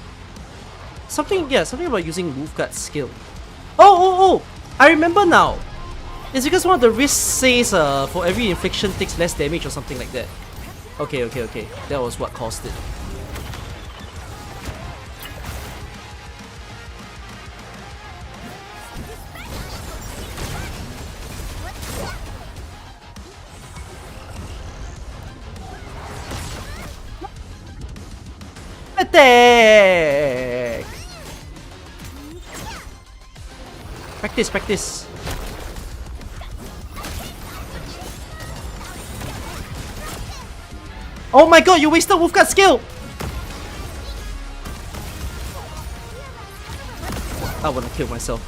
Something about using Wolfguard's skill. Oh! I remember now. It's because one of the risks says for every infliction takes less damage or something like that. Okay. That was what caused it. Attack! Practice. Oh my god, you wasted Wolfguard skill! I wanna kill myself.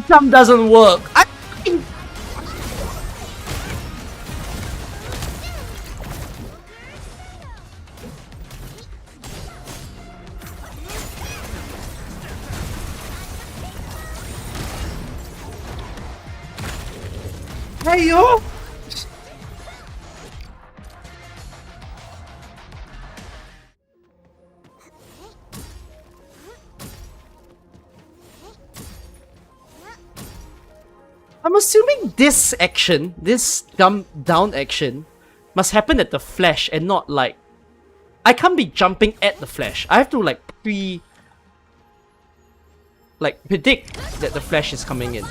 Jump doesn't work. Hey yo! I'm assuming this action, this jump down action, must happen at the flash and not like... I can't be jumping at the flash. I have to like predict that the flash is coming in.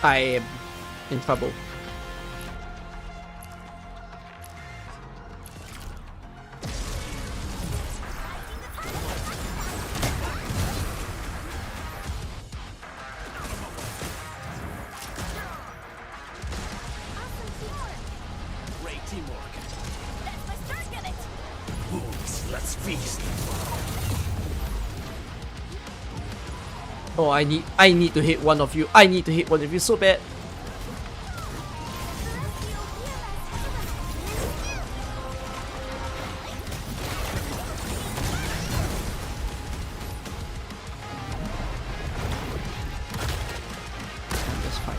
I am in trouble. Oh, I need to hit one of you. I need to hit one of you so bad. That's fine.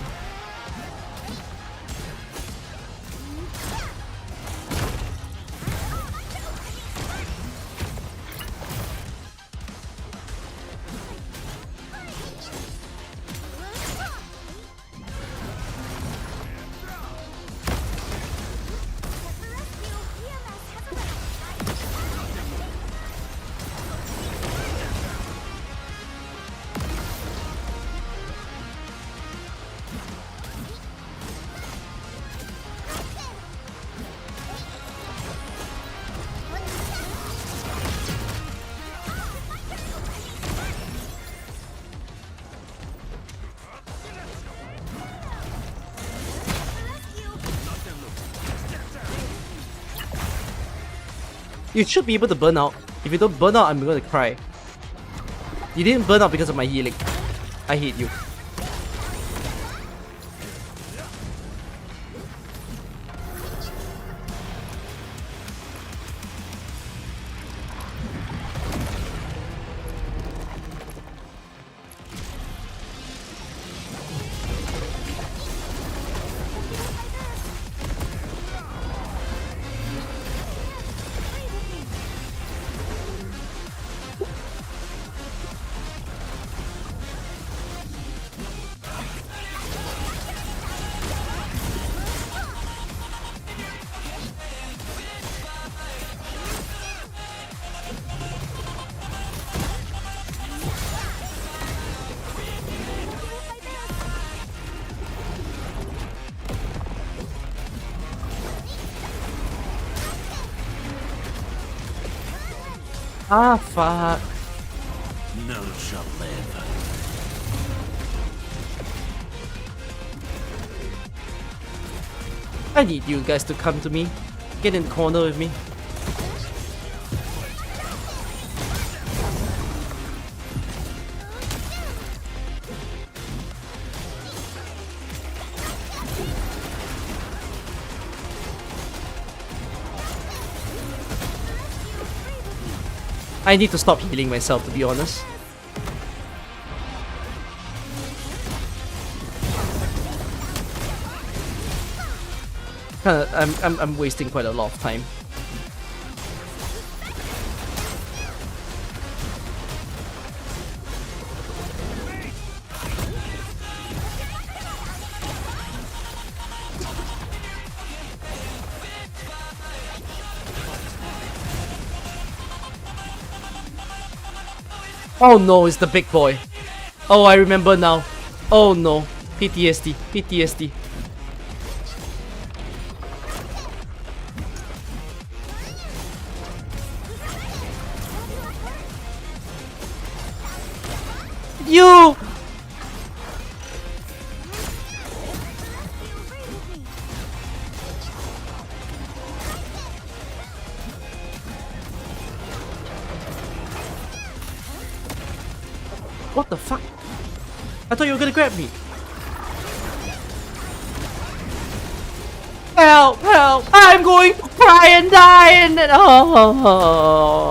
You should be able to burn out. If you don't burn out, I'm gonna cry. You didn't burn out because of my healing. I hate you. Ah, fuck. None shall live. I need you guys to come to me. Get in the corner with me. I need to stop healing myself, to be honest. I'm wasting quite a lot of time. Oh no, it's the big boy. Oh, I remember now. Oh no. PTSD. PTSD. You! What the fuck? I thought you were gonna grab me. Help! Help! I'm going to cry and die and then oh.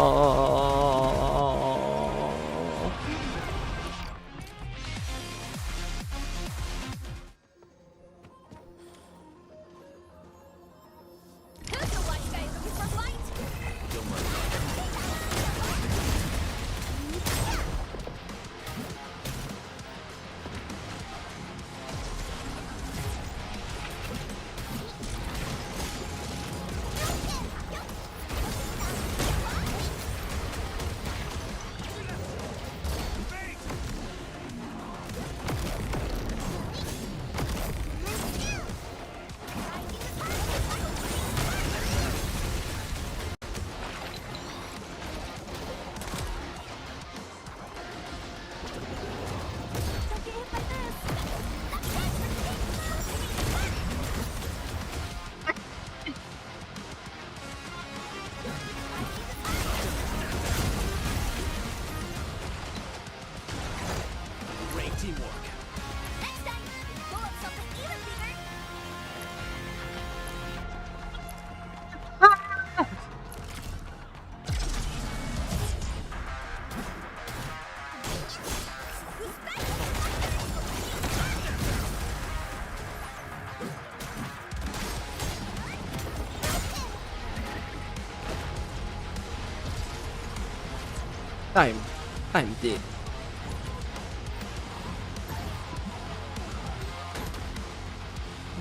I'm dead.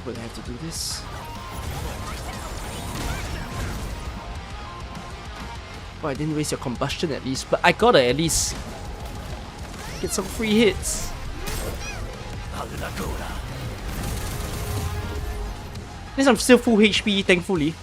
But I have to do this. Well, I didn't waste your combustion at least, but I gotta at least get some free hits. At least I'm still full HP, thankfully.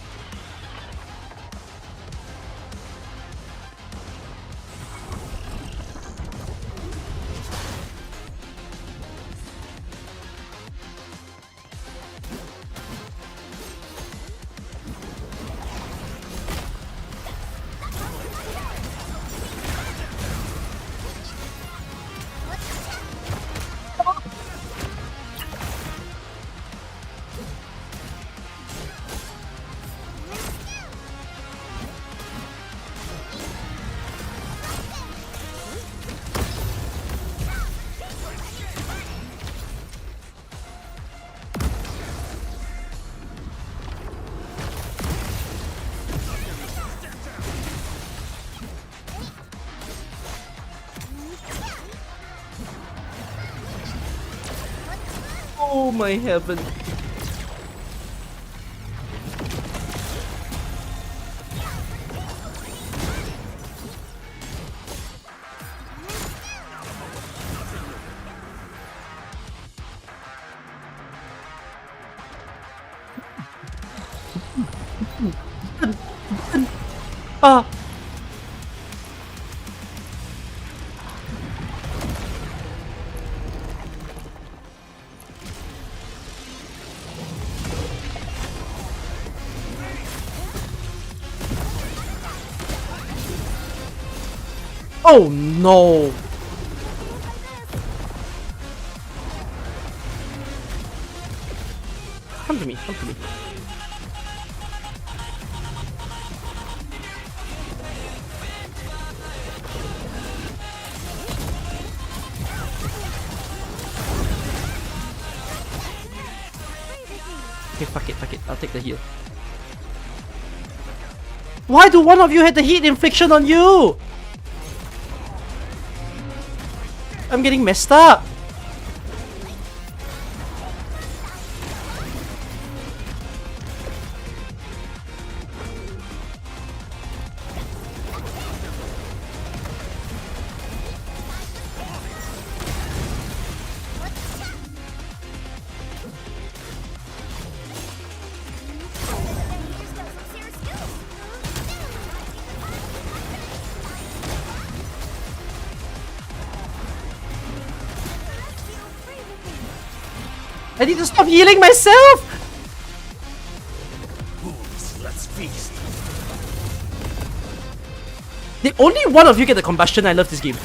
Oh my heaven. Ah. Oh no! Come to me, come to me. Okay, fuck it, I'll take the heal. Why do one of you have the heat infliction on you? I'm getting messed up. I need to stop healing myself! Let's feast. The only one of you get the combustion. I love this game.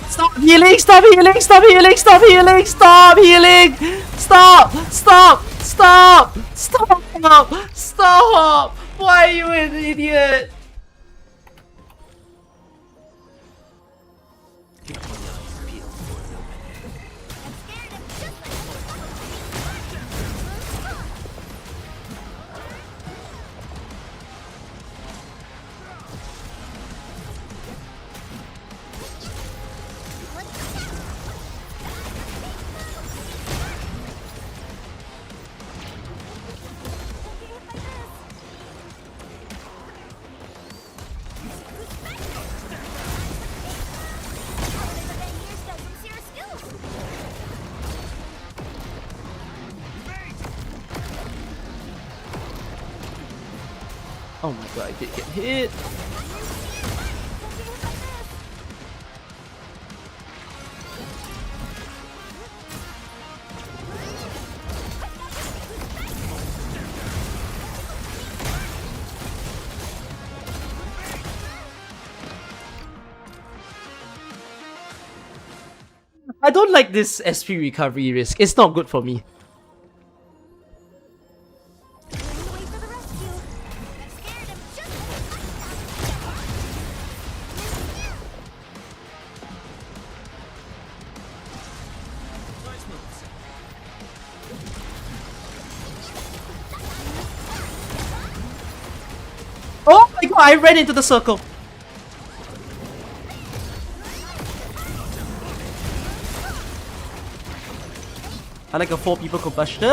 Stop healing! Stop healing! Stop healing! Stop healing! Stop healing! Stop! Stop! Stop! Stop! Stop! Why are you an idiot? Oh my god, I did get hit. I don't like this SP recovery risk. It's not good for me. Oh my god, I ran into the circle. I like a 4 people combustion.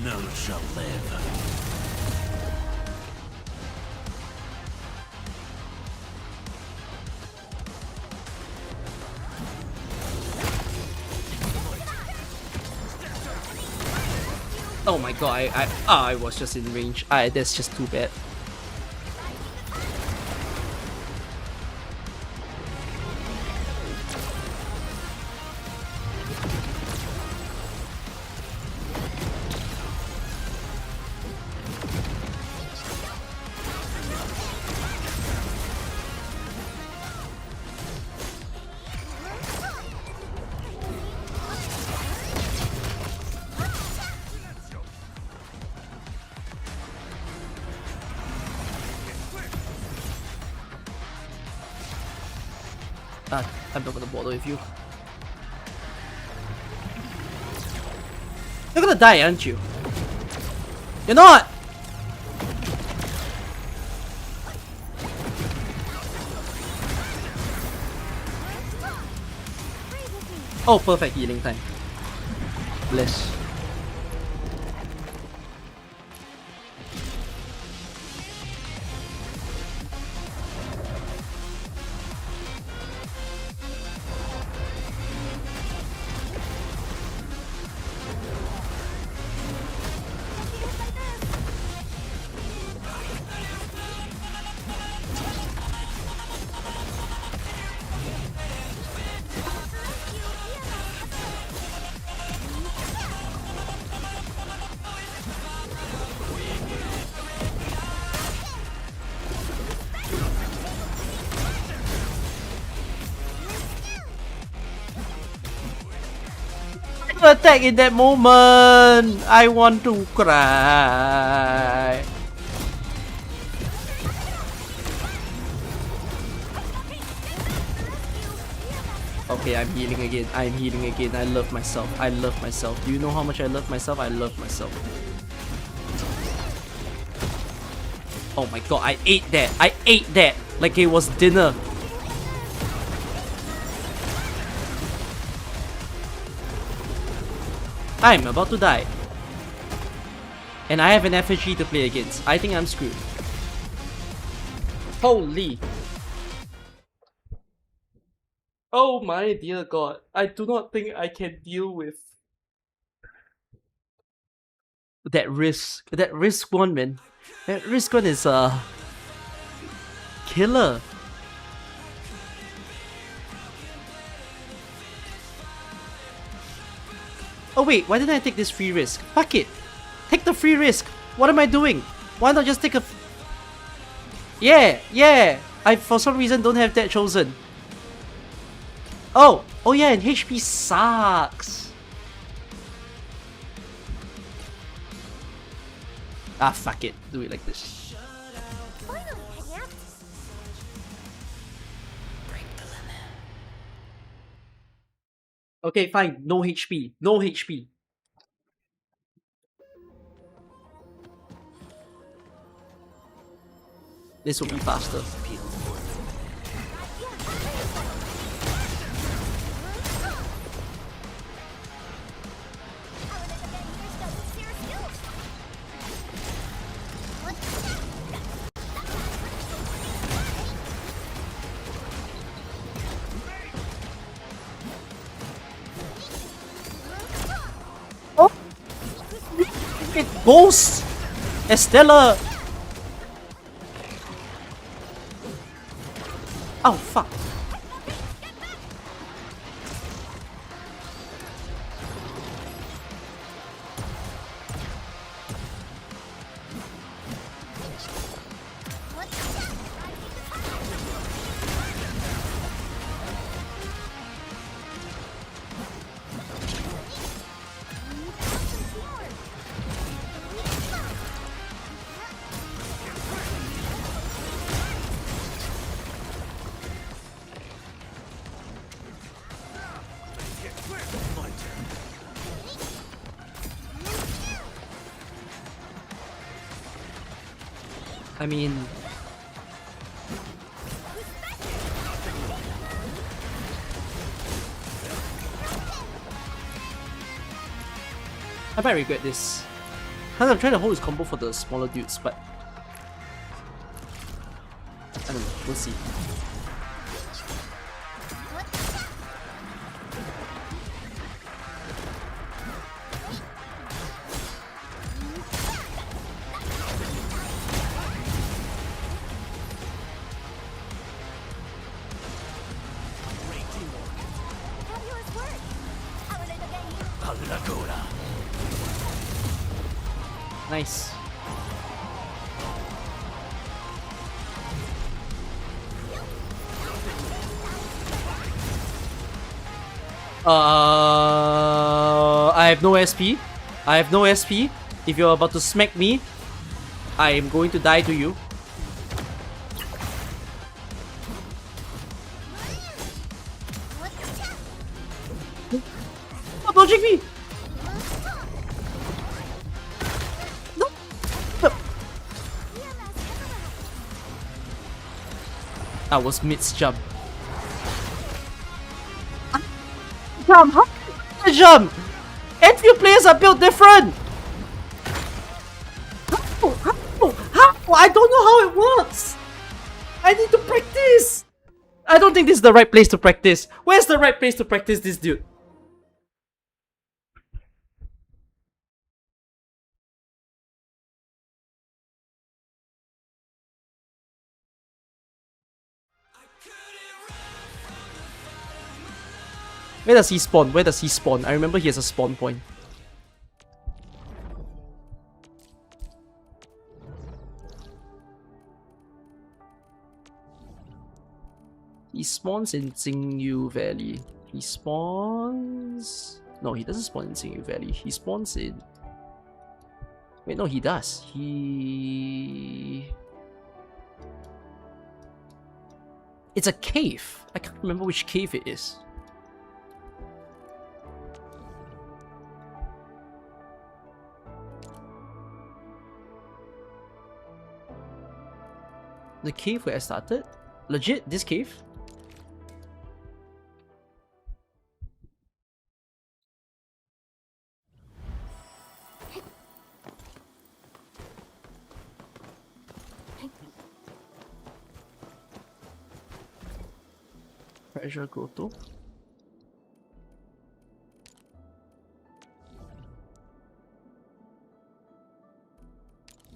None shall live. Oh my god, I was just in range. That's just too bad. I'm not gonna bother with you. You're gonna die, aren't you? You're not! Oh, perfect healing time. Bless. Attack in that moment. I want to cry. Okay, I'm healing again. I'm healing again. I love myself. I love myself. Do you know how much I love myself? I love myself. Oh my god, I ate that. I ate that like it was dinner. I'm about to die. And I have an FHE to play against. I think I'm screwed. Holy. Oh my dear god. I do not think I can deal with that risk. That risk one, man. That risk one is killer. Oh wait, why didn't I take this free risk? Fuck it! Take the free risk! What am I doing? Why not just take a... Yeah! I for some reason don't have that chosen. Oh yeah, and HP sucks. Ah, fuck it. Do it like this. Okay, fine. No HP. No HP. This will be faster. It goes! Estella! Oh, fuck. I mean... I might regret this. I'm trying to hold his combo for the smaller dudes, but... I don't know, we'll see. Nice. I have no SP. I have no SP. If you're about to smack me, I am going to die to you. Stop dodging me! No! No! That was Mid's jump. Jump! How can I jump? Endfield players are built different! How? I don't know how it works! I need to practice! I don't think this is the right place to practice. Where's the right place to practice this dude? Where does he spawn? Where does he spawn? I remember he has a spawn point. He spawns in Xingyu Valley. He spawns... No, he doesn't spawn in Xingyu Valley. He spawns in... Wait, no, he does. He... It's a cave. I can't remember which cave it is. The cave where I started? Legit? This cave? Treasure grotto.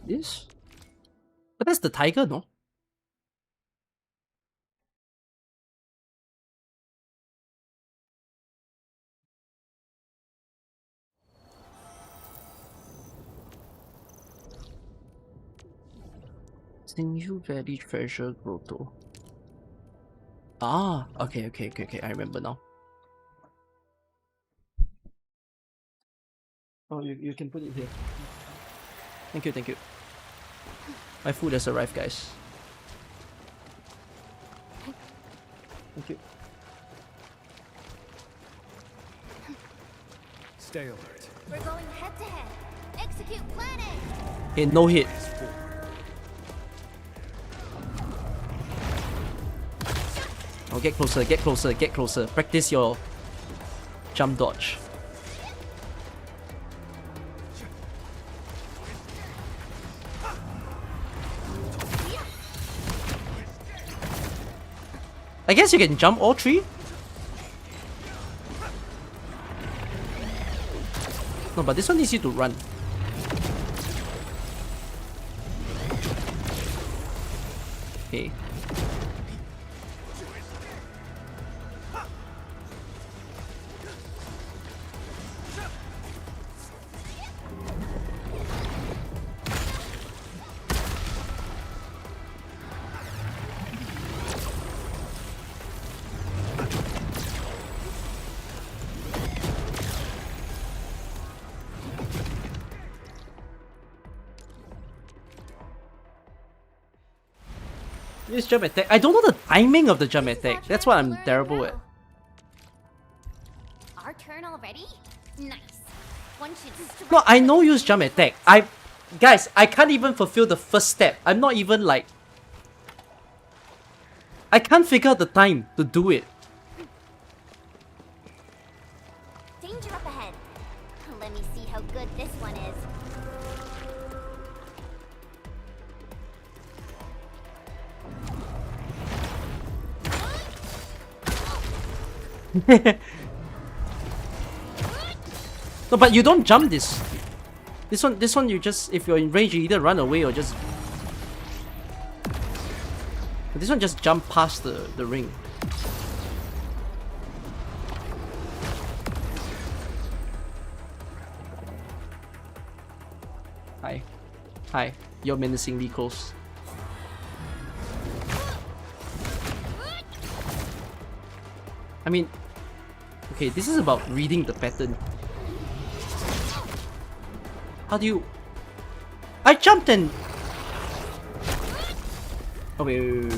This? But that's the tiger, no? Xingyu Valley Treasure Grotto. Ah, okay, I remember now. Oh, you can put it here. Thank you. My food has arrived, guys. Thank you. Stay alert. We're going head to head. Execute plan A. Okay, no hit. Oh, get closer. Practice your jump dodge. I guess you can jump all three? No, but this one needs you to run. Okay. Use jump attack. I don't know the timing of the jump attack. That's what I'm terrible at. Our turn already? Nice. One should No, I know use jump attack. Guys, I can't even fulfill the first step. I'm not even like... I can't figure out the time to do it. danger up ahead. Let me see how good this one is. No, but you don't jump this. This one you just, if you're in range, you either run away or just... But this one just jump past the ring. Hi. Hi. You're menacingly close. I mean... Okay, this is about reading the pattern. How do you... I jumped and... Oh, wait.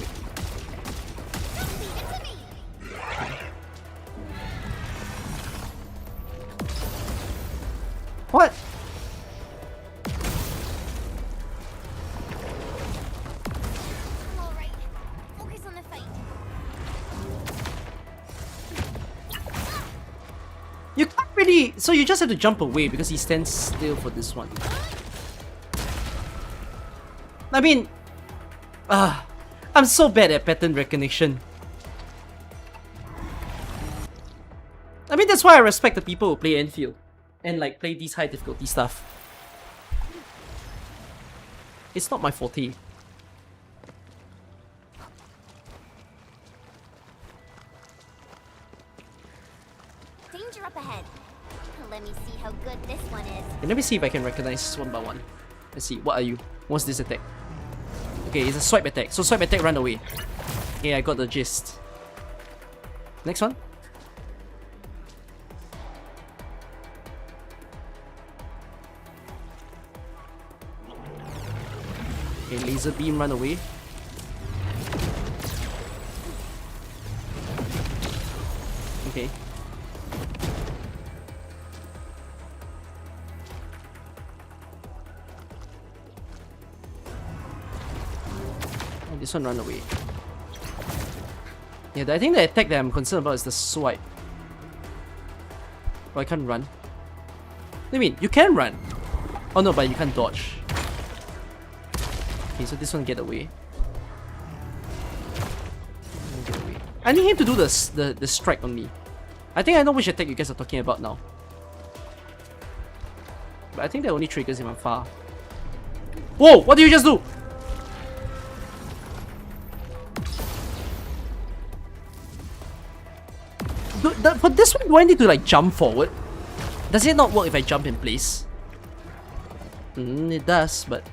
What? I'm alright. Focus on the fight. You can't really... So you just have to jump away because he stands still for this one. I mean... I'm so bad at pattern recognition. I mean, that's why I respect the people who play Endfield. And like, play these high difficulty stuff. It's not my forte. Danger up ahead. Let me see how good this one is. Okay, let me see if I can recognize one by one. Let's see, what are you? What's this attack? Okay, it's a swipe attack. So swipe attack, run away. Okay, I got the gist. Next one. Okay, laser beam, run away. Okay. Oh, this one run away. Yeah, I think the attack that I'm concerned about is the swipe. Oh, I can't run. What do you mean? You can run! Oh no, but you can't dodge. Okay, so this one get away. Get away. I need him to do the strike on me. I think I know which attack you guys are talking about now. But I think that only triggers if I'm far. Whoa! What did you just do? For this one, do I need to like jump forward? Does it not work if I jump in place? It does, but...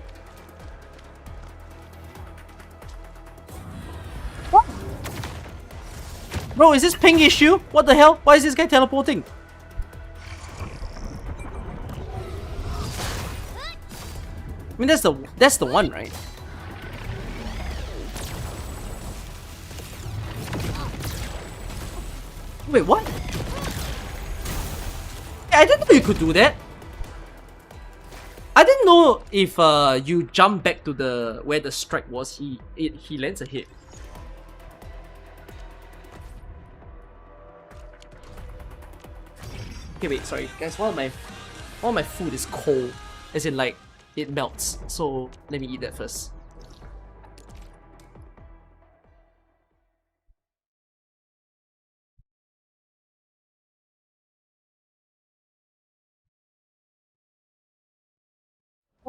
What? Bro, is this ping issue? What the hell? Why is this guy teleporting? I mean, that's the one, right? Wait, what? I didn't know you could do that. I didn't know if you jump back to the where the strike was, he lands a hit. Okay, wait, sorry, guys. One of my food is cold, as in like it melts. So let me eat that first.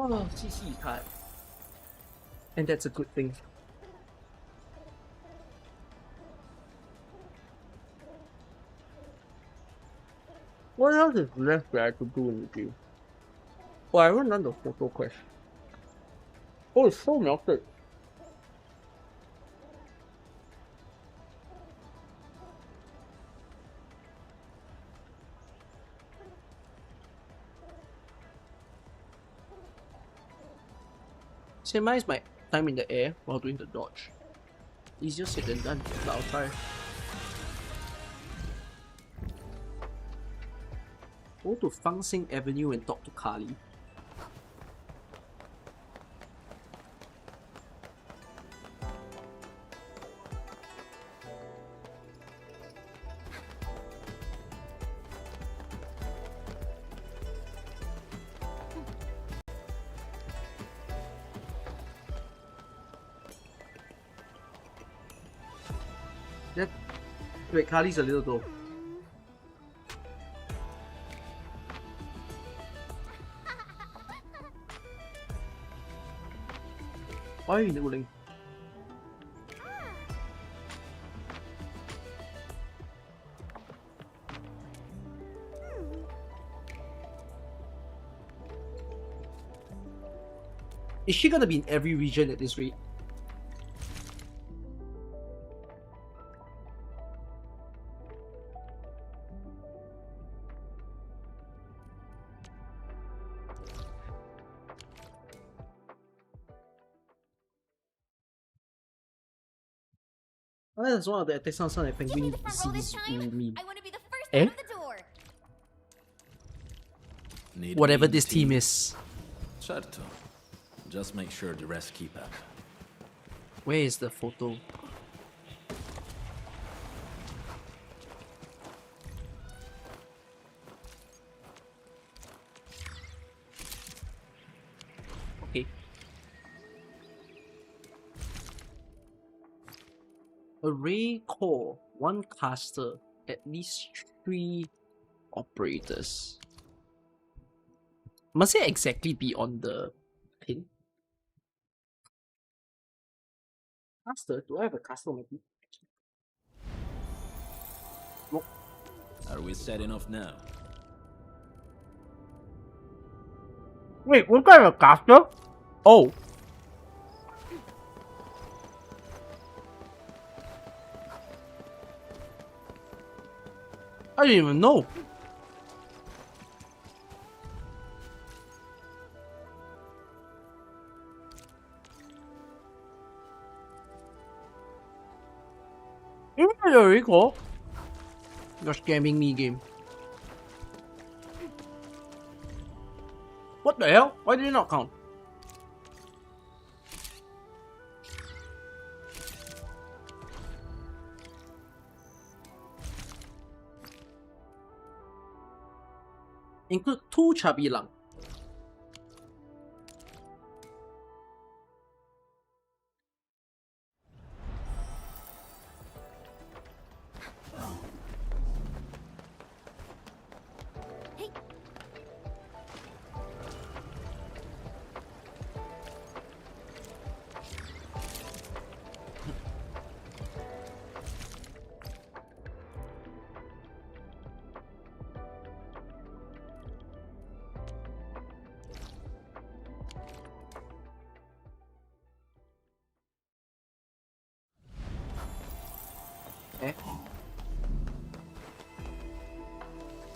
Oh, 细细一看. And that's a good thing. What else is left that I could do in the game? Oh, I haven't done the photo quest. Oh, it's so melted. Minimize my time in the air while doing the dodge. Easier said than done, but I'll try. Go to Fang Sing Avenue and talk to Kali. Wait, Kali's a little though. Why are you nibbling? Is she gonna be in every region at this rate? That's one of the attacks sounds like penguin sees me. I want to be the first Eh? out of the door. Whatever this team is. Certo. Just make sure the rest keep up. Where is the photo? Okay. Array core, 1 caster, at least 3 operators. Must it exactly be on the pin? Caster? Do I have a caster on my team? Nope. Are we setting off now? Wait, what kind of caster? Oh. I didn't even know. Very cool. You're scamming me, game. What the hell? Why did it not count? Include 2 chubby lung.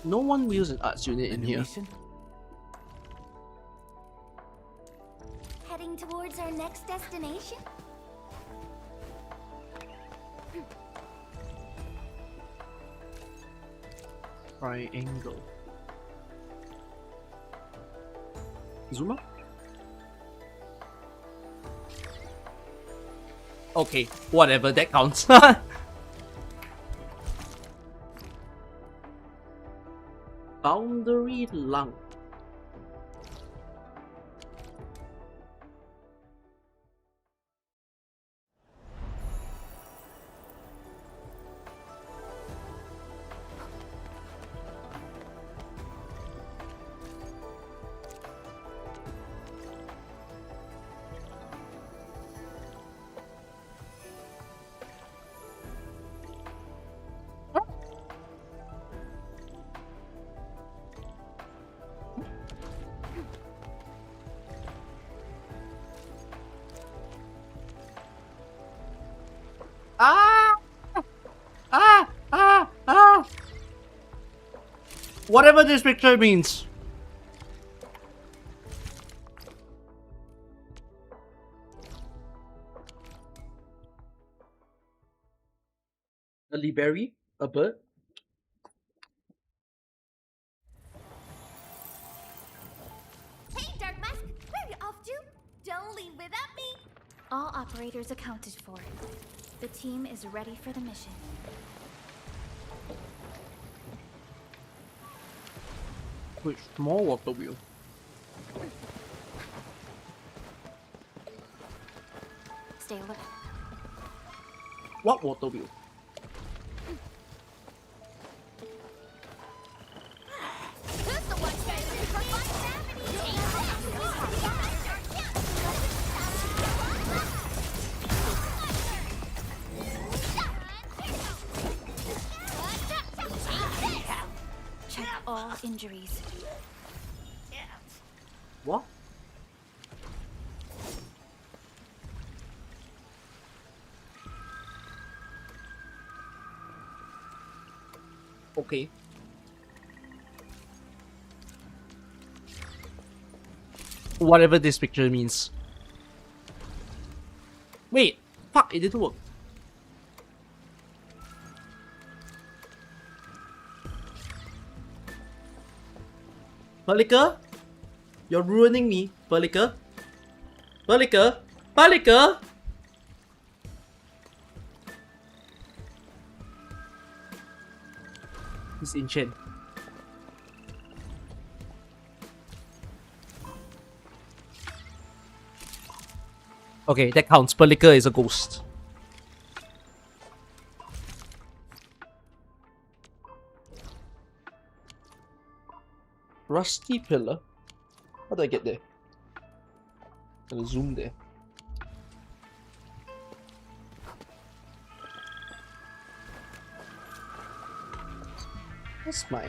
No one wheels an arts unit in here. Heading towards our next destination? Triangle. Zuma? Okay, whatever, that counts. Boundary lung. Ah! Ah! Ah! Ah! Whatever this picture means. A Liberry? A bird? Hey, Dark Mask, where are you off to? Don't leave without me. All operators accounted for. The team is ready for the mission. Wait, small water wheel. Stay alert. What water wheel? Who's the one trying to record my Check all injuries. What? Okay. Whatever this picture means. Wait, fuck, it didn't work. Pelika? You're ruining me, Pelika. Pelika? Pelika? He's in Chen. Okay, that counts. Pelika is a ghost. Rusty pillar? How do I get there? I'll zoom there. What's my...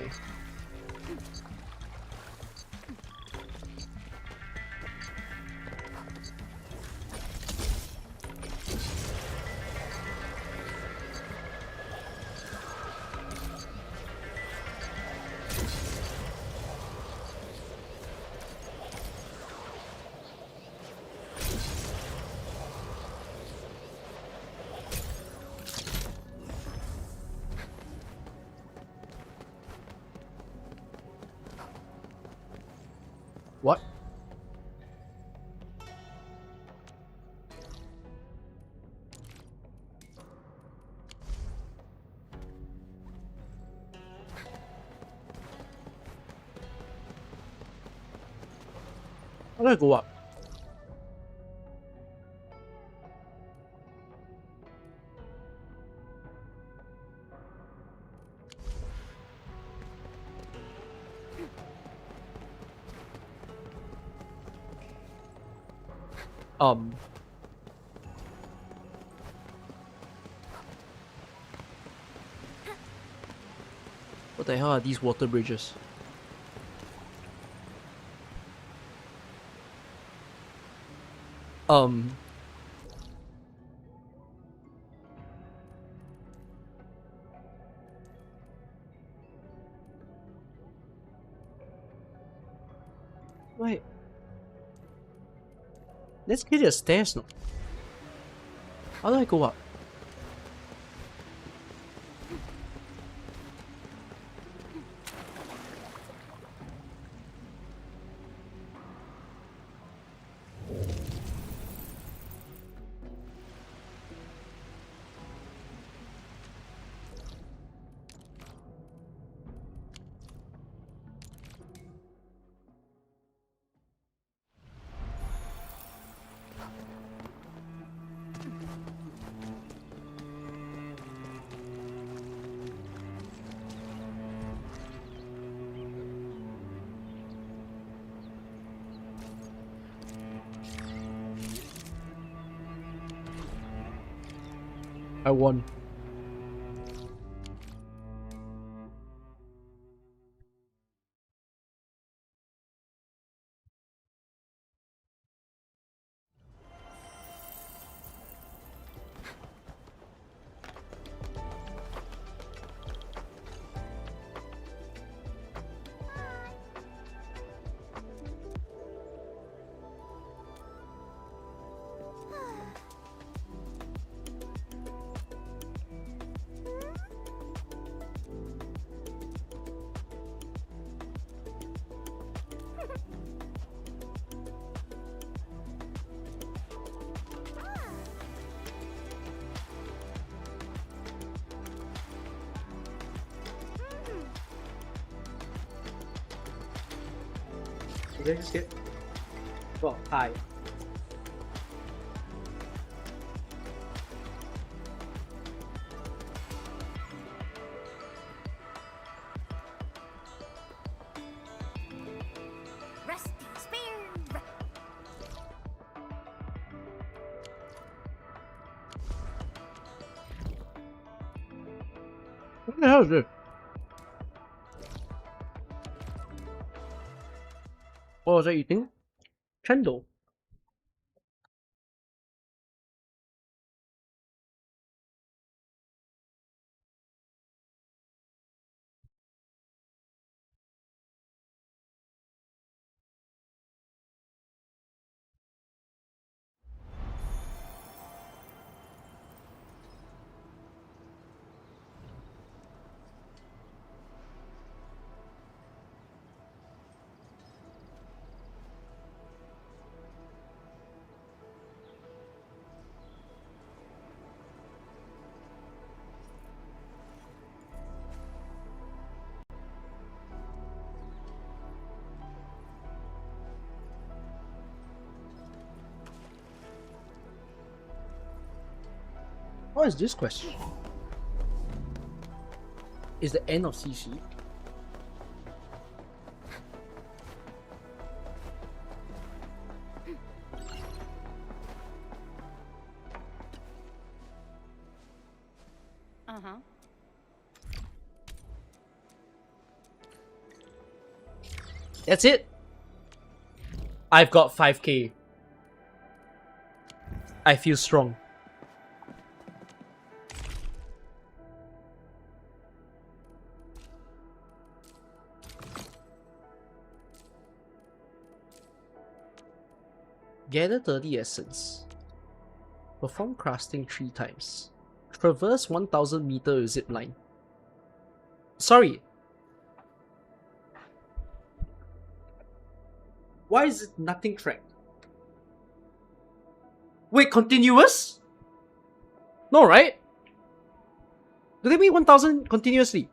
What? How do I go up? What the hell are these water bridges? Wait. Let's get the stairs now. How do I go up? I won. Did I just get? Well, hi. Rusty spear. What the hell is this? What was I eating? Chendol. What is this question? Is the end of CC? Uh-huh. That's it. I've got 5k. I feel strong. Gather 30 essence. Perform crafting 3 times. Traverse 1000 meter with zip line. Sorry. Why is it nothing tracked? Wait, continuous? No, right? Do they mean 1000 continuously?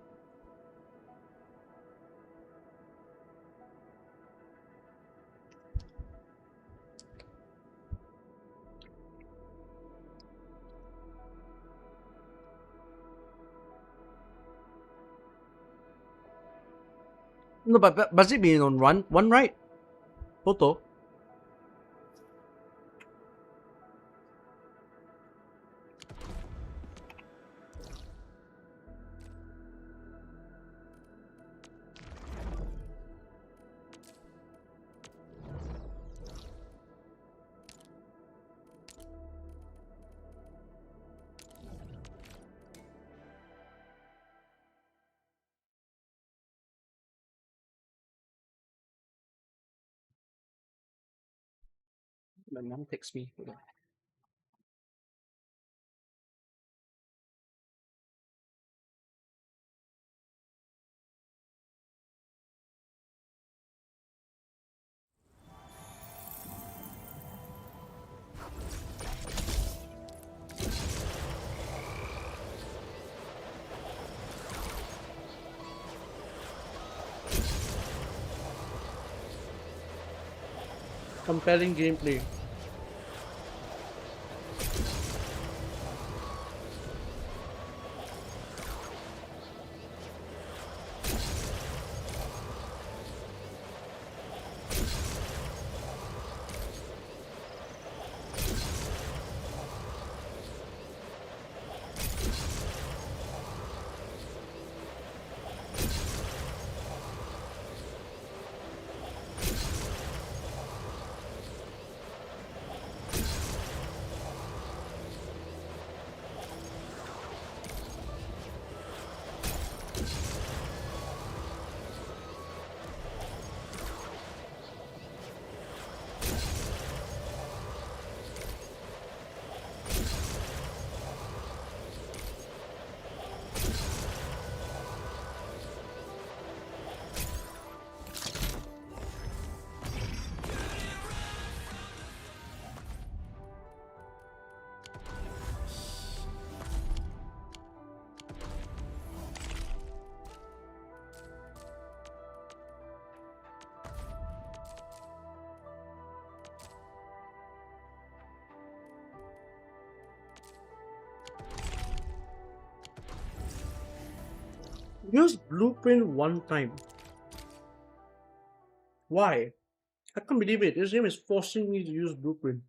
No, but must it be on one right? Photo. My mom texts me. Hold on. Compelling gameplay. Use blueprint one time. Why? I can't believe it. This game is forcing me to use blueprint.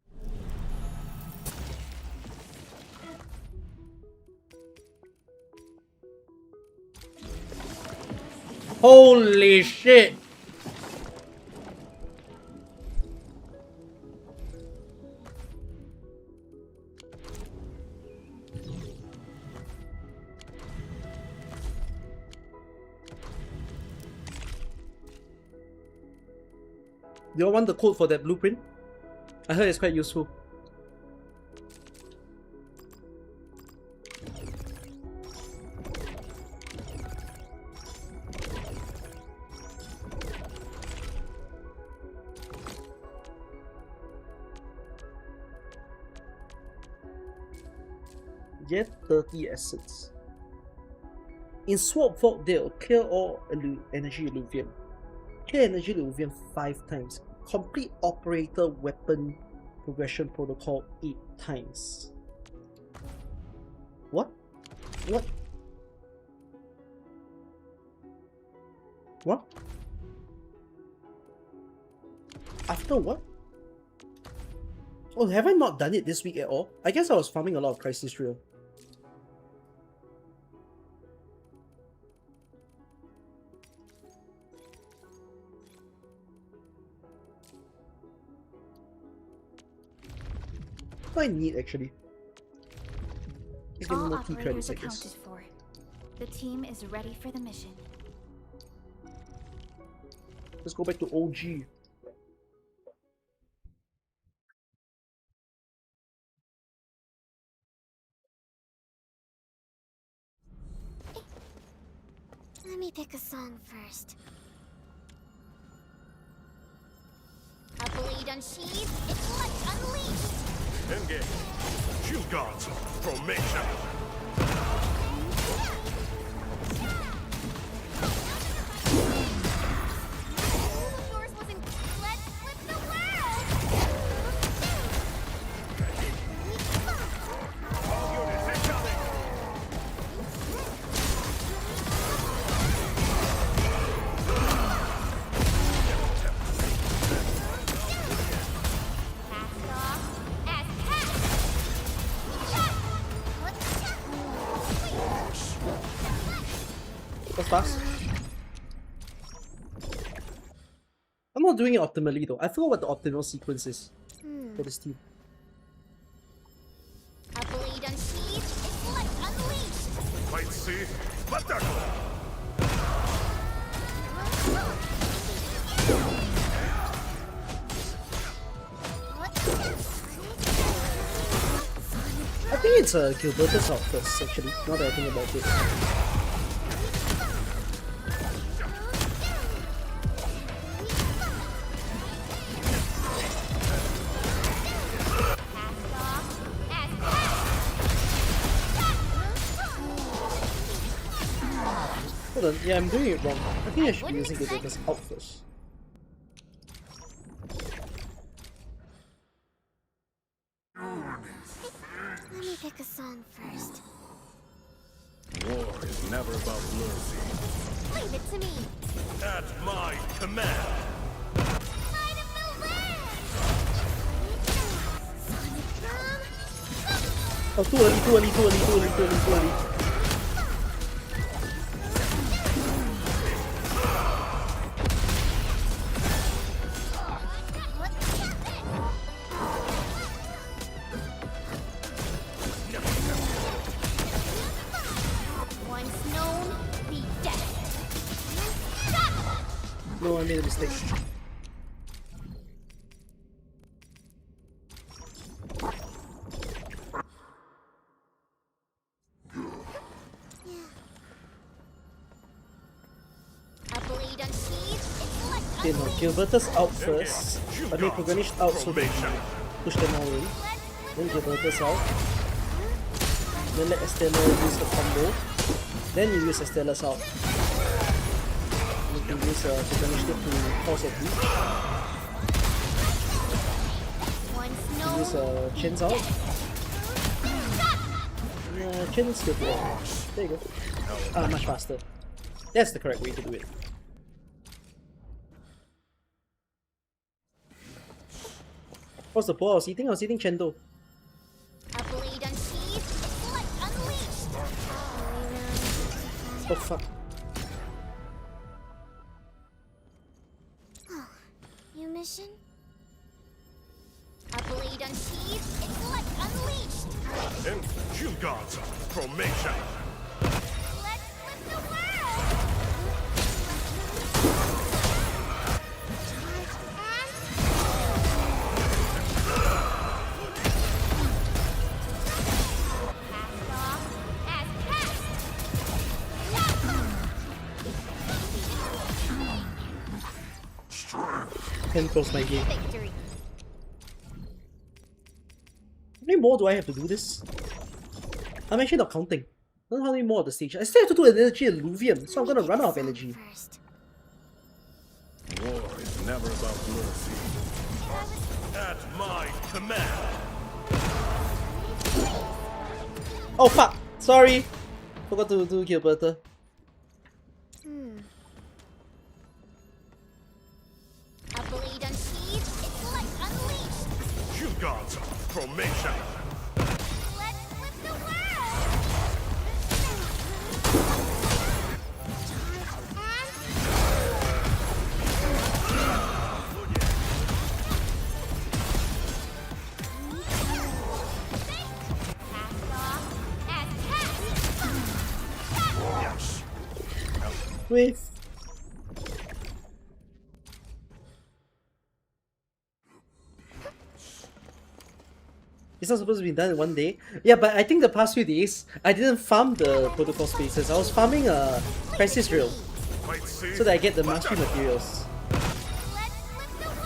Holy shit! Do you all want the code for that blueprint? I heard it's quite useful. Get 30 assets. In Swap Vault, they'll clear all energy illuvium. Clear energy illuvium 5 times. Complete operator weapon progression protocol 8 times. What? What? What? After what? Oh, have I not done it this week at all? I guess I was farming a lot of Crisis Real. What I need actually. All operators accounted for. The team is ready for the mission. Let's go back to OG. Let me pick a song first. A blade unsheathed, its light unleashed. Engage. Shield guards. Formation. Yours wasn't. Let's flip the world. All units incoming. That's fast. I'm not doing it optimally though. I forgot what the optimal sequence is for this team. A blade unsheathed, its light unleashed. Might see. Let that go. I think it's Gilbertus out first actually, now that I think about it. Hold on, yeah, I'm doing it wrong. I think I should be using Gilbertus out first. Let me pick a song first. War is never about mercy. Leave it to me. At my command. Might of the wind. Sonic drum. Oh, too early. Once known, be dead. No, I made a mistake. A blade unsheathed, its light Okay, no, Gilbertus out first. I mean, Progranish out so that we push them all in. Then Gilbertus out. Then let Estella use the combo. Then you use Estella's out. You can use Progranish to cause a breach. Once You known, use Chen's out. Chen's still good. There you go. Ah, much faster. That's the correct way to do it. What's the bowl I was eating? I was eating Chendo. A blade unsheathed, its light unleashed. Oh fuck. New mission? A blade unsheathed, its light unleashed. Endfield formation. Let's flip the world! Cast off as cast! Can close my game. Victory! How many more do I have to do this? I'm actually not counting. I don't know how many more of the stage. I still have to do energy and Luvium, so I'm gonna run out of energy. First. War is never about mercy. At my command. Oh fuck! Sorry! Forgot to do Gilberta. A blade unsheathed, its light unleashed. Endfield formation. Let's flip the world! Cast off as cast! Wait. It's not supposed to be done in one day. Yeah, but I think the past few days, I didn't farm the protocol spaces. I was farming a crisis rail so that I get the mastery materials. Let's flip the world!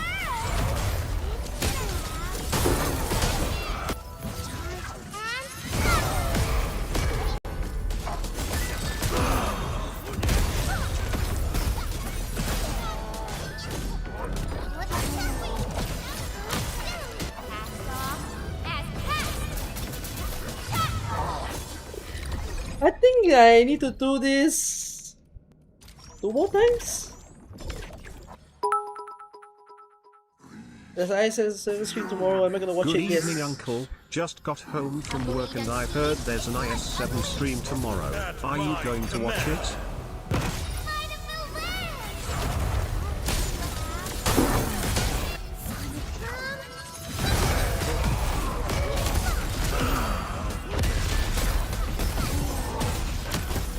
I think I need to do this 2 more times. There's IS7 stream tomorrow. Am I gonna watch Good it? Yes. evening, Uncle. Just got home from work and I've heard there's an IS7 stream tomorrow. Are you going to watch it?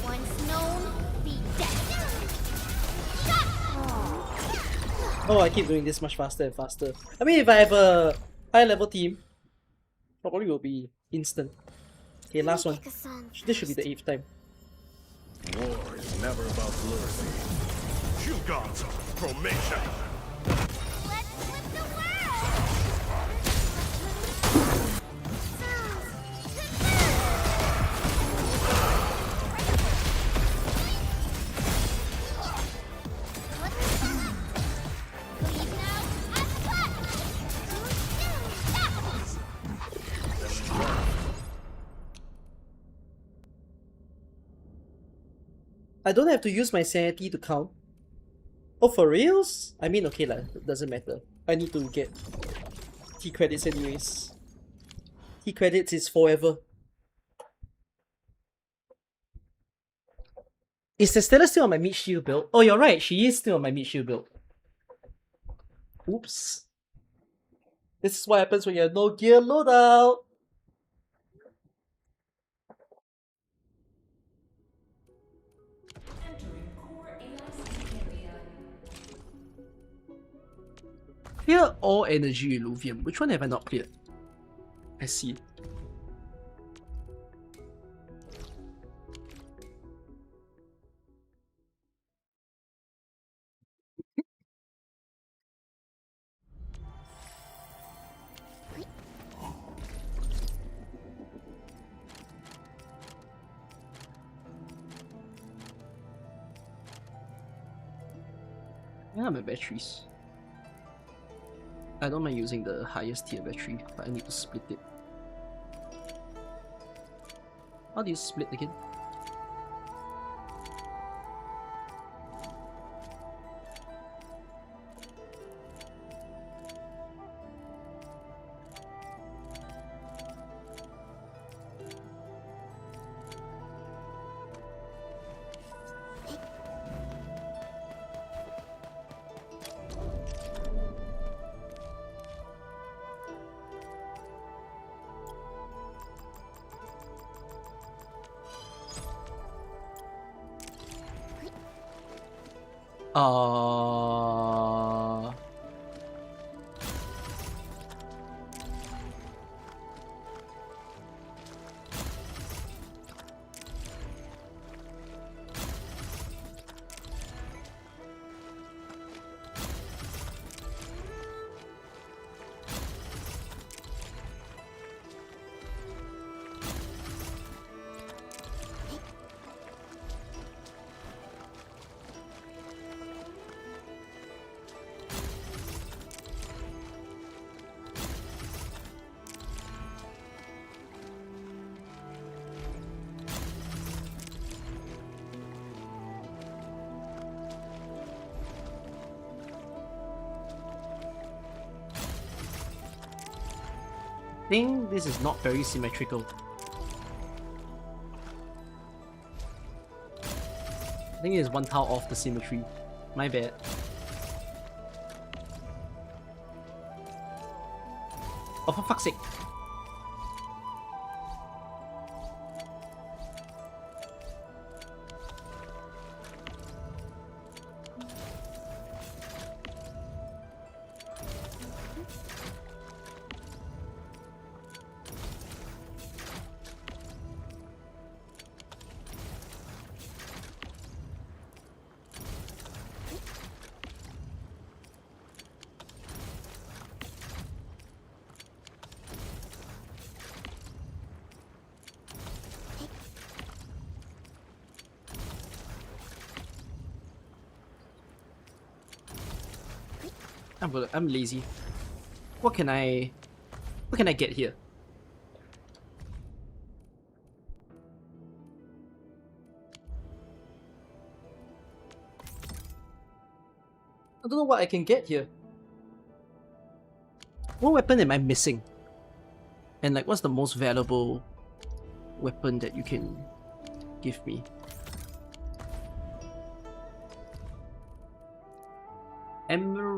Once known, be dead. Oh, I keep doing this much faster and faster. I mean, if I have a high level team, probably will be instant. Okay, last one. This should be the 8th time. War is never about mercy. Endfield formation. Let's flip the world! I don't have to use my sanity to count. Oh, for reals? I mean, okay lah, it doesn't matter. I need to get T credits anyways. T credits is forever. Is the Stella still on my meat shield build? Oh, you're right, she is still on my meat shield build. Oops. This is what happens when you have no gear loadout. Clear all energy in Luvium. Which one have I not cleared? I see. Where are my batteries? I don't mind using the highest tier battery, but I need to split it. How do you split again? I think this is not very symmetrical. I think it's one tile off the symmetry. My bad. Oh, for fuck's sake. I'm lazy. What can I get here? I don't know what I can get here. What weapon am I missing? And like, what's the most valuable weapon that you can give me? Emerald.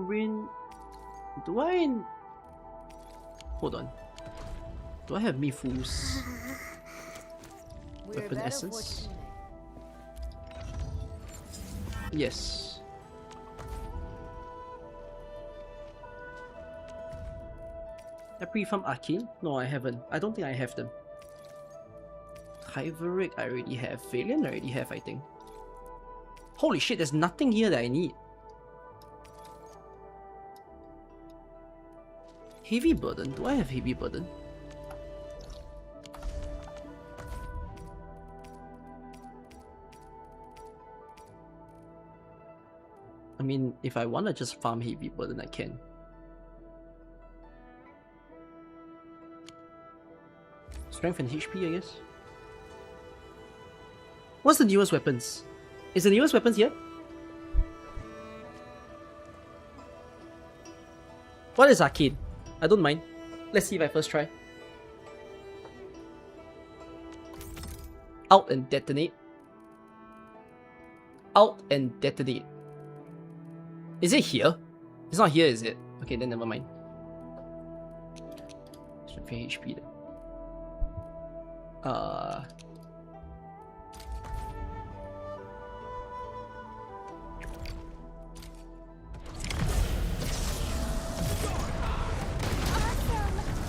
Do I? Hold on. Do I have Mifu's weapon essence? Yes. Every from Arcane? No, I haven't. I don't think I have them. Hyveric, I already have. Valiant, I already have, I think. Holy shit, there's nothing here that I need. Heavy Burden? Do I have Heavy Burden? I mean, if I want to just farm Heavy Burden, I can. Strength and HP, I guess. What's the newest weapons? Is the newest weapons here? What is Arcane? I don't mind. Let's see if I first try. Out and detonate. Out and detonate. Is it here? It's not here, is it? Okay, then never mind. Strength HP then.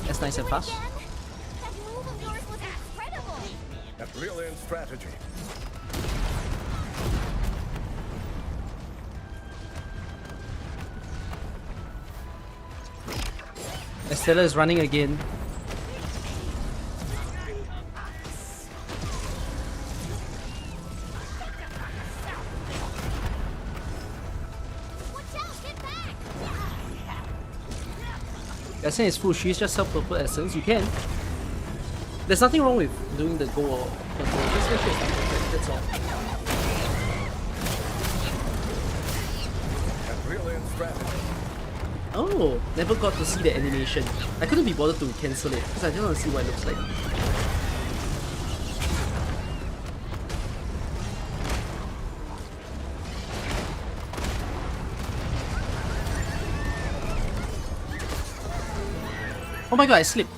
That's nice and fast. That move of yours was incredible. A brilliant strategy. Estella is running again. Essence is full, she's just self-purple essence, you can. There's nothing wrong with doing the go or purple, just make sure it's not perfect, that's all. A brilliant strategy. Oh, never got to see the animation. I couldn't be bothered to cancel it, because I just want to see what it looks like. Oh my god, I slipped.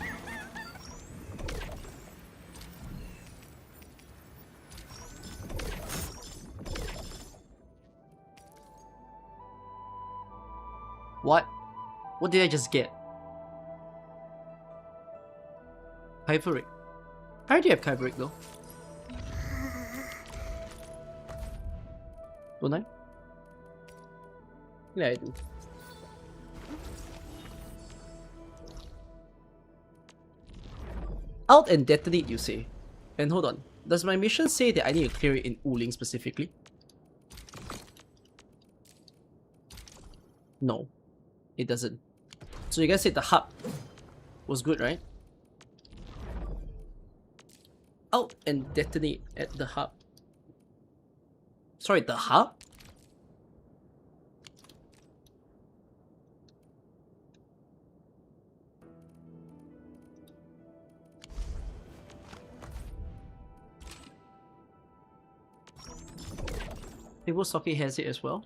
What? What did I just get? Kyveric. I already have Kyveric though. Don't I? Yeah, I do. Out and detonate, you say? And hold on, does my mission say that I need to clear it in Wuling specifically? No, it doesn't. So you guys said the hub was good, right? Out and detonate at the hub. Sorry, the hub? Iwasaki has it as well.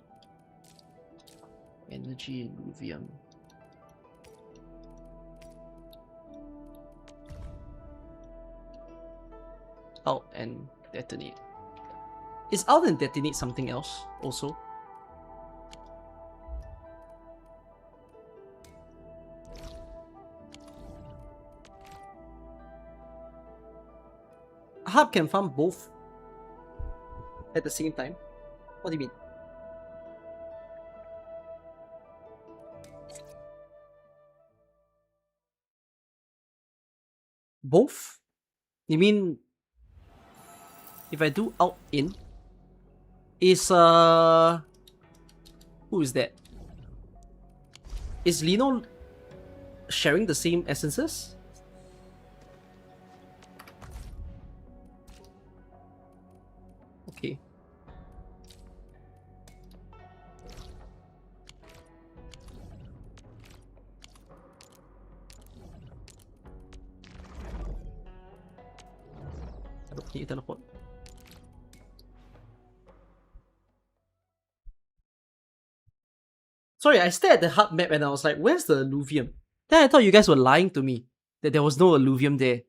Energy and Luvium. Out and detonate. Is out and detonate something else also? A hub can farm both at the same time. What do you mean? Both? You mean if I do out in is who is that? Is Lino sharing the same essences? Okay. Can you teleport? Sorry, I stared at the hub map and I was like, where's the alluvium? Then I thought you guys were lying to me that there was no alluvium there.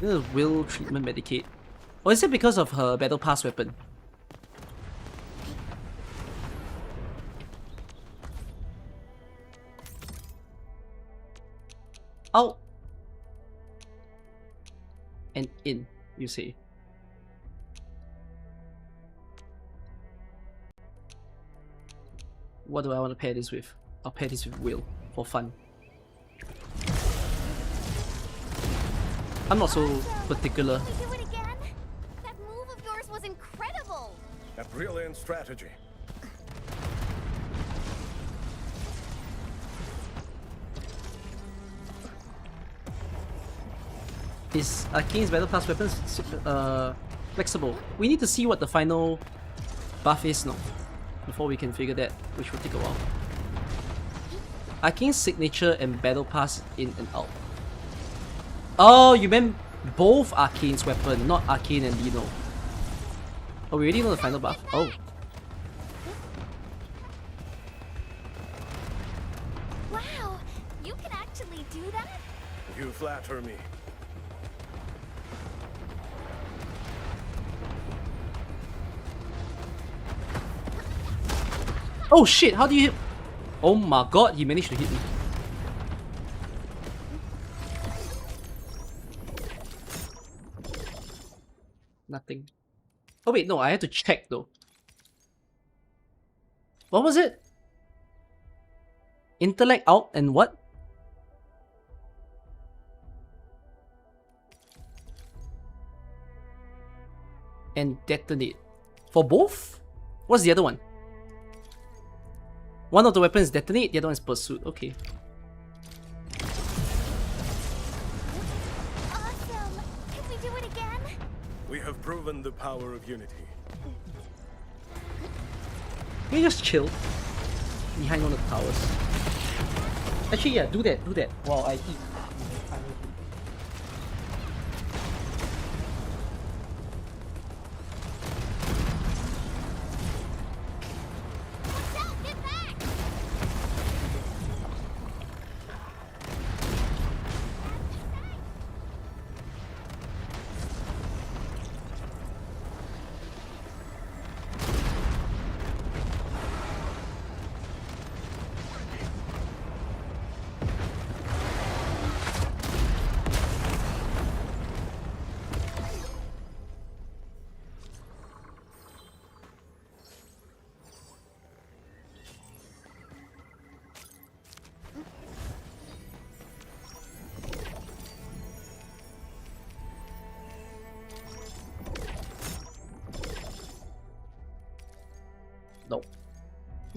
This is will treatment medicate. Or is it because of her battle pass weapon? Out and in, you say. What do I want to pair this with? I'll pair this with Will for fun. I'm not so particular. Can we do it again? That move of yours was incredible. A brilliant strategy. Is Arcane's battle pass weapons flexible? We need to see what the final buff is now before we can figure that, which will take a while. Arcane's signature and battle pass in and out. Oh, you meant both Arcane's weapon, not Arcane and Lino. Oh, we already know the final buff. Oh. Wow, you can actually do that? You flatter me. Oh shit, how do you hit? Oh my god, he managed to hit me. Nothing. Oh wait, no, I had to check though. What was it? Intellect out and what? And detonate. For both? What's the other one? One of the weapons detonate, the other one is pursuit. Okay. Awesome. Can we do it again? We have proven the power of unity. Can we just chill behind one of the towers? Actually, yeah, do that while I eat.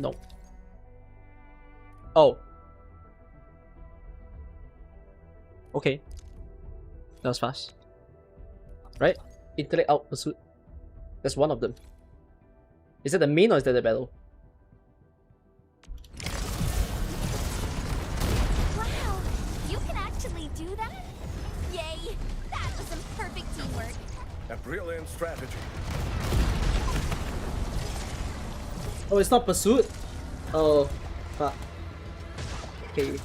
No. Oh. Okay. That was fast. Right? Intellect out pursuit. That's one of them. Is that the main or is that the battle? Wow, you can actually do that? Yay, that was some perfect teamwork. A brilliant strategy. Oh, it's not pursuit? Oh, fuck. Okay.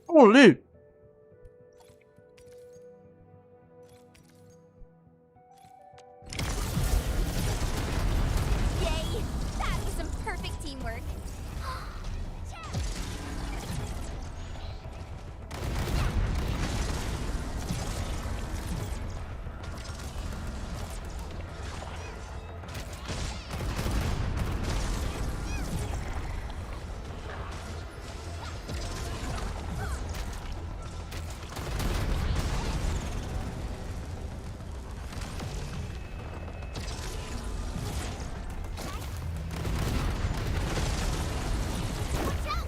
Holy! Yay, that was some perfect teamwork.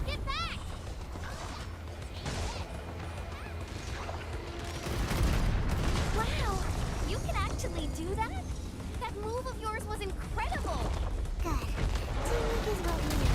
Get back! Wow, you can actually do that? That move of yours was incredible! Good. Teamwork is what we need.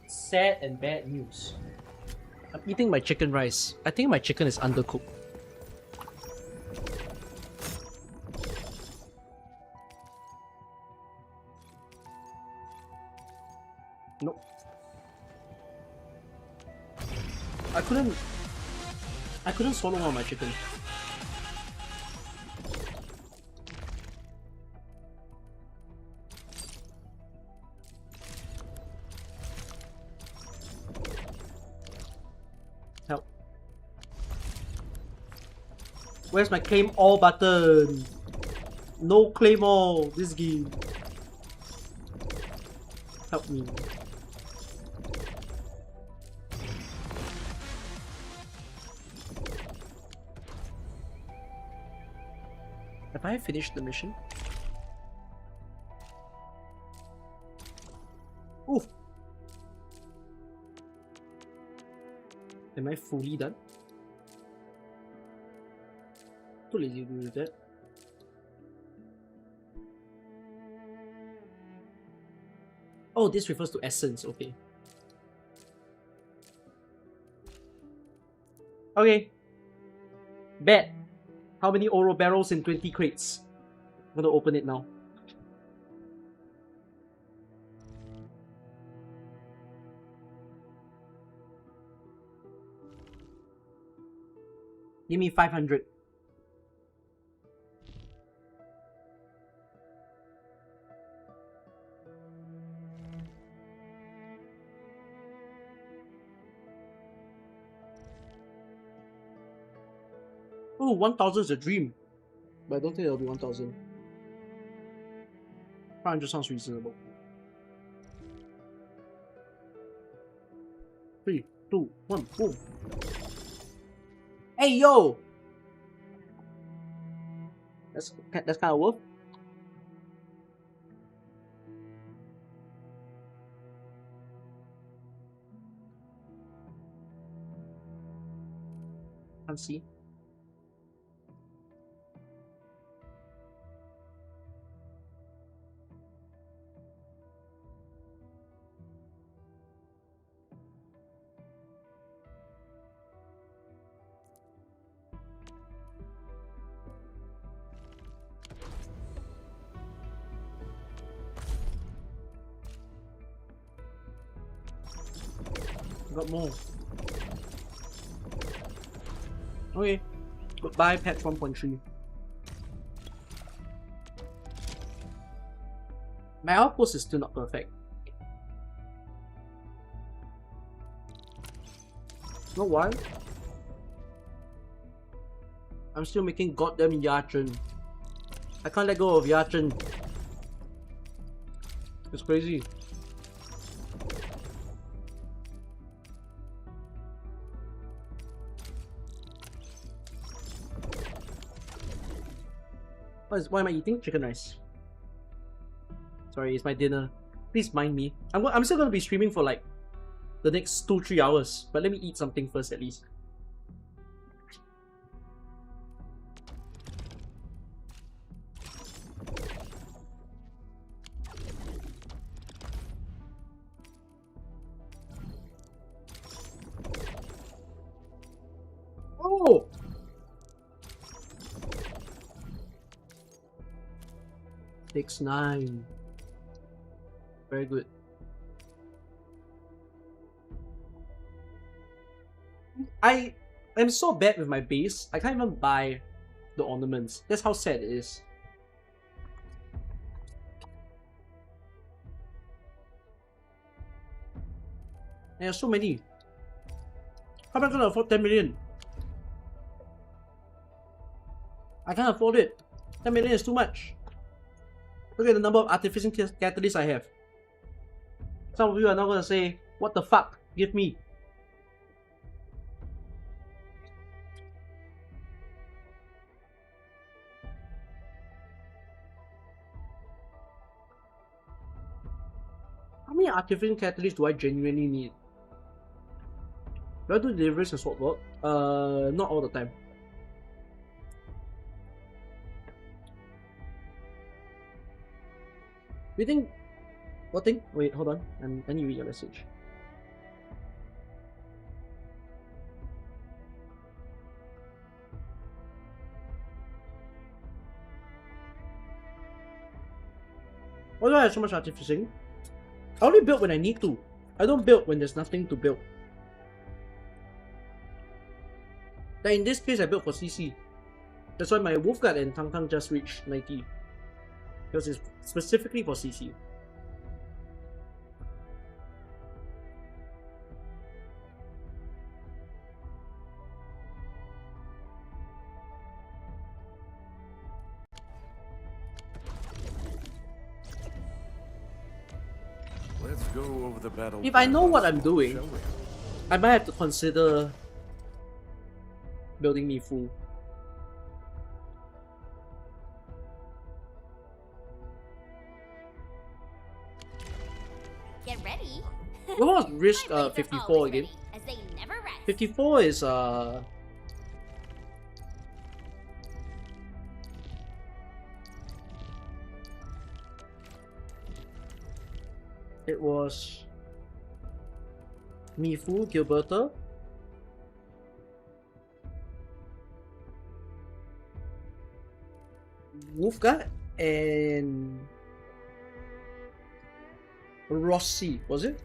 Sad and bad news. I'm eating my chicken rice. I think my chicken is undercooked. Nope. I couldn't swallow all my chicken. Help. Where's my claim all button? No claim all this game. Help me. Have I finished the mission? Oof. Am I fully done? Too lazy to do that. Oh, this refers to essence, okay. Okay. Bet. How many Oro barrels in 20 crates? I'm gonna open it now. Give me 500. Oh, 1,000 is a dream. But I don't think it'll be 1,000. 500 sounds reasonable. 3, 2, 1, boom. Hey, yo! That's kind of worth. Can't see. Got more. Okay. Goodbye, patch 1.3. My outpost is still not perfect. You know why? I'm still making goddamn Yachun. I can't let go of Yachun. It's crazy. Why am I eating chicken rice? Sorry, it's my dinner. Please mind me. I'm still gonna be streaming for like the next 2-3 hours, but let me eat something first at least. Oh! 6-9. Very good. I am so bad with my base, I can't even buy the ornaments. That's how sad it is. There are so many. How am I gonna afford 10 million? I can't afford it. 10 million is too much. Look at the number of artificing catalysts I have. Some of you are not gonna say, what the fuck? Give me. How many artificing catalysts do I genuinely need? Do I do deliveries and sword work? Not all the time. You think... What thing? Wait, hold on. I need to read your message. Why do I have so much artificing? I only build when I need to. I don't build when there's nothing to build. Like in this case, I built for CC. That's why my Wolfguard and Tang Tang just reached 90. Because it's specifically for CC. Let's go over the battle. If I know what I'm doing, I might have to consider building me full. Get ready. What was risk My blades are 54 always again? ready, as they never rest. 54 is it was Mifu, Gilberta, Wolfguard, and Rossi, was it?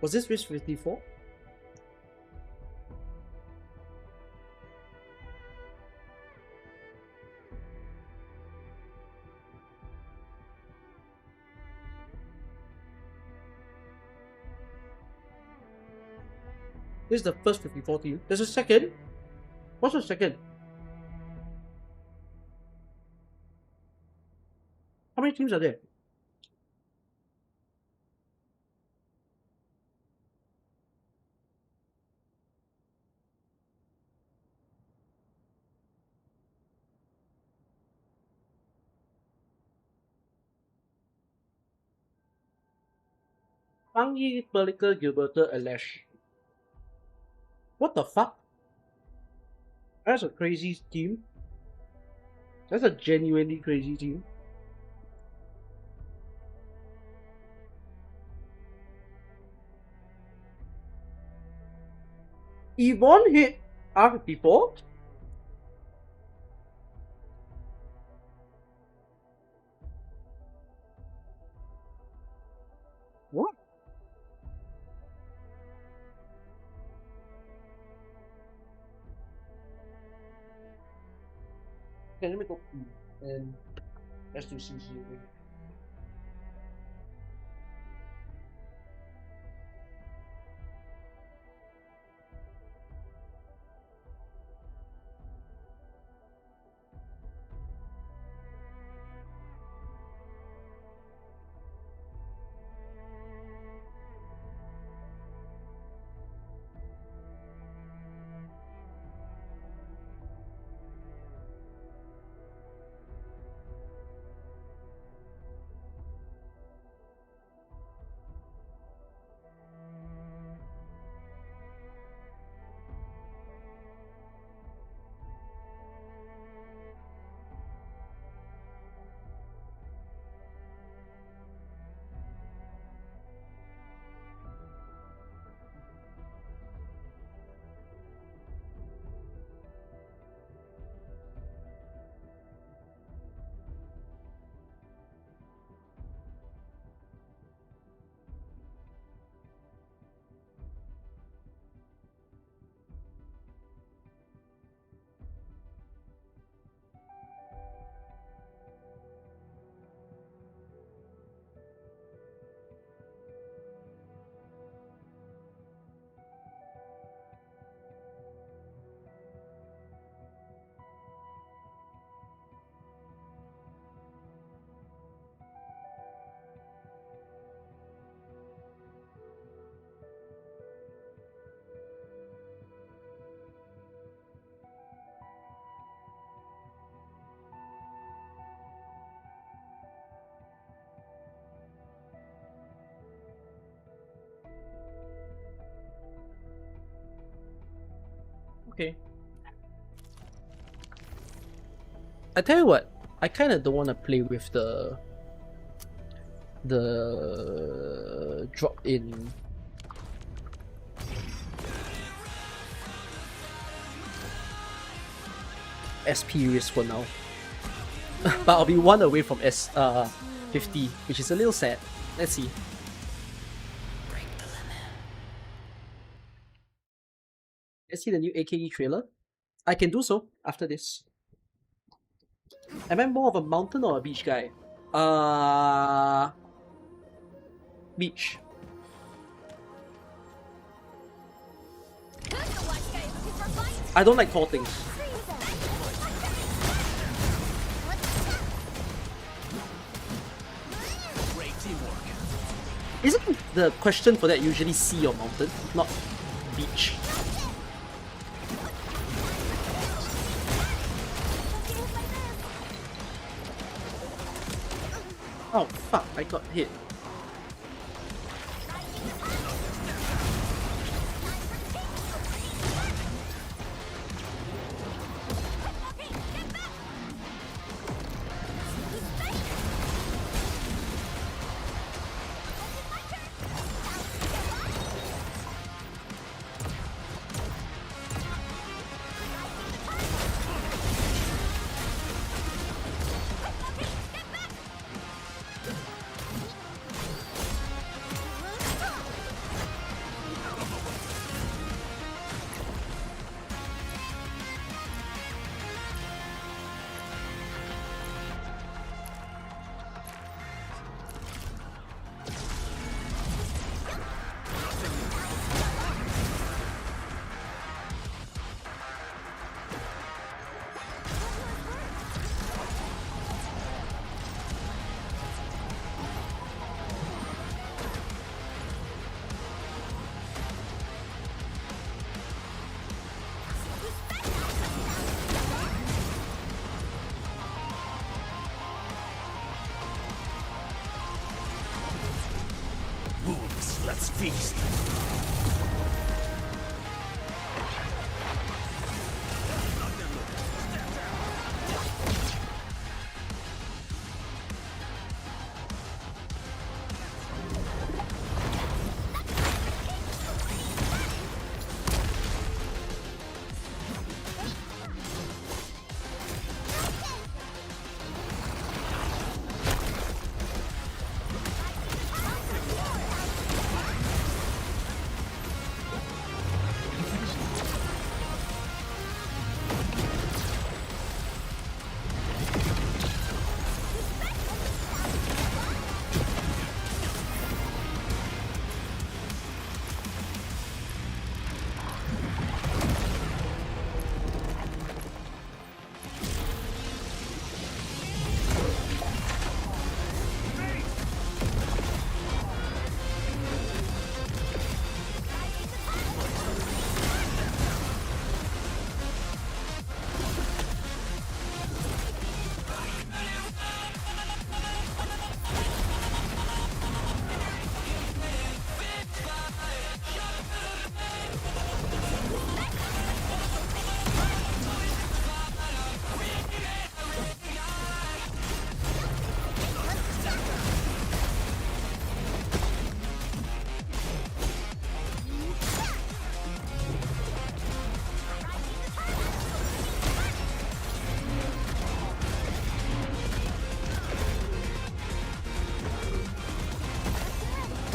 Was this risk 54? This is the first 54 team. There's a second. What's the second? How many teams are there? Fang Yi, Pellicer, Gilberta, Alash. What the fuck? That's a crazy team. That's a genuinely crazy team. Yvonne hit Ark before? What? Okay, let me go and let's do CC. Okay. I tell you what, I kind of don't want to play with the drop in SP risk for now. But I'll be one away from 50, which is a little sad. Let's see. Let's see the new AKE trailer. I can do so after this. Am I more of a mountain or a beach guy? Beach. I don't like tall things. Isn't the question for that usually sea or mountain, not beach? Oh fuck, I got hit. Let's feast.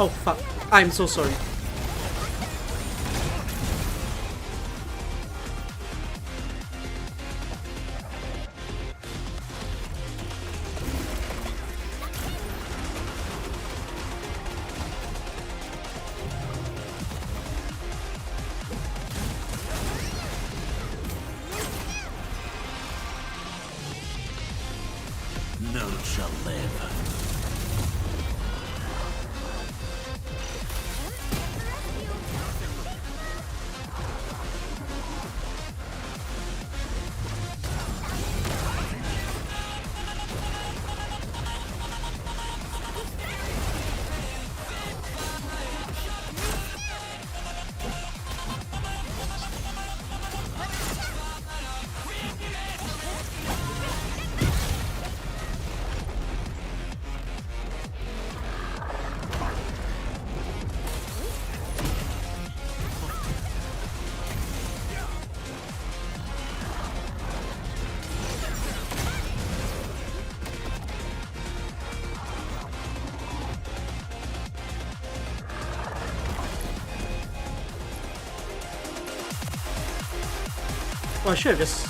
Oh fuck. I'm so sorry. None shall live. Oh, I should have just...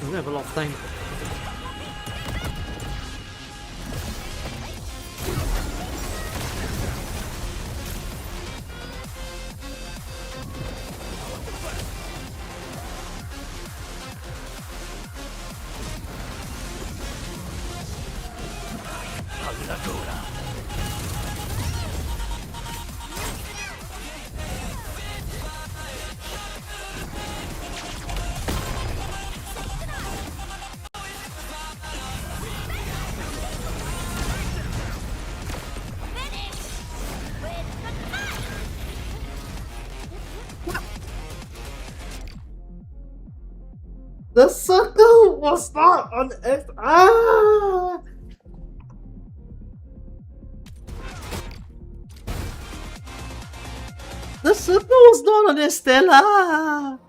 We have a lot of time. The circle was not on F. Ah! The circle was not on Estella.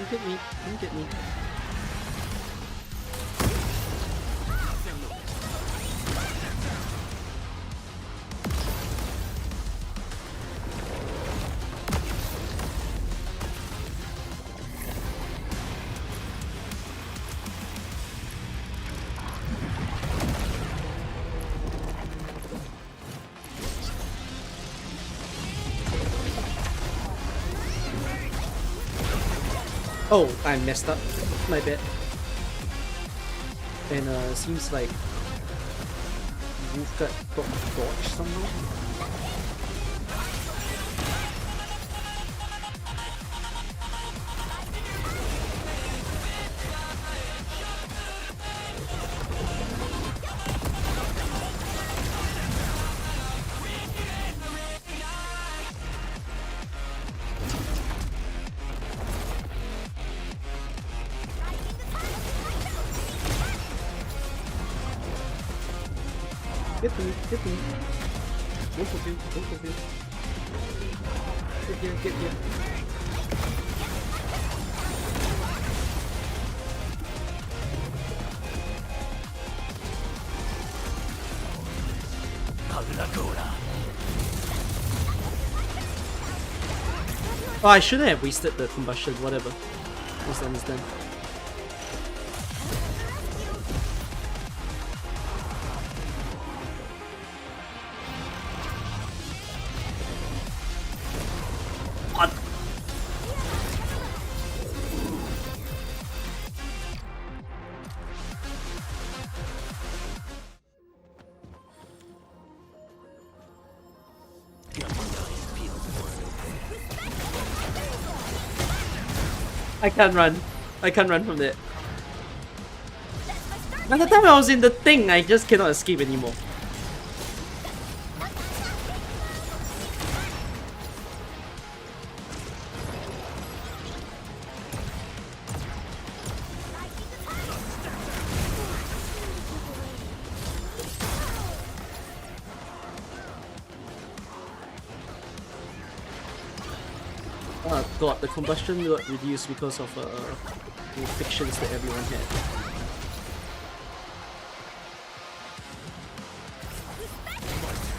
Don't get me. Don't get me. Oh, I messed up. My bad. And seems like Wolf got dodged somehow. Hit me, hit me. Both of you, both of you. Get here, get here. Oh, I shouldn't have wasted the combustion, whatever. Just understand. I can't run. I can't run from there. By the time I was in the thing, I just cannot escape anymore. Oh god, the combustion got reduced because of the infections that everyone had.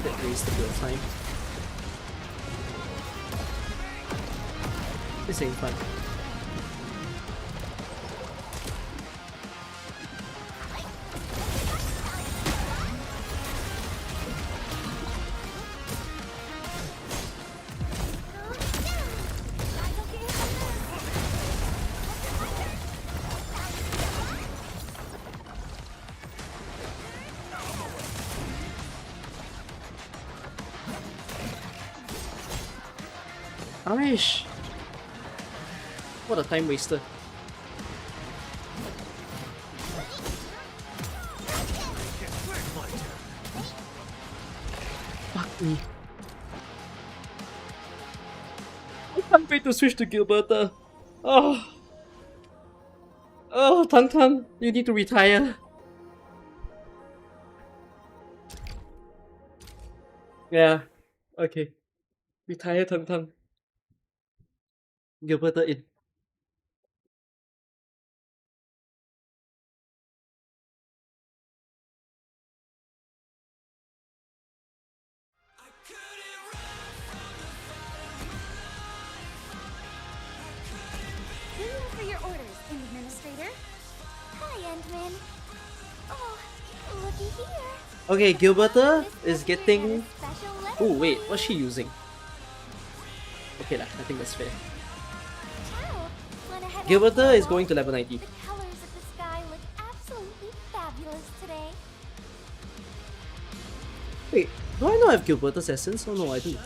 That wasted a bit of time. This ain't fun. Aish! What a time waster. Fuck me. I can't wait to switch to Gilberta. Oh. Oh, Tan, you need to retire. Yeah. Okay. Retire, Tan. Gilberta in. Waiting for your orders, Administrator. Hi, Endman. Oh, looky here. Okay, Gilberta is This getting... special letter Oh wait, for what's she you. using? Okay lah, I think that's fair. Wow, went ahead and Gilberta is pulled going off. to level 90. The colors of the sky look absolutely fabulous today. Wait, do I not have Gilberta's essence? Oh no, I do.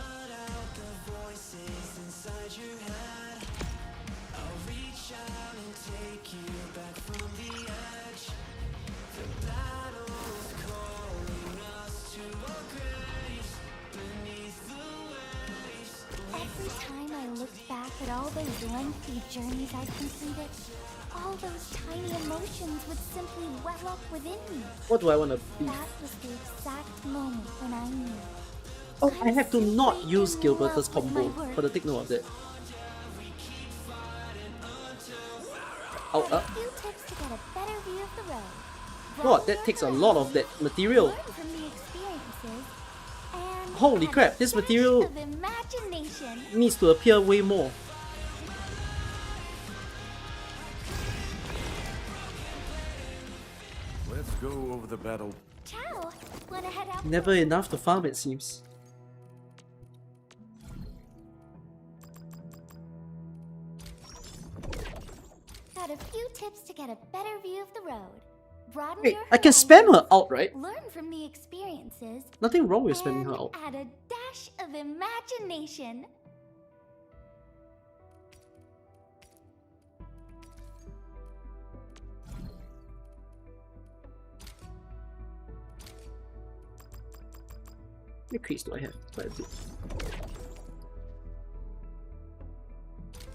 Every time I look back at all those lengthy journeys I've completed, all those tiny emotions would simply well up within me. What do I want to be? That was the exact moment when I knew. Oh, I have to not simply use in Gilberta's love with my combo. work. For the take note of that. out up. Few tips to get a better view of the road. God, that takes a lot of that material. Learn from the experiences and Holy add crap, a this dash material of imagination. needs to appear way more. Let's go over the battle. Ciao. Wanna head out? Never enough to farm, it seems. Got a few tips to get a better view of the road. Broaden Wait, your I can horizons, spam her out, right? Learn from the experiences. Nothing wrong with spamming her and out. add a dash of imagination. How many creeps do I have? Quite a bit.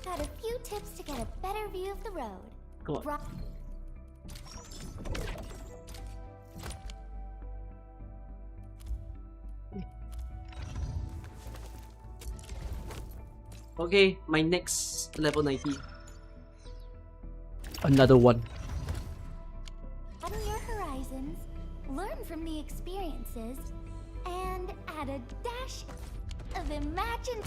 Got a few tips to get a better view of the road. God. Bro- Okay, my next level 90. Another one. Broaden your horizons, learn from the experiences, and add a dash of imagine.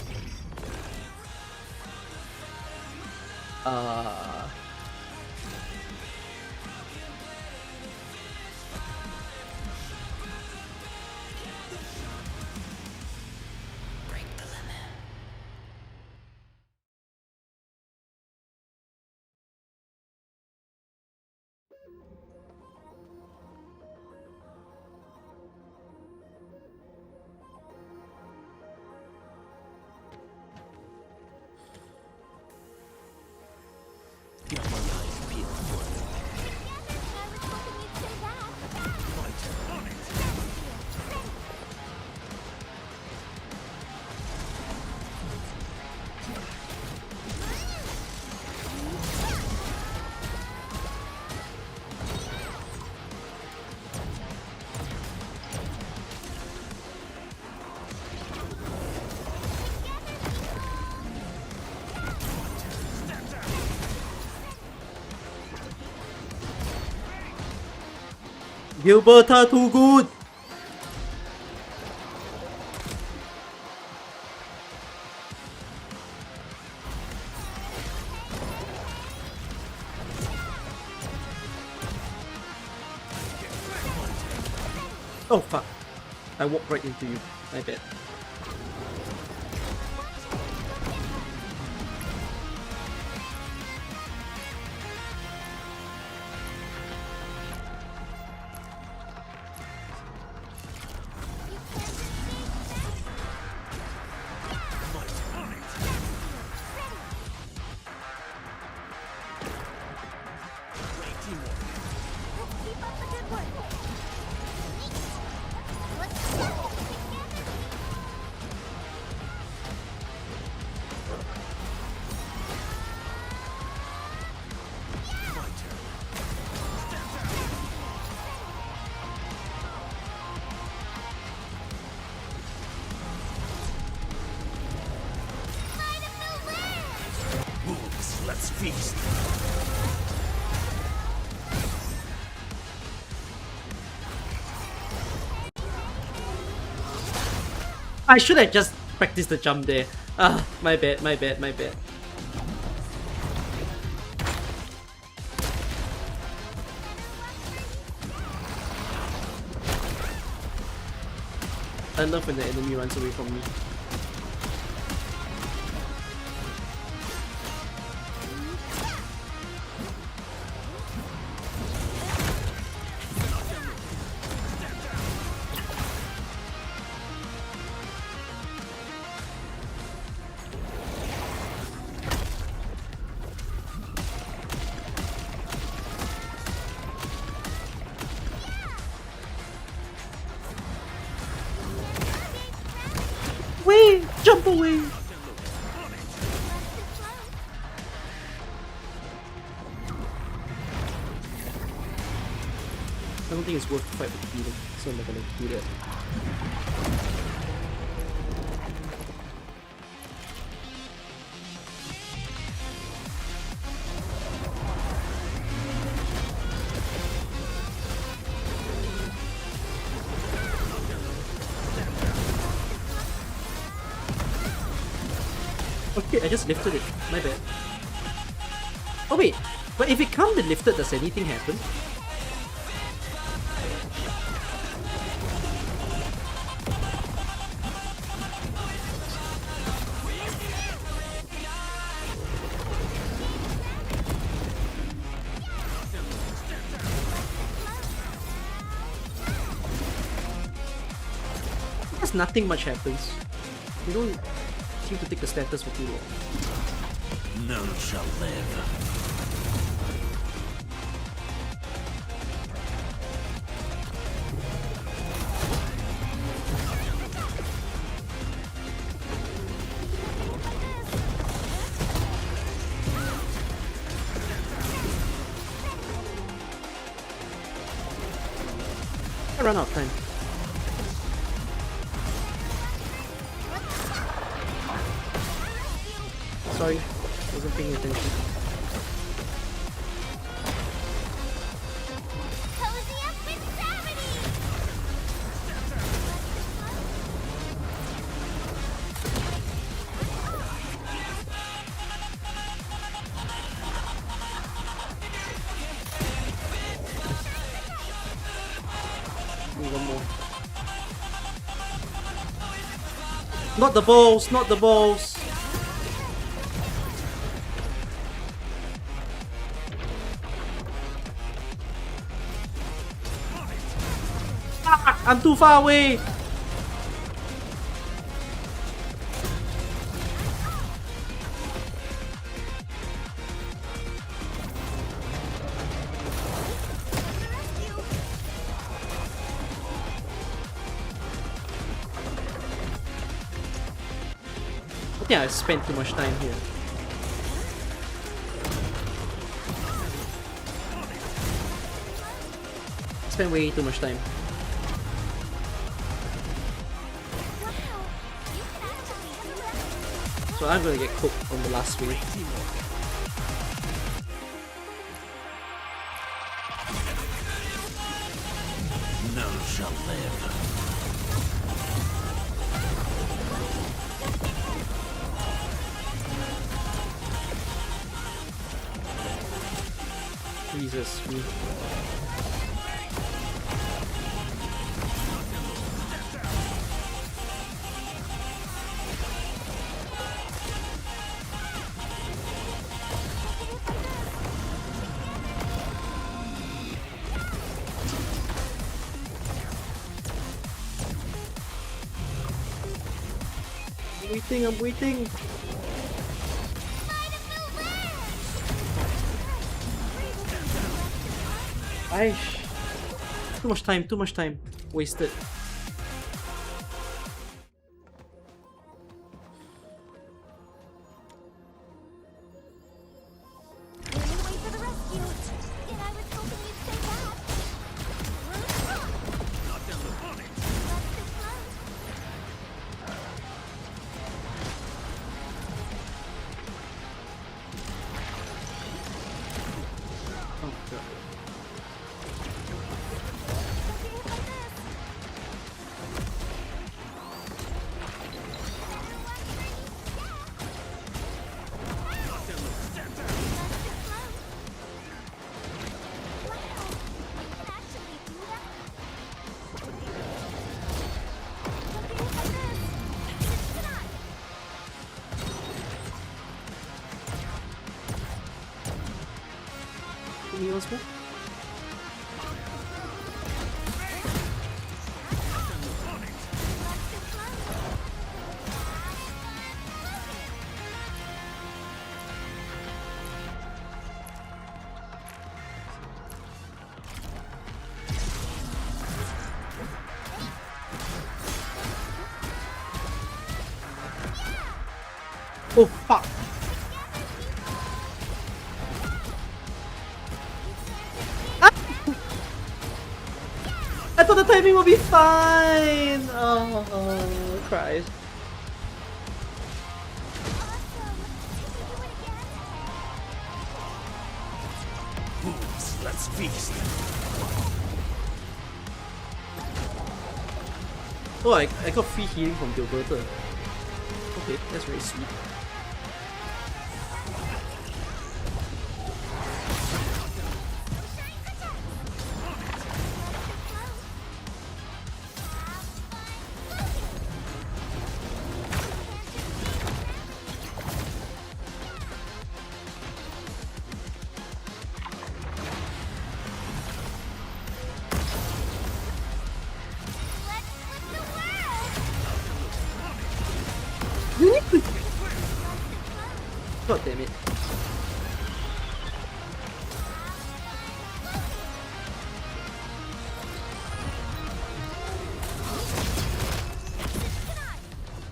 Gilberta too good! Oh fuck. I walked right into you. My bad. Let's feast. I should have just practiced the jump there. Ah, my bad, my bad, my bad. I love when the enemy runs away from me. Wait, jump away! I don't think it's worth the fight with Beetle, so I'm not gonna do that. Okay, I just lifted it. My bad. Oh wait, but if it can't be lifted, does anything happen? Because nothing much happens. You don't seem to take the status for too long. None shall live. I run out of time. Sorry, wasn't paying attention. Cozy up with gravity! Need one more. Not the balls, not the balls. Ah, I'm too far away. I think I spent too much time here. Spent way too much time. So I'm gonna get cooked on the last wave. None shall live. Jesus, me. I'm waiting. Aish. Too much time. Wasted. Once more. Oh fuck! I thought the timing would be fine! Oh, Christ. Let's feast. Oh, I got free healing from Gilberta. Okay, that's very sweet. God damn it.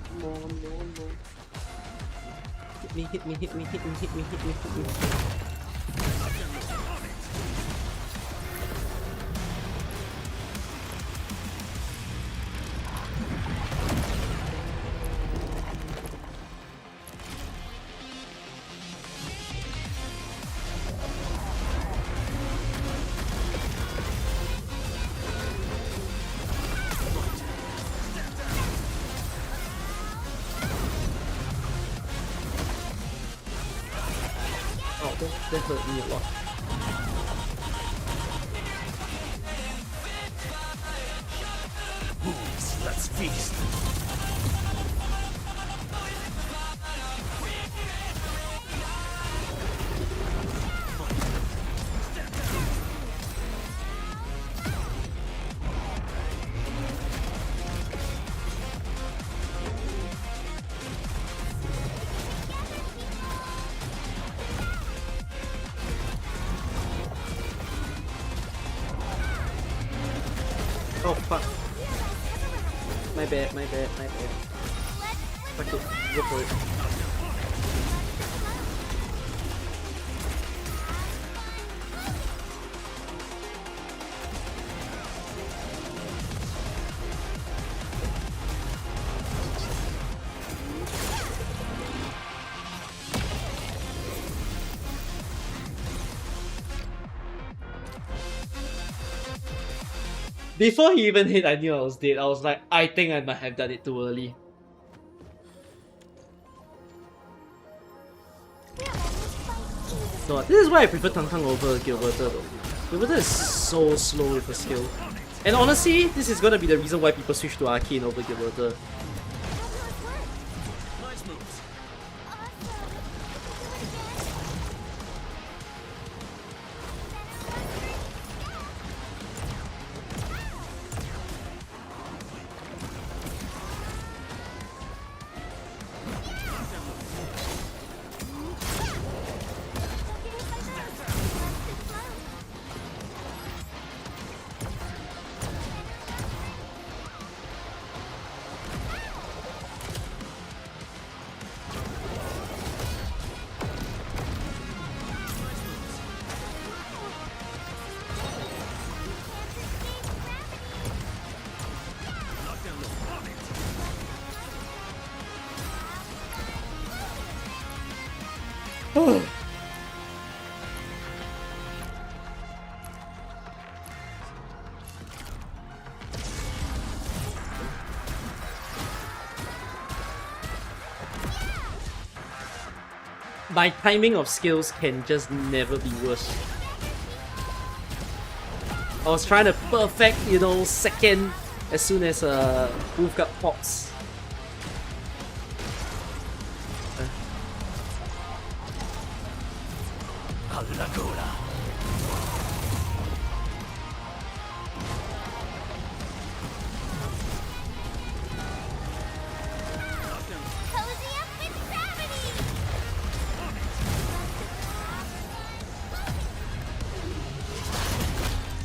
Come on, no. Hit me. Oh, that hurt me a lot. Let's feast. Oh fuck. My bad. Fuck it, go for it. Before he even hit, I knew I was dead. I was like, I think I might have done it too early. So this is why I prefer Tang Tang over Gilberta though. Gilberta is so slow with her skill. And honestly, this is gonna be the reason why people switch to Arcane over Gilberta. My timing of skills can just never be worse. I was trying to perfect, you know, second as soon as Wolfguard pops.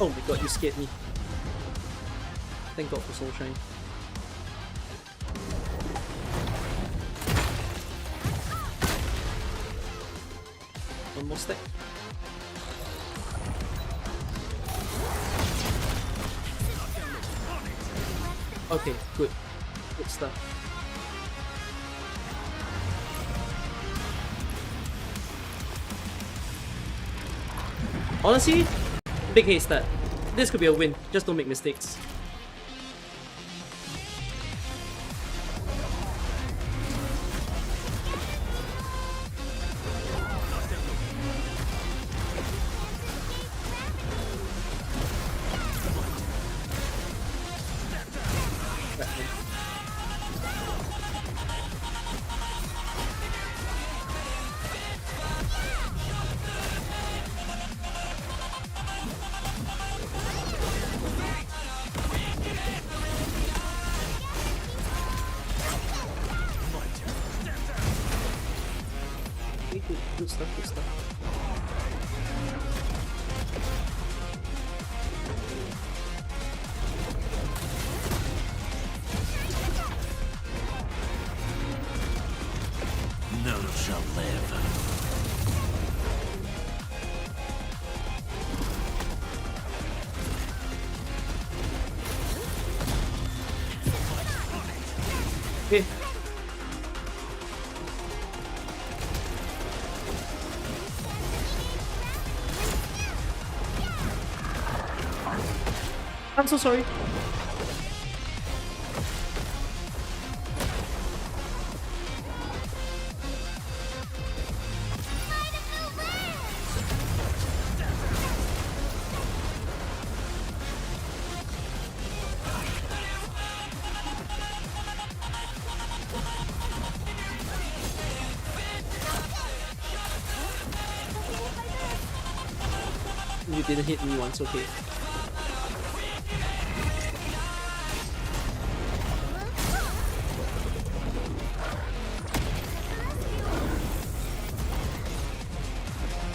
Oh my god, you scared me. Thank god for Soul Shine. One more stack. Okay, good. Good stuff. Honestly, big haste stat. This could be a win, just don't make mistakes. stuff, good stuff. None shall live. Okay. I'm so sorry. You didn't hit me once, okay.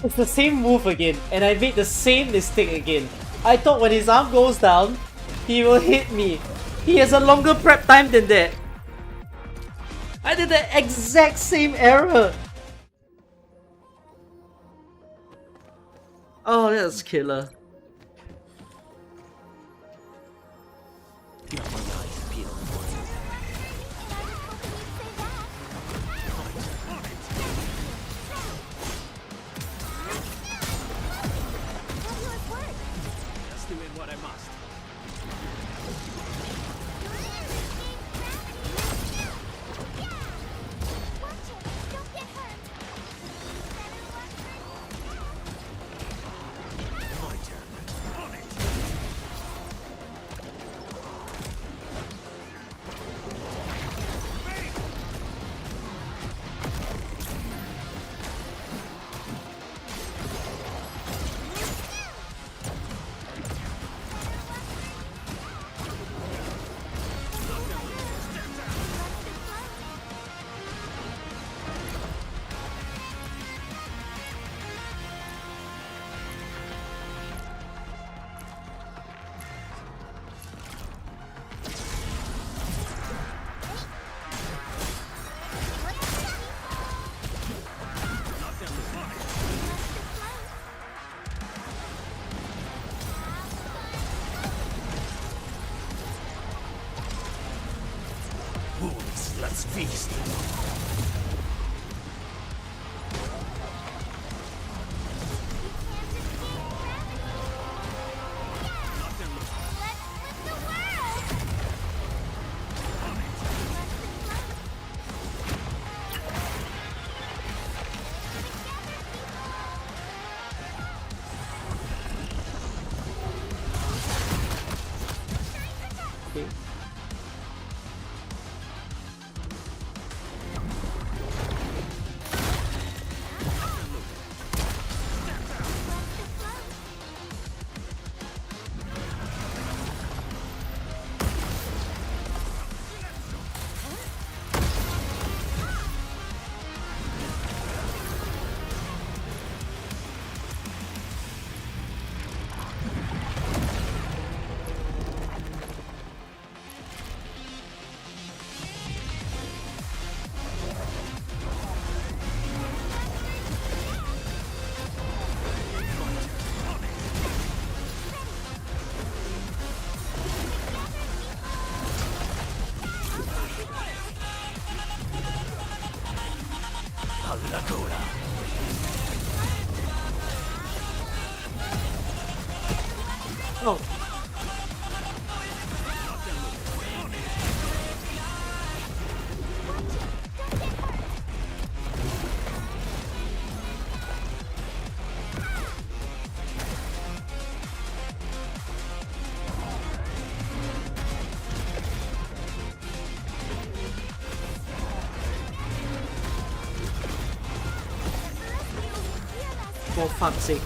It's the same move again, and I made the same mistake again. I thought when his arm goes down, he will hit me. He has a longer prep time than that. I did the exact same error. Oh, that's killer. Just doing what I must. Let's feast. Okay. Oh. For fuck's sake.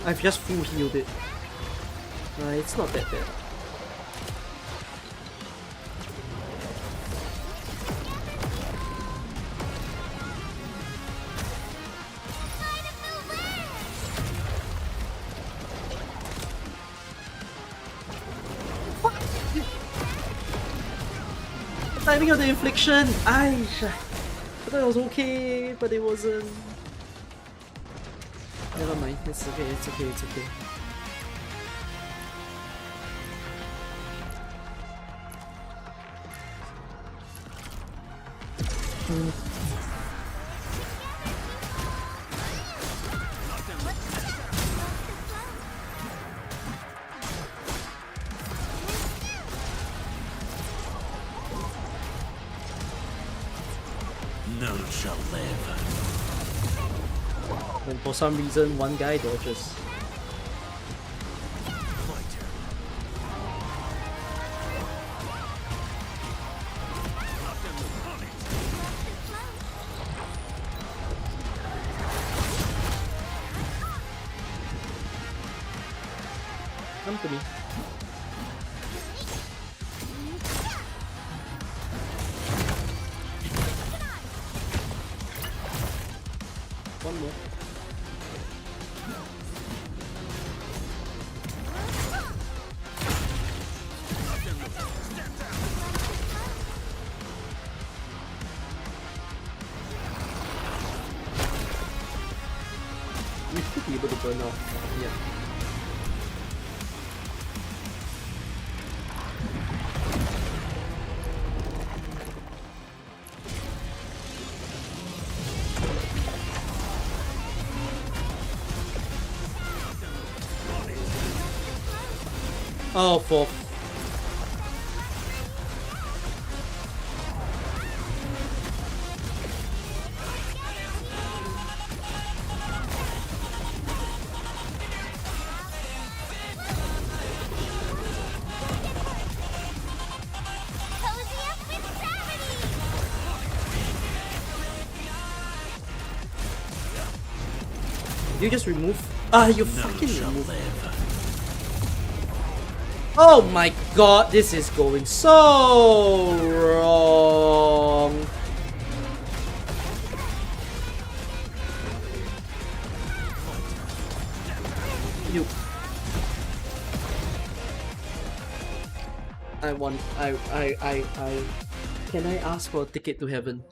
I've just full healed it. It's not that bad. Timing of the infliction! I thought it was okay, but it wasn't. Never mind, it's okay, it's okay, it's okay. None shall live. And for some reason, one guy dodges. Come to me. One more. We should be able to burn out. Yeah. Oh, for you just remove? You fucking remove. Oh my god, this is going so wrong. You. I want. I. Can I ask for a ticket to heaven?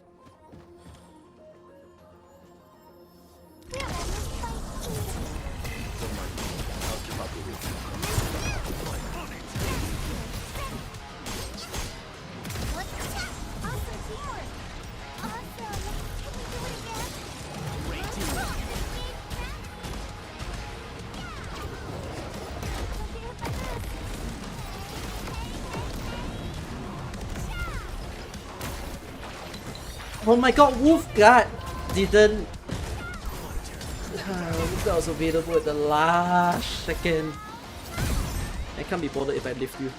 Oh my god, Wolfguard didn't... Wolfguard was available at the last second. I can't be bothered if I lift you.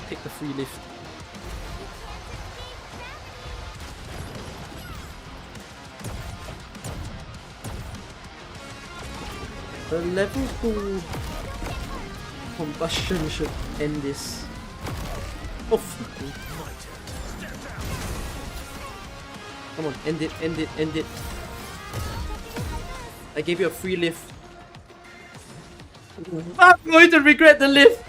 Take the free lift. The level 2 combustion should end this. Oh fuck me. Come on, end it, end it, end it. I gave you a free lift. I'm going to regret the lift!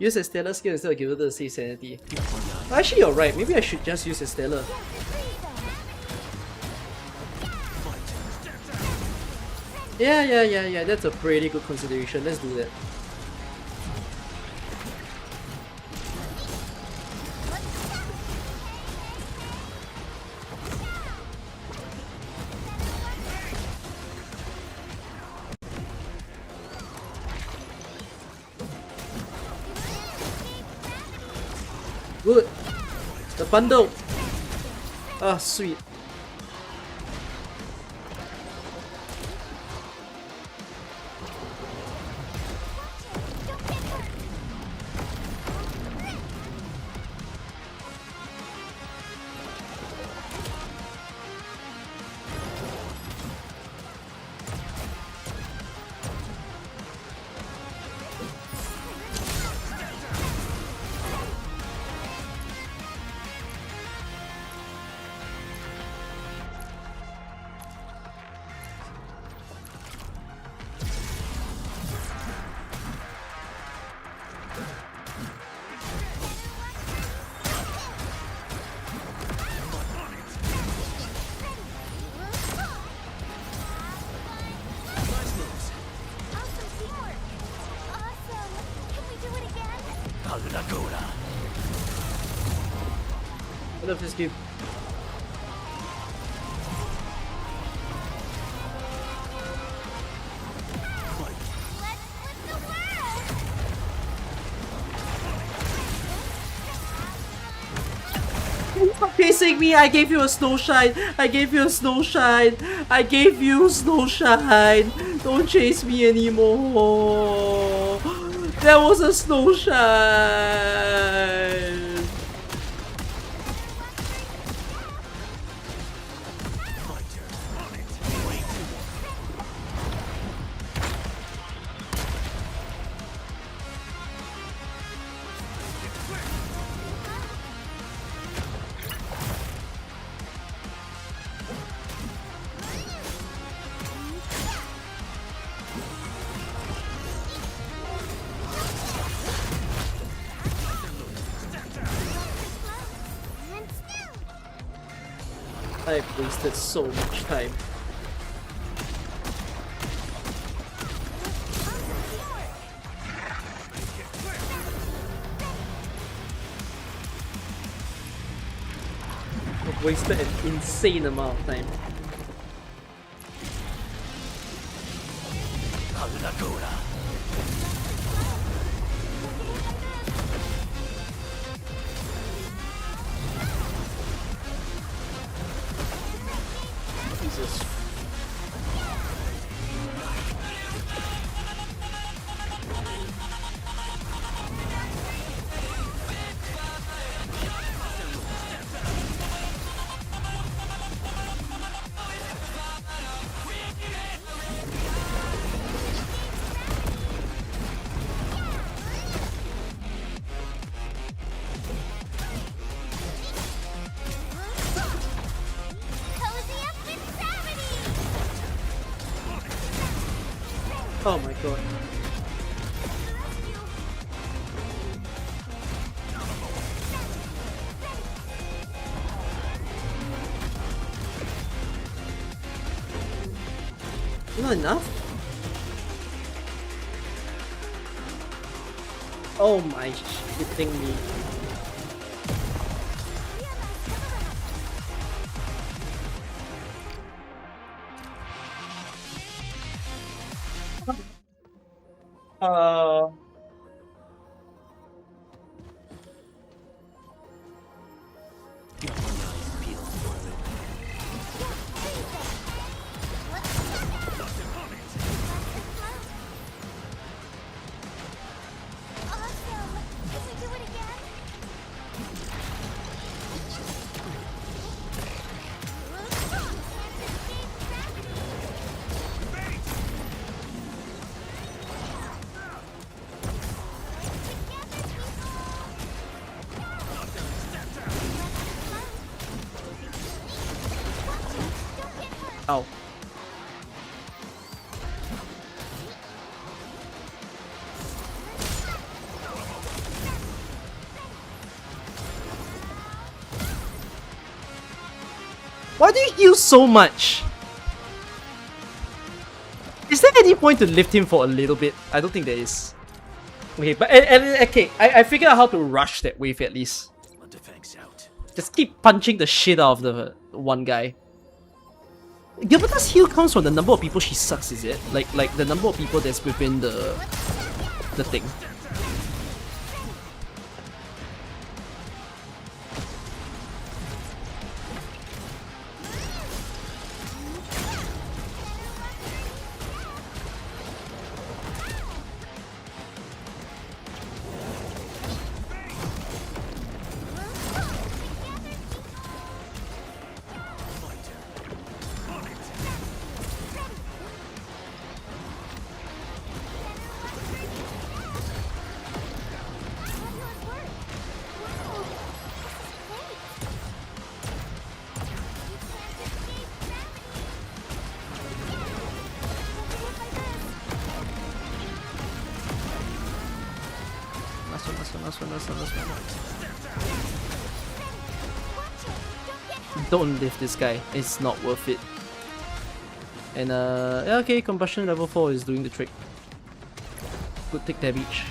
Use a stellar skill instead of give it to save sanity. Actually, you're right. Maybe I should just use a stellar. Yeah. That's a pretty good consideration. Let's do that. Good. The bundle. Ah, sweet. I love this game. Stop chasing me! I gave you a snow shine! I gave you a snow shine! I gave you snow shine! Don't chase me anymore! There was a snow shine! I've wasted so much time. I've wasted an insane amount of time. Jesus. Oh my god. Not enough? Oh my shitting me. Ow. Why do you heal so much? Is there any point to lift him for a little bit? I don't think there is. Okay, but okay, I figured out how to rush that wave at least. Just keep punching the shit out of the one guy. Gilberta's heal comes from the number of people she sucks, is it? Like the number of people that's within the thing. Don't lift this guy, it's not worth it. And yeah, okay, combustion level 4 is doing the trick. Good tick damage.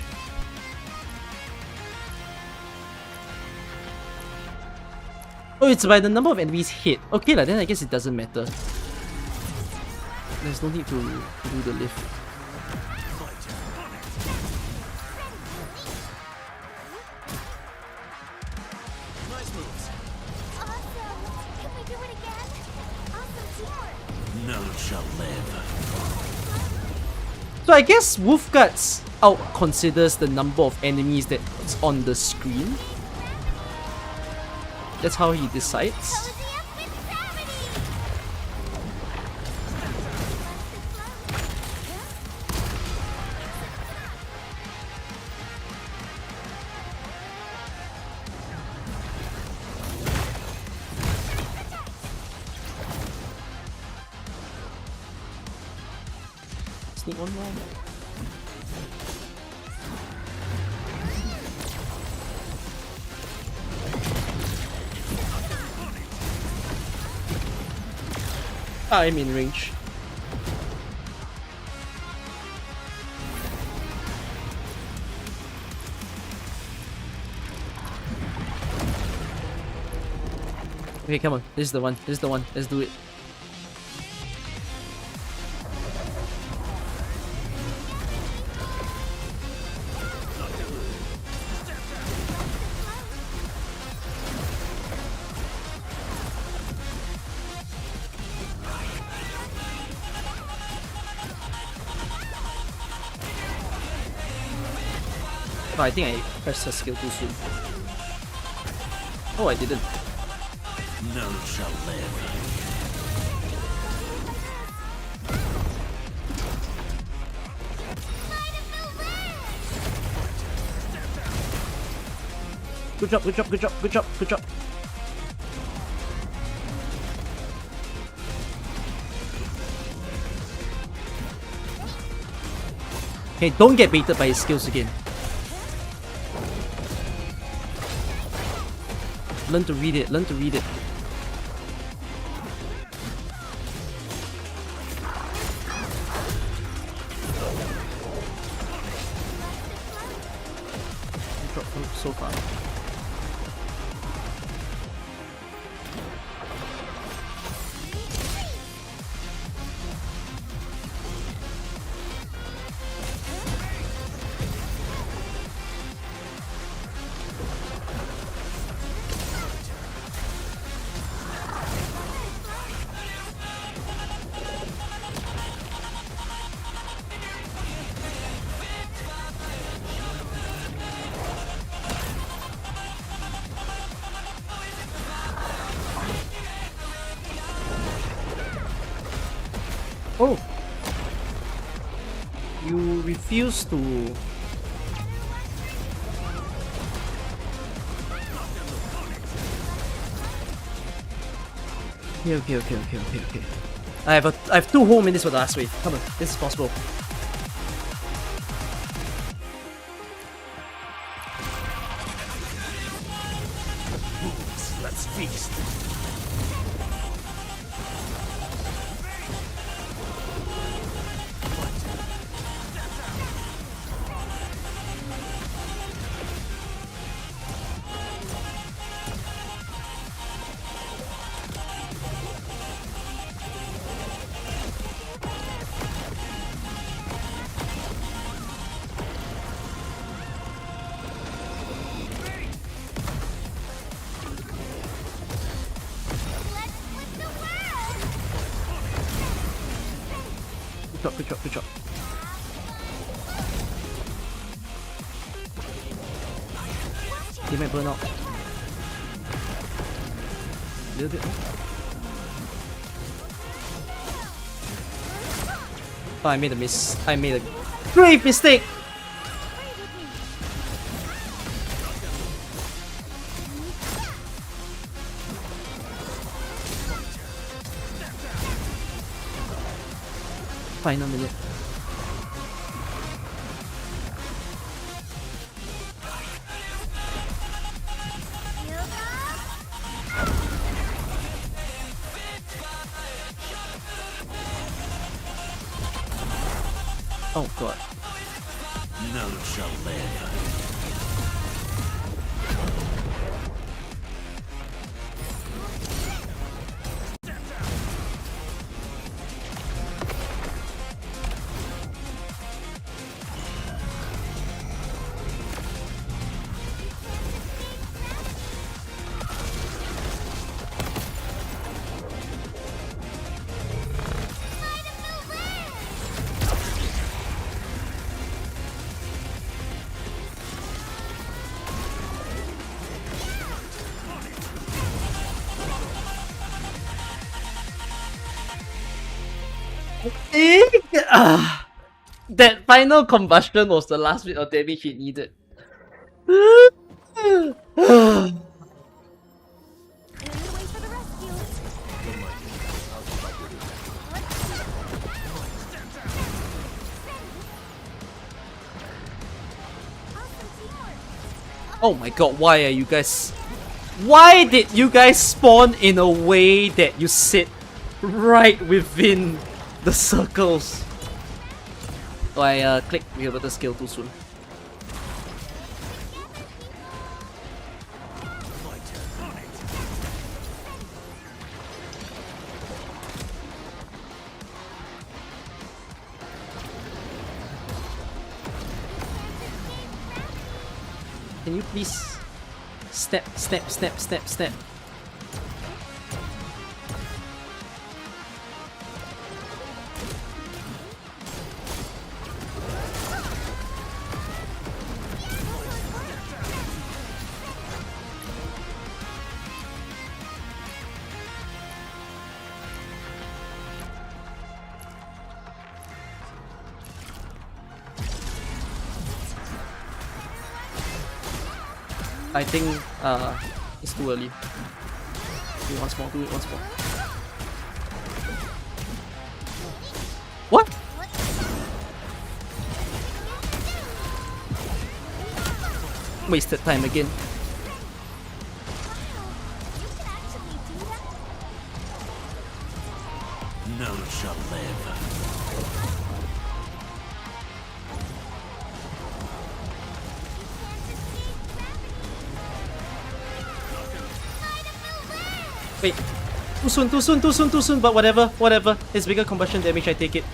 Oh, it's by the number of enemies hit. Okay, like then I guess it doesn't matter. There's no need to do the lift. None shall live. So I guess Wolfguards out considers the number of enemies that's on the screen. That's how he decides. Sneak one more. I'm in range. Okay, come on. This is the one. This is the one. Let's do it. Oh, I think I pressed her skill too soon. Oh, I didn't. None shall live. Good job, good job, good job, good job, good job. Hey, don't get baited by his skills again. Learn to read it, learn to read it. Drop so far. Oh! You refuse to... Okay. I have 2 whole minutes for the last wave. Come on, this is possible. Let's feast. Good job. He might burn out. A little bit. Oh, I made a miss. I made a grave mistake! Final minute. Oh god. None shall live. That final combustion was the last bit of damage he needed. Oh my god, why are you guys... Why did you guys spawn in a way that you sit right within the circles? Oh, I clicked reverted skill too soon. Can you please step, step, step, step, step? I think it's too early. Do it once more, do it once more. What? Wasted time again. None shall live. Wait, too soon, too soon, too soon, too soon, but whatever, whatever. It's bigger combustion damage, I take it.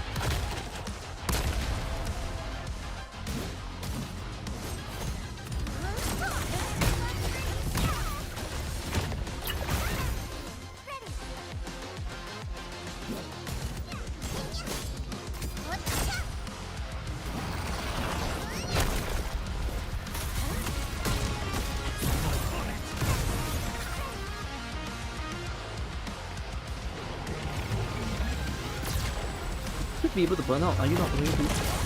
Should be able to burn out. Are you not going to?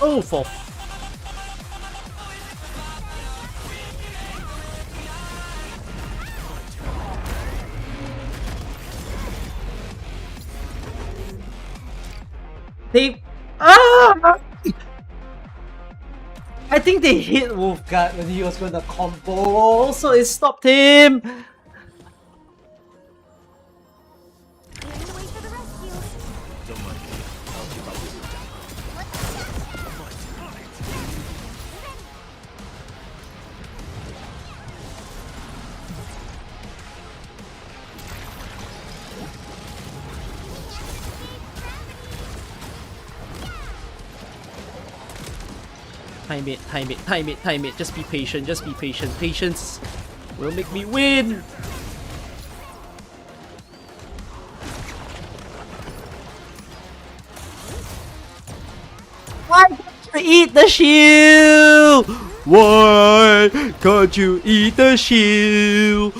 Oh, for they I think they hit Wolfguard when he was going to combo, so it stopped him. Time it, time it, time it, time it. Just be patient, just be patient. Patience will make me win. Why can't you eat the shield? Why can't you eat the shield?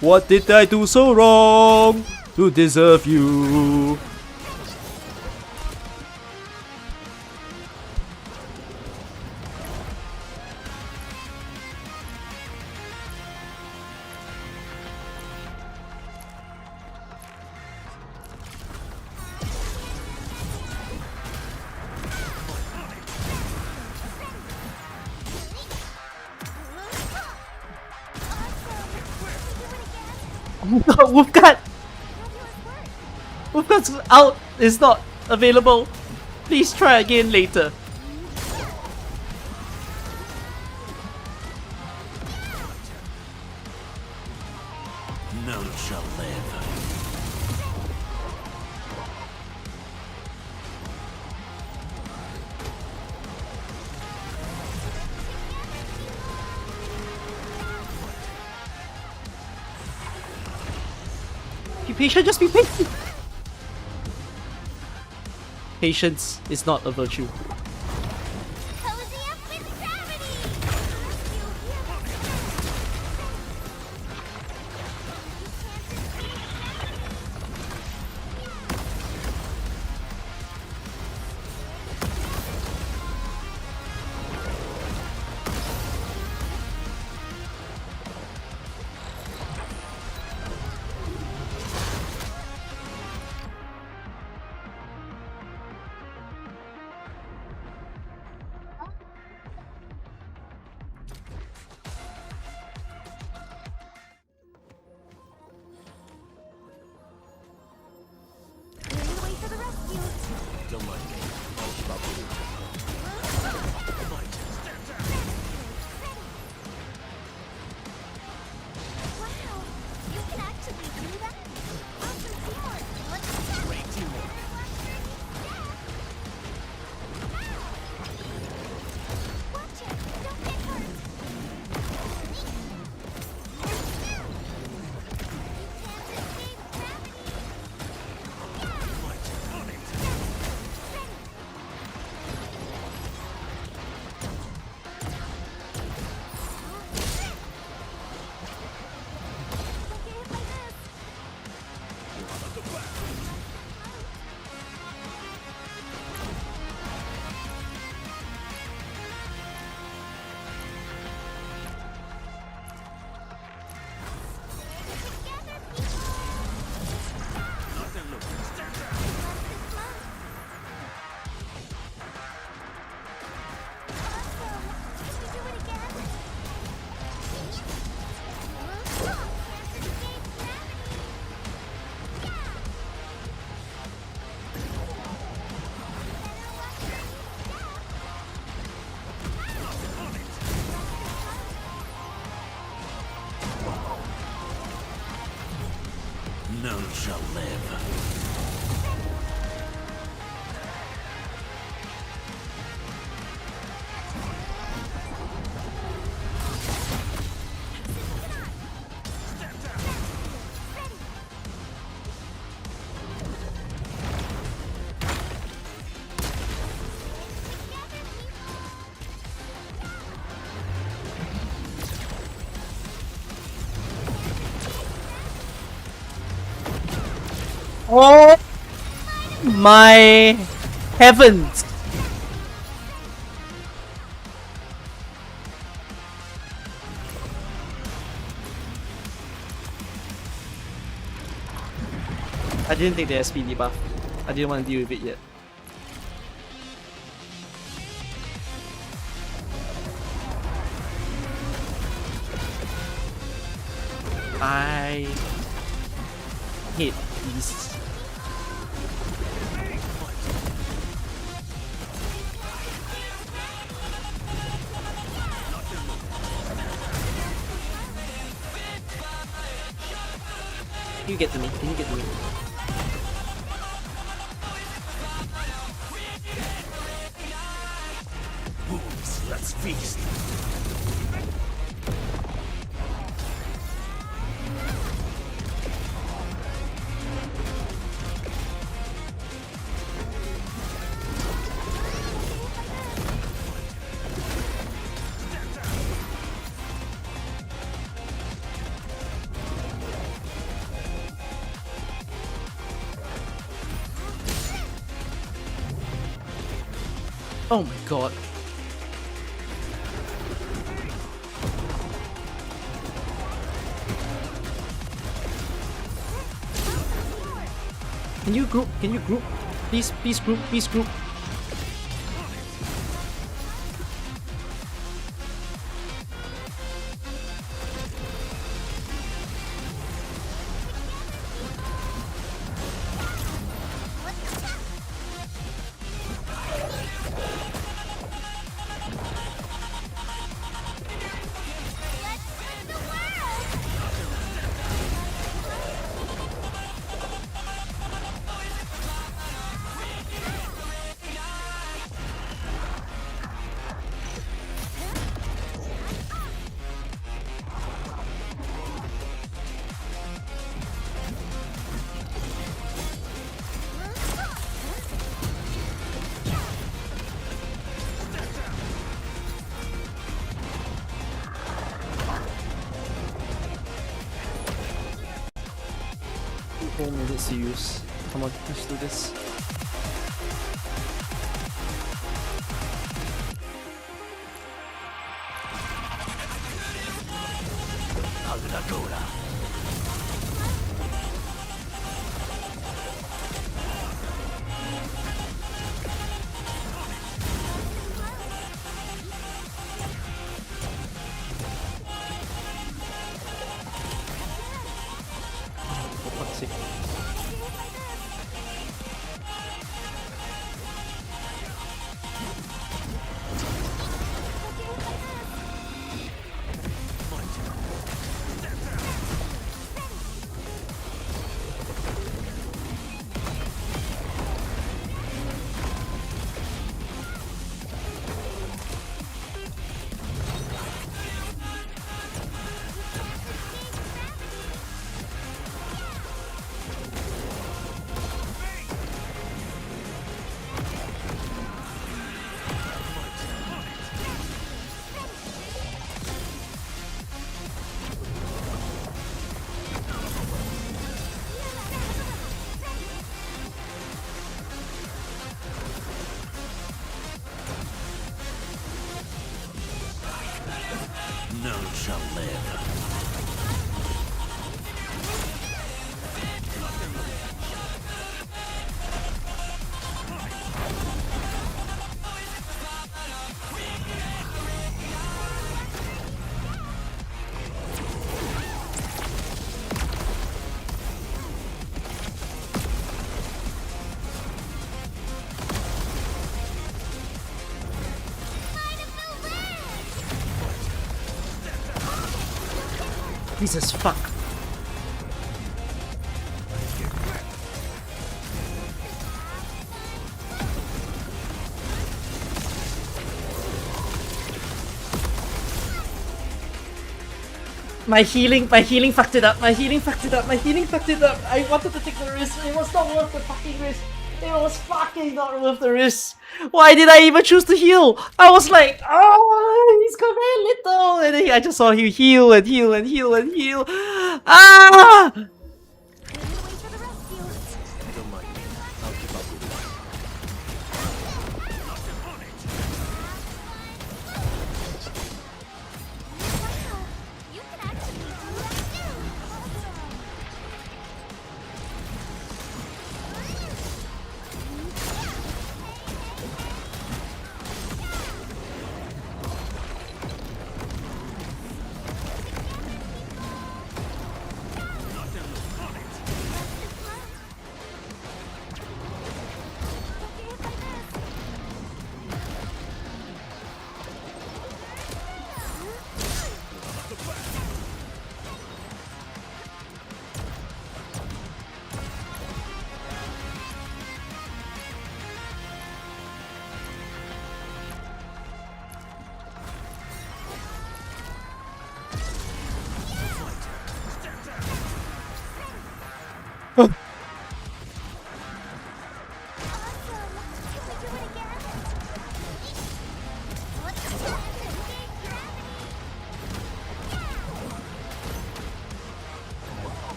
What did I do so wrong to deserve you? Wolfguard! Wolfguard's out! It's not available! Please try again later. shall live. Be patient, just be patient. Patience is not a virtue. Cozy up with gravity! Clearing the way for the rescue. Don't mind me. I'll keep up with you. Wow, you can actually do that? Awesome teamwork. Let's go. Great teamwork. Watch it. Don't get hurt. None shall live. Oh my heavens! I didn't take the SP debuff. I didn't want to deal with it yet. I hate beasts. Can you get to me? Can you get to me? Wolves, let's feast. Oh my god. Can you group? Can you group? Please, please group, please group. is it serious? Come on, let's do this. For fuck's sake. None shall live. Jesus fuck. My healing fucked it up. My healing fucked it up. I wanted to take the risk. It was not worth the fucking risk. It was fucking not worth the risk. Why did I even choose to heal? I was like, oh, he's got very little. And then I just saw him heal and heal and heal and heal. Ah!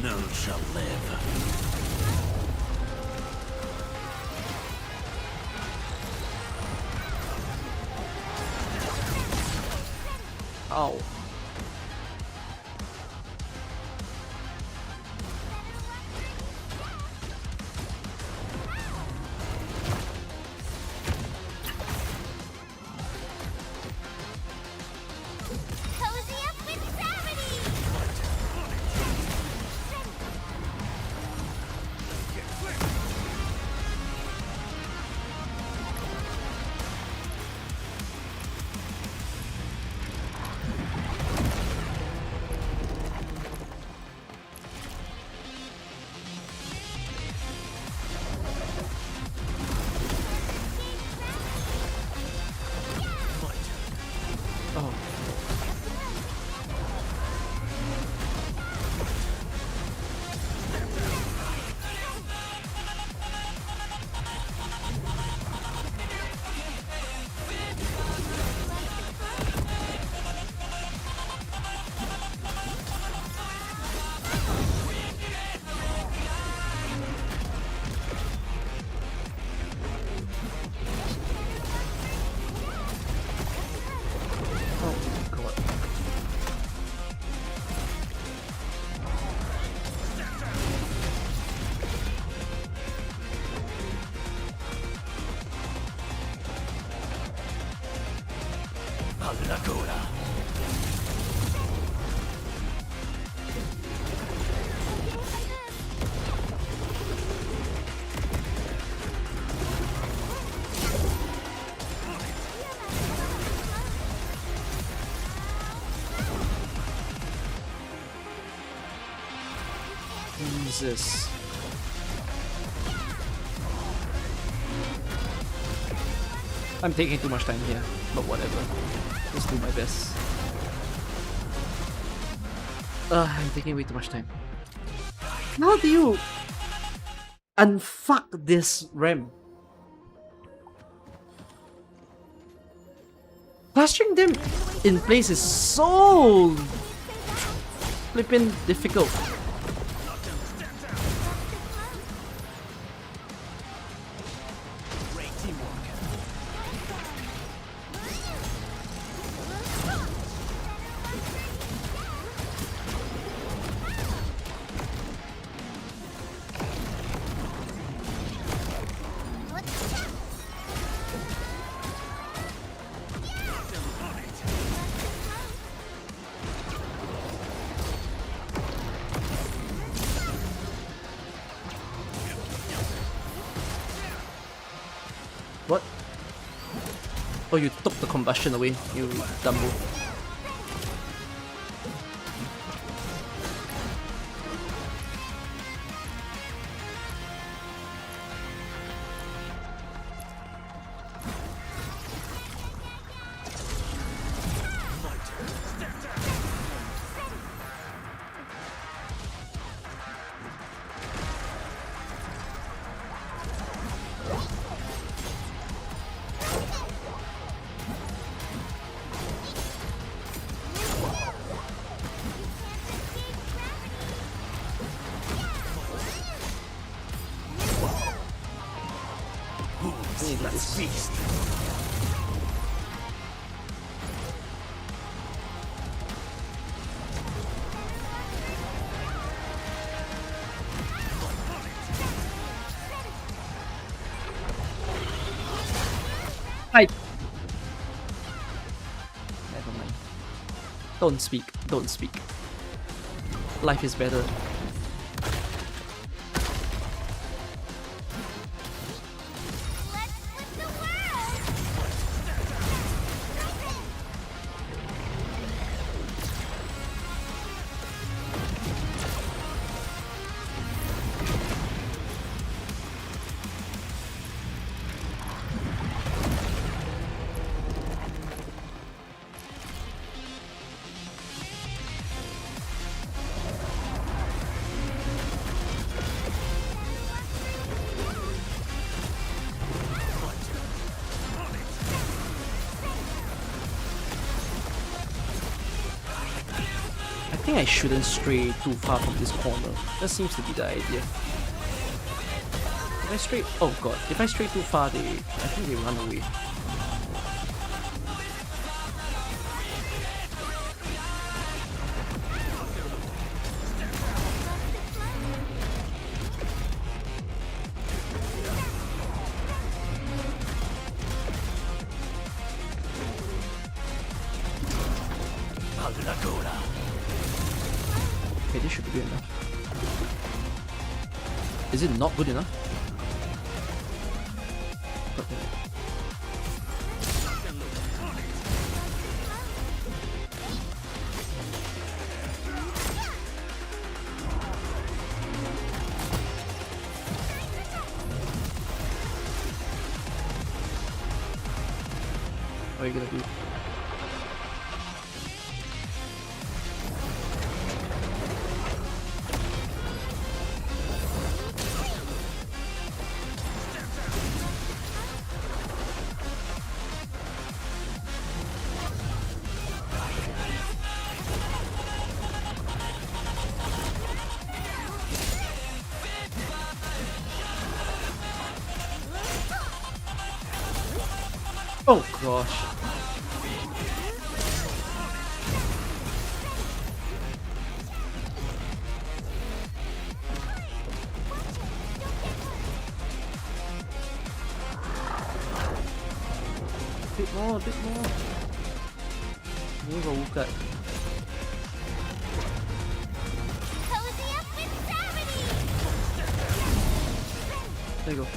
None shall live. Ow. Cozy up with gravity! Oh. Jesus. I'm taking too much time here, but whatever. Let's do my best. I'm taking way too much time. How do you unfuck this RAM? Plastering them in place is so flippin' difficult. What? Oh, you took the combustion away, you dumbo. Let's feast. Hi. Never mind. Don't speak. Don't speak. Life is better. I think I shouldn't stray too far from this corner. That seems to be the idea. If I stray... Oh god, if I stray too far, I think they run away. Okay, this should be good enough. Is it not good enough? Okay. What are you gonna do? Oh gosh. Bit more, bit more. Ini gua buka. Cozy up with gravity! There you go.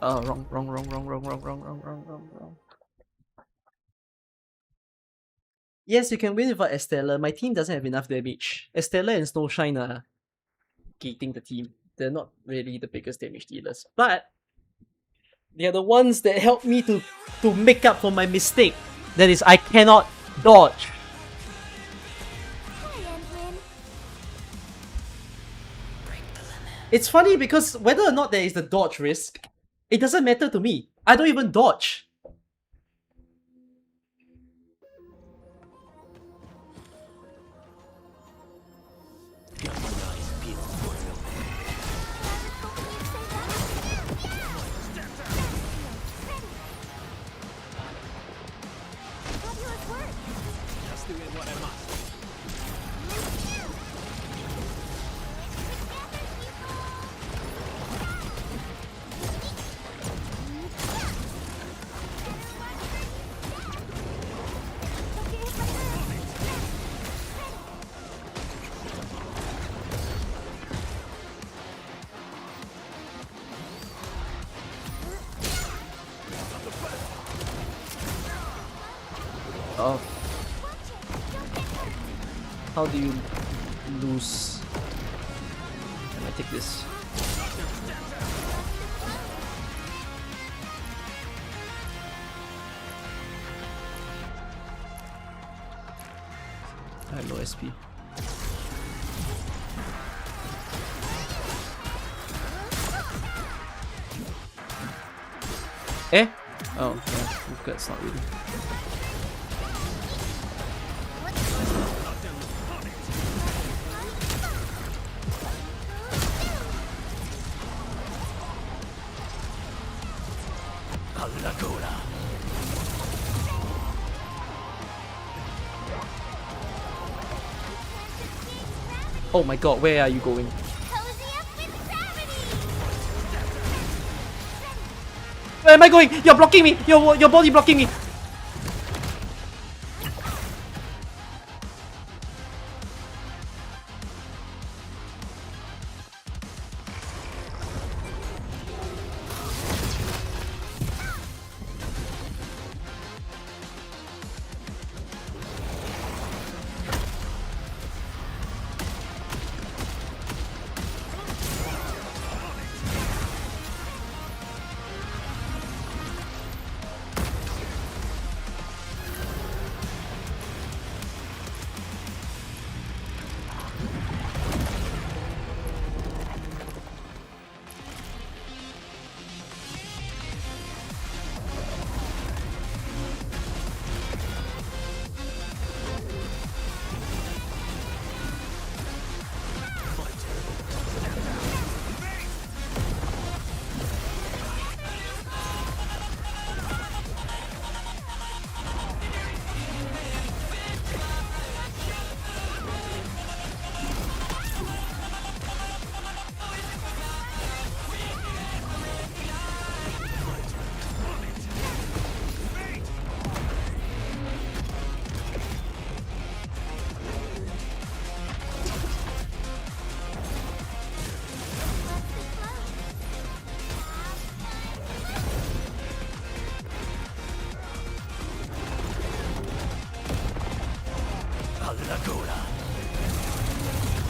Oh, wrong. Yes, you can win without Estella. My team doesn't have enough damage. Estella and Snowshine are gating the team. They're not really the biggest damage dealers, but they're the ones that help me to make up for my mistake. That is, I cannot dodge. It's funny because whether or not there is the dodge risk, it doesn't matter to me. I don't even dodge. Oh. How do you lose? Can I take this? I have no SP. Eh? Oh, yeah, that's not really. Oh my god, where are you going? Where am I going? You're blocking me! Your body blocking me!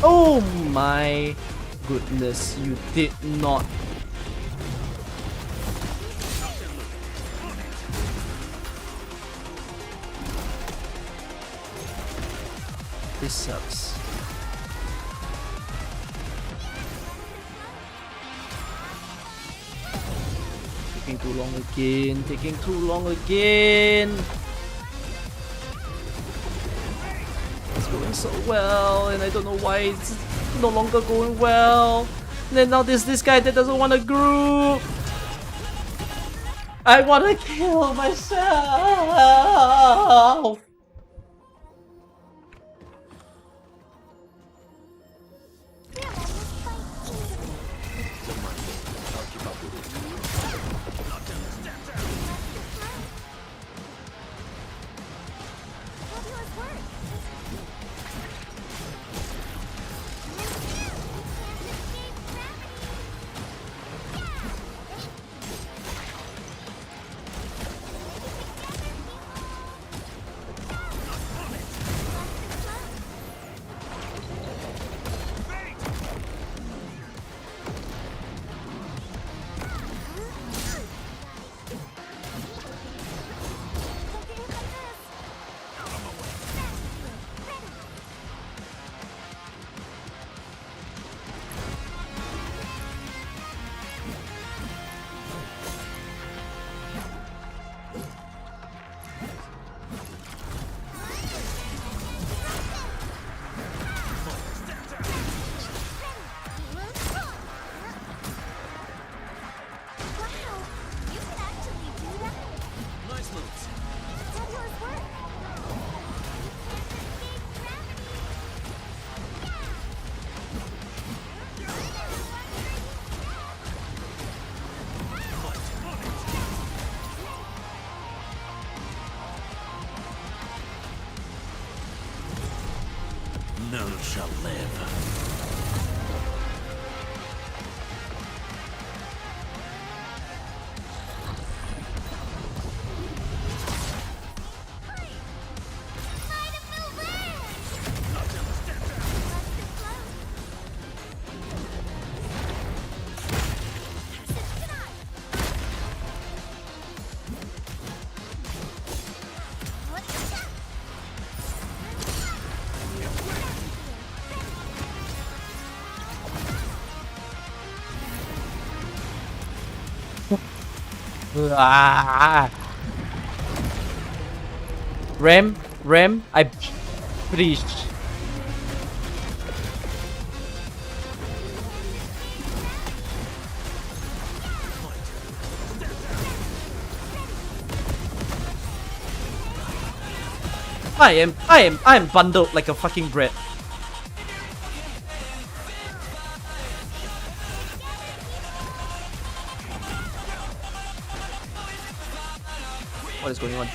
Oh my goodness, you did not. This sucks. Taking too long again, taking too long again. Going so well, and I don't know why it's no longer going well. And then now there's this guy that doesn't want to group. I want to kill myself. shall live. Ah. Ram, I please. I am bundled like a fucking bread. What is going on?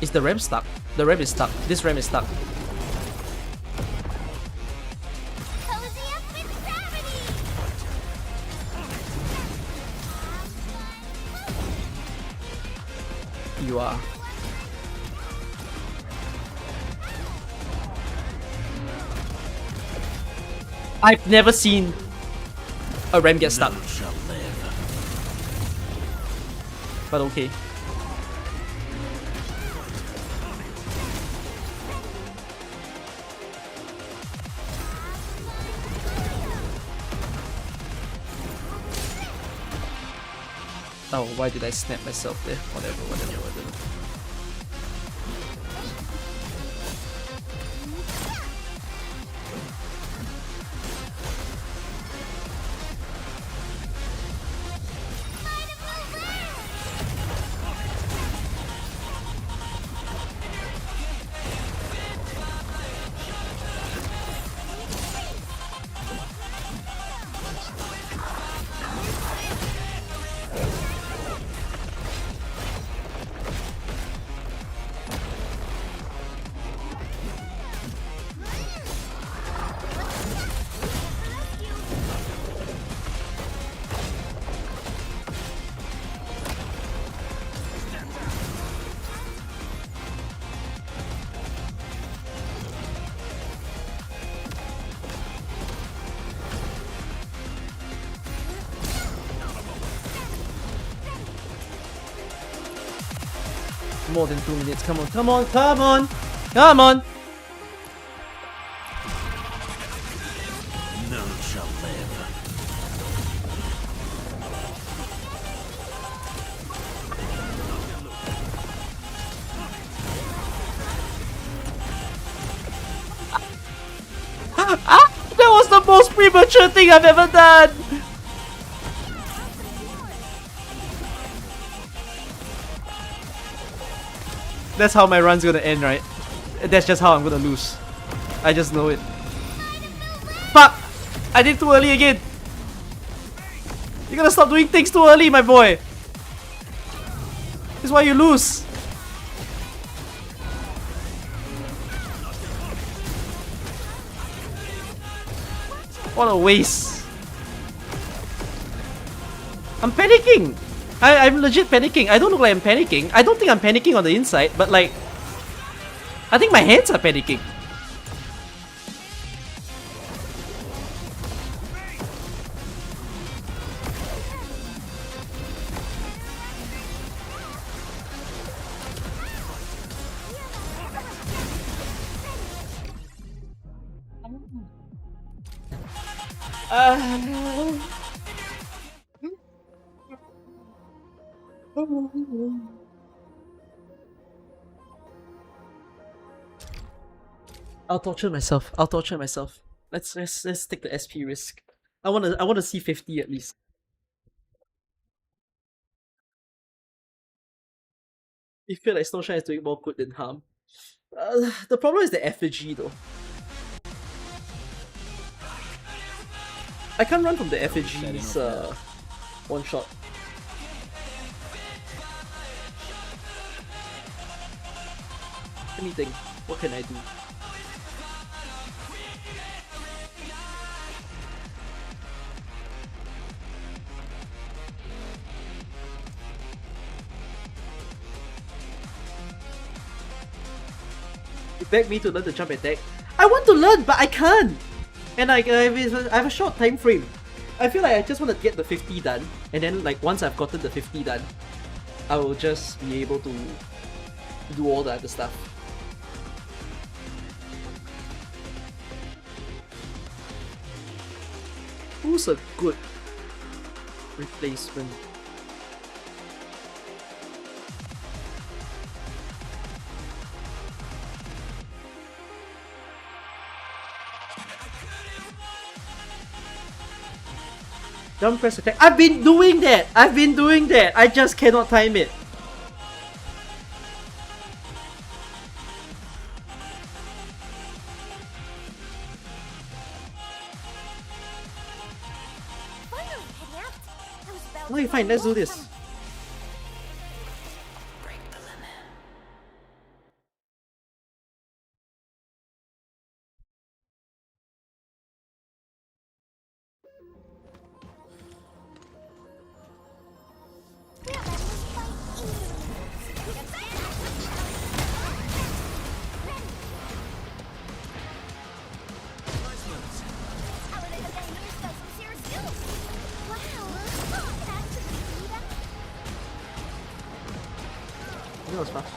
Is the ram stuck? The ram is stuck. This ram is stuck. You are. I've never seen a ram get stuck. But okay. Oh, why did I snap myself there? Whatever. More than 2 minutes. Come on. None shall live. That was the most premature thing I've ever done! That's how my run's gonna end, right? That's just how I'm gonna lose. I just know it. Fuck! I did too early again! You gotta stop doing things too early, my boy! This is why you lose! What a waste! I'm panicking! I'm legit panicking. I don't look like I'm panicking. I don't think I'm panicking on the inside, but like, I think my hands are panicking. I'll torture myself. Let's take the SP risk. I wanna see 50 at least. You feel like Snowshine is doing more good than harm. The problem is the effigy though. I can't run from the effigy's one shot. Let me think. What can I do? You beg me to learn the jump attack. I want to learn, but I can't. And I have a short time frame. I feel like I just want to get the 50 done, and then like once I've gotten the 50 done, I will just be able to do all the other stuff. Who's a good replacement? Jump press attack. I've been doing that! I just cannot time it. Okay, fine, let's do this. That was fast.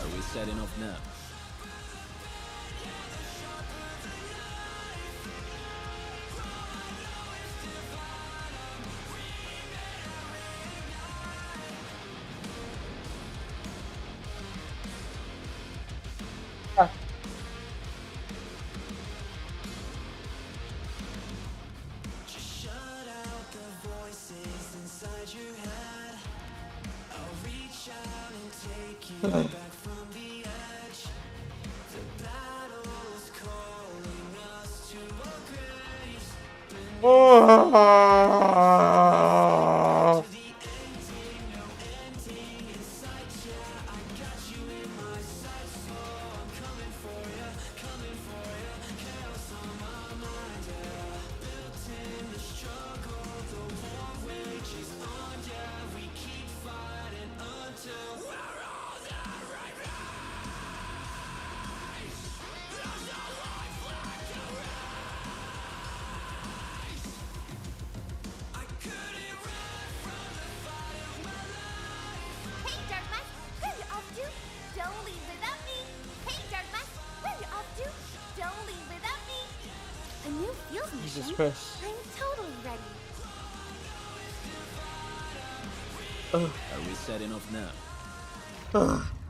Are we setting off now? seals mission, Jesus Christ. I'm totally ready. Are we setting off now?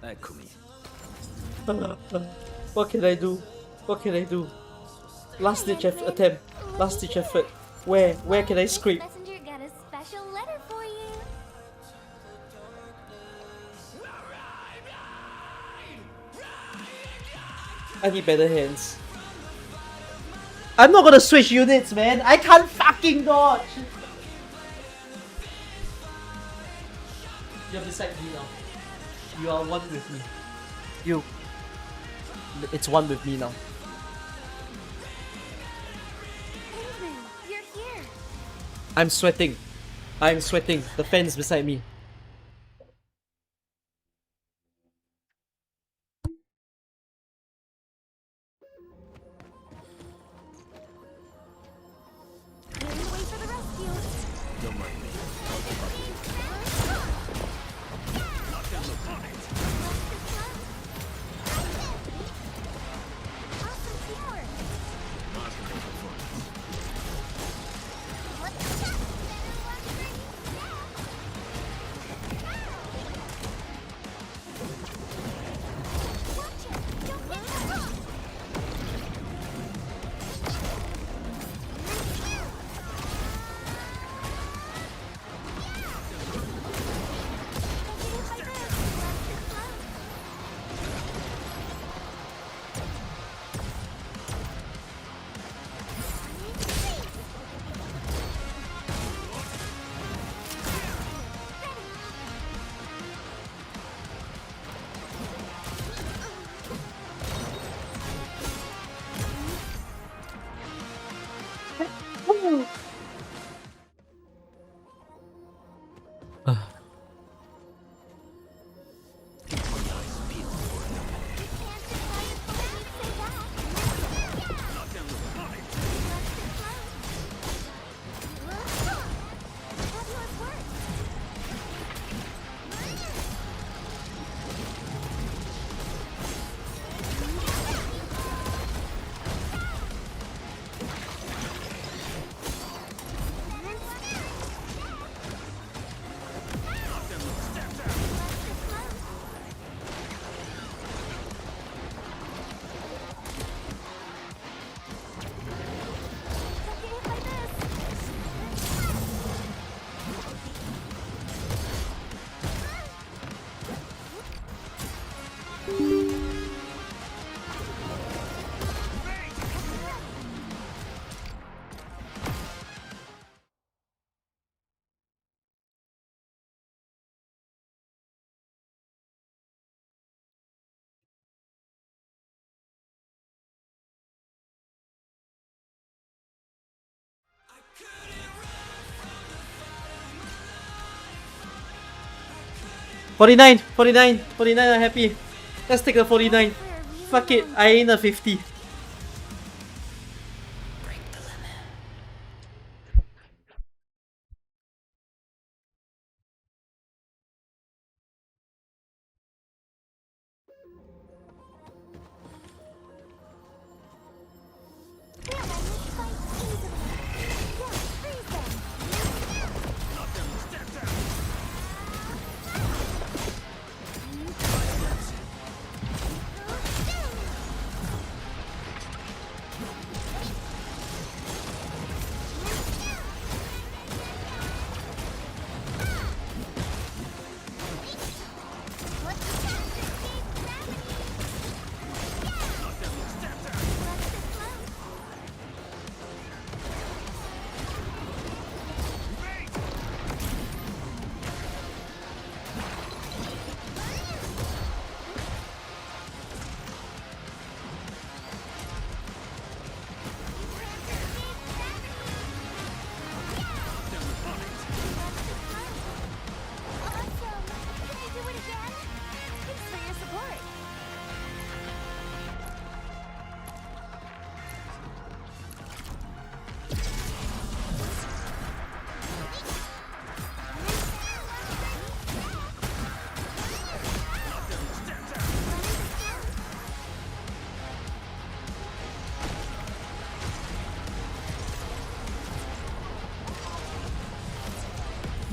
Eccomi. What can I do? What can I do? Last ditch attempt. Last ditch effort. Where can I scrape? Messenger got a special letter for you. I need better hands. I'm not gonna switch units, man. I can't fucking dodge. You're beside me now. You are one with me. You. It's one with me now. Kingsman, you're here. I'm sweating. I'm sweating. The fan's beside me. Clearing the way for the rescue. Don't mind me. Awesome teamwork. $49, $49, I'm happy. Let's take a 49. Fuck it, I ain't a 50.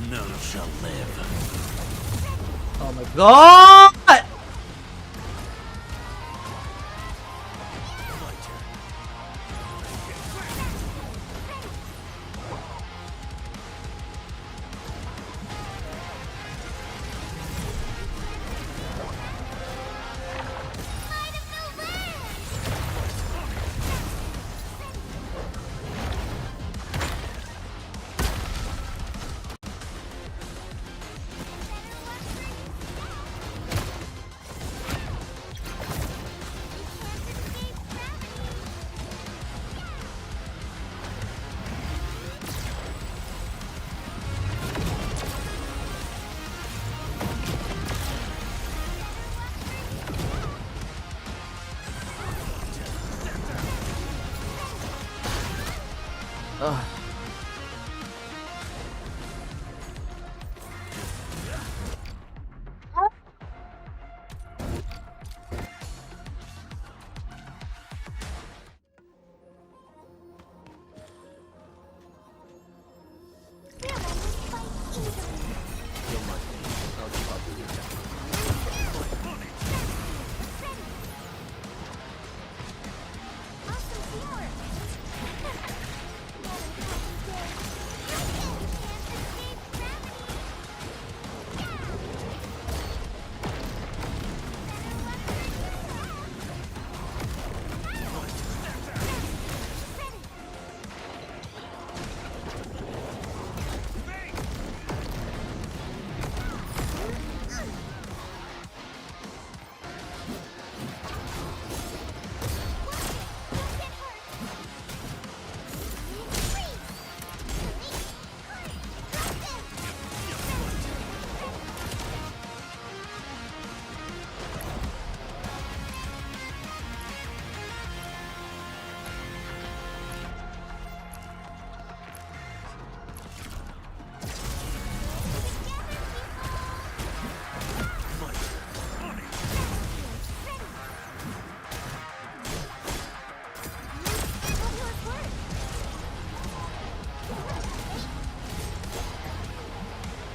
None shall live. Oh my god!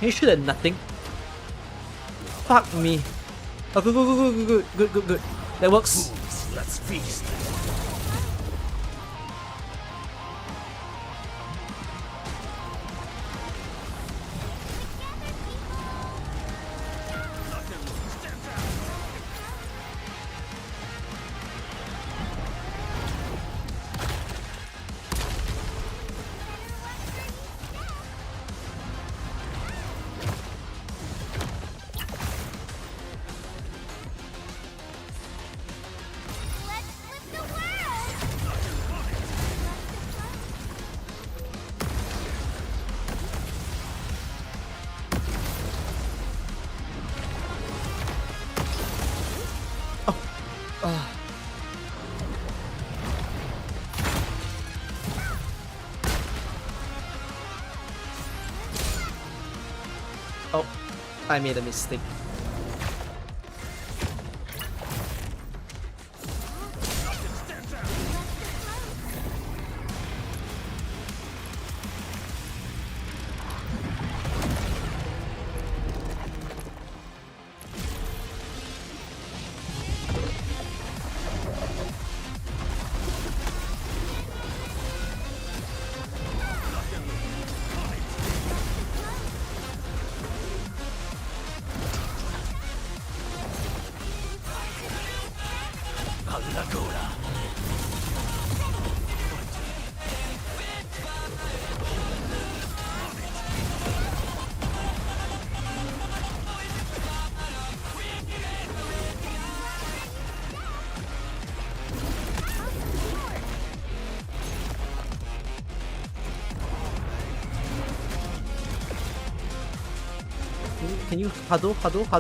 Can you shoot at nothing? Fuck me. Oh, good. That works. Let's feast. Oh, I made a mistake. Can you huddle? Huddle.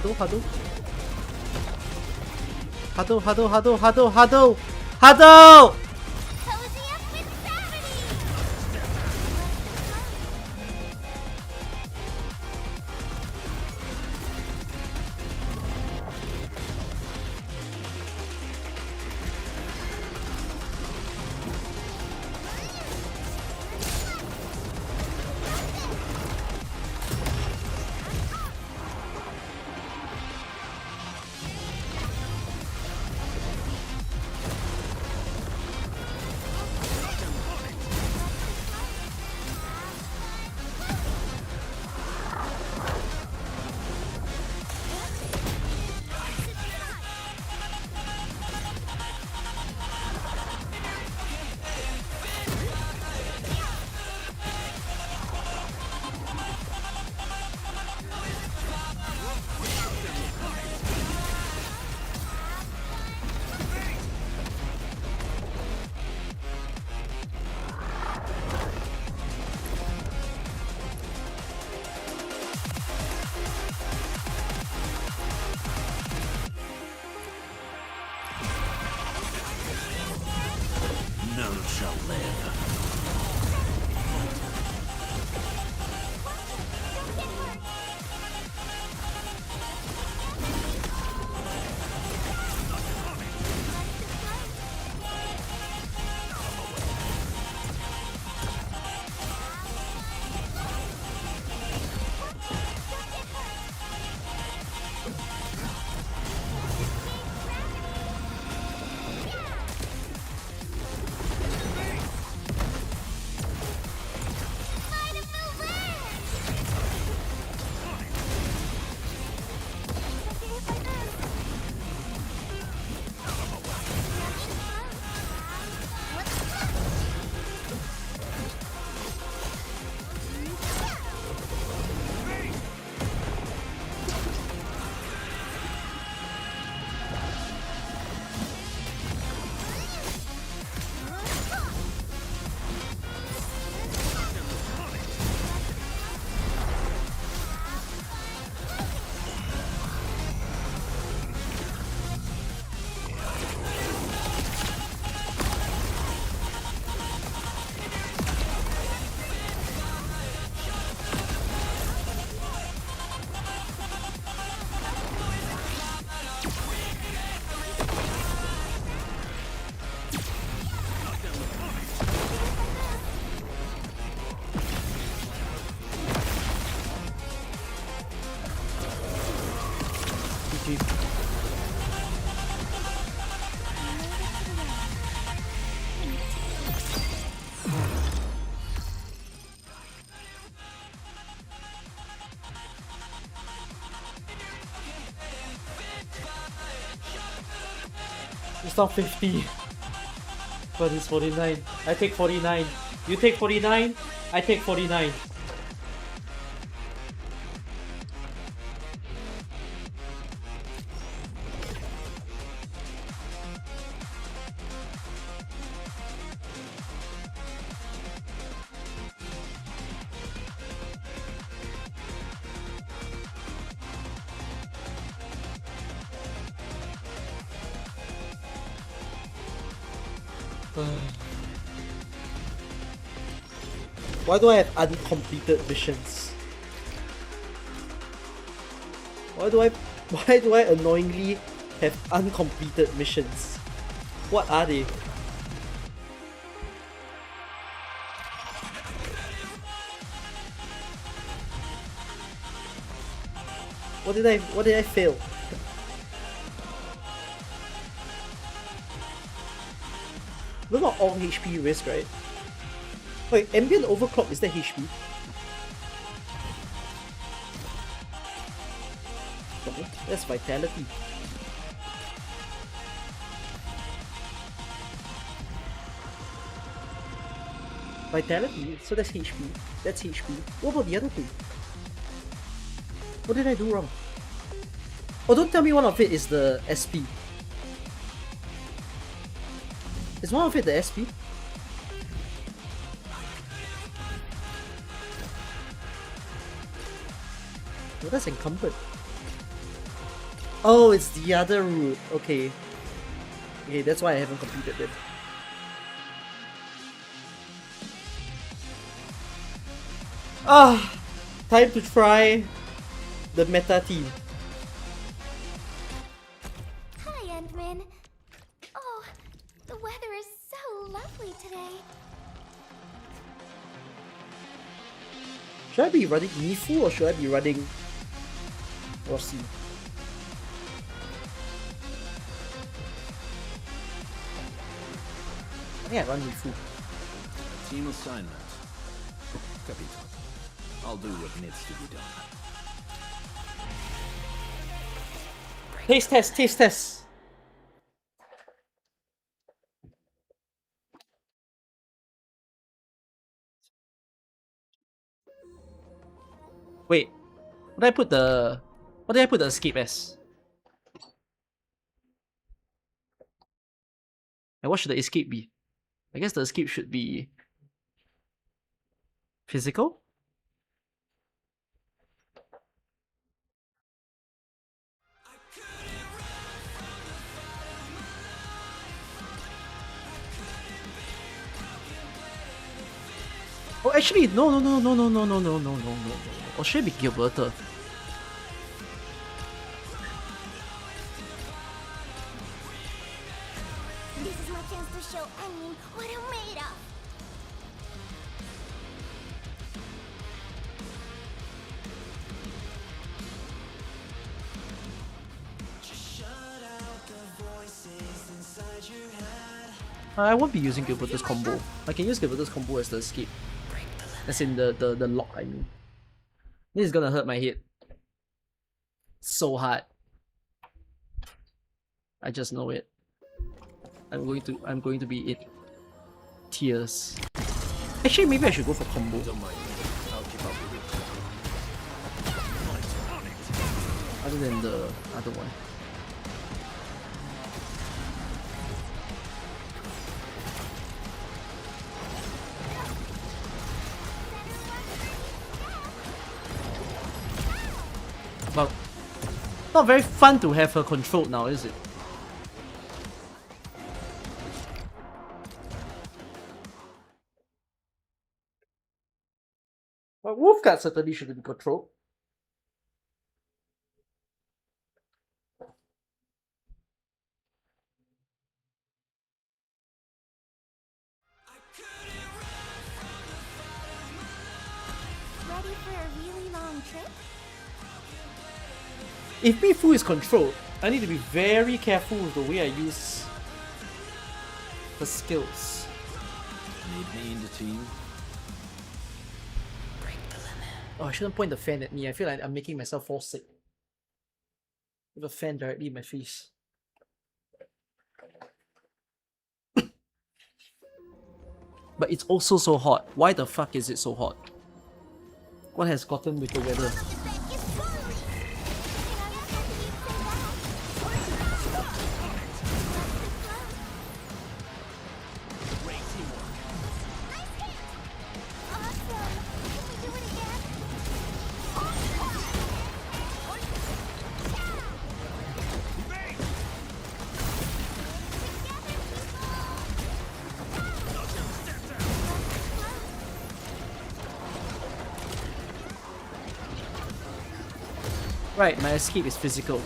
not 50. But it's 49. I take 49. You take 49. I take 49. Why do I have uncompleted missions? Why do I annoyingly have uncompleted missions? What are they? What did I fail? Those are all HP risk, right? Wait, ambient overclock, is that HP? No, that's vitality. Vitality, so that's HP. That's HP. What about the other two? What did I do wrong? Oh, don't tell me one of it is the SP. Is one of it the SP? Oh, that's encumbered. Oh, it's the other route. Okay. Okay, that's why I haven't completed it. Ah! Time to try the meta team. Hi, Endman. Oh, the weather is so lovely today. Should I be running Mifu or should I be running Rossi? I think I run Mifu. Team assignment. Capito. I'll do what needs to be done. Taste test, taste test. Wait, what did I put the escape as? And what should the escape be? I guess the escape should be physical? Oh, actually, no. Or should it be Gilberta? This is my chance to show Onion what I'm made of. I won't be using Gilberta's combo. I can use Gilberta's combo as the escape. As in the lock, I mean. This is gonna hurt my head. So hard. I just know it. I'm going to be in tears. Actually, maybe I should go for combo. Other than the other one. But not very fun to have her controlled now, is it? But Wolfguard certainly shouldn't be controlled. Ready for a really long trip? If Mifu is controlled, I need to be very careful with the way I use the skills. Need me in the team? Oh, I shouldn't point the fan at me. I feel like I'm making myself fall sick. With a fan directly in my face. but it's also so hot. Why the fuck is it so hot? What has gotten with the weather? Right, my escape is physical.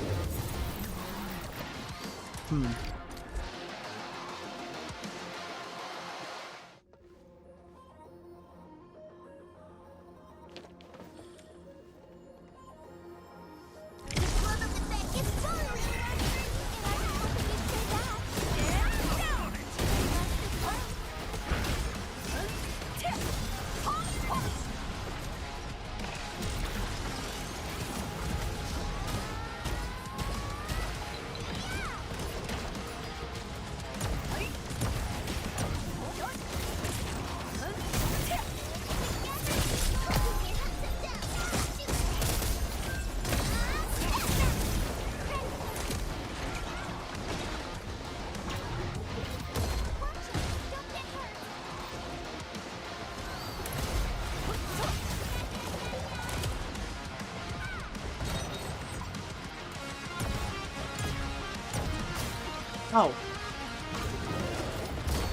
How?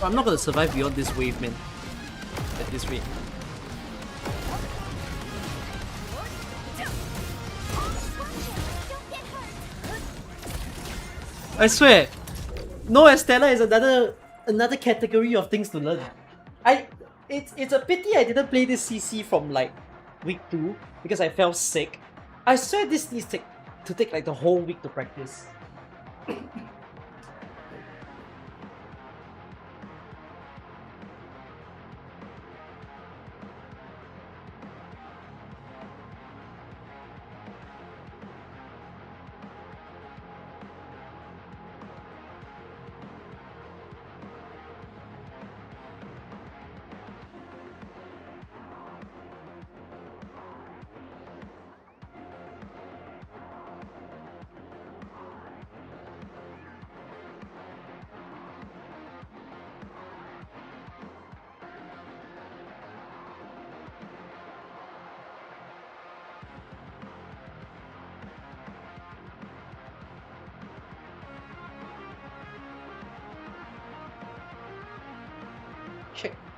I'm not gonna survive beyond this wave, man. At this rate. I swear, no Estella is another category of things to learn. It's a pity I didn't play this CC from like week 2 because I felt sick. I swear this needs to take like the whole week to practice.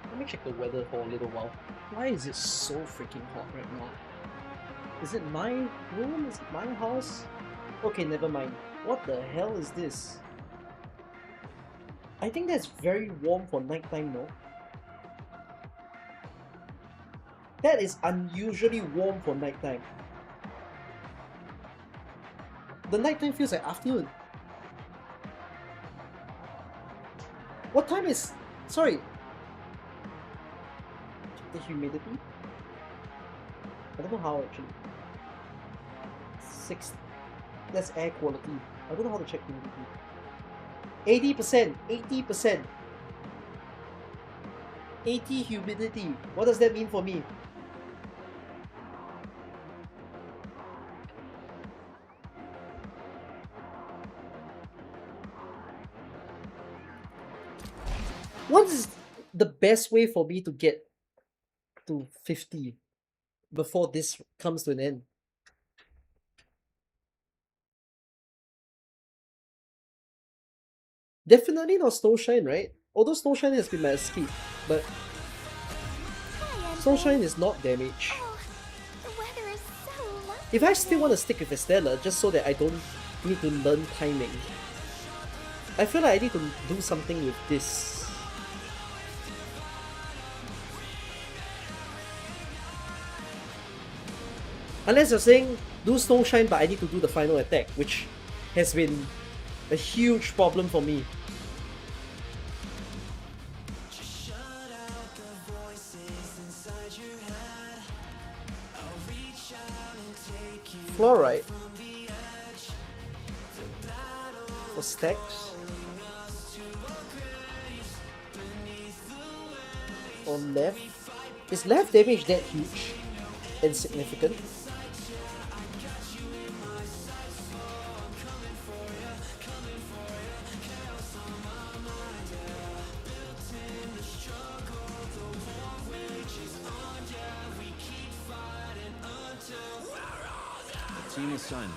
Let me check the weather for a little while. Why is it so freaking hot right now? Is it my room? Is it my house? Okay, never mind. What the hell is this? I think that's very warm for nighttime, no? That is unusually warm for nighttime. The nighttime feels like afternoon. What time is... Sorry. The humidity? I don't know how actually. 6. That's air quality. I don't know how to check humidity. 80%! 80%! 80 humidity. What does that mean for me? What is the best way for me to get to 50 before this comes to an end? Definitely not Snowshine, right? Although Snowshine has been my escape, but Snowshine is not damage. Oh, the weather is so lovely. If I still want to stick with Estella, just so that I don't need to learn timing, I feel like I need to do something with this. Unless you're saying, do Snowshine but I need to do the final attack, which has been a huge problem for me. Fluorite for stacks. on left. Is left damage that huge and significant? Team assignment.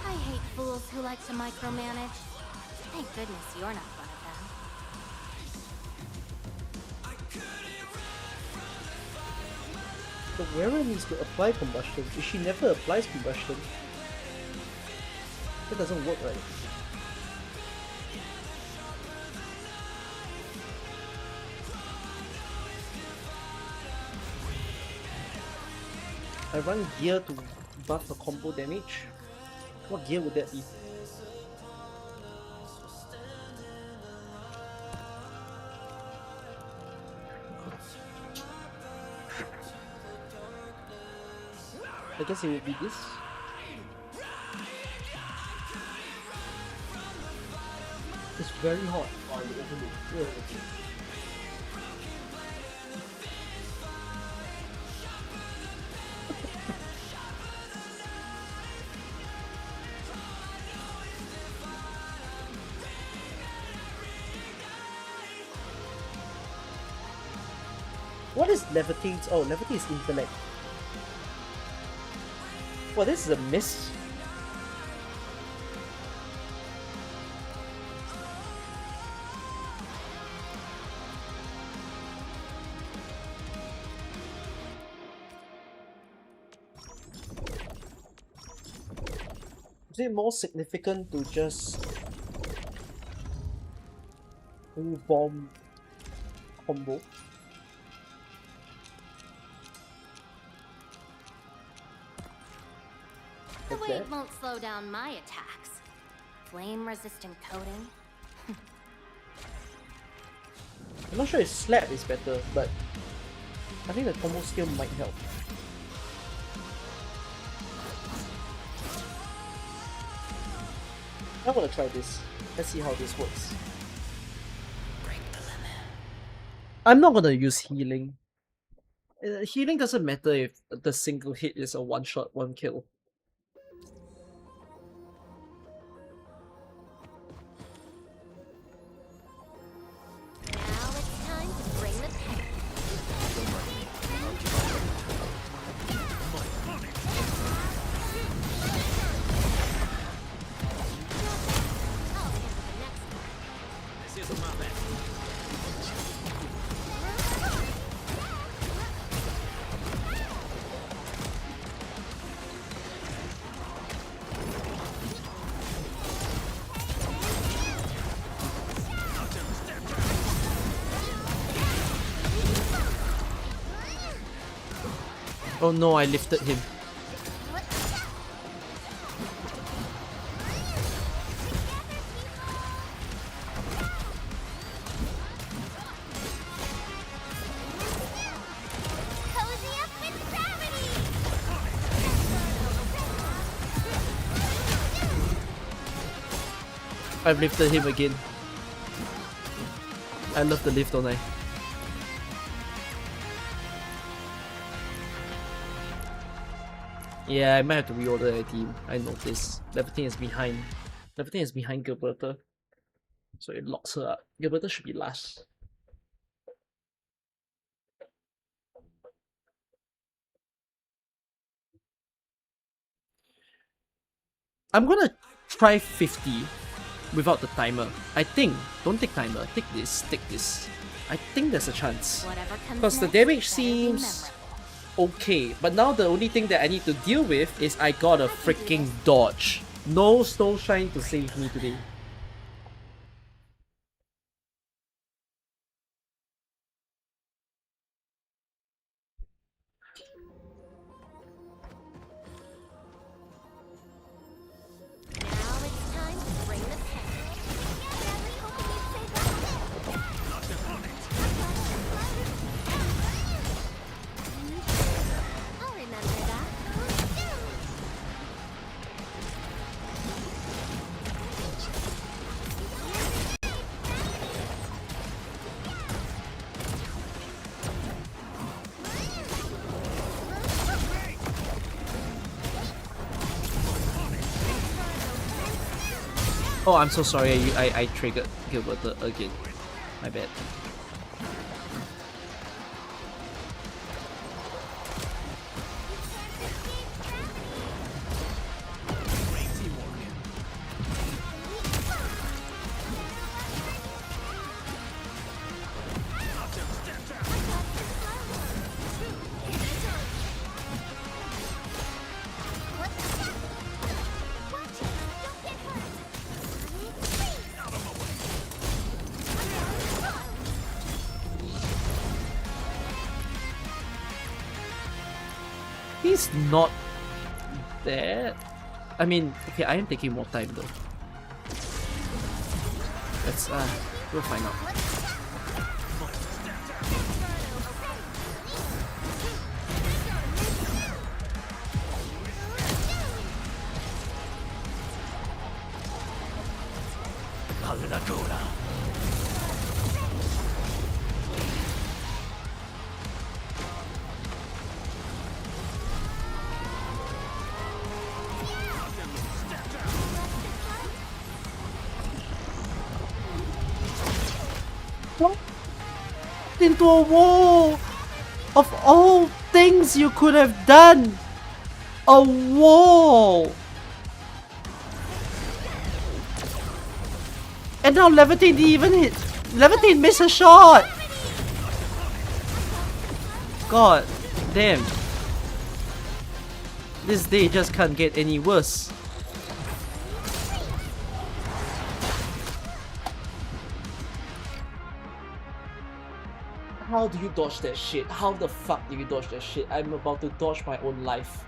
I hate fools who like to micromanage. Thank goodness you're not one of them. The wearer needs to apply combustion. If she never applies combustion, that doesn't work right. I run gear to buff the combo damage. What gear would that be? I guess it would be this. It's very hot. Yeah. What is levitate? Oh, levitate is intellect. Well, this is a miss. Is it more significant to just full bomb combo? The Like weight that? won't slow down my attacks. Flame-resistant coating. I'm not sure if slap is better, but I think the combo skill might help. I want to try this. Let's see how this works. I'm not gonna use healing. Healing doesn't matter if the single hit is a one shot, one kill. Now it's time to bring the pain. This isn't my best. Oh no, I lifted him. Cozy up with gravity! I've lifted him again. I love the lift, don't I? Yeah, I might have to reorder a team. I noticed. Levitain is behind. Levitain is behind Gilberta. So it locks her up. Gilberta should be last. I'm gonna try 50 without the timer. I think. Don't take timer. Take this. Take this. I think there's a chance. Whatever comes Because the next, damage better be seems memorable. okay, but now the only thing that I need to deal with is I got a freaking dodge. No Snow Shine to save me today. Now it's time to bring the pain. I'll remember that. Oh, I'm so sorry. I triggered Gilbert again. My bad. He's not that. I mean, okay, I am taking more time though. Let's we'll find out. Into a wall! Of all things you could have done! A wall! And now Levitate didn't even hit. Levitate missed a shot! God damn. This day just can't get any worse. How do you dodge that shit? How the fuck do you dodge that shit? I'm about to dodge my own life.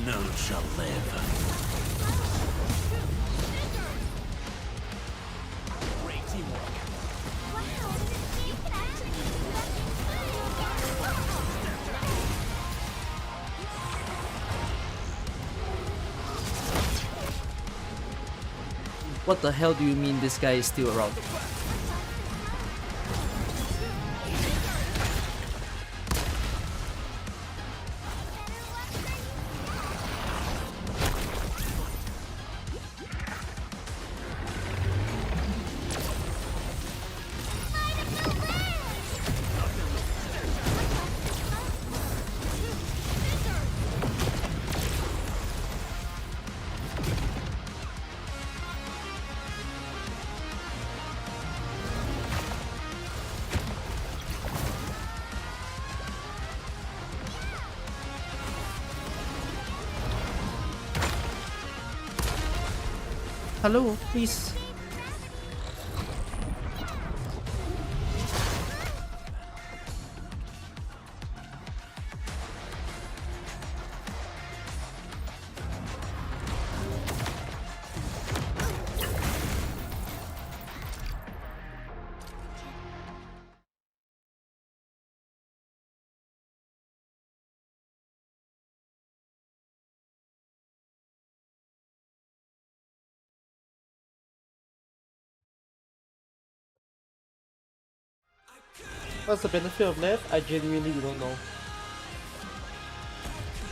None shall live. Great teamwork. What the hell do you mean this guy is still around? Hello, please. What's the benefit of left? I genuinely don't know.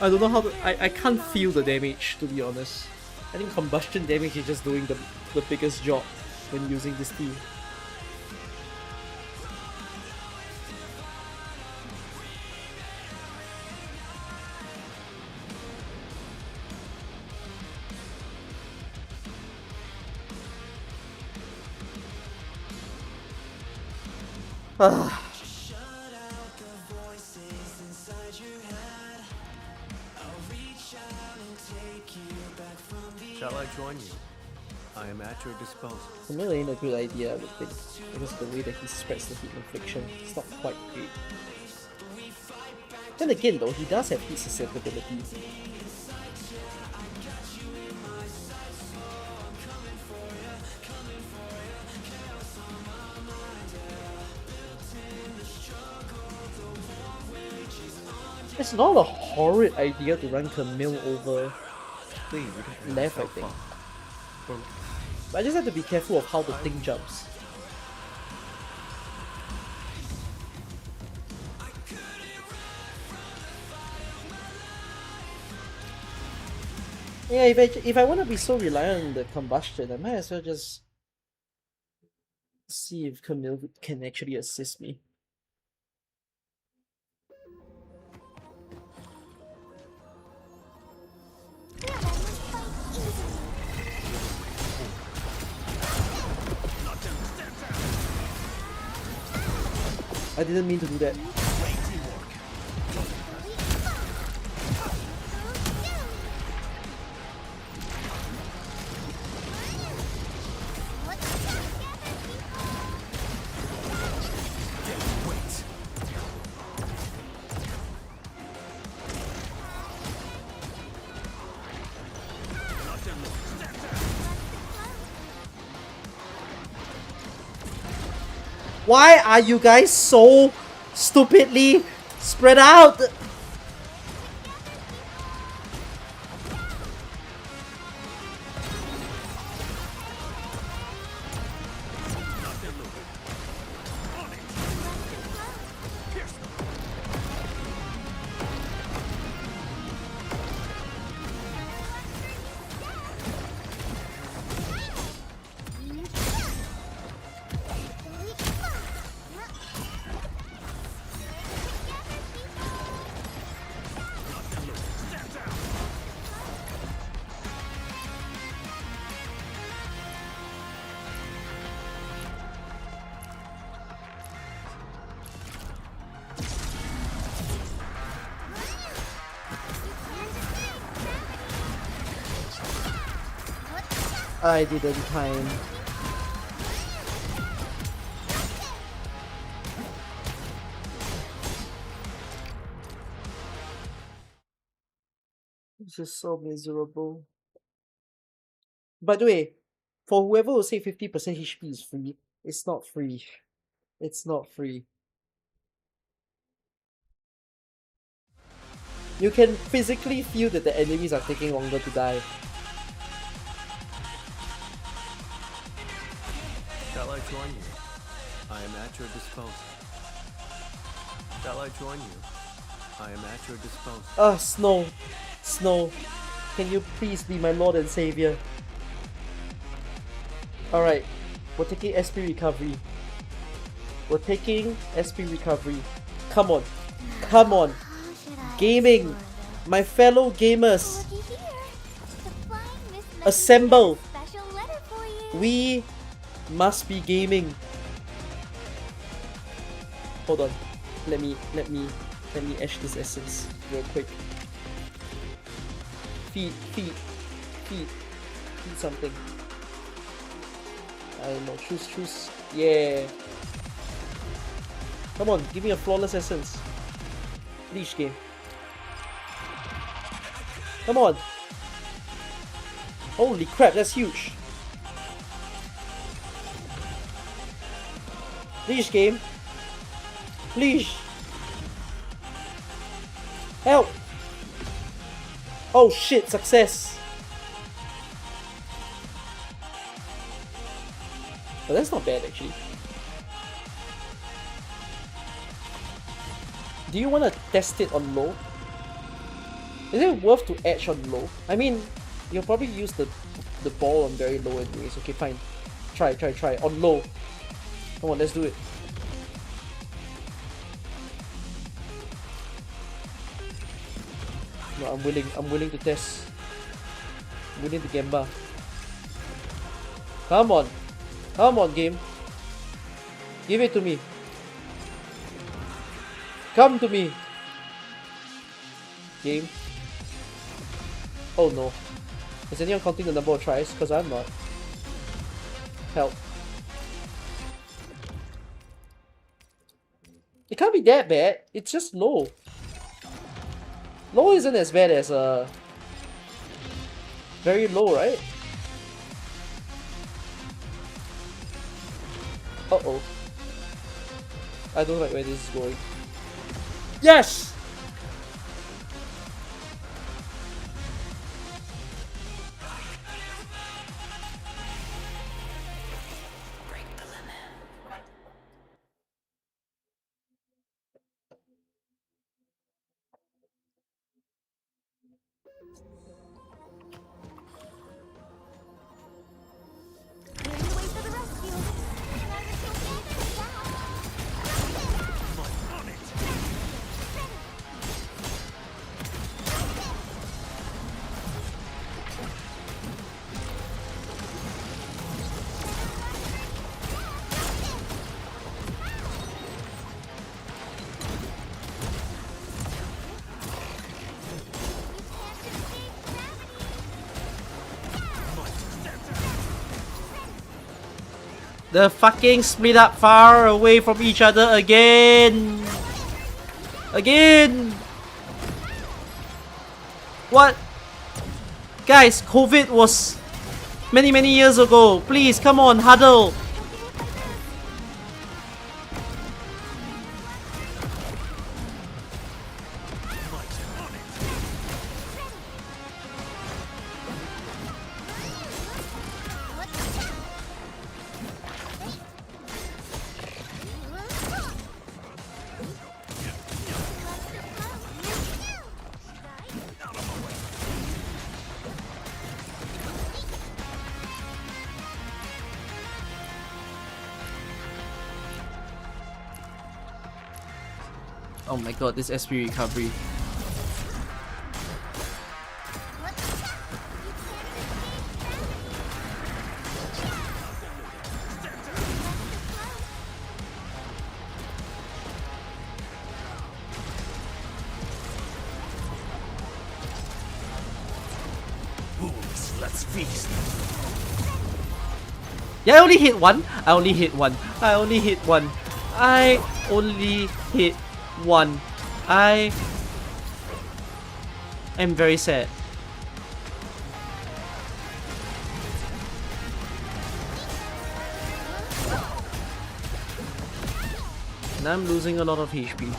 I don't know how to. I can't feel the damage, to be honest. I think combustion damage is just doing the biggest job when using this team. Ah. Shall I join you? I am at your disposal. Camille ain't a good idea, I would think, because of the way that he spreads the heat infliction, it's not quite great. Then again though, he does have heat susceptibility. It's not a horrid idea to run Camille over left, I think. But I just have to be careful of how the thing jumps. Yeah, if I want to be so reliant on the combustion, I might as well just see if Camille can actually assist me. I didn't mean to do that. Why are you guys so stupidly spread out? I didn't time. This is so miserable. By the way, for whoever will say 50% HP is free, it's not free. It's not free. You can physically feel that the enemies are taking longer to die. Shall I join you? I am at your disposal. Shall I join you? I am at your disposal. Snow. Snow. Can you please be my Lord and Savior? Alright. We're taking SP recovery. We're taking SP recovery. Come on. Come on. Gaming. My fellow gamers. Assemble. We must be gaming. Hold on. Let me etch this essence real quick. Feed something. I don't know. Choose. Yeah. Come on, give me a flawless essence. Leash game. Come on. Holy crap, that's huge. Leash game. Leash. Help. Oh shit, success. But that's not bad actually. Do you want to test it on low? Is it worth to edge on low? I mean, you'll probably use the ball on very low anyways. Okay, fine. Try. On low. Come on, let's do it. No, I'm willing to test. I'm willing to gamba. Come on, game. Give it to me. Come to me. Game. Oh no. Is anyone counting the number of tries? Because I'm not. Help. It can't be that bad. It's just low. Low isn't as bad as very low, right? Uh-oh. I don't like where this is going. Yes! The fucking split up far away from each other again. What? Guys, COVID was many years ago. Please, come on, huddle. Oh my god, this SP recovery. Let's feast. Yeah, I only hit one. I only hit one. I am very sad. And I'm losing a lot of HP.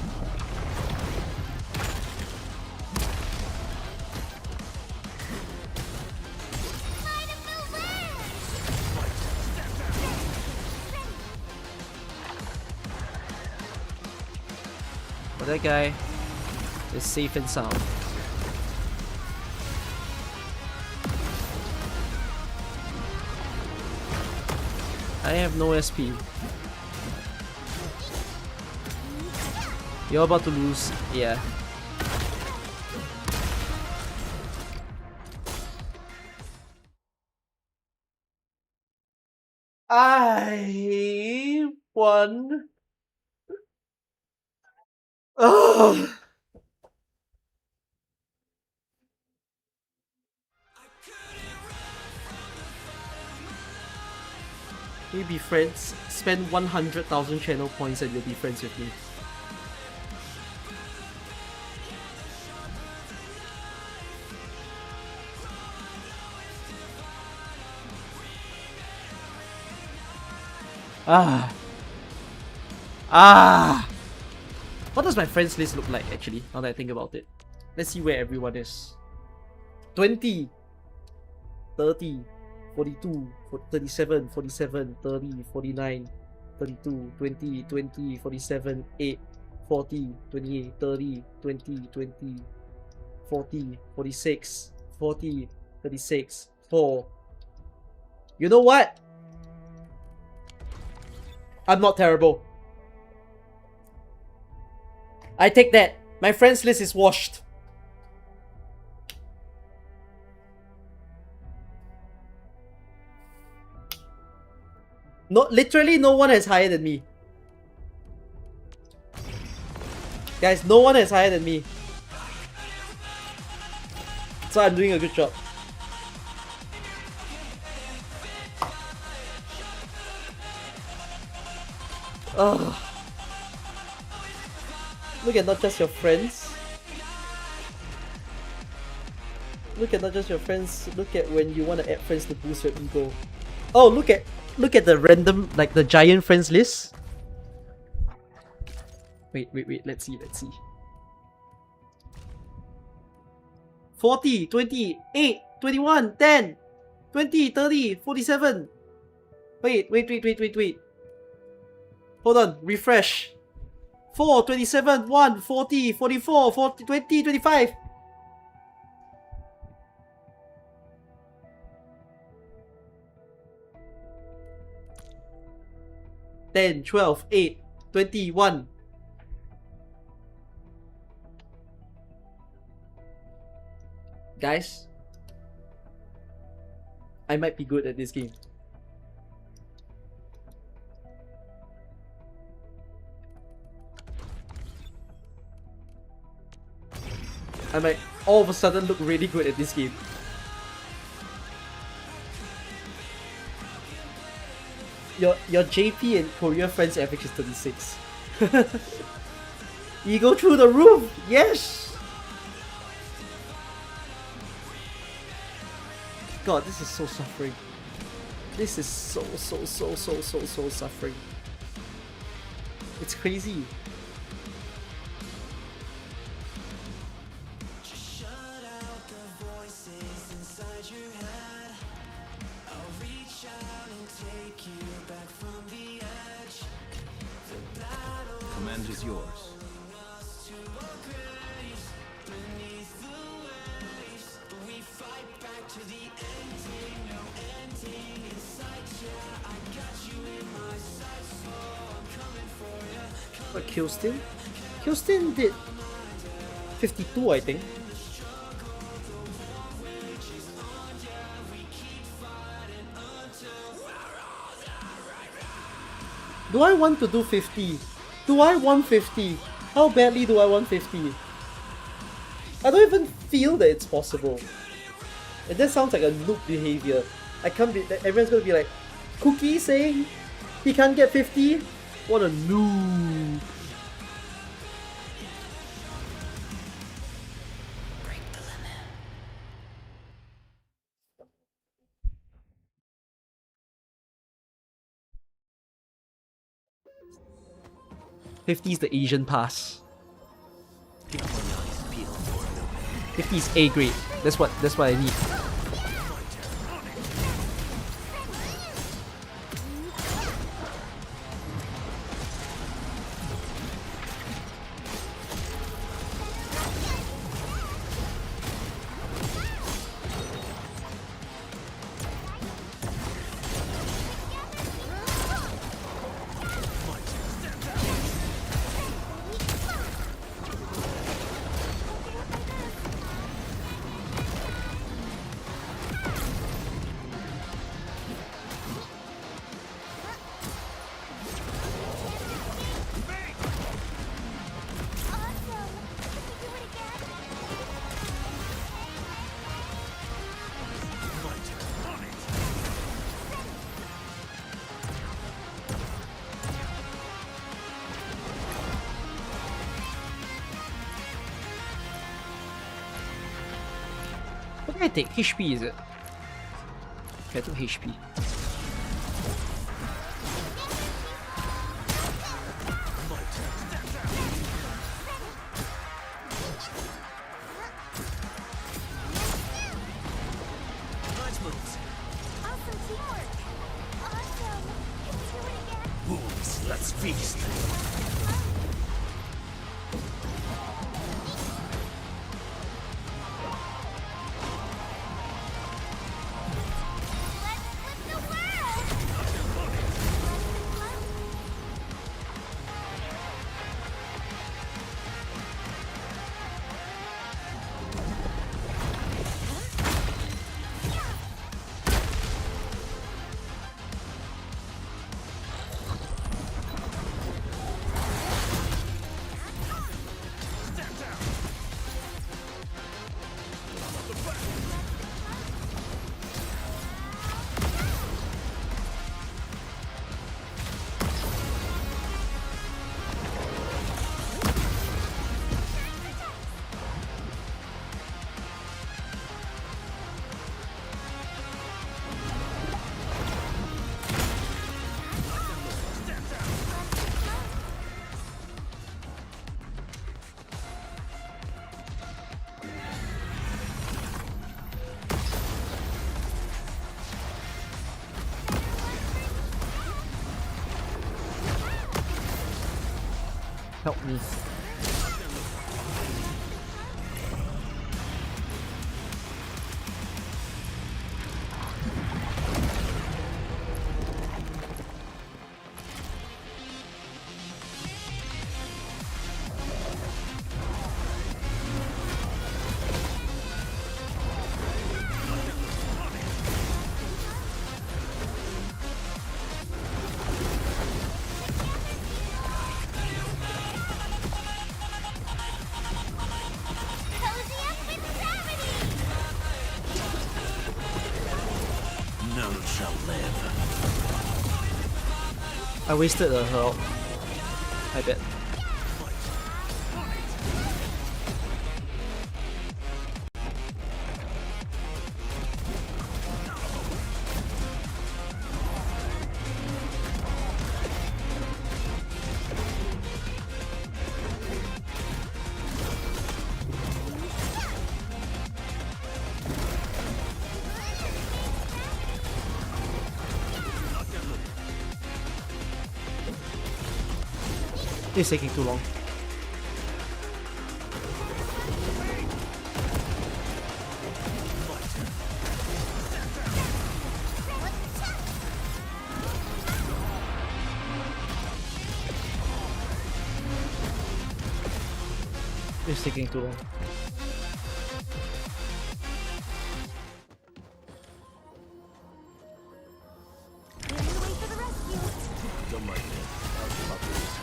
But that guy is safe and sound. I have no SP. You're about to lose. Yeah. I won. Ugh. We be friends. Spend 100,000 channel points and you'll be friends with me. What does my friends list look like actually, now that I think about it? Let's see where everyone is. 20, 30, 42, 37, 47, 30, 49, 32, 20, 20, 47, 8, 40, 28, 30, 20, 20, 40, 46, 40, 36, 4. You know what? I'm not terrible. I take that. My friends list is washed. No, literally no one is higher than me. Guys, no one is higher than me. So I'm doing a good job. Ugh. Look at not just your friends. Look at not just your friends. Look at when you want to add friends to boost your ego. Oh, look at the random, like the giant friends list. Wait, let's see. 40, 20, 8, 21, 10, 20, 30, 47. Wait. Hold on, refresh. 4, 27, 1, 40, 44, 40, 20, 25. Ten, 12, 8, 21. Guys, I might be good at this game. I might all of a sudden look really good at this game. Your JP and Korea friends average is 36. You go through the roof! Yes! God, this is so suffering. This is so suffering. It's crazy. Command is yours. What, Kilston? Kilston did 52, I think. Do I want to do 50? Do I want 50? How badly do I want 50? I don't even feel that it's possible. And that sounds like a noob behavior. I can't be. Everyone's gonna be like, Cookie saying he can't get 50? What a noob. Break the limit. 50 is the Asian pass. 50 is A grade. That's what I need. What did I take? HP, is it? Okay, I took HP. Let's feast. Help me. None shall live. I wasted her ult. I bet. It's taking too long. It's taking too long. Don't mind me. I'll keep up with this.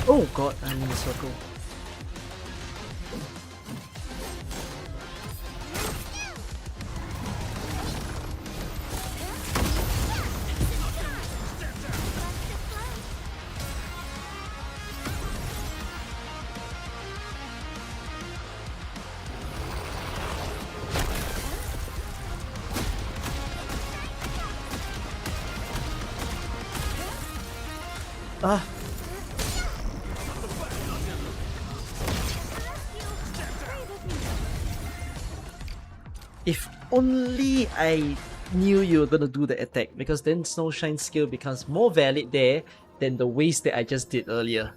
Oh god, I'm in the circle. Ah. If only I knew you were gonna do the attack, because then Snow Shine skill becomes more valid there than the waste that I just did earlier.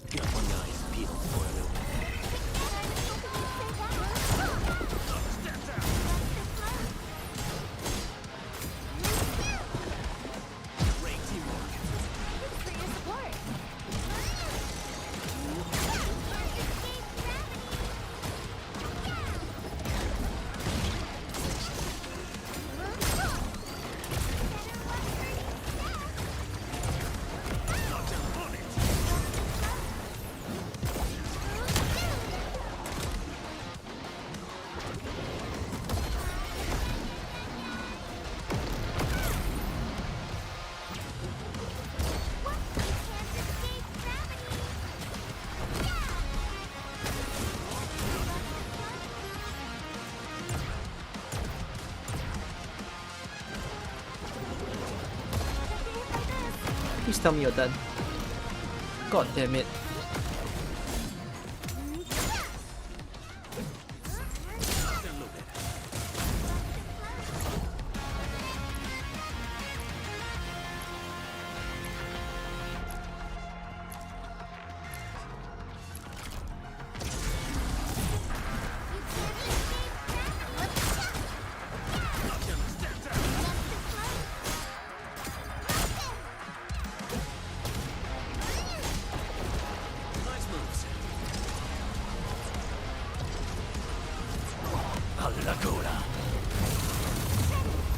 Please tell me you're done. God damn it.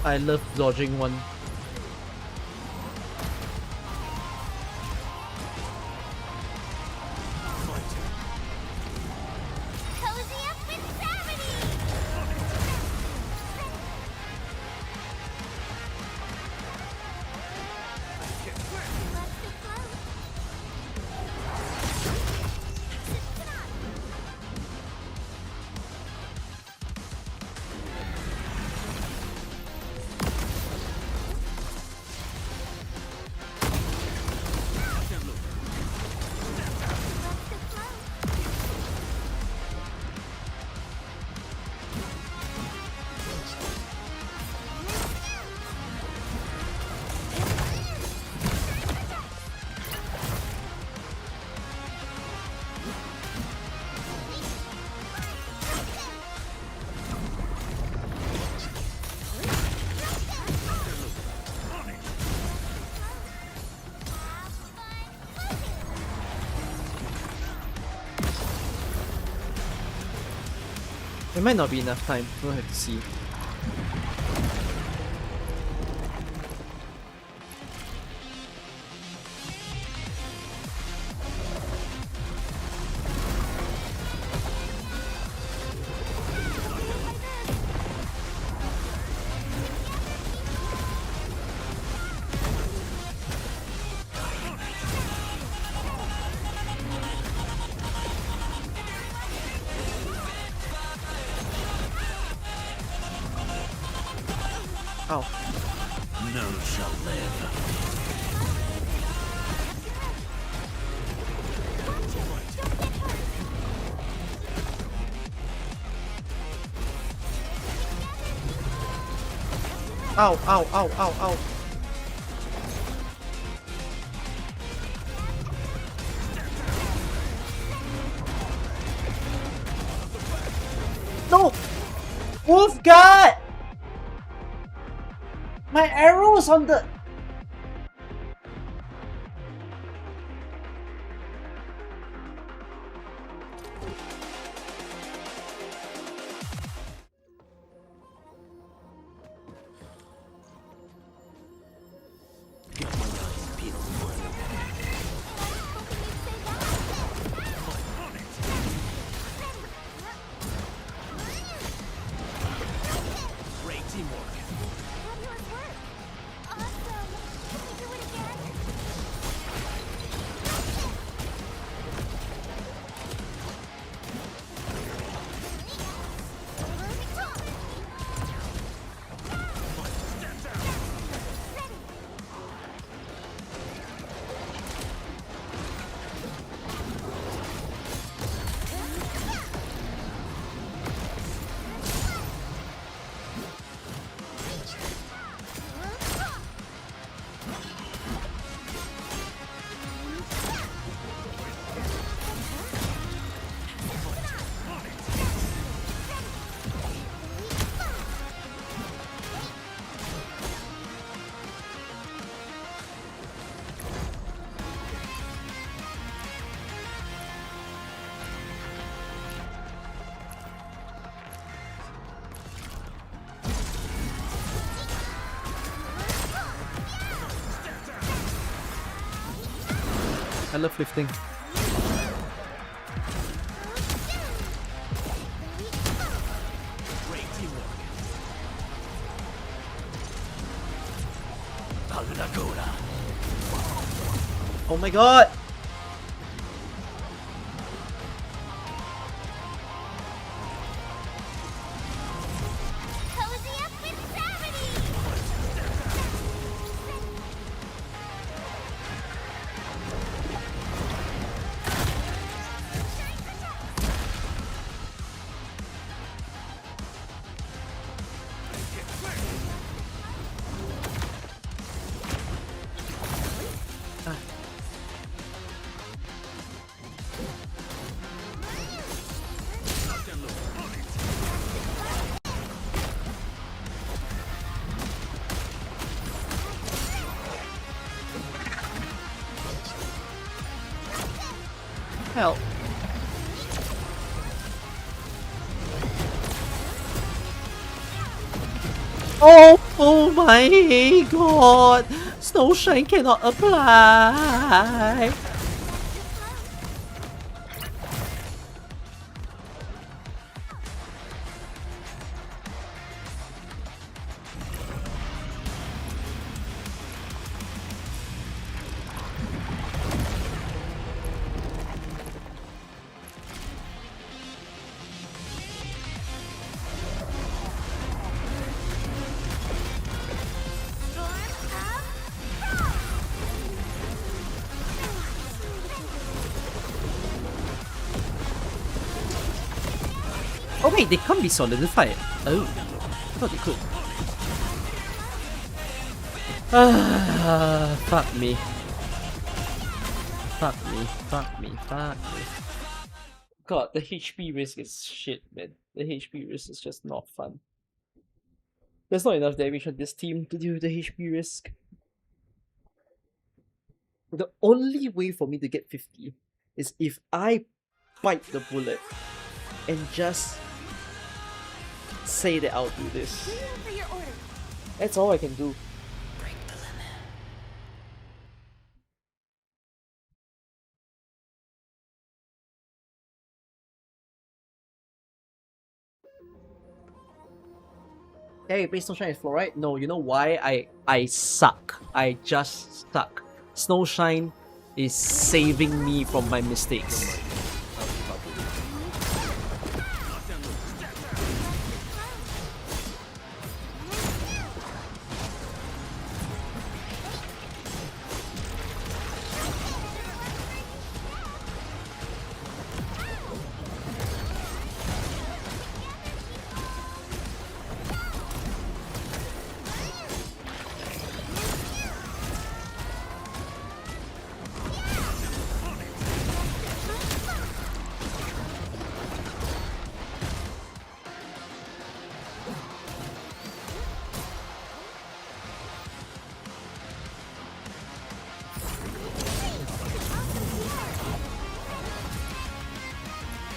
I love dodging one. Cozy up with gravity! It might not be enough time, we'll have to see. Ow. None shall live. Ow, ow, ow, ow, ow. No! Wolf God! My arrow was on the... Great teamwork. Fabulous work! Awesome! I love lifting. Oh my god! Cozy up with gravity! Help. Oh my god! Snowshine cannot apply! Oh wait, they can't be solidified. Oh, I thought they could. Ah, fuck me. Fuck me, fuck me, fuck me. God, the HP risk is shit, man. The HP risk is just not fun. There's not enough damage on this team to deal with the HP risk. The only way for me to get 50 is if I bite the bullet and just say that I'll do this. That's all I can do. Hey, play Snowshine is fluoride? No, you know why? I suck. I just suck. Snowshine is saving me from my mistakes.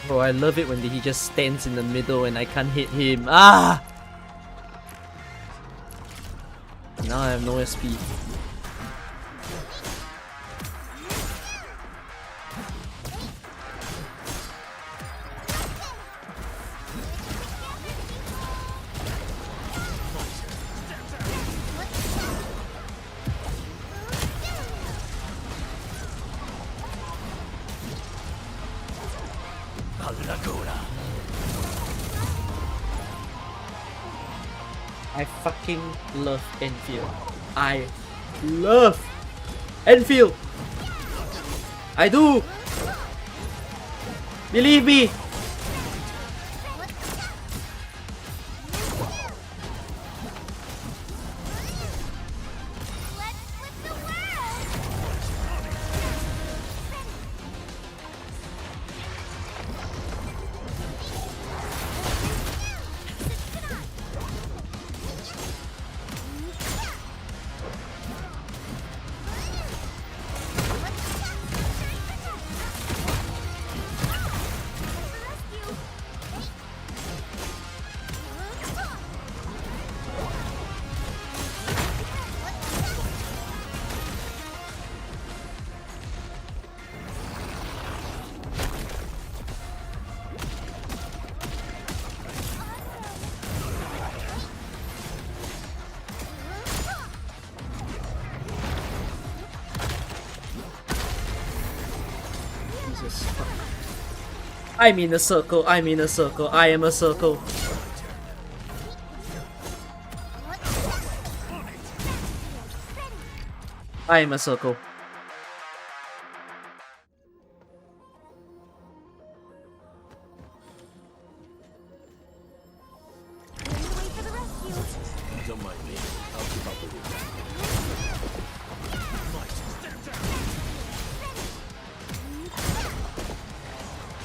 Bro, I love it when he just stands in the middle and I can't hit him. Ah! Now I have no SP. I fucking love Endfield. I love Endfield. I do. Believe me. I'm in a circle, I'm in a circle, I am a circle. I am a circle. Don't mind me. I'll keep up with you.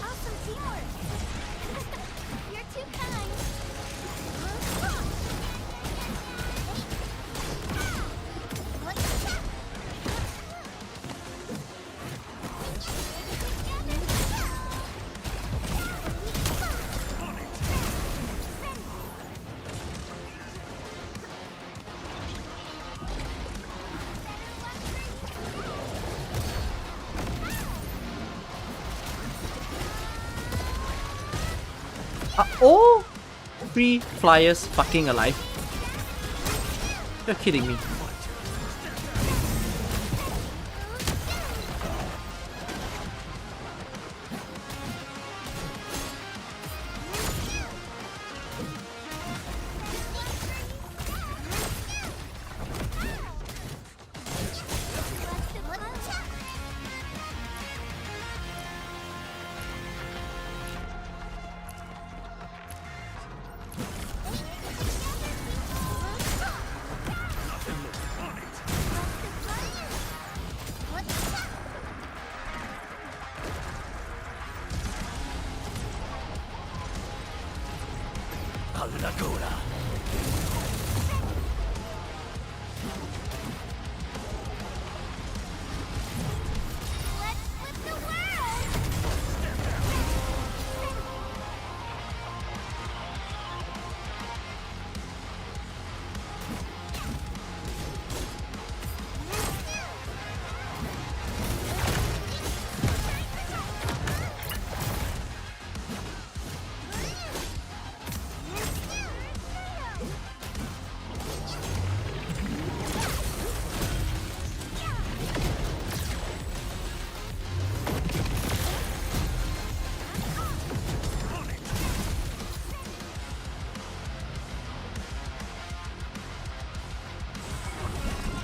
Awesome teamwork. You're too kind. Are all three flyers fucking alive? You're kidding me.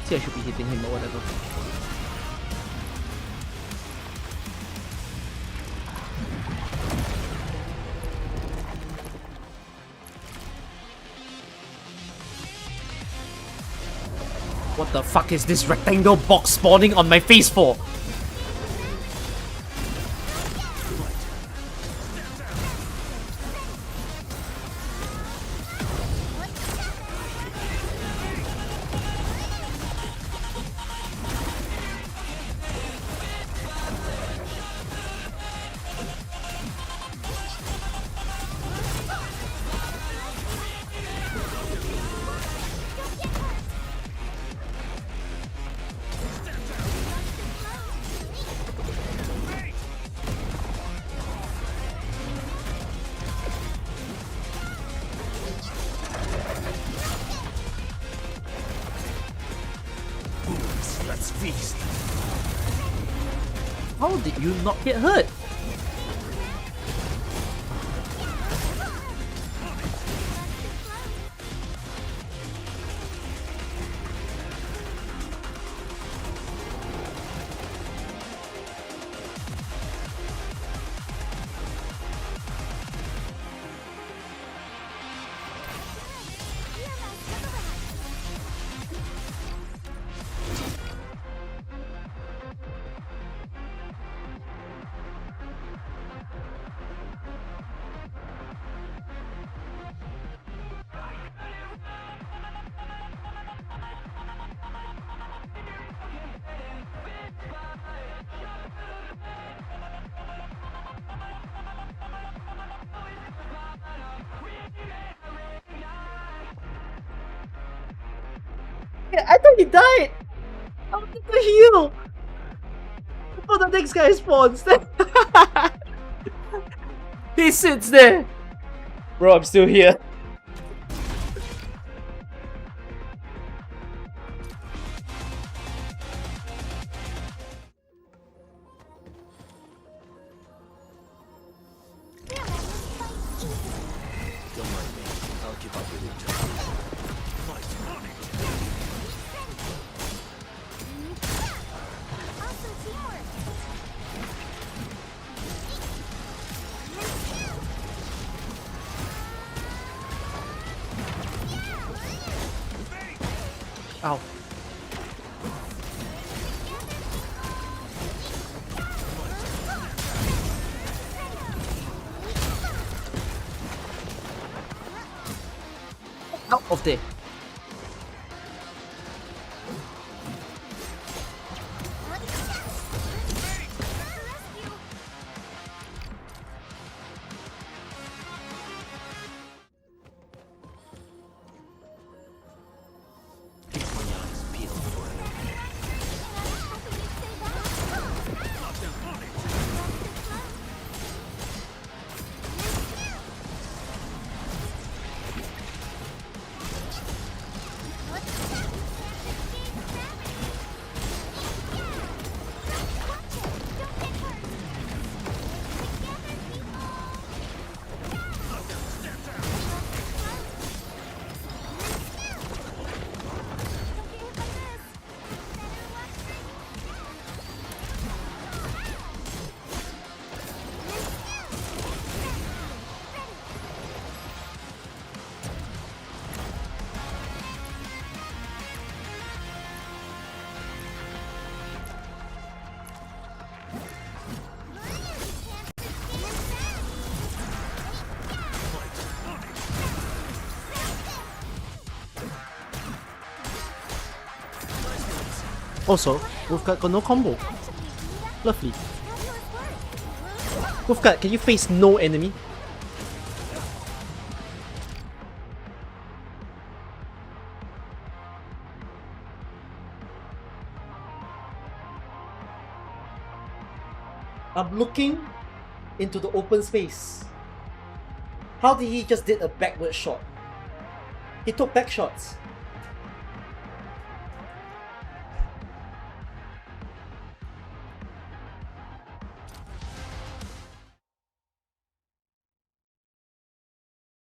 See, I should be hitting him or whatever. What the fuck is this rectangle box spawning on my face for? Let's feast. How did you not get hurt? I thought he died! I wanted to heal! Before the next guy spawns. He sits there! Bro, I'm still here. Ow. Out of there. Also, Wolfguard got no combo. Lovely. Wolfguard, can you face no enemy? I'm looking into the open space. How did he just did a backward shot? He took back shots.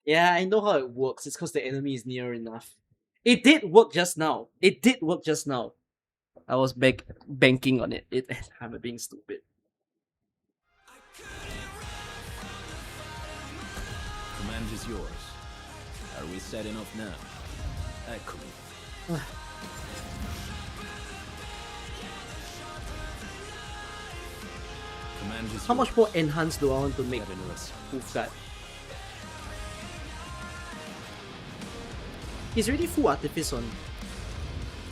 Yeah, I know how it works. It's because the enemy is near enough. It did work just now. It did work just now. I was banking on it. I'm being stupid. Command is yours. Are we set enough now? Echo. Command is How much more enhanced do I want to make Wolfguard? He's really full artifice on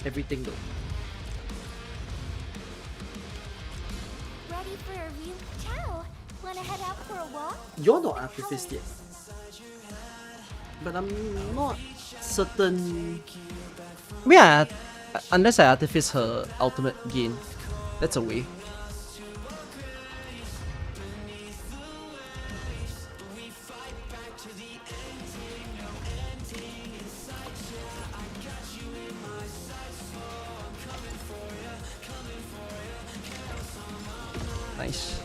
everything though. Ready for a real cow? Wanna head out for a walk? You're not artifice yet. But I'm not certain. Yeah, unless I artifice her ultimate gain. That's a way. Nice.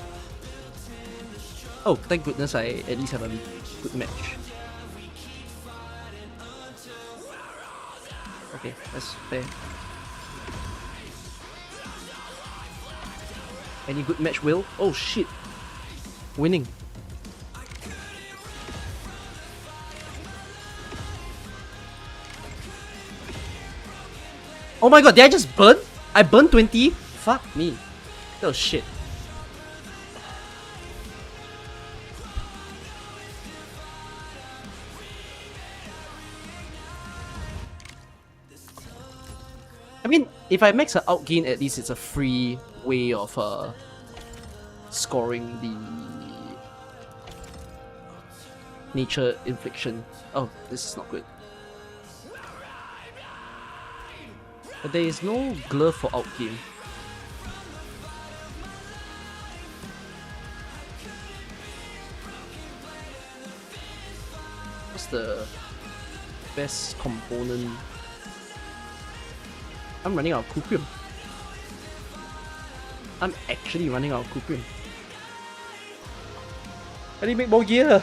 Oh, thank goodness I at least have a good match. Okay, that's fair. Any good match, Will? Oh shit. Winning. Oh my god, did I just burn? I burned 20? Fuck me. That was shit. I mean, if I max her outgain, at least it's a free way of scoring the nature infliction. Oh, this is not good. But there is no glove for outgain. What's the best component? I'm running out of Kuprium. I'm actually running out of Kuprium. I need to make more gear.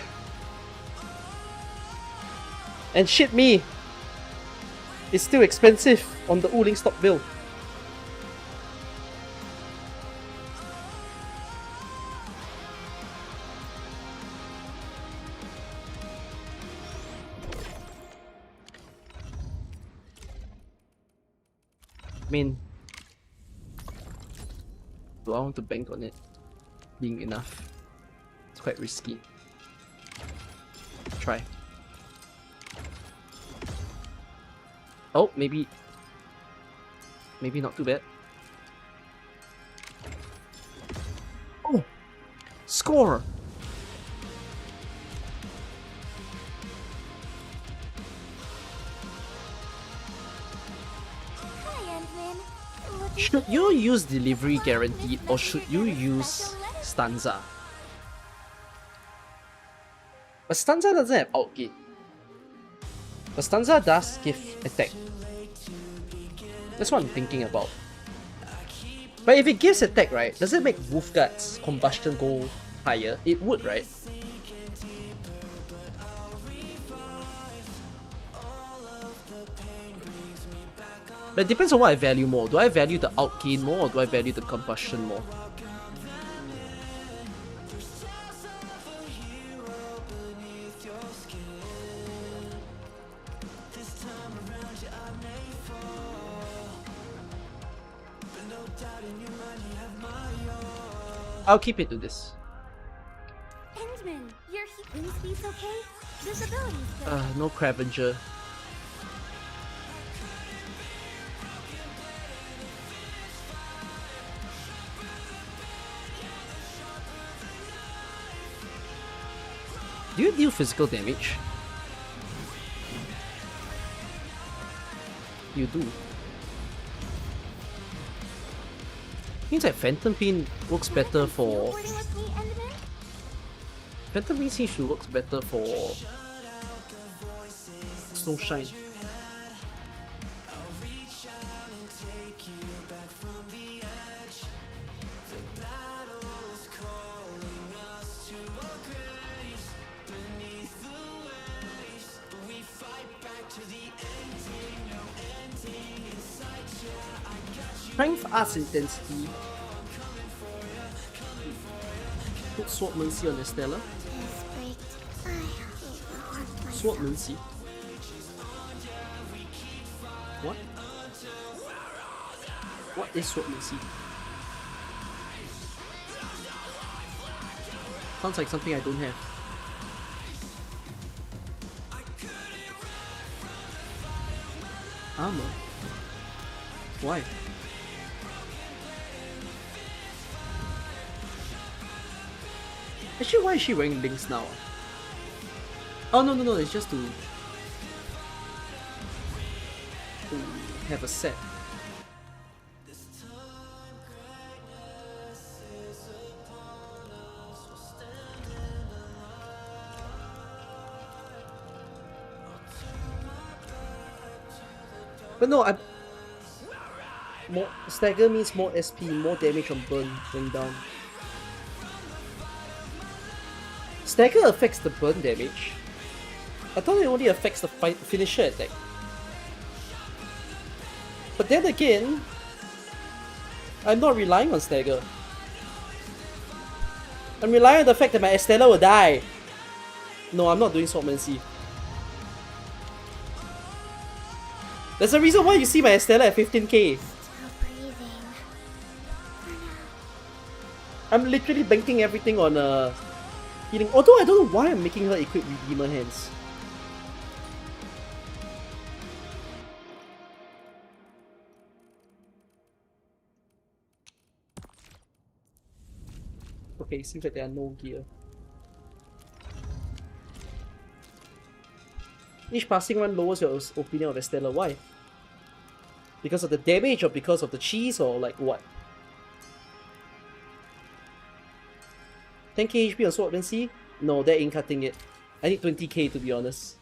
And shit me, it's still expensive on the Uling stock bill. I mean, do I want to bank on it being enough? It's quite risky. Try. Oh, maybe not too bad. Oh! Score! Should you use delivery guaranteed or should you use stanza? But stanza doesn't have outgain. But stanza does give attack. That's what I'm thinking about. But if it gives attack, right, does it make Wolfguard's combustion go higher? It would, right? But it depends on what I value more. Do I value the outgain more or do I value the combustion more? I'll keep it to this. Endman, your wind speed's okay? Visibility's good. No Cravenger. Do you deal physical damage? You do. Means that Phantom Pain works better for... Phantom Pain seems to works better for... Snowshine. Strength Arts Intensity. Put Swordsmancy on Estella. Swordsmancy. What? What is Swordsmancy? Sounds like something I don't have. Armor? Why? Actually, why is she wearing links now? Oh no, it's just to have a set. But no, more stagger means more SP, more damage on burn going down. Stagger affects the burn damage. I thought it only affects the finisher attack. But then again, I'm not relying on stagger. I'm relying on the fact that my Estella will die. No, I'm not doing Swordsmancy. There's a reason why you see my Estella at 15k. I'm literally banking everything on healing. Although I don't know why I'm making her equip Redeemer Hands. Okay, seems like there are no gear. Each passing one lowers your opinion of Estella. Why? Because of the damage or because of the cheese or like what? 10k HP on Swordsmancy? No, that ain't cutting it. I need 20k to be honest.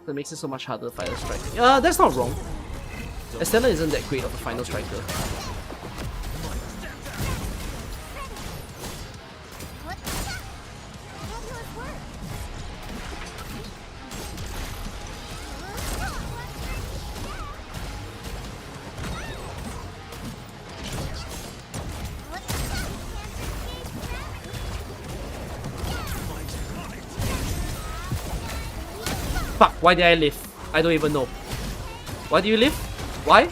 That makes it so much harder to fight a striker. That's not wrong. Estella isn't that great of a final striker. Fuck, why did I live? I don't even know. Why do you live? Why?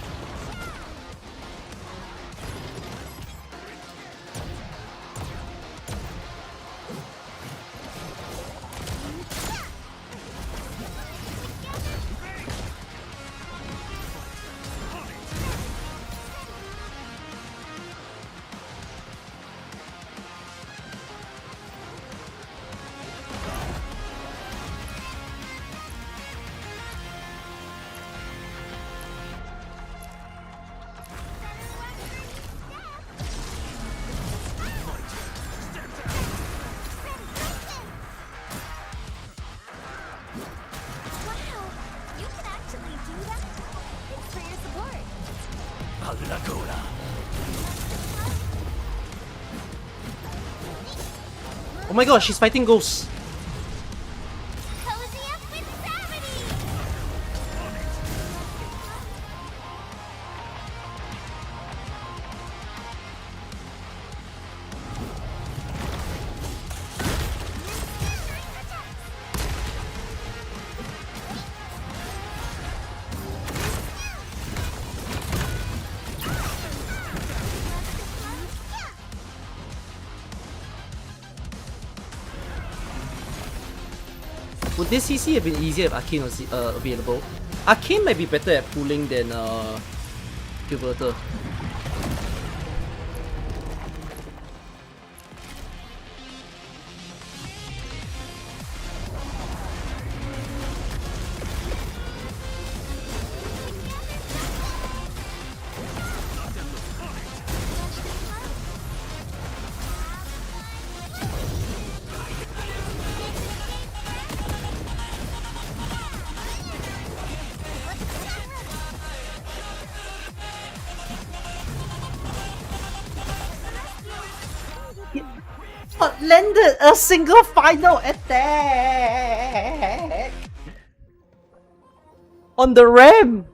Oh my god, she's fighting ghosts. Would this CC have been easier if Arcane was available? Arcane might be better at pulling than Converter. But landed a single final attack on the ram.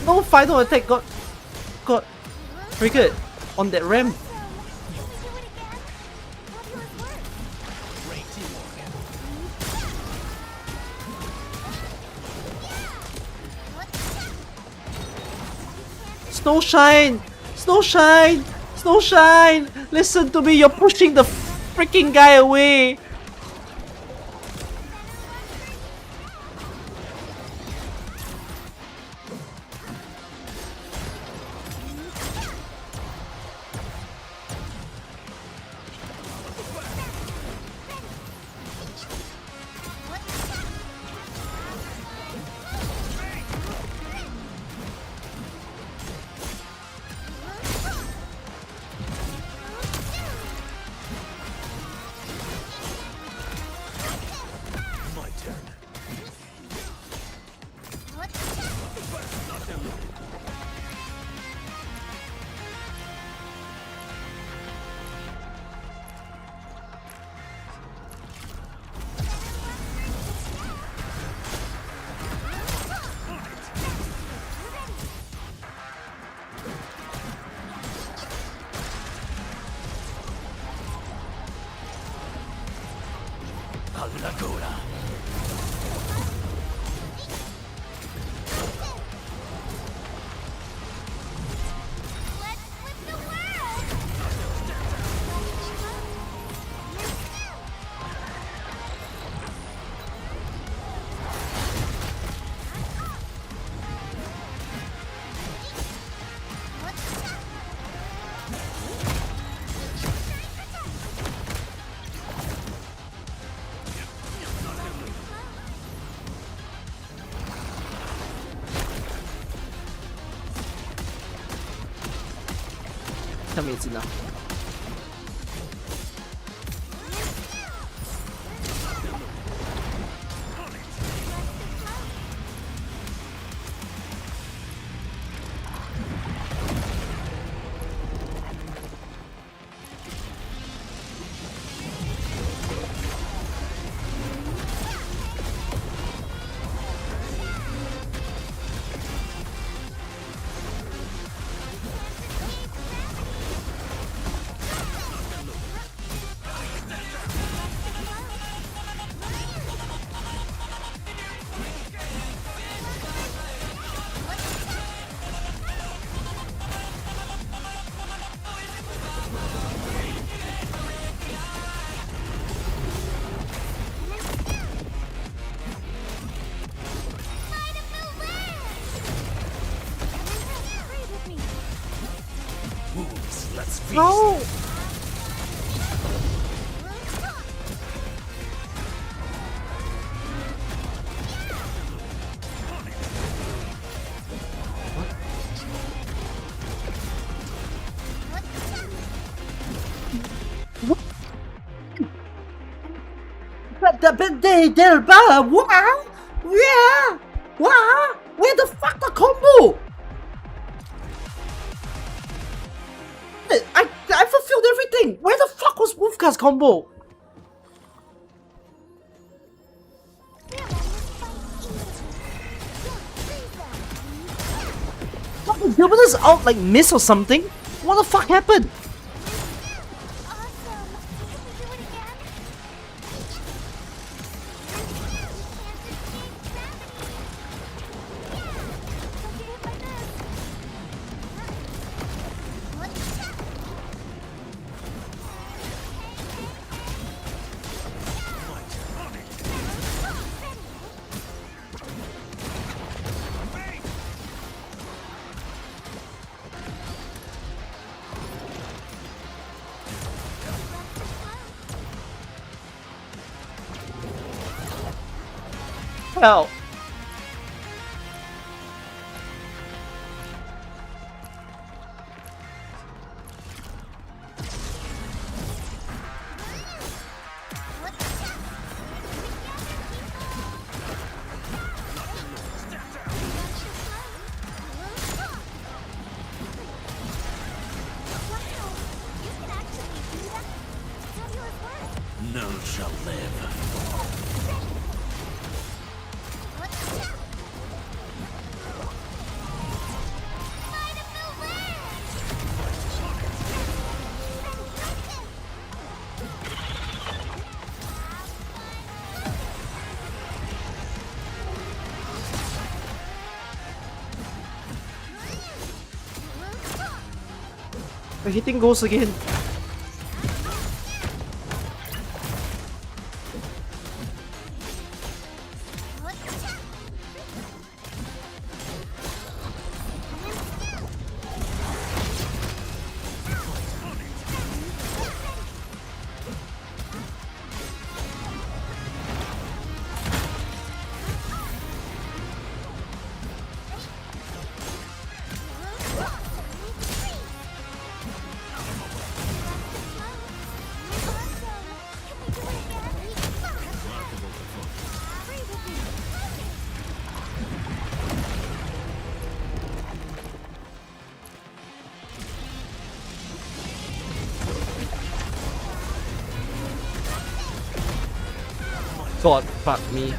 No final attack got triggered on that ram. Snowshine! Snowshine! Snowshine! Listen to me, you're pushing the freaking guy away! Tell me it's enough. How? Where the fuck the combo? I fulfilled everything. Where the fuck was Wolfcast combo? What, the Gilbert's out like miss or something? What the fuck happened? Hell. None shall live. We're hitting goals again. God, fuck me.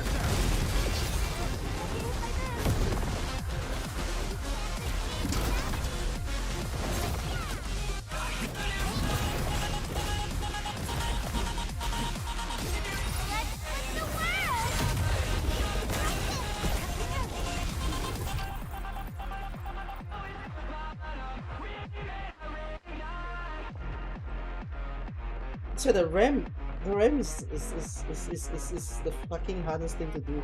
So the RAM is the fucking hardest thing to do.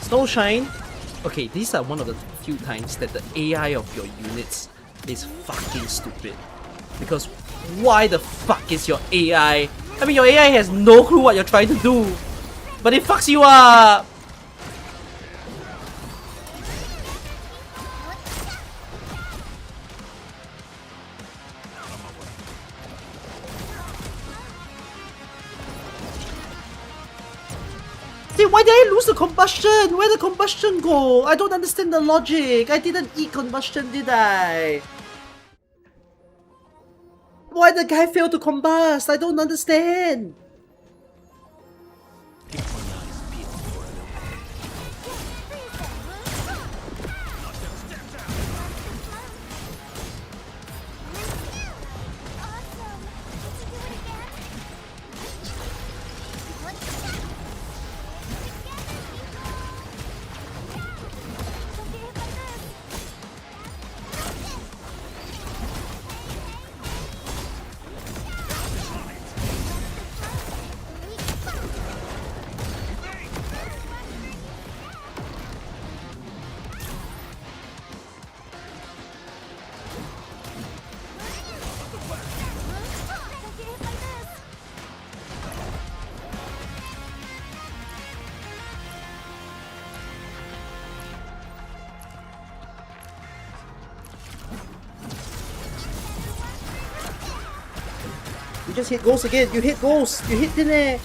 Snow Shine. Okay, these are one of the few times that the AI of your units is fucking stupid. Because why the fuck is your AI? I mean, your AI has no clue what you're trying to do, but it fucks you up. See, why did I lose the combustion? Where did the combustion go? I don't understand the logic. I didn't eat combustion, did I? Why the guy failed to combust? I don't understand. You just hit goals again. You hit goals. You hit in there.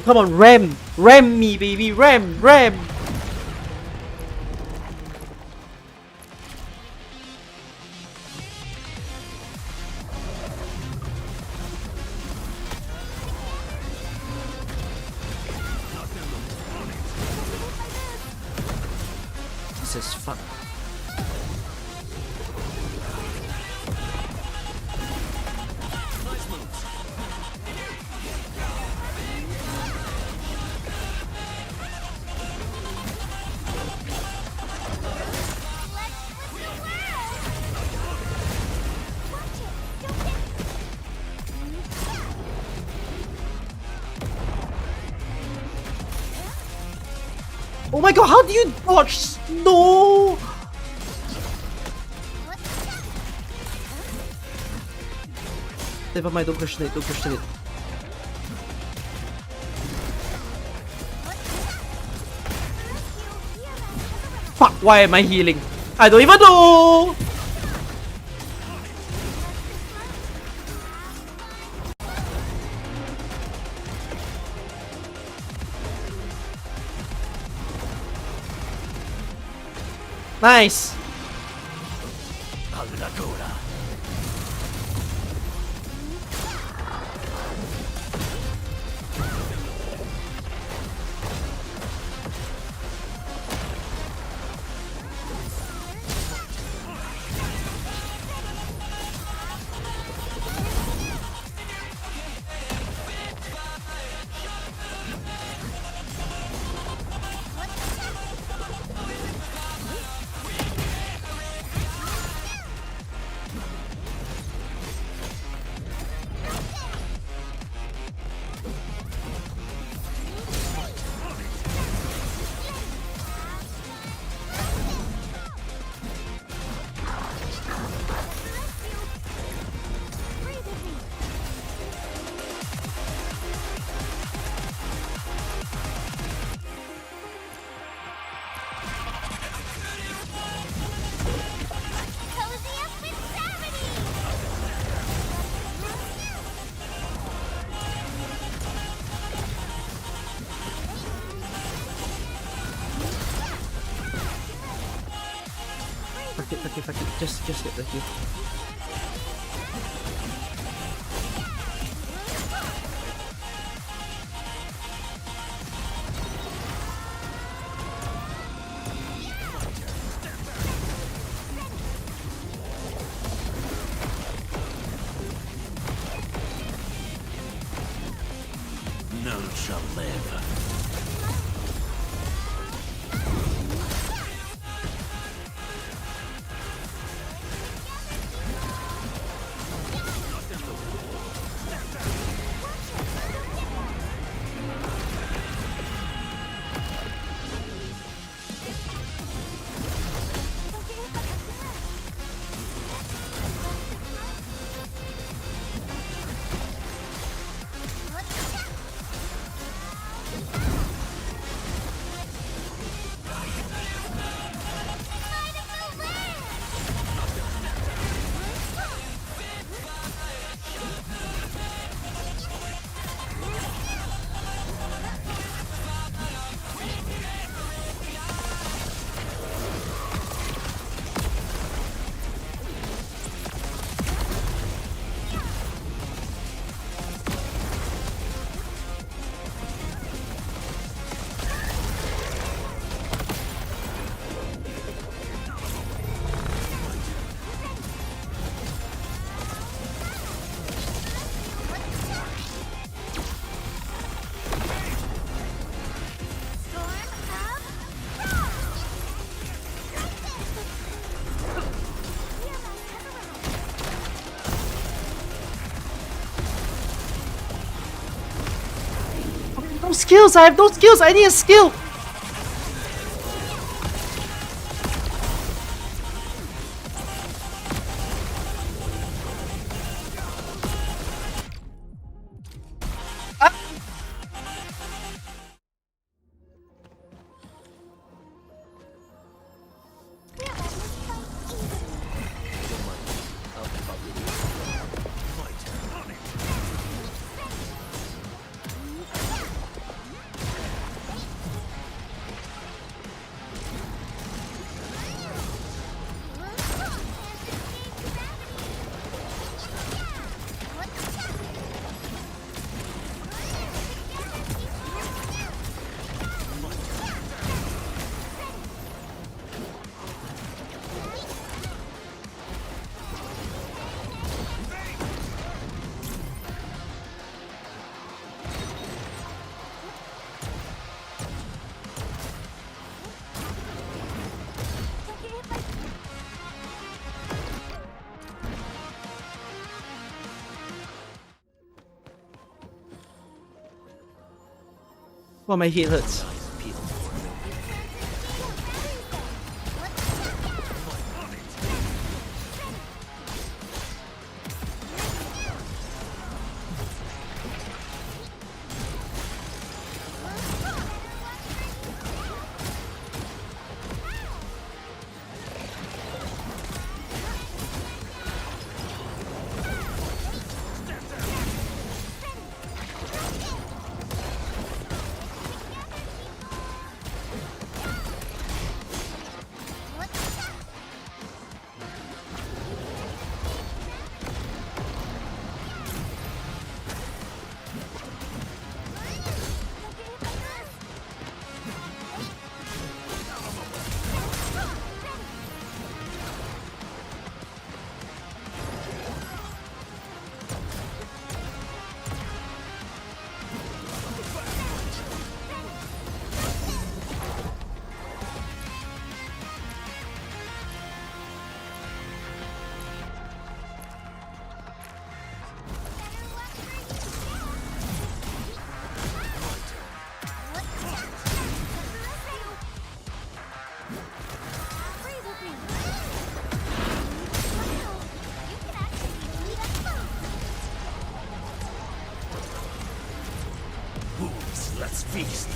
Come on, ram me, baby, ram. Jesus fuck. Oh my god, how do you dodge? No! Never mind, don't question it, Fuck, why am I healing? I don't even know! Nice! Fuck it. Just get the heal. None shall live. No skills! I have no skills! I need a skill! Wow, my head hurts. Let's feast.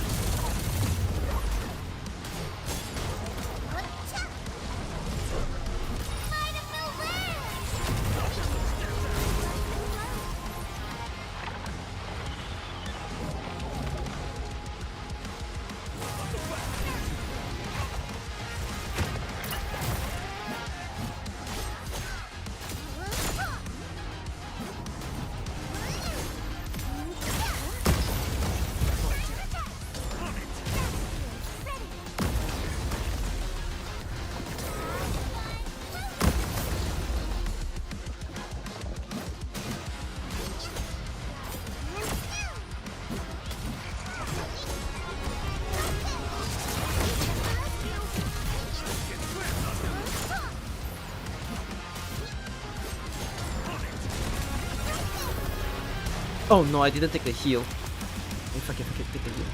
Oh no, I didn't take the heal. If I can take the heal.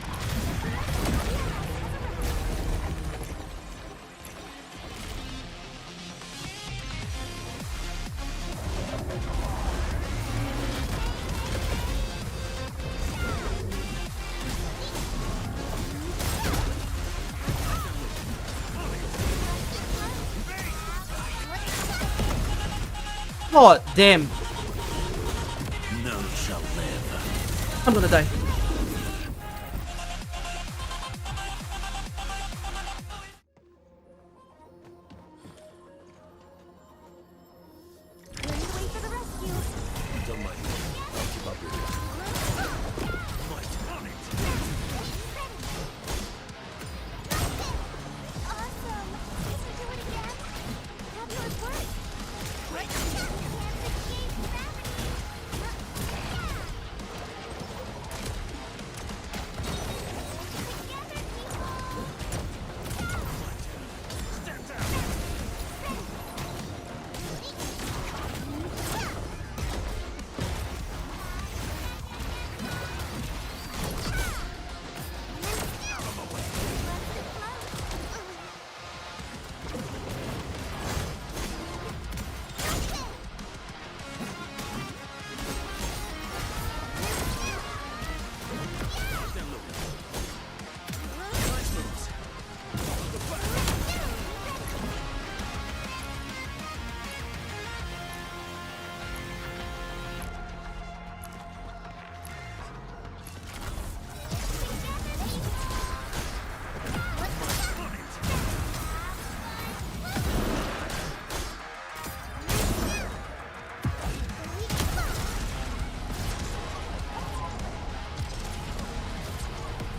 God damn! None shall live. I'm gonna die. Don't mind me. I'll keep up with you. Might on it. Awesome! Can you do it again? Fabulous work! Right. Can't escape gravity!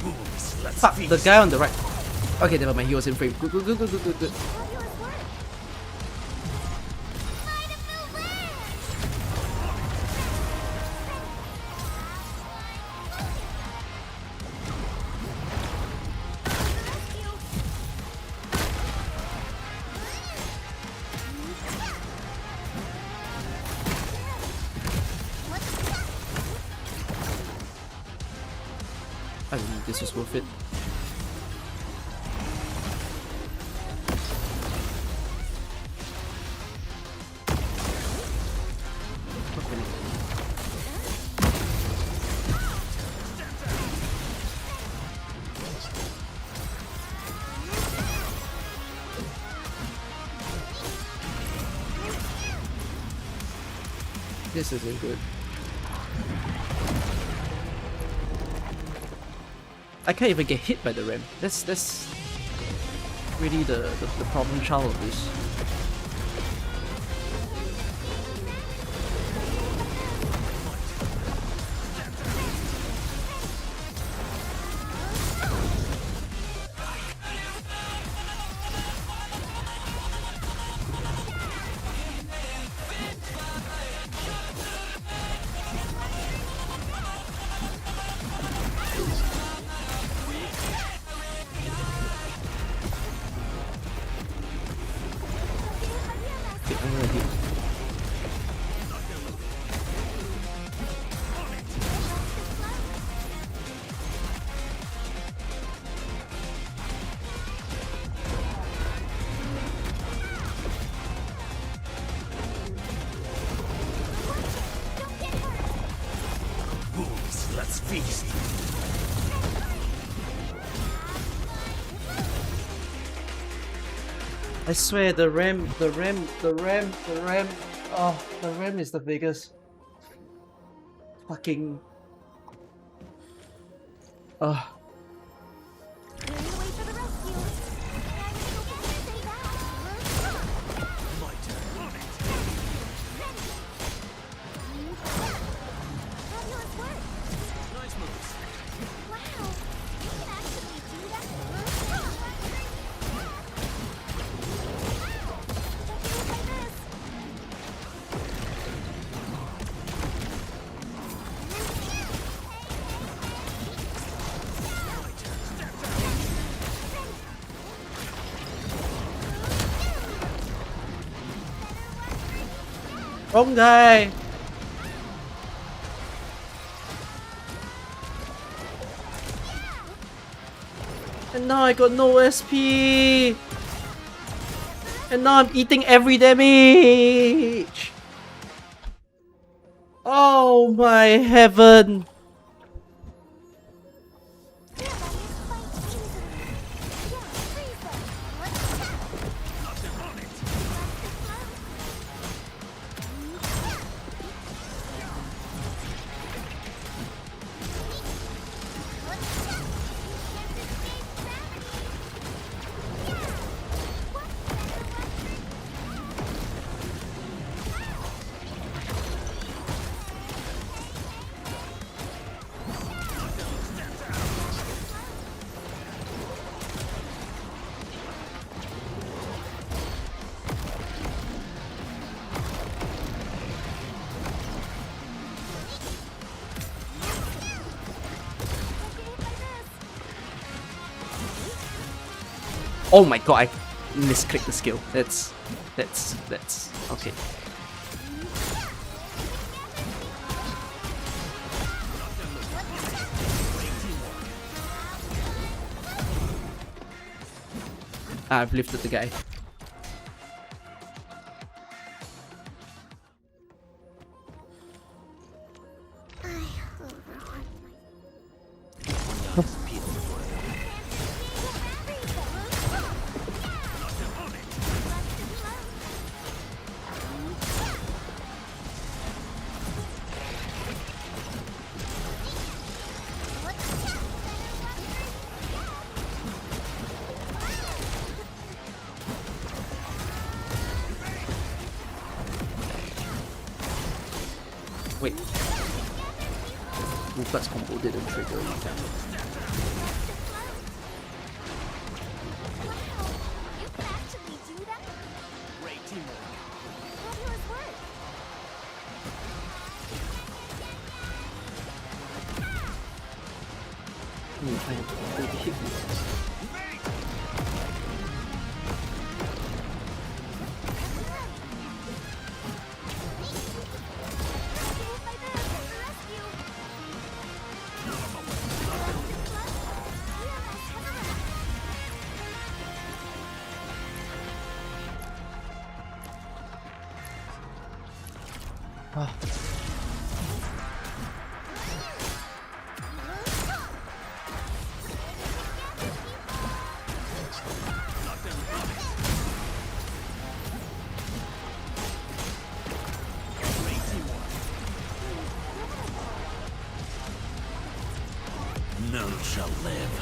Fuck, the guy on the right. Okay, never mind, he was in frame. Good, good, good, good, good, good, good. I think this was worth it. This isn't good. I can't even get hit by the ram. That's really the problem child of this. Let's feast. I swear the ram, oh, the ram is the biggest fucking, wrong guy. And now I got no SP. And now I'm eating every damage. Oh my heaven. Oh my god, I misclicked the skill. That's okay. I've lifted the guy. Wait. Reflex combo didn't trigger. You can actually do that? Great teamwork. Fabulous work. None shall live.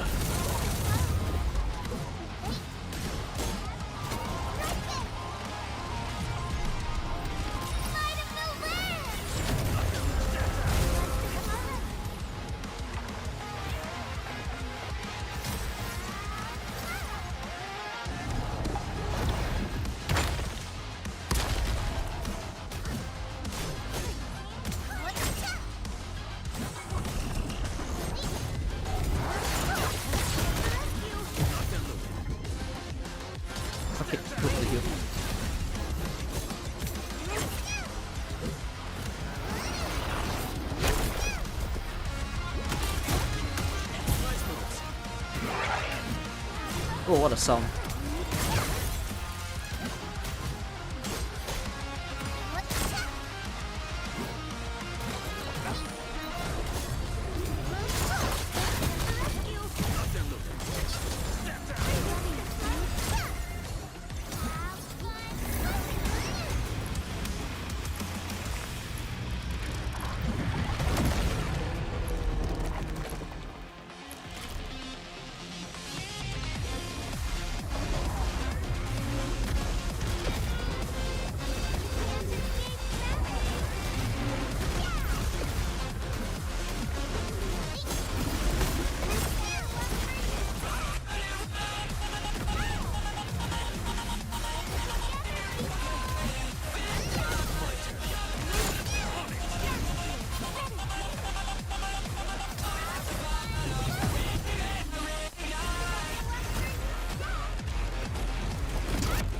Okay, good for you. Oh, what a sound.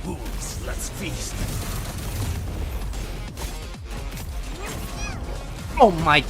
Wolves, let's feast. Oh my.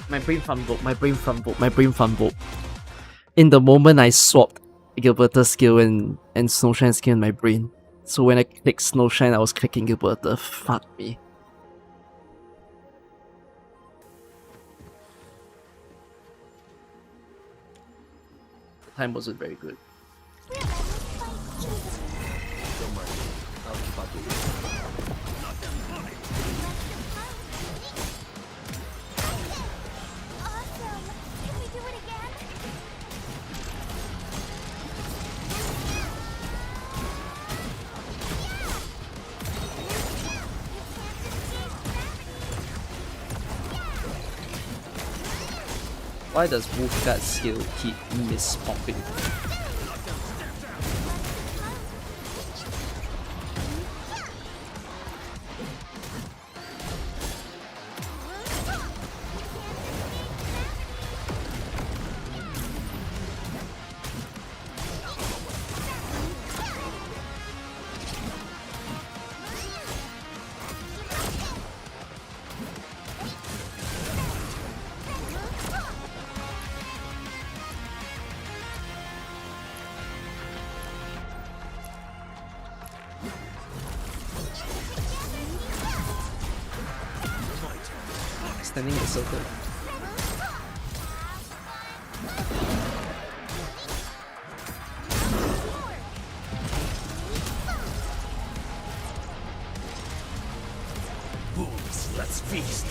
My brain fumbled. In the moment I swapped Gilberta's skill and Snowshine's skill in my brain. So when I clicked Snowshine, I was clicking Gilberta. Fuck me. The time wasn't very good. Why does Wolfguard's skill keep miss-popping? Extending the circle. Wolves, let's feast.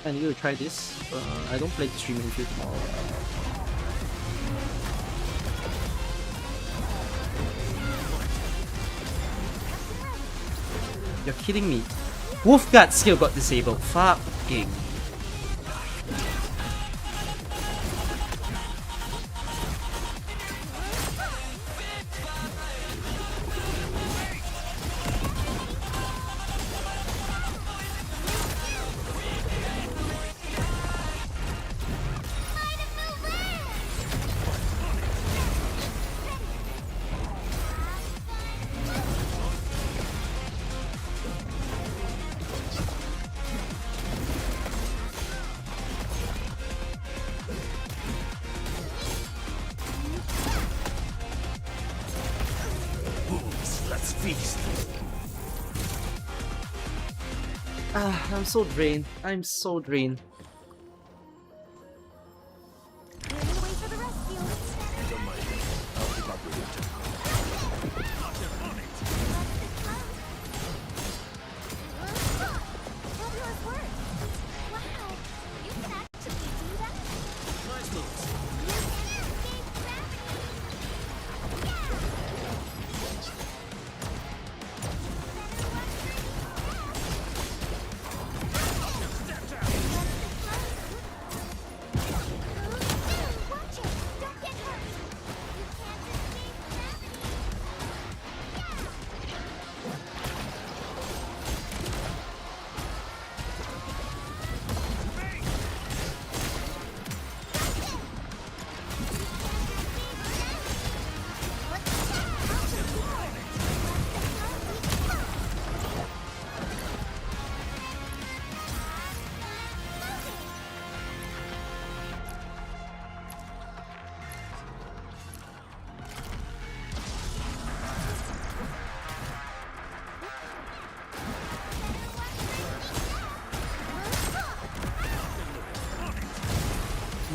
I need to try this. I don't play stream Endfield tomorrow. You're kidding me. Wolfguard skill got disabled. Fucking. Let's feast. I'm so drained. I'm so drained.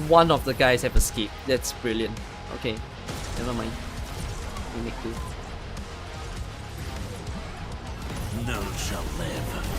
One of the guys have escaped. That's brilliant. Okay, never mind. We make do. None shall live.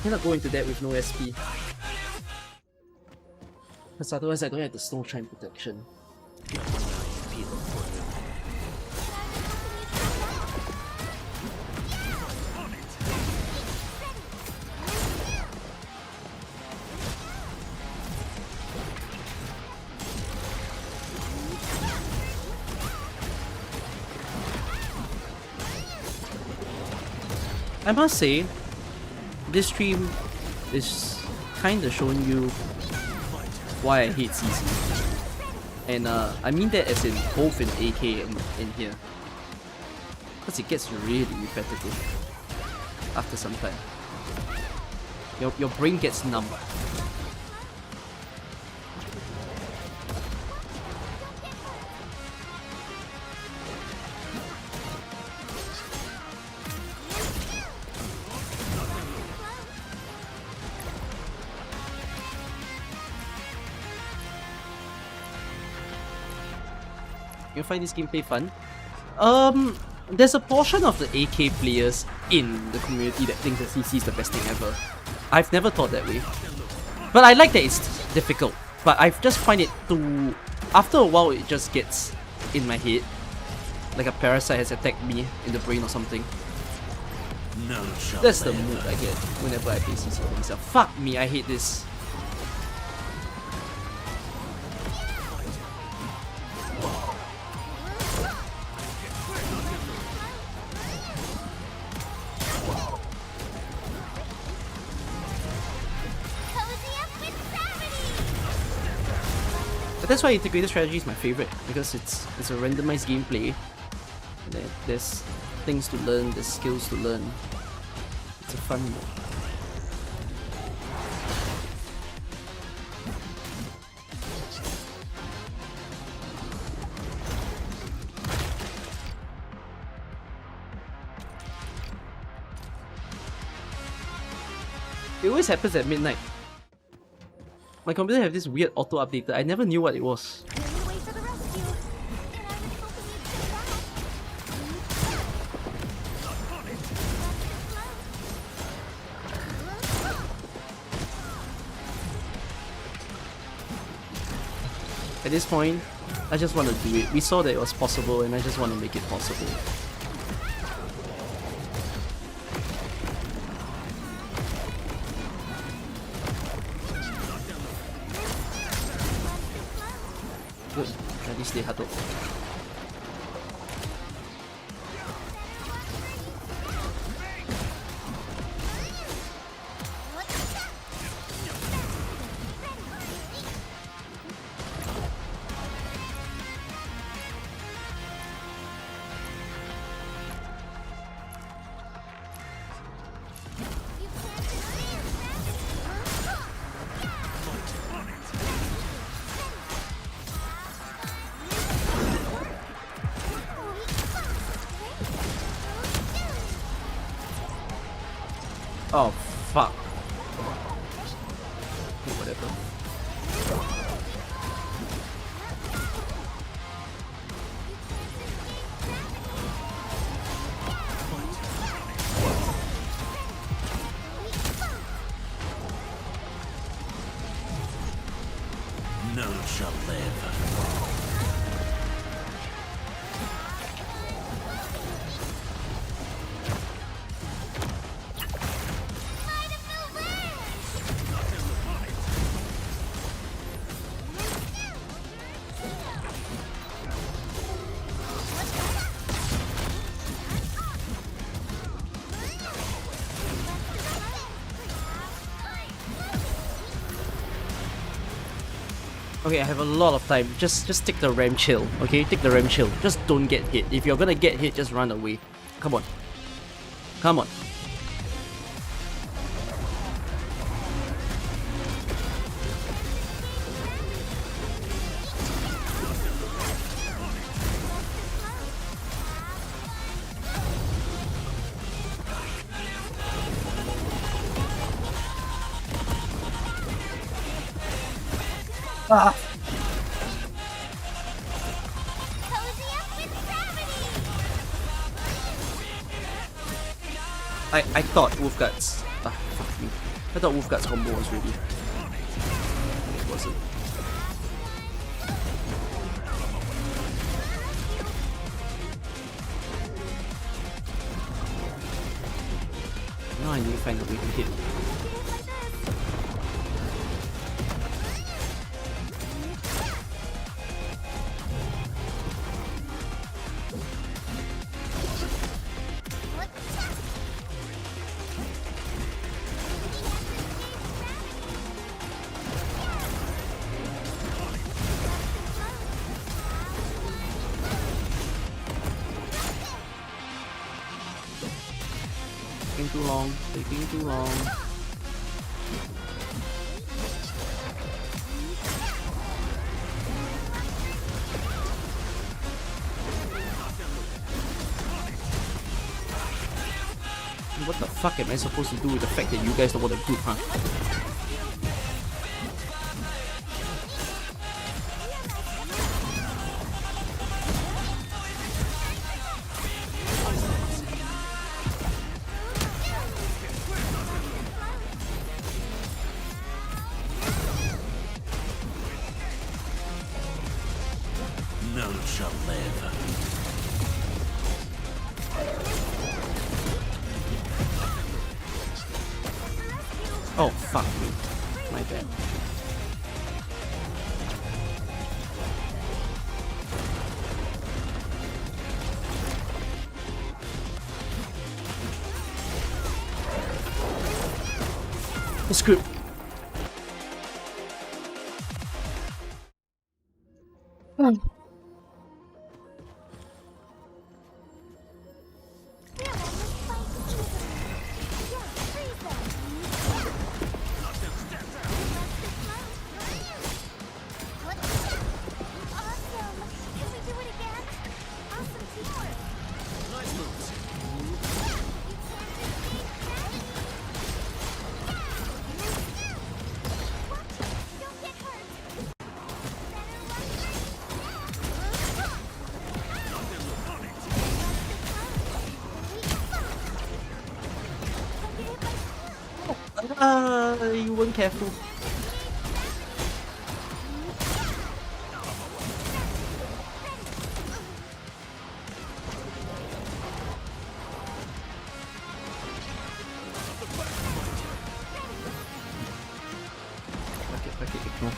Cannot go into that with no SP. Because otherwise I don't have the Snow Shine protection. I must say, this stream is kinda showing you why I hate CC. And I mean that as in both in AK and in here. Because it gets really repetitive after some time. Your brain gets numb. You find this gameplay fun? There's a portion of the AK players in the community that think that CC is the best thing ever. I've never thought that way. But I like that it's difficult. But I just find it too... After a while, it just gets in my head. Like a parasite has attacked me in the brain or something. That's the mood I get whenever I play CC for myself. Fuck me, I hate this. But that's why integrated strategy is my favorite, because it's a randomized gameplay. And there's things to learn, there's skills to learn. It's a fun mode. It always happens at midnight. My computer have this weird auto update that I never knew what it was. At this point, I just want to do it. We saw that it was possible and I just want to make it possible. Good. At least they had it. Oh, fuck. Whatever. None shall live. Okay, I have a lot of time. Just take the ram chill, okay? Take the ram chill. Just don't get hit. If you're gonna get hit, just run away. Come on. Come on. Ah. I thought Wolf Guts. Ah, fuck me. I thought Wolfguard's combo was ready. It wasn't. Now I need to find a way to hit. Taking too long, taking too long. What the fuck am I supposed to do with the fact that you guys don't want a group, huh? None shall live. Oh, fuck me. My bad. The script. You weren't careful. Fuck it, ignore.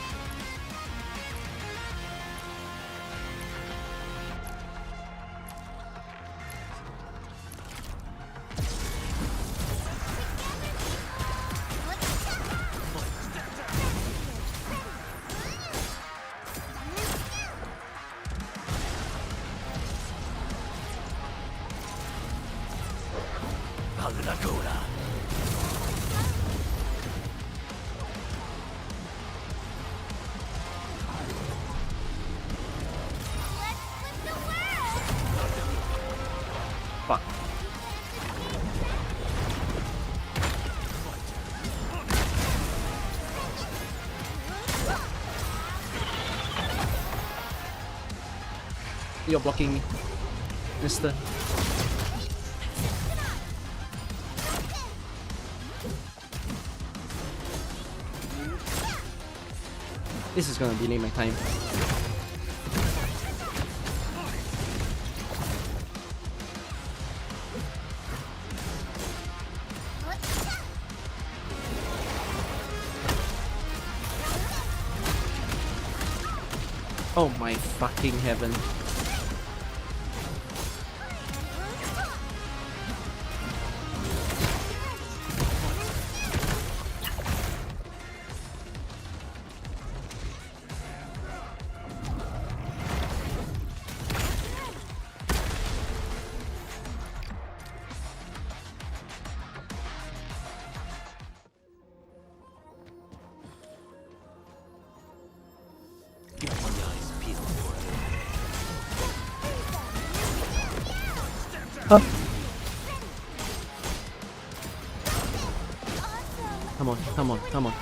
Fuck. You're blocking me, mister. This is gonna delay my time. Oh my fucking heaven. Huh? Come on, come on, come on.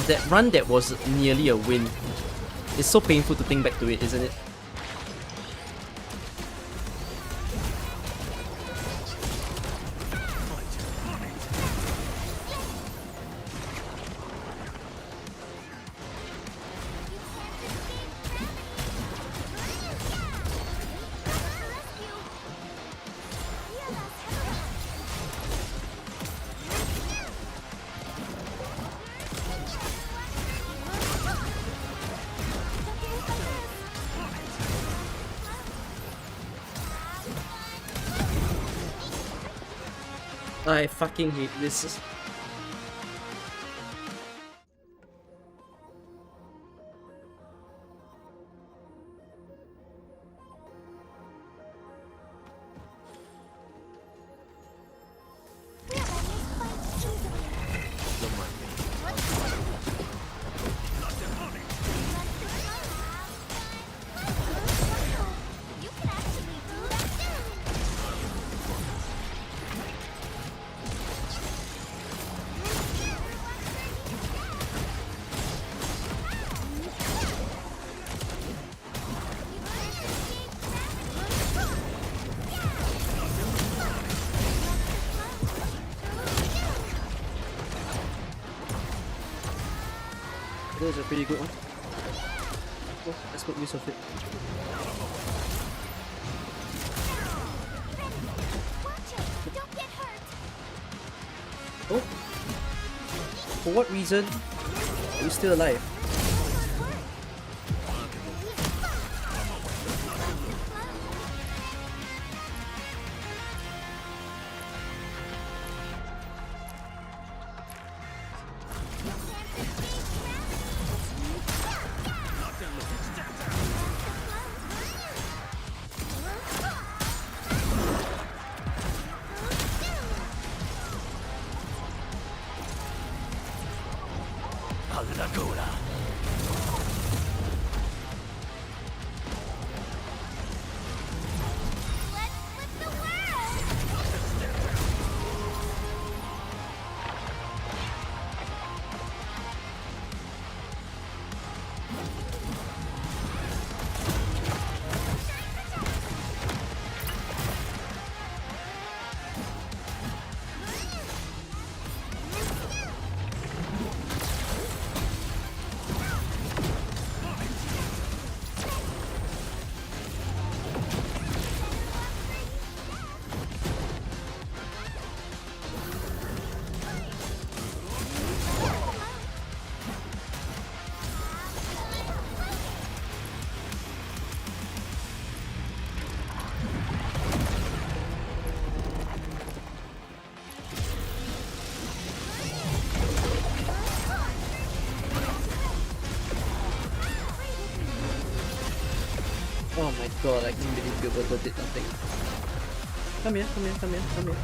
That run that was nearly a win. It's so painful to think back to it, isn't it? I fucking hate this. That was a pretty good one. Oh, let's make use of it. Oh! For what reason are you still alive? Oh my god, I can't believe Gilberto did nothing. Come here, come here, come here, come here.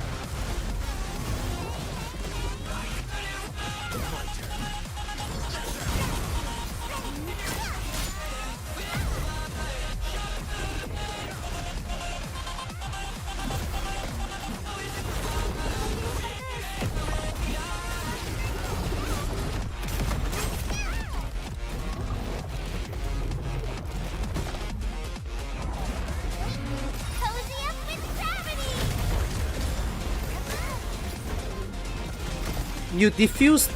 You defused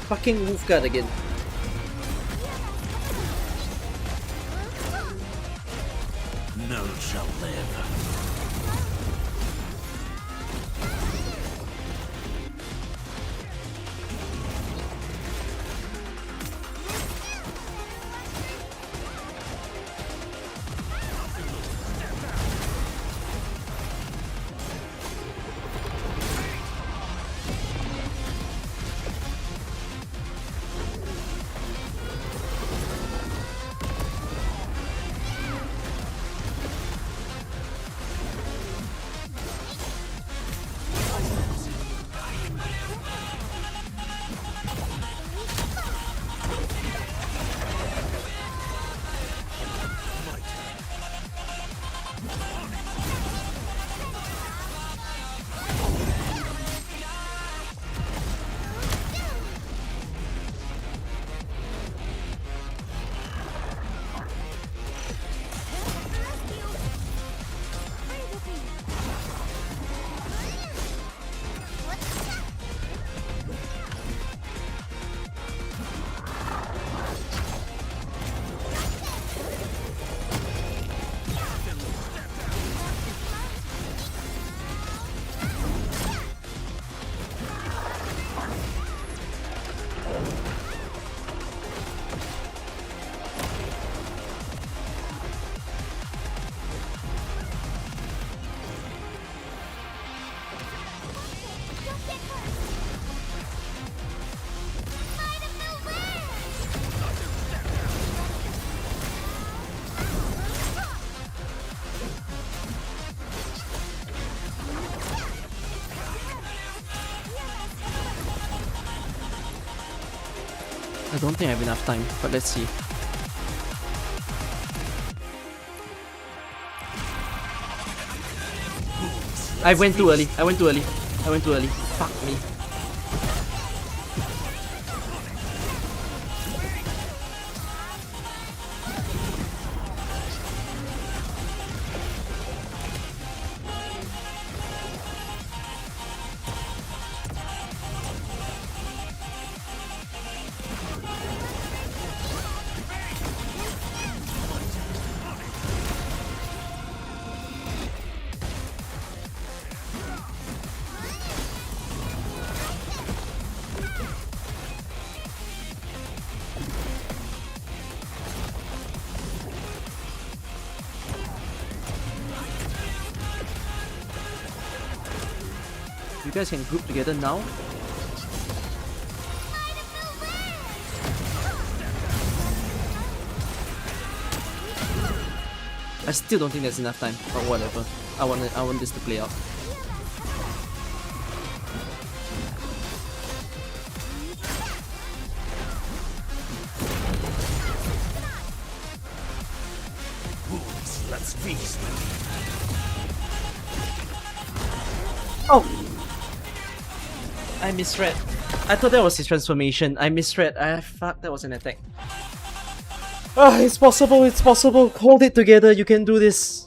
fucking Wolfguard again. None shall live. don't think I have enough time, but let's see. I went too early. Fuck me. You guys can group together now. I still don't think there's enough time, but whatever. I want this to play out. Let's feast. Oh! I misread. I thought that was his transformation. I misread. Fuck, that was an attack. Ah, it's possible, it's possible. Hold it together, you can do this.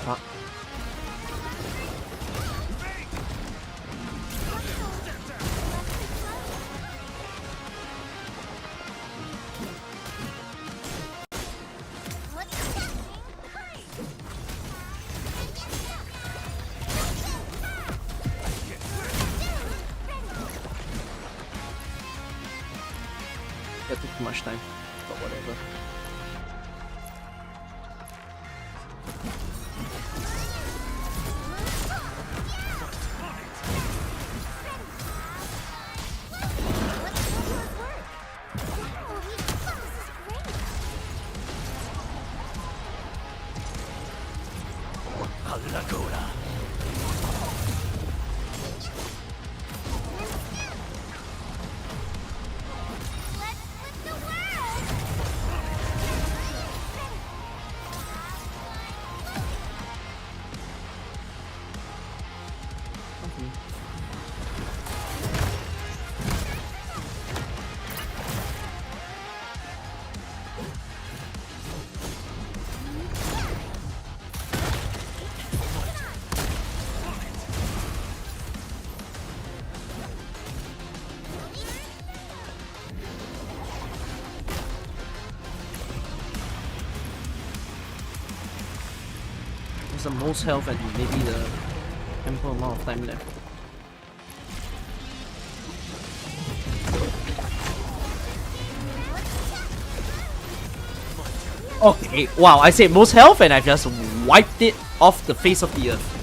Fuck. That took too much time, but whatever. There's the most health and maybe the ample amount of time left. Okay, wow, I said most health and I've just wiped it off the face of the earth.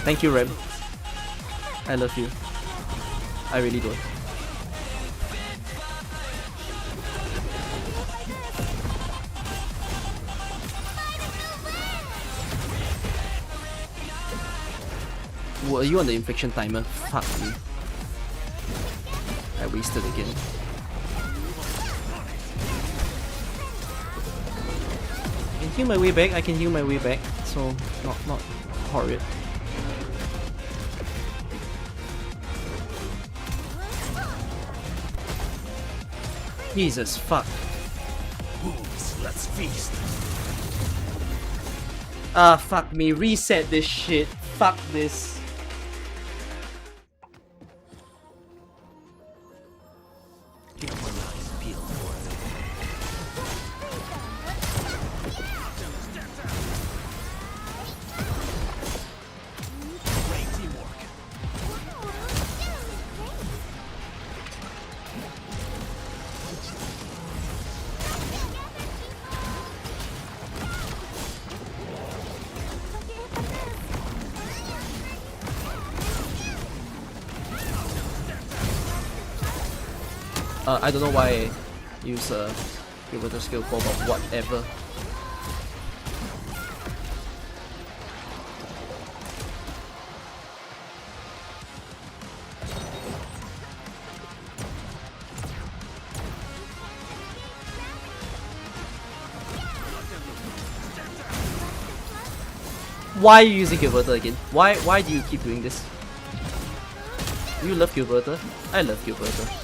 Thank you, Rem. I love you. I really do. Were you on the infliction timer? Fuck me. I wasted again. I can heal my way back, I can heal my way back, so not horrid. Jesus fuck. Wolves, let's feast. Ah, fuck me. Reset this shit. Fuck this. I don't know why I use Gilberto skill core, but whatever. Why are you using Gilberto again? Why do you keep doing this? You love Gilberto? I love Gilberto.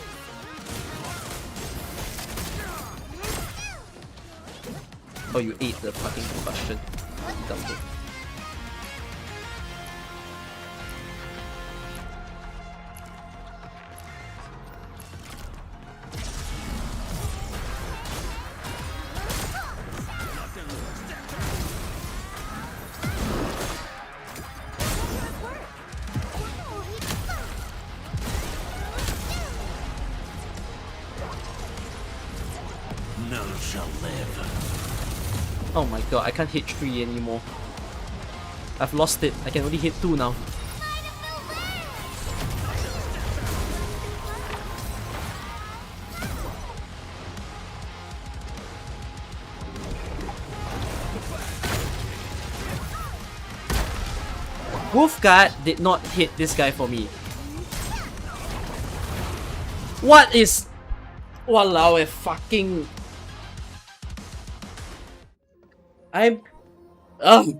Oh, you ate the fucking combustion. Dumb bitch. None shall live. Oh my god, I can't hit 3 anymore. I've lost it. I can only hit 2 now. Wolfguard did not hit this guy for me. What is... Walao, fucking... I'm... Ugh!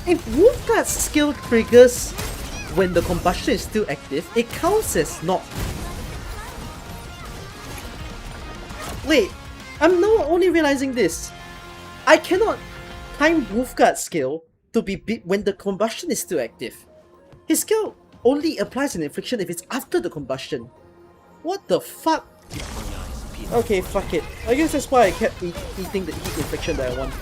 If Wolfguard's skill triggers when the combustion is still active, it counts as not. Wait, I'm now only realizing this. I cannot time Wolfguard's skill to be beat when the combustion is still active. His skill only applies an infliction if it's after the combustion. What the fuck? Okay, fuck it. I guess that's why I kept eating the heat infliction that I want.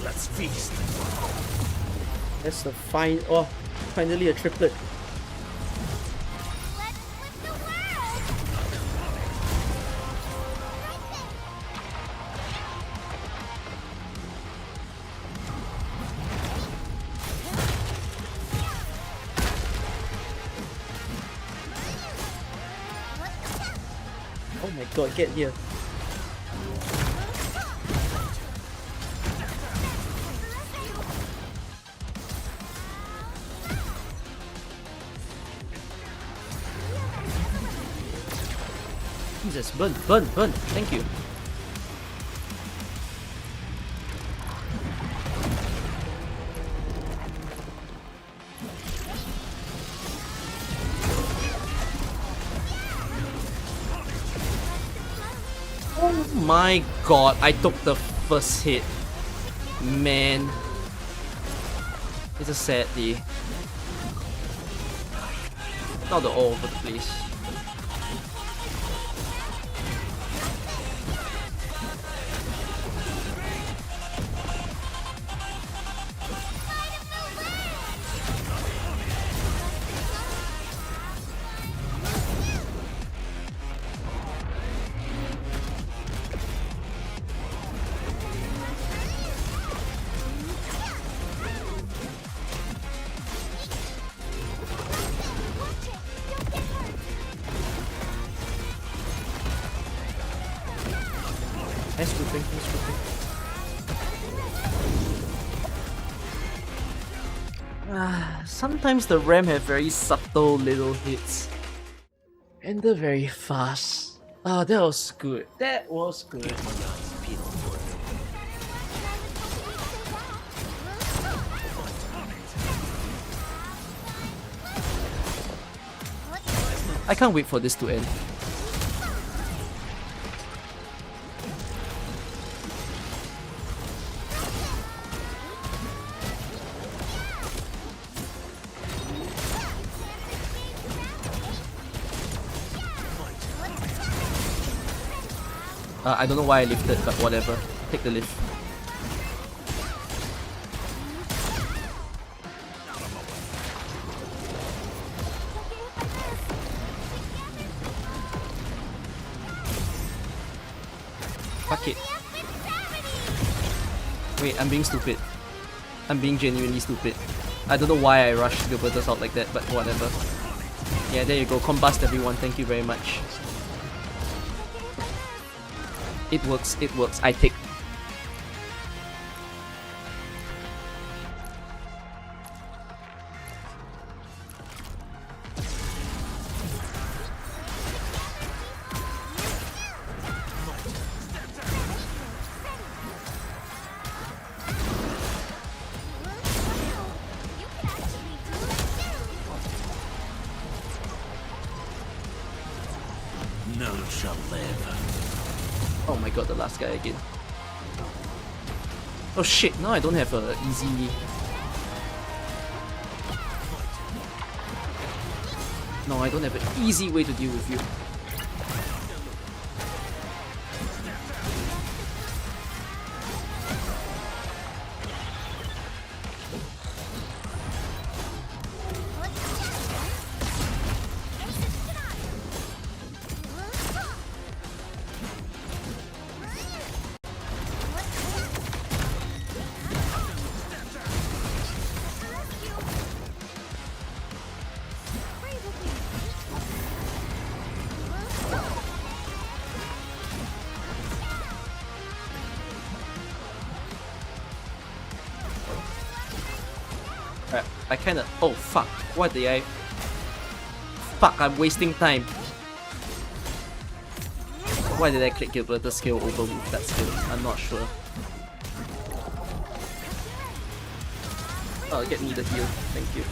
Let's feast. That's the fine. Oh, finally a triplet. my god, get here. Jesus, burn, burn, burn. Thank you. Oh my god, I took the first hit. Man. It's a sad day. Now they're all over the place. Nice grouping, nice grouping. Sometimes the Ram have very subtle little hits. And they're very fast. Ah, that was good. That was good. I can't wait for this to end. I don't know why I lifted, but whatever. Take the lift. Fuck it. Wait, I'm being stupid. I'm being genuinely stupid. I don't know why I rushed Gilbertus out like that, but whatever. Yeah, there you go. Combust everyone. Thank you very much. It works, it works. I take. None shall live. Oh my god, the last guy again. Oh shit, now I don't have a easy... No, I don't have an easy way to deal with you. I kinda... Oh fuck, what did I... Fuck, I'm wasting time. Why did I click Gilbertus skill over with that skill? I'm not sure. Oh, get me the heal, thank you.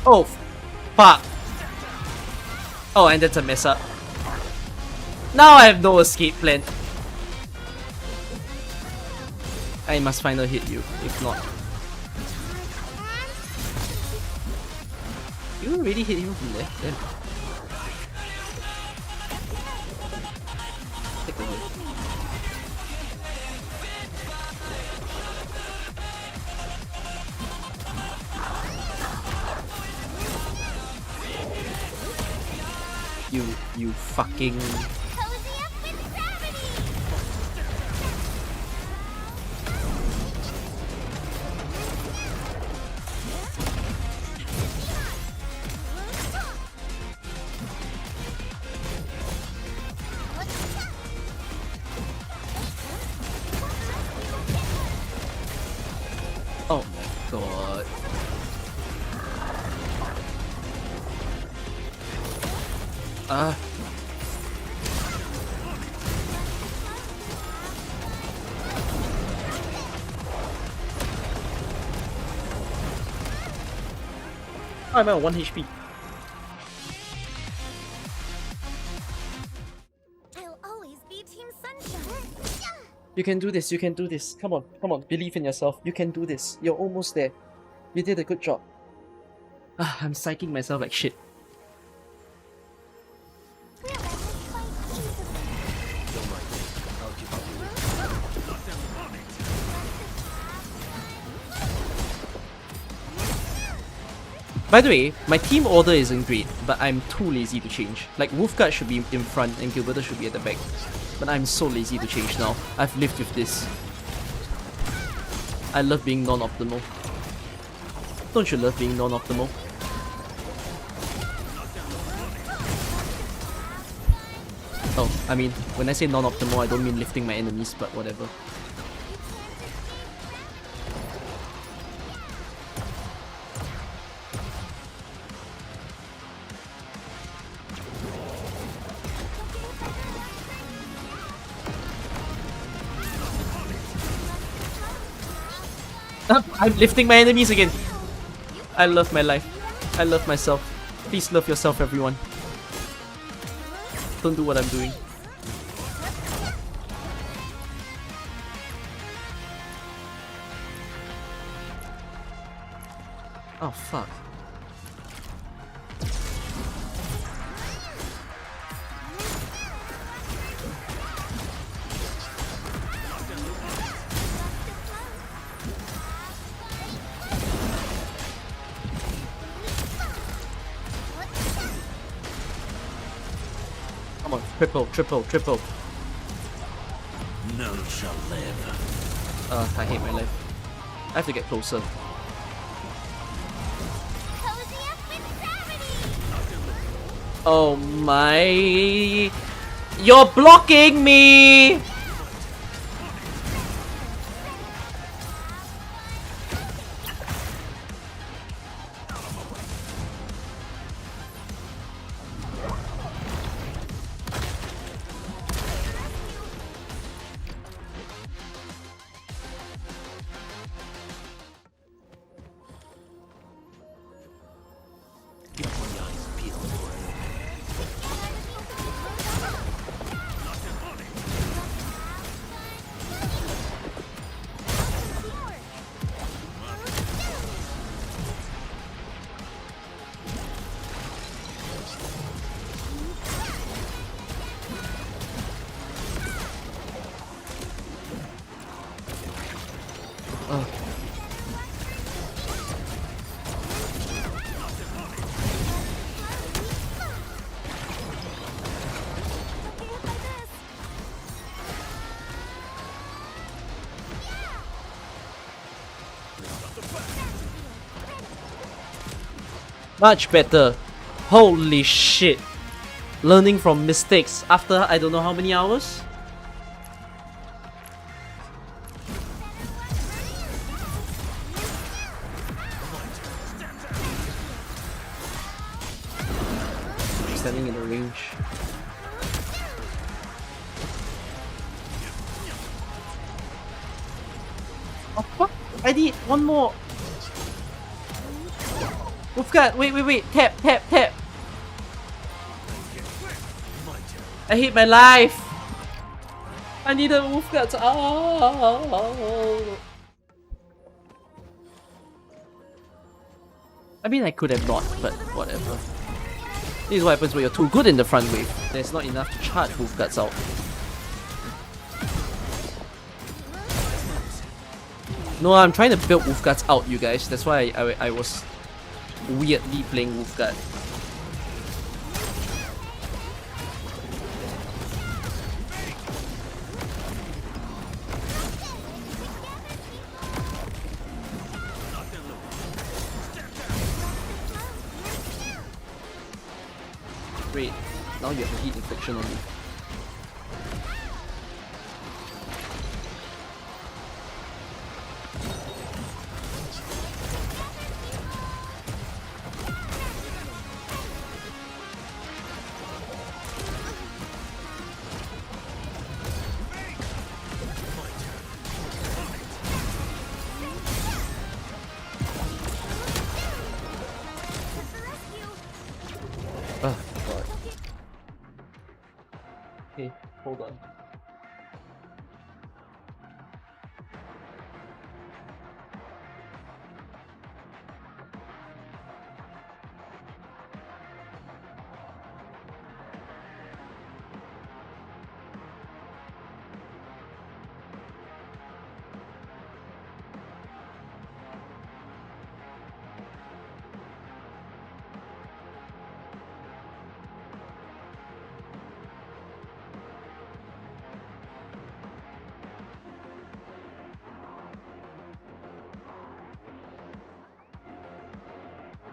Oh, fuck. Oh, and that's a mess up. Now I have no escape plan. I must finally hit you, if not. You already hit him from there? Damn. Take the hit. You fucking... Oh my god. I'm at 1 HP. I'll always be Team Sunshine. You can do this, you can do this. Come on, come on, believe in yourself. You can do this. You're almost there. You did a good job. I'm psyching myself like shit. By the way, my team order isn't great, but I'm too lazy to change. Like, Wolfguard should be in front and Gilberto should be at the back. But I'm so lazy to change now. I've lived with this. I love being non-optimal. Don't you love being non-optimal? Oh, I mean, when I say non-optimal, I don't mean lifting my enemies, but whatever. I'm lifting my enemies again. I love my life. I love myself. Please love yourself, everyone. Don't do what I'm doing. Oh, fuck. Come on, triple, triple, triple. None shall live. I hate my life. I have to get closer. Oh my... You're blocking me! Much better. Holy shit. Learning from mistakes after I don't know how many hours? Standing in the range. Oh fuck! I need one more! Wolfguard, wait. Tap. I hate my life. I need a Wolfguard. Oh. I mean, I could have not, but whatever. This is what happens when you're too good in the front wave. There's not enough to charge Wolfguards out. No, I'm trying to build Wolfguards out, you guys. That's why I was weirdly playing Wolfguard. Great. Now you have a heat infliction on me. Oh god. Okay, hold on.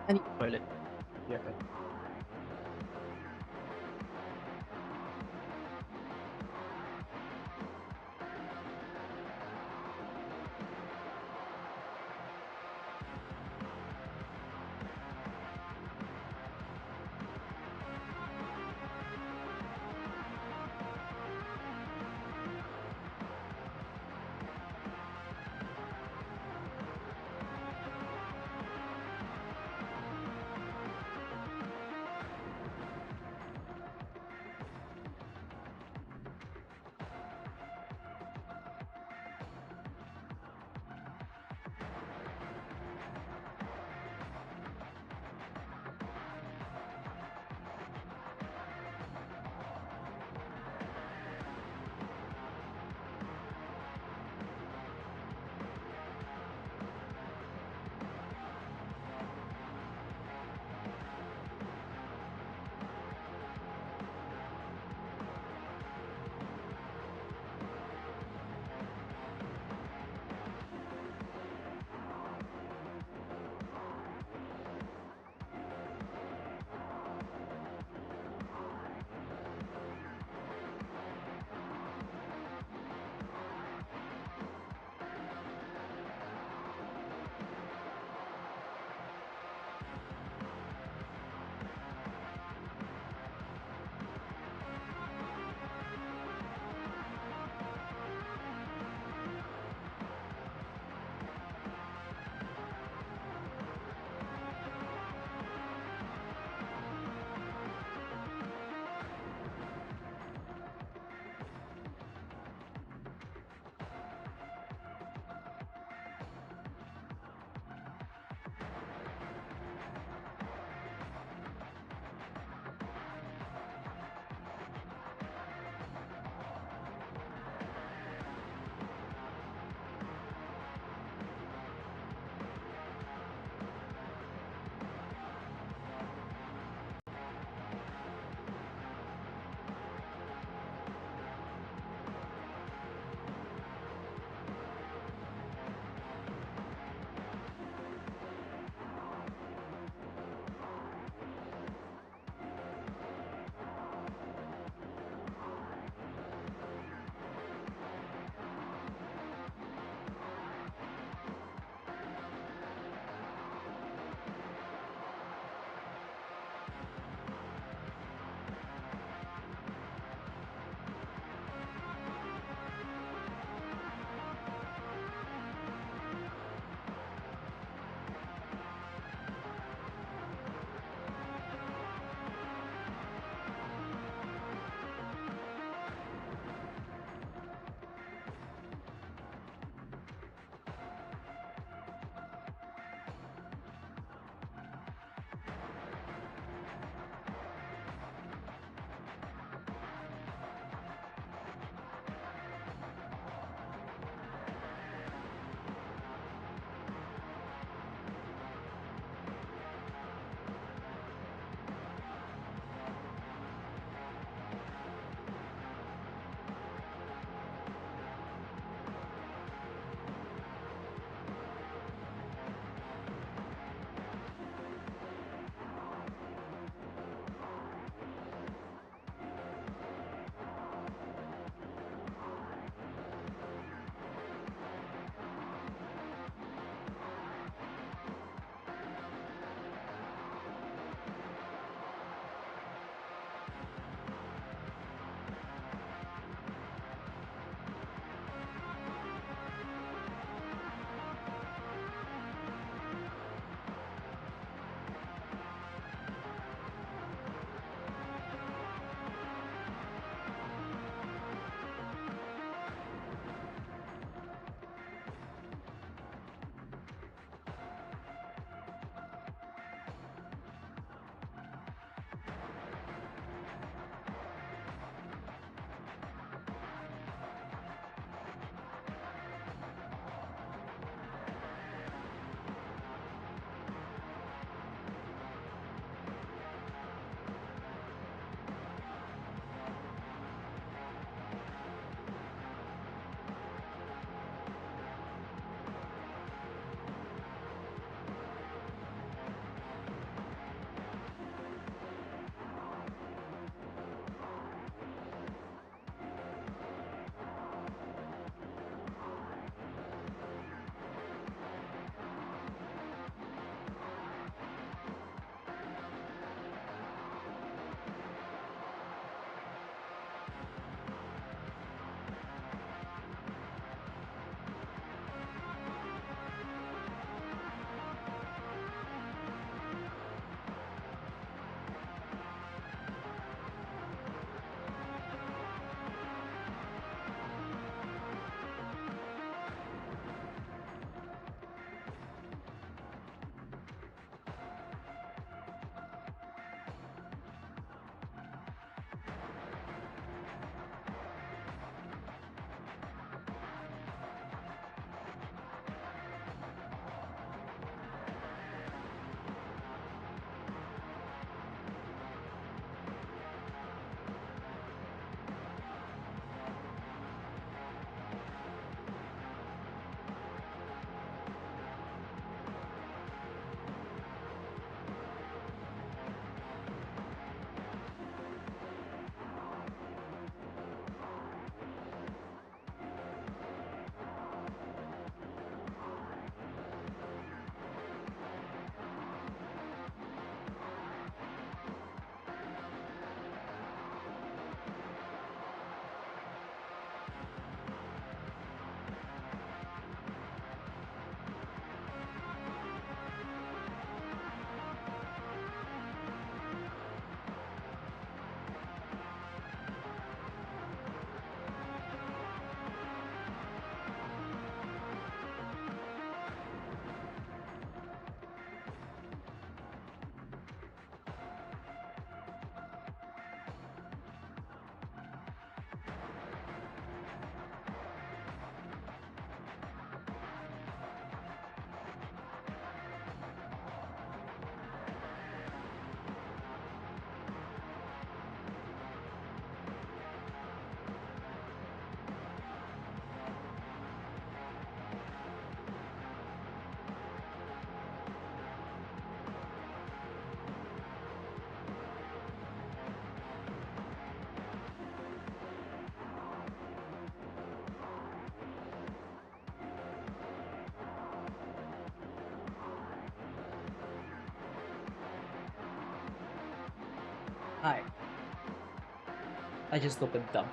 I need the toilet. Yeah. Hi. I just opened dumb.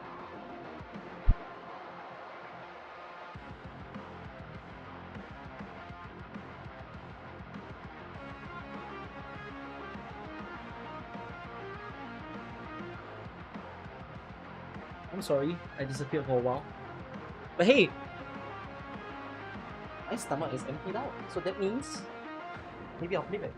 I'm sorry, I disappeared for a while. But hey! My stomach is emptied out, so that means maybe I'll flip it.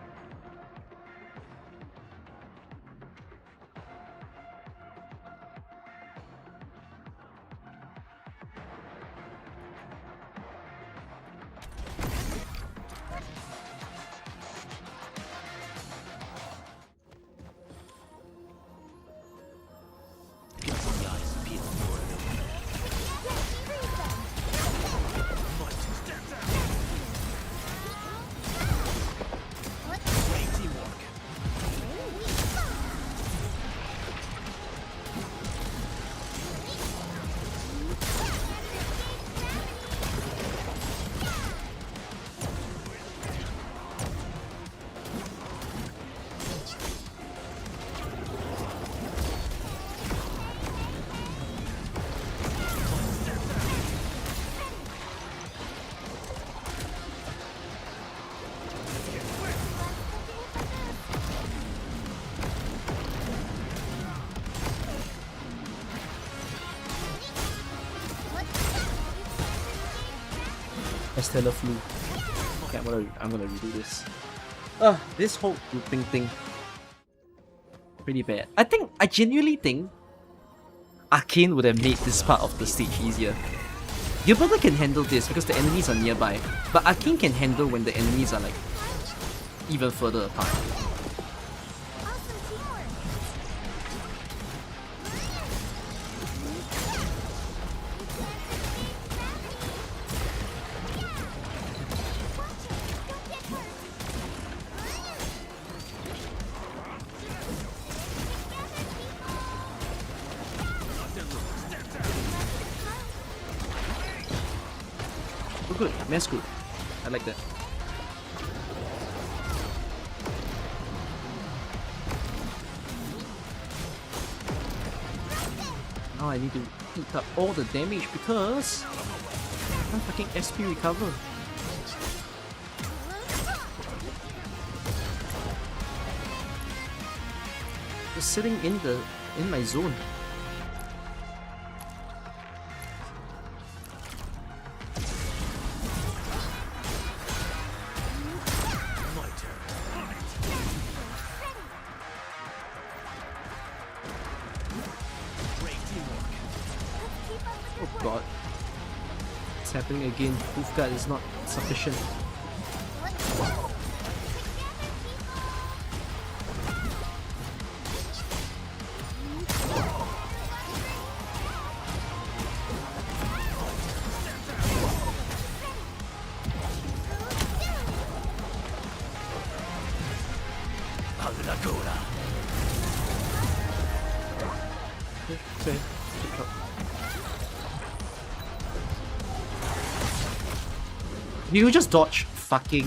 Stellar flu. Okay, I'm gonna redo this. This whole grouping thing, pretty bad. I genuinely think Arcane would have made this part of the stage easier. Gilberta can handle this because the enemies are nearby, but Arcane can handle when the enemies are like even further apart. Good, mass good. I like that. Now I need to eat up all the damage because I'm fucking SP recover. Just sitting in my zone. Oh god. It's happening again. Proof guard is not sufficient. Okay. You just dodge fucking.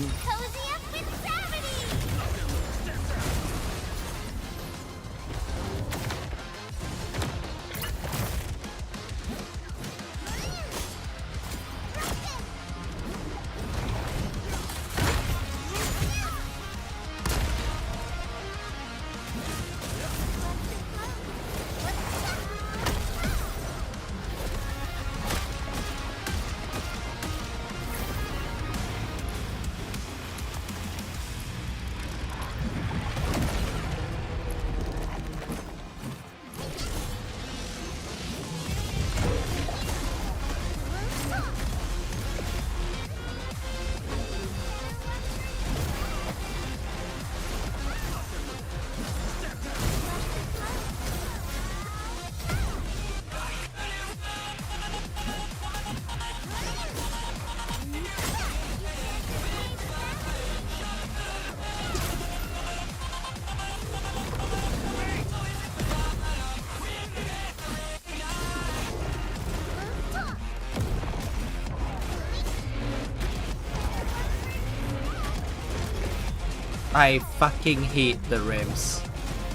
I fucking hate the ramps.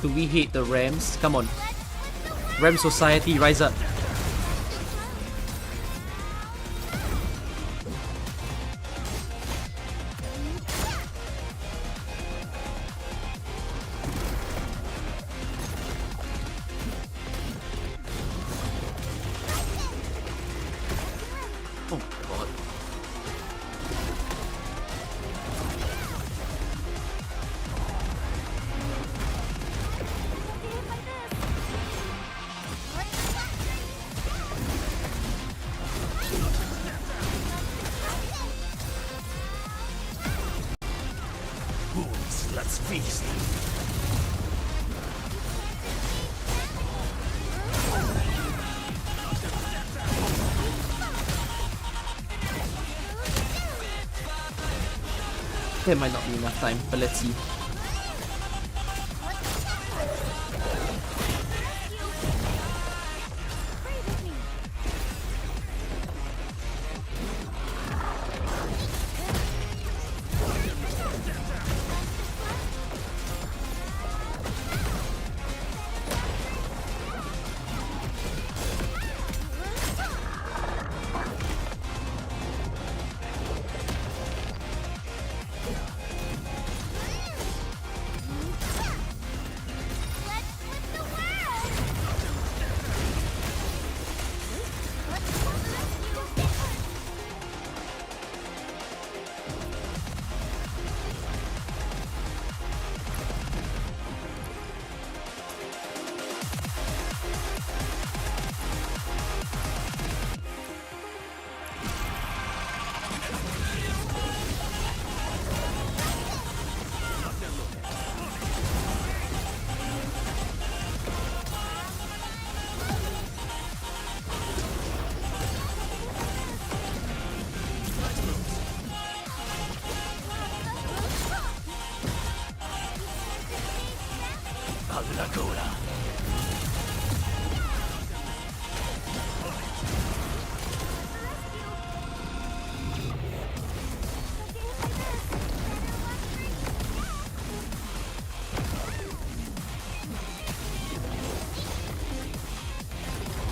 do we hate the Rams? Come on. Ram Society, rise up. Oh god. Let's feast. There might not be enough time, but let's see.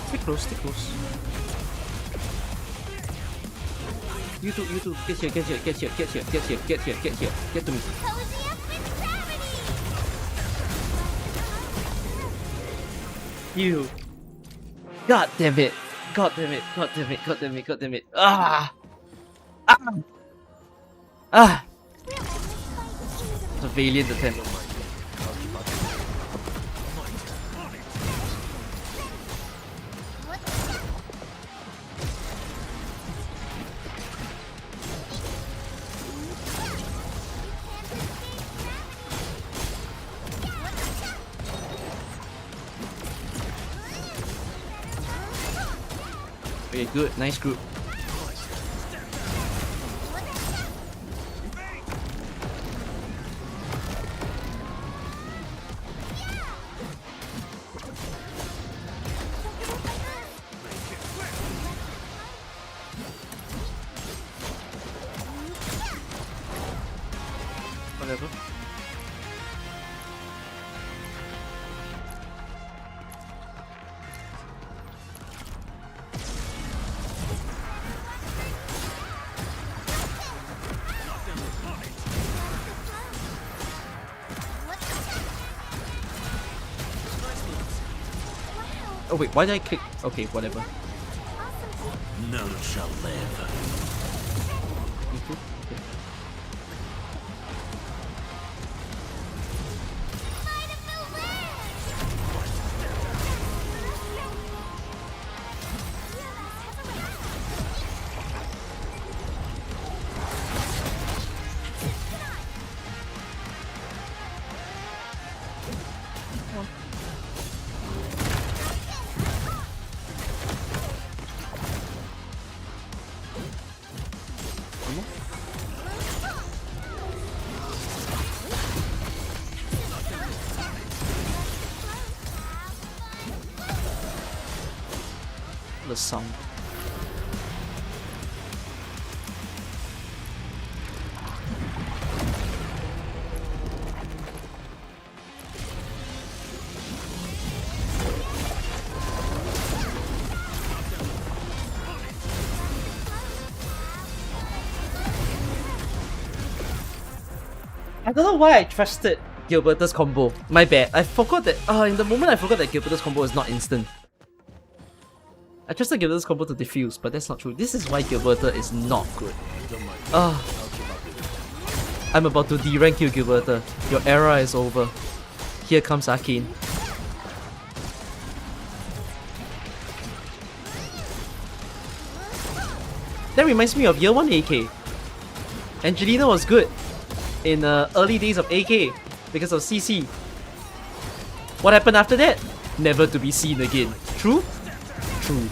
Stay close, stay close. You two, get here, get here, get here, get here, get here, get here, get here, get to me. Cozy up with gravity! You. God damn it. God damn it. God damn it. God damn it. God damn it. Ah! Ah! Ah! The valiant attempt. Okay, good. Nice group. Whatever. Oh wait, why did I click? Okay, whatever. None shall live. Me too? Okay. The sound. I don't know why I trusted Gilberta's combo. My bad. I forgot that. In the moment I forgot that Gilberta's combo is not instant. I trusted Gilberta's combo to defuse, but that's not true. This is why Gilberta is not good. I'm about to derank you, Gilberta. Your era is over. Here comes Arcane. That reminds me of year 1 AK. Angelina was good in early days of AK because of CC. What happened after that? Never to be seen again. True? True.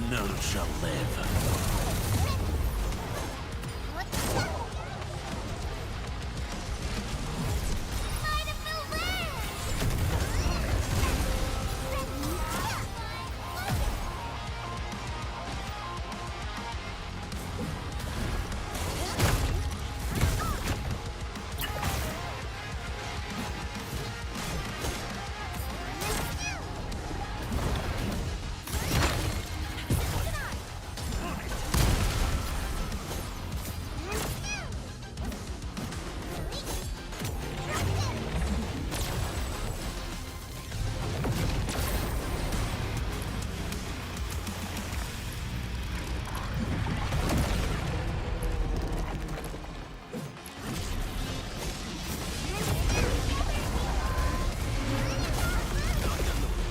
None shall live.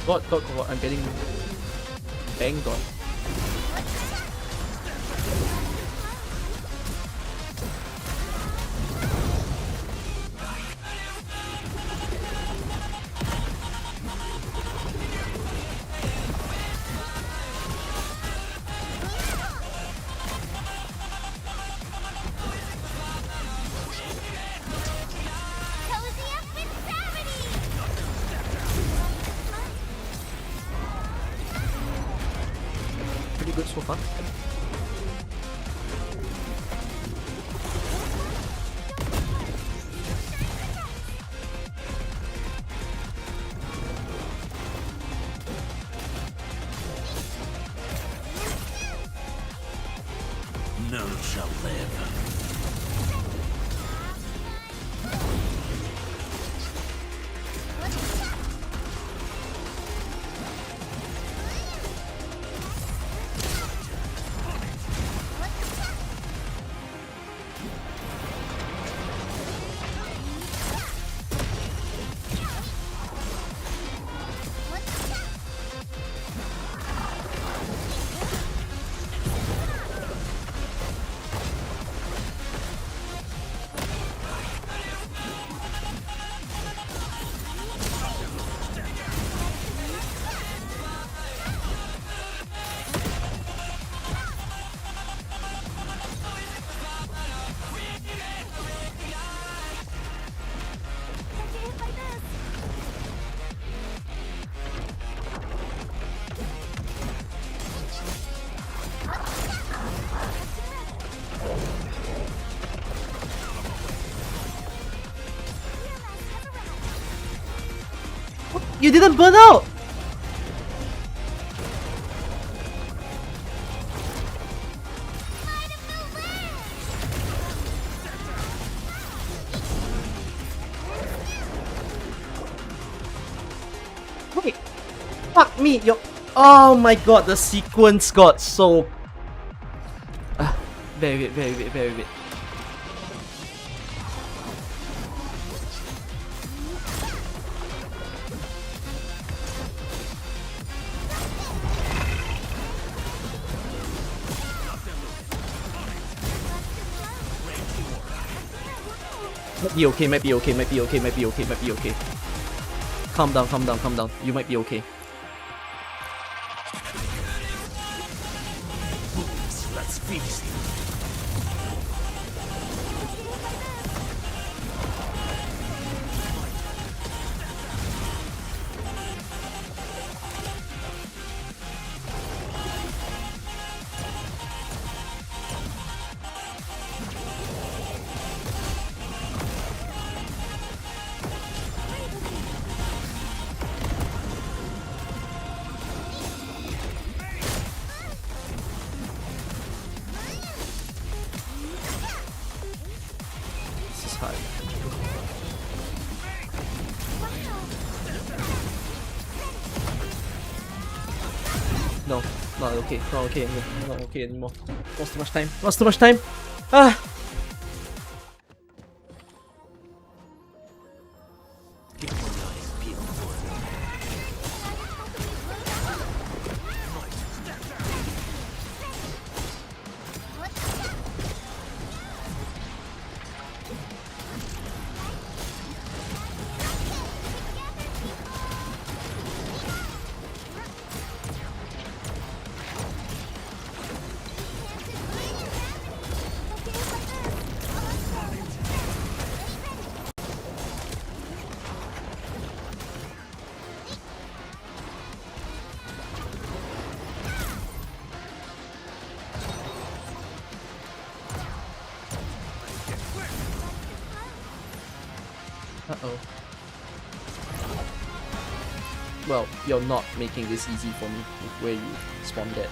God, I'm getting banged on. Pretty good so far. None shall live. You didn't burn out! Wait! Fuck me! Oh my god, the sequence got so... very weird. be okay, might be okay, might be okay, might be okay, might be okay. Calm down, calm down, calm down. You might be okay. Let's feast. This is hard. No, not okay, not okay anymore, not okay anymore. Lost too much time, lost too much time. Ah! Uh-oh. Well, you're not making this easy for me with where you spawned at.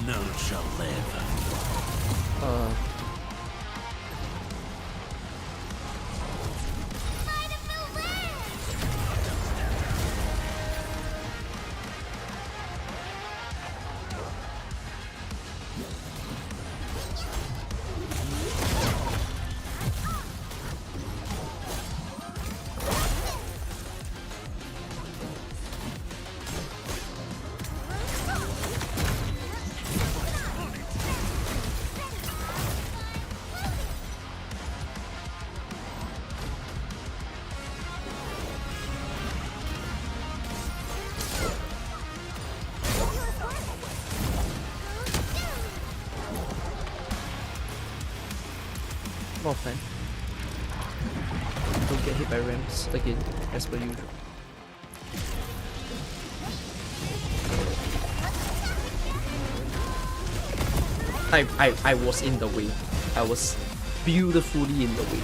None shall live. More time. Don't get hit by ramps again, as per usual. I was in the way. I was beautifully in the way.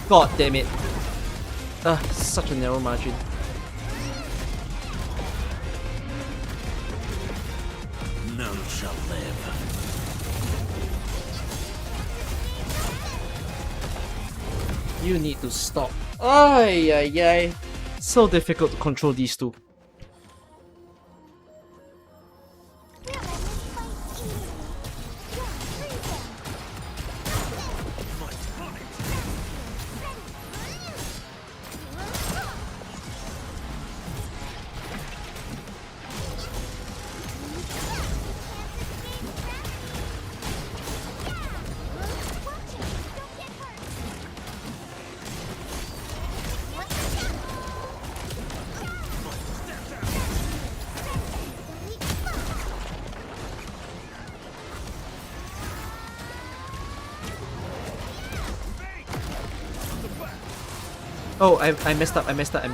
God damn it. Such a narrow margin. None shall live. You need to stop. Ay, ay, ay. So difficult to control these two. Oh, I messed up. I messed up.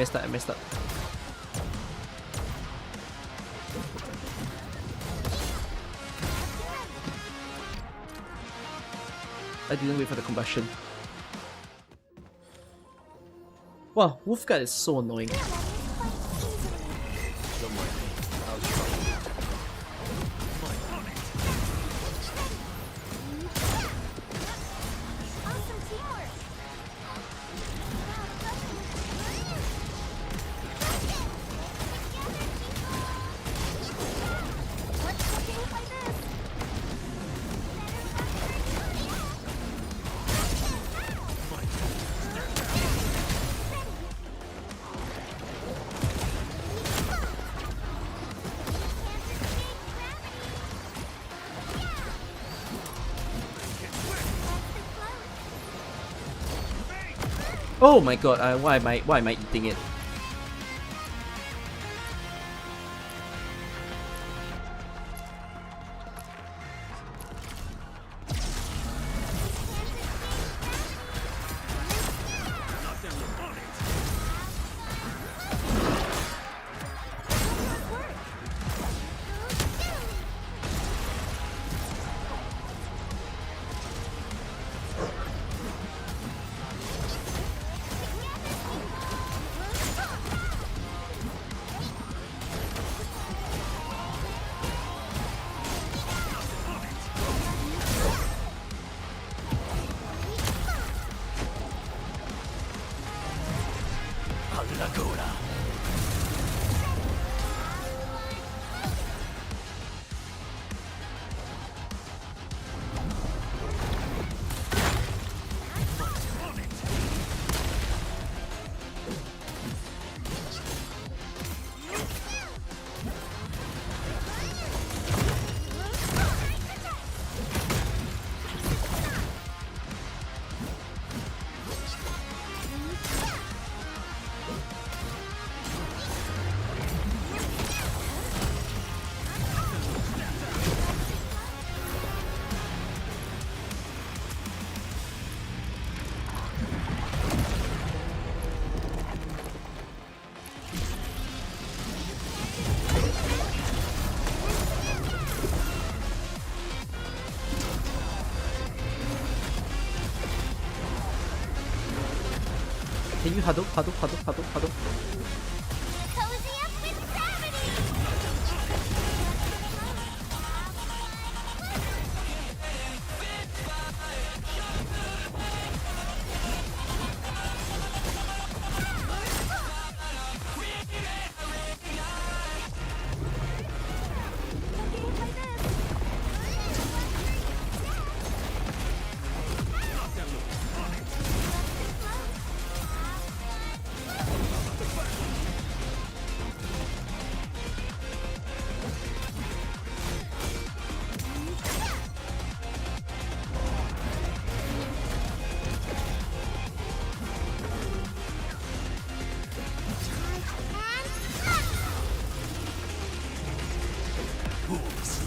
I didn't wait for the combustion. Wow, Wolfguard is so annoying. Oh my god, why am I eating it? Can you huddle? Cozy up with gravity!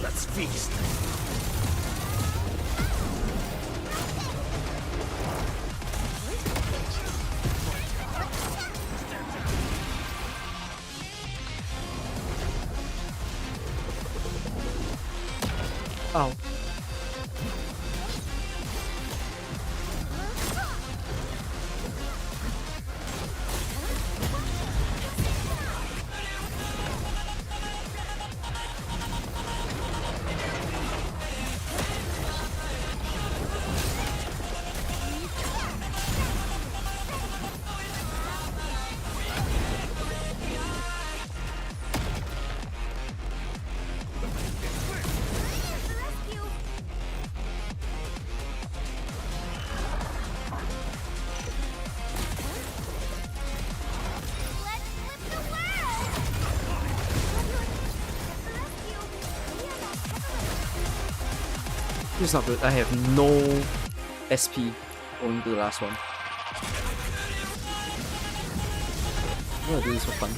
Let's feast. Ow. This is not good. I have no SP going to the last one. I'm gonna do this for fun.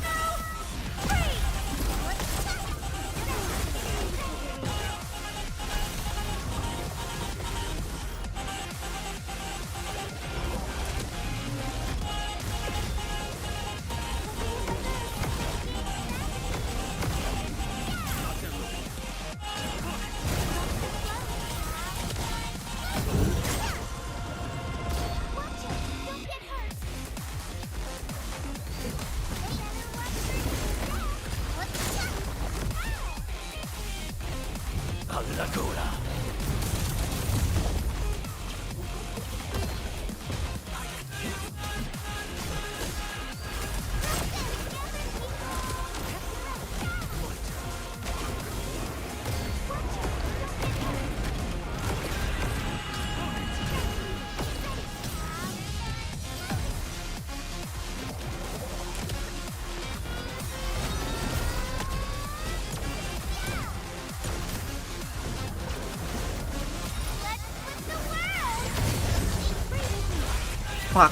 fuck.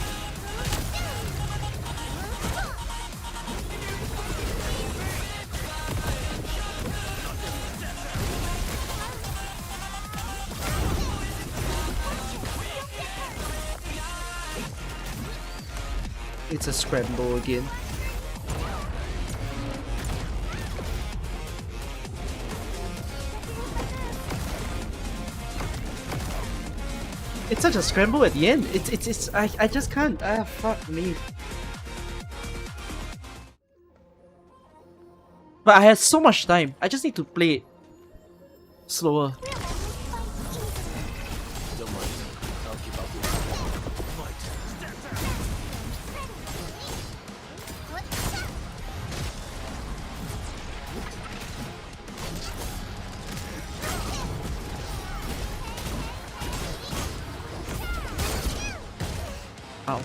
It's a scramble again. It's such a scramble at the end. I just can't. Ah, fuck me. But I had so much time. I just need to play it slower. Don't mind. I'll keep up with Ow.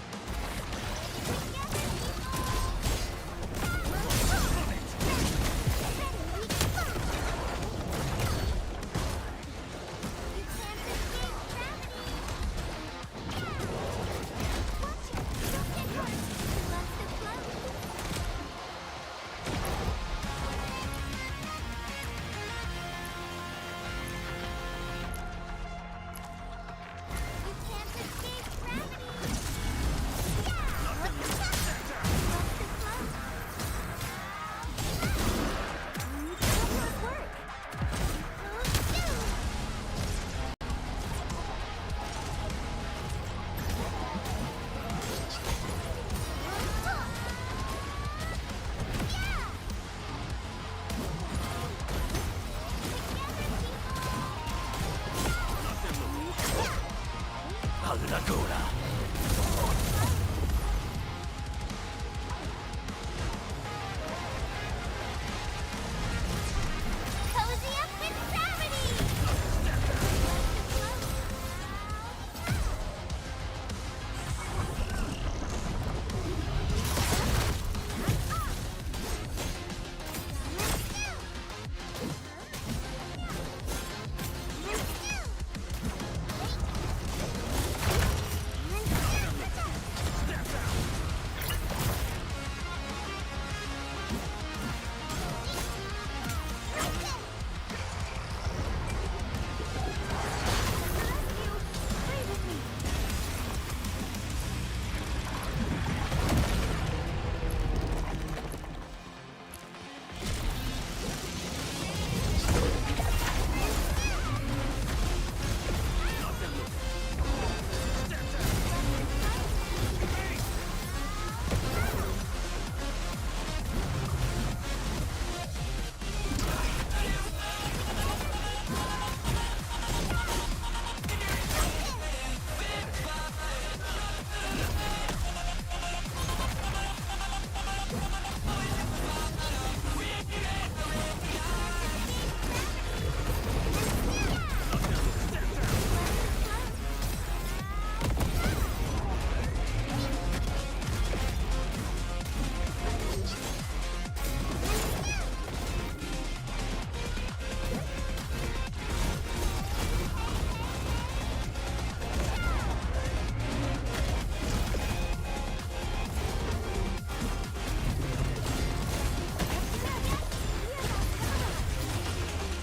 Cozy up with gravity!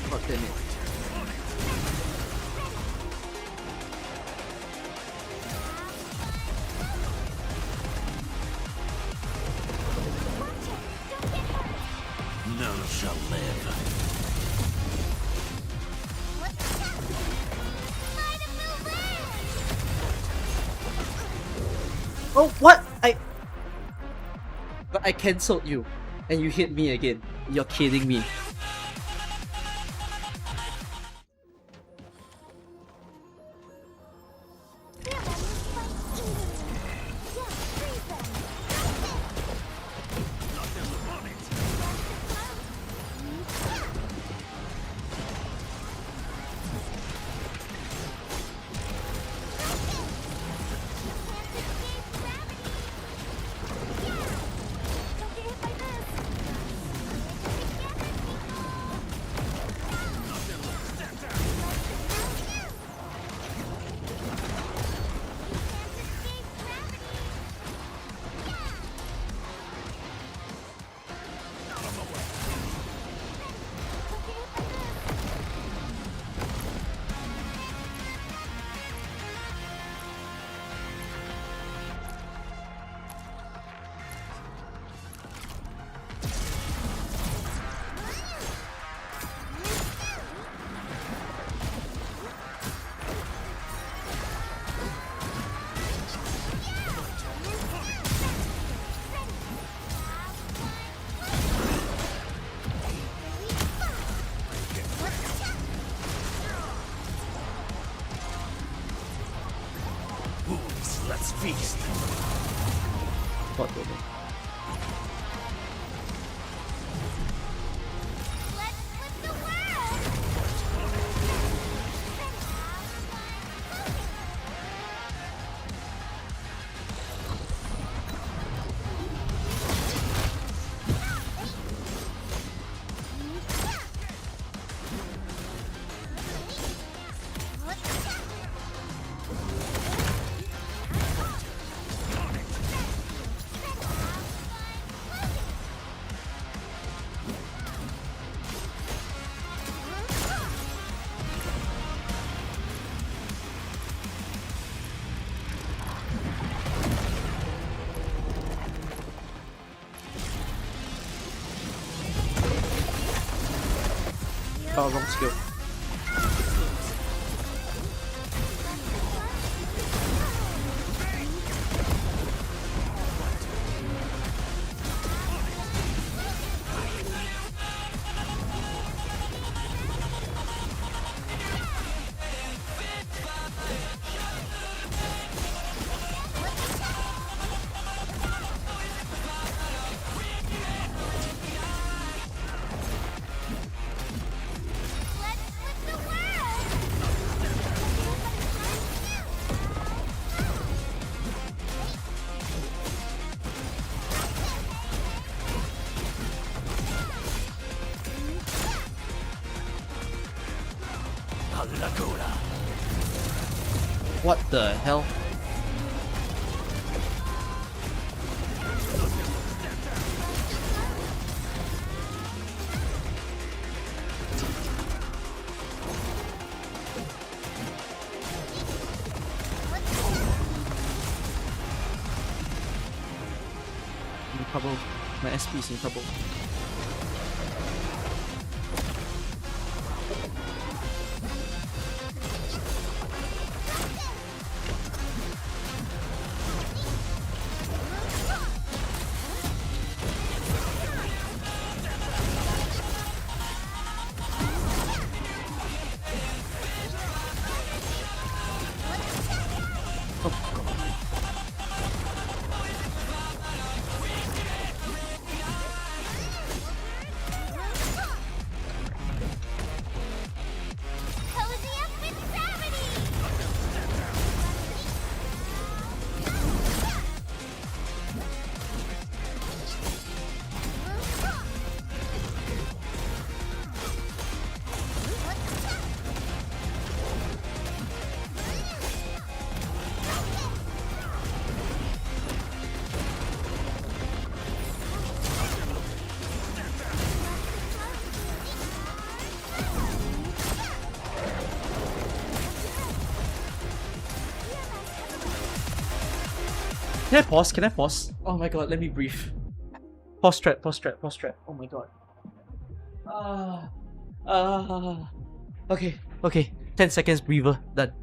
God damn it. None shall live. Oh, what? But I cancelled you, and you hit me again. You're kidding me. feast. What the heck? Let's flip the world! Oh, wrong skill. Let's flip the world! What the hell? In trouble. My SP is in trouble. Cozy up with gravity! Can I pause? Can I pause? Oh my god, let me breathe. Pause trap, pause trap, pause trap. Oh my god. Okay, okay. 10 seconds breather, done.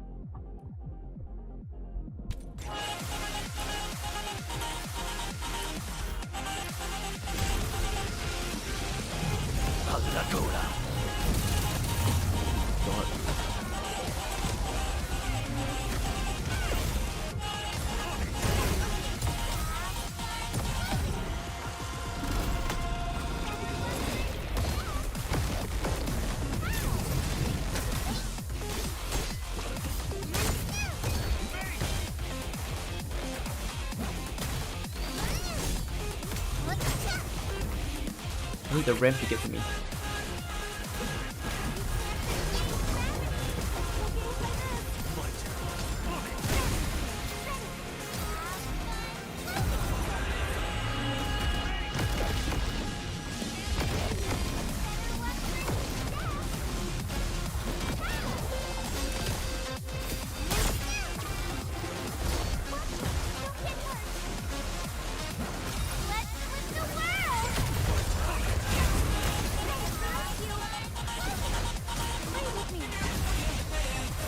I need the ramp to get to me.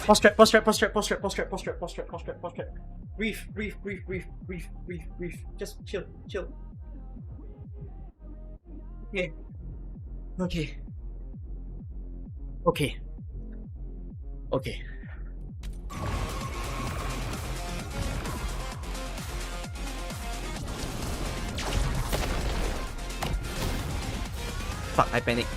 Pause trap, pause trap, pause trap, pause trap, pause trap, pause trap, pause trap, pause trap, pause trap. Breathe, breathe, breathe, breathe, breathe, breathe, breathe. Just chill, chill. Okay. Okay. Okay. Okay. Fuck, I panicked.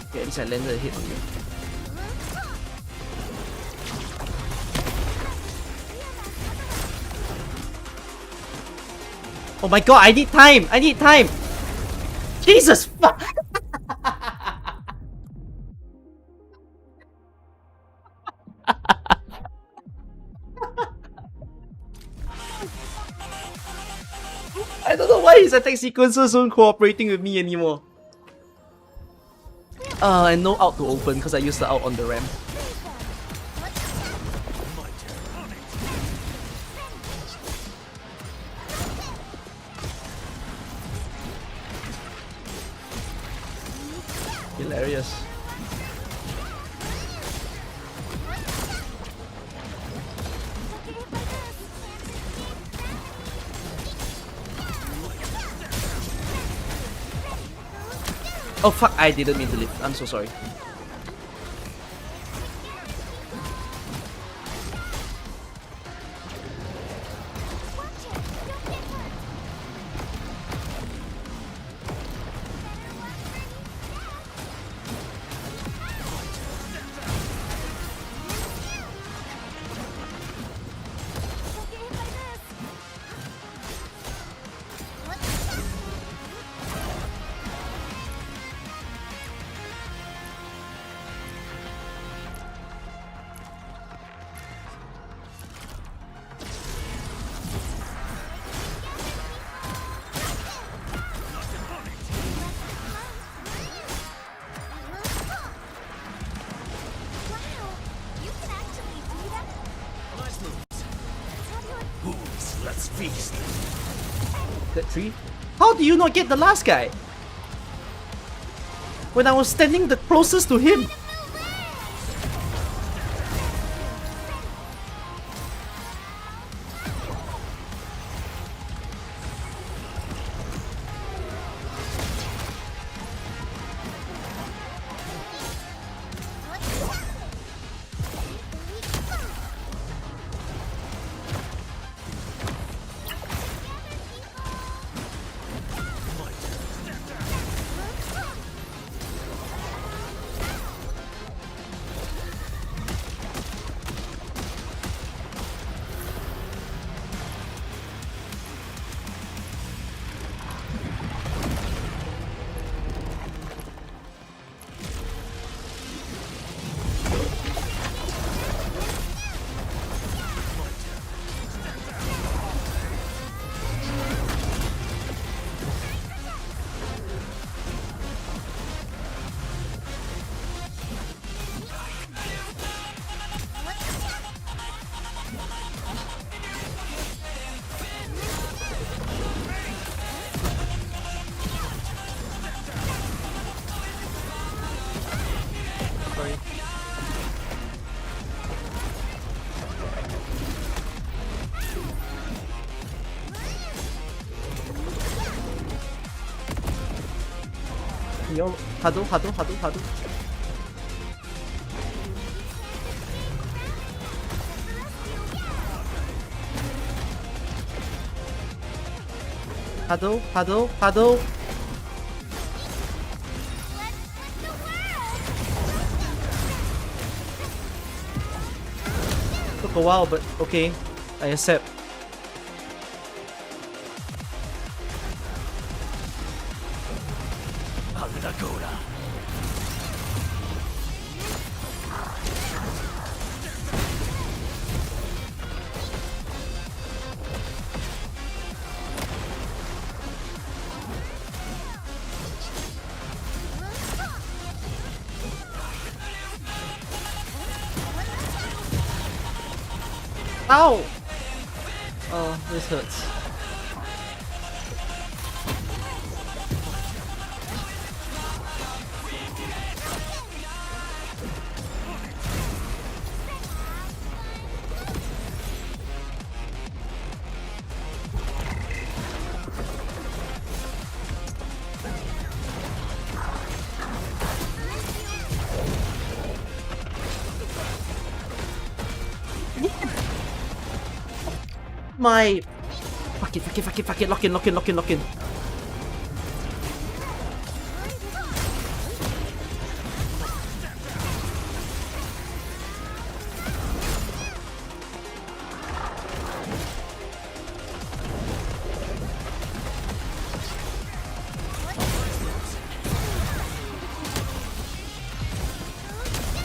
Okay, at least I landed a hit on you. Oh my god, I need time! I need time! Jesus fuck! I don't know why his attack sequences aren't cooperating with me anymore. And no out to open because I used the out on the ramp. Hilarious. Oh fuck, I didn't mean to lift. I'm so sorry. Let's feast. That tree? How do you not get the last guy? When I was standing the closest to him. Yo, huddle. Huddle. Took a while, but okay, I accept. Ow! Oh, this hurts. my... Fuck it, fuck it, fuck it, fuck it. Lock in, lock in, lock in, lock in.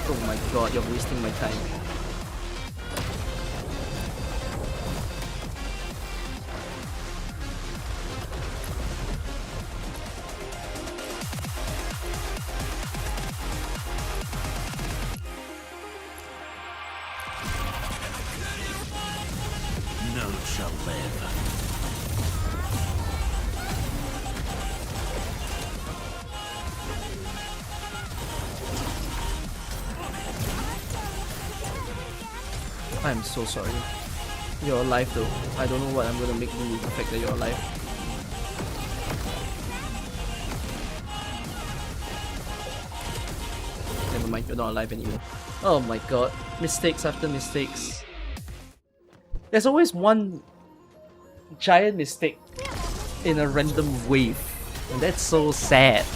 Oh my god, you're wasting my time. None shall live. I'm so sorry. You're alive though. I don't know what I'm gonna make do with the fact that you're alive. Never mind, you're not alive anymore. Oh my god. Mistakes after mistakes. There's always one giant mistake in a random wave. And that's so sad.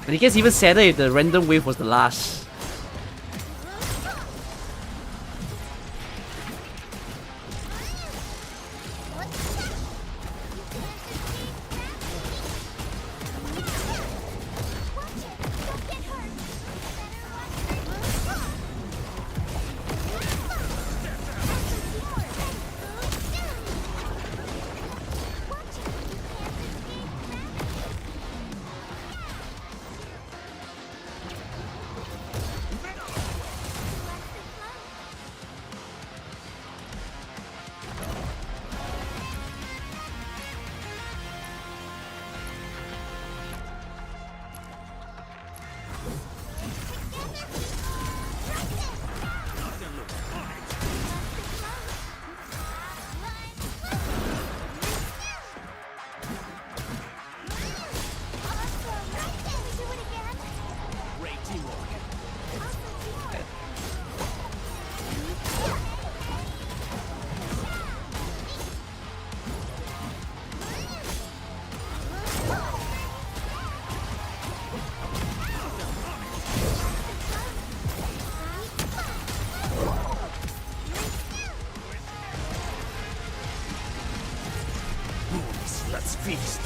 And it gets even sadder if the random wave was the last. Let's feast.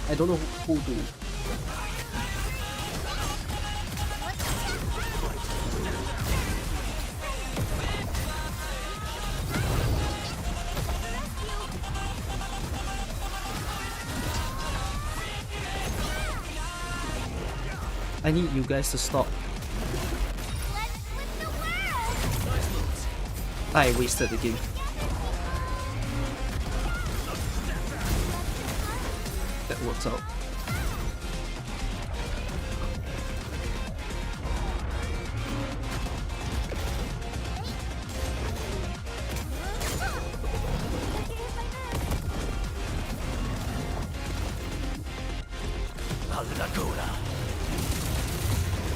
I don't know who to. I need you guys to stop. I wasted the game. That works out.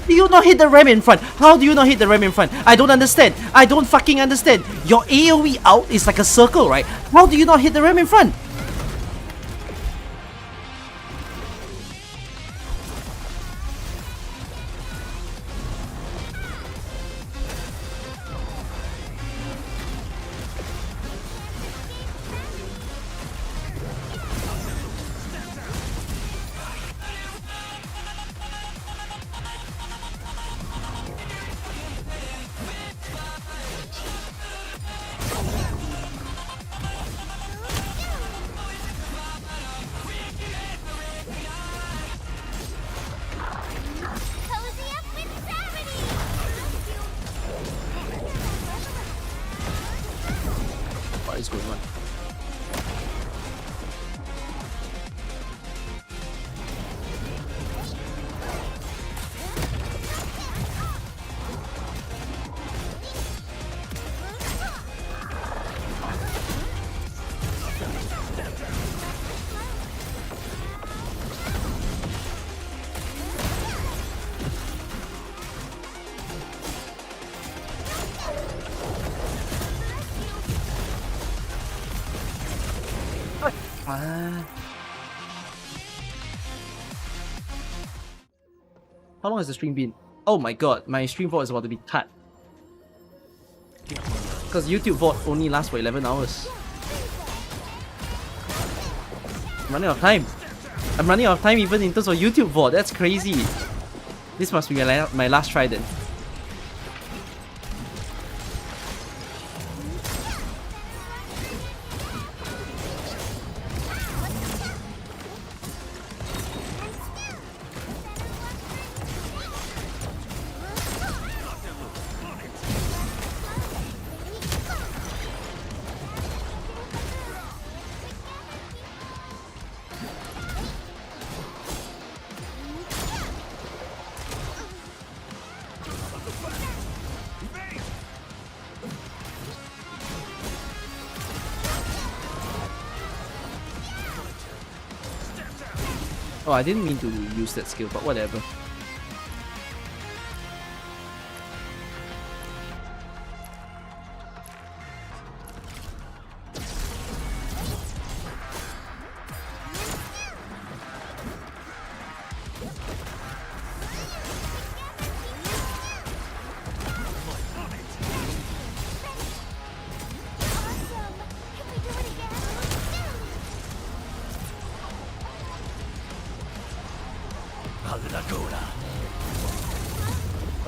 Do you not hit the ram in front? How do you not hit the ram in front? I don't understand. I don't fucking understand. Your AoE out is like a circle, right? How do you not hit the ram in front? is going on. How long has the stream been? Oh my god, my stream VOD is about to be cut. Because YouTube VOD only lasts for 11 hours. I'm running out of time. I'm running out of time even in terms of YouTube VOD. That's crazy. This must be my last try then. Oh, I didn't mean to use that skill, but whatever.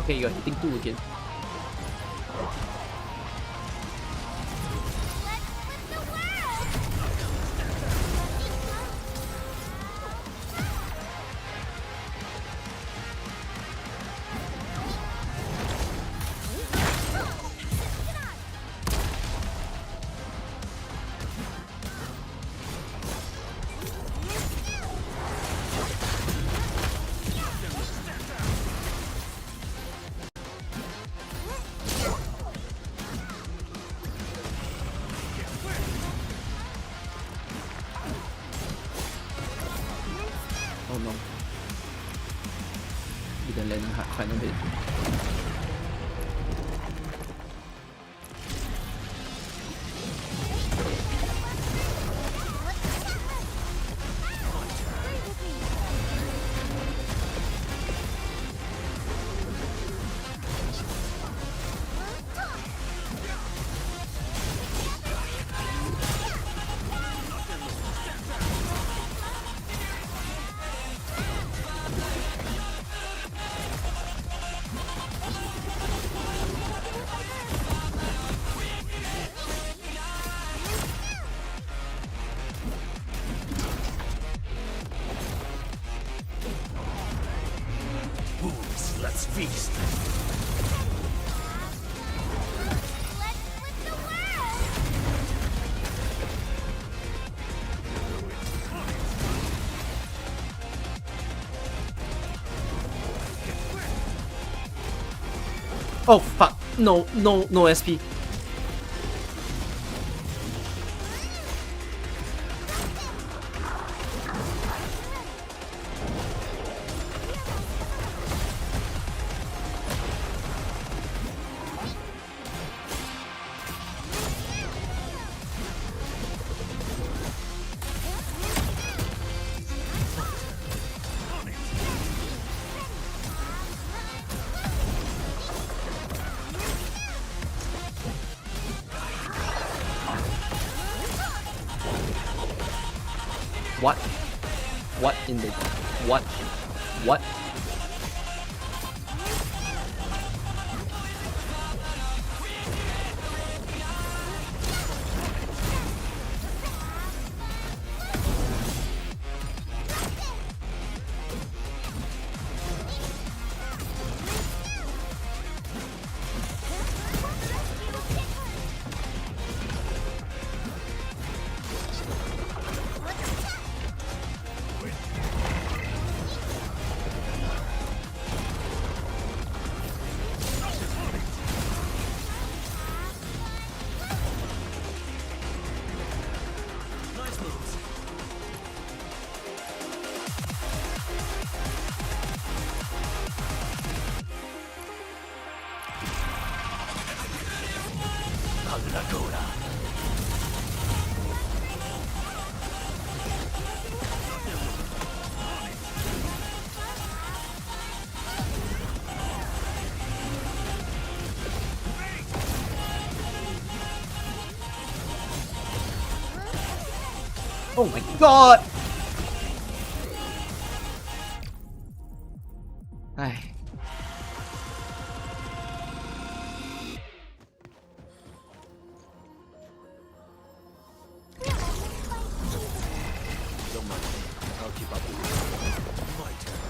Okay, you're hitting 2 again. Oh no. Didn't land a final hit. Let's feast. Oh fuck! No, no, no SP. What? What in the... What? What? Oh my god! Ay. Don't mind me. I'll keep up with you. My turn.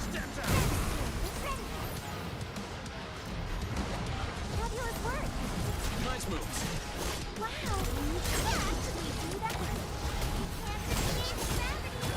Fabulous work. Nice moves. Wow. You can't actually do that. You can't escape gravity.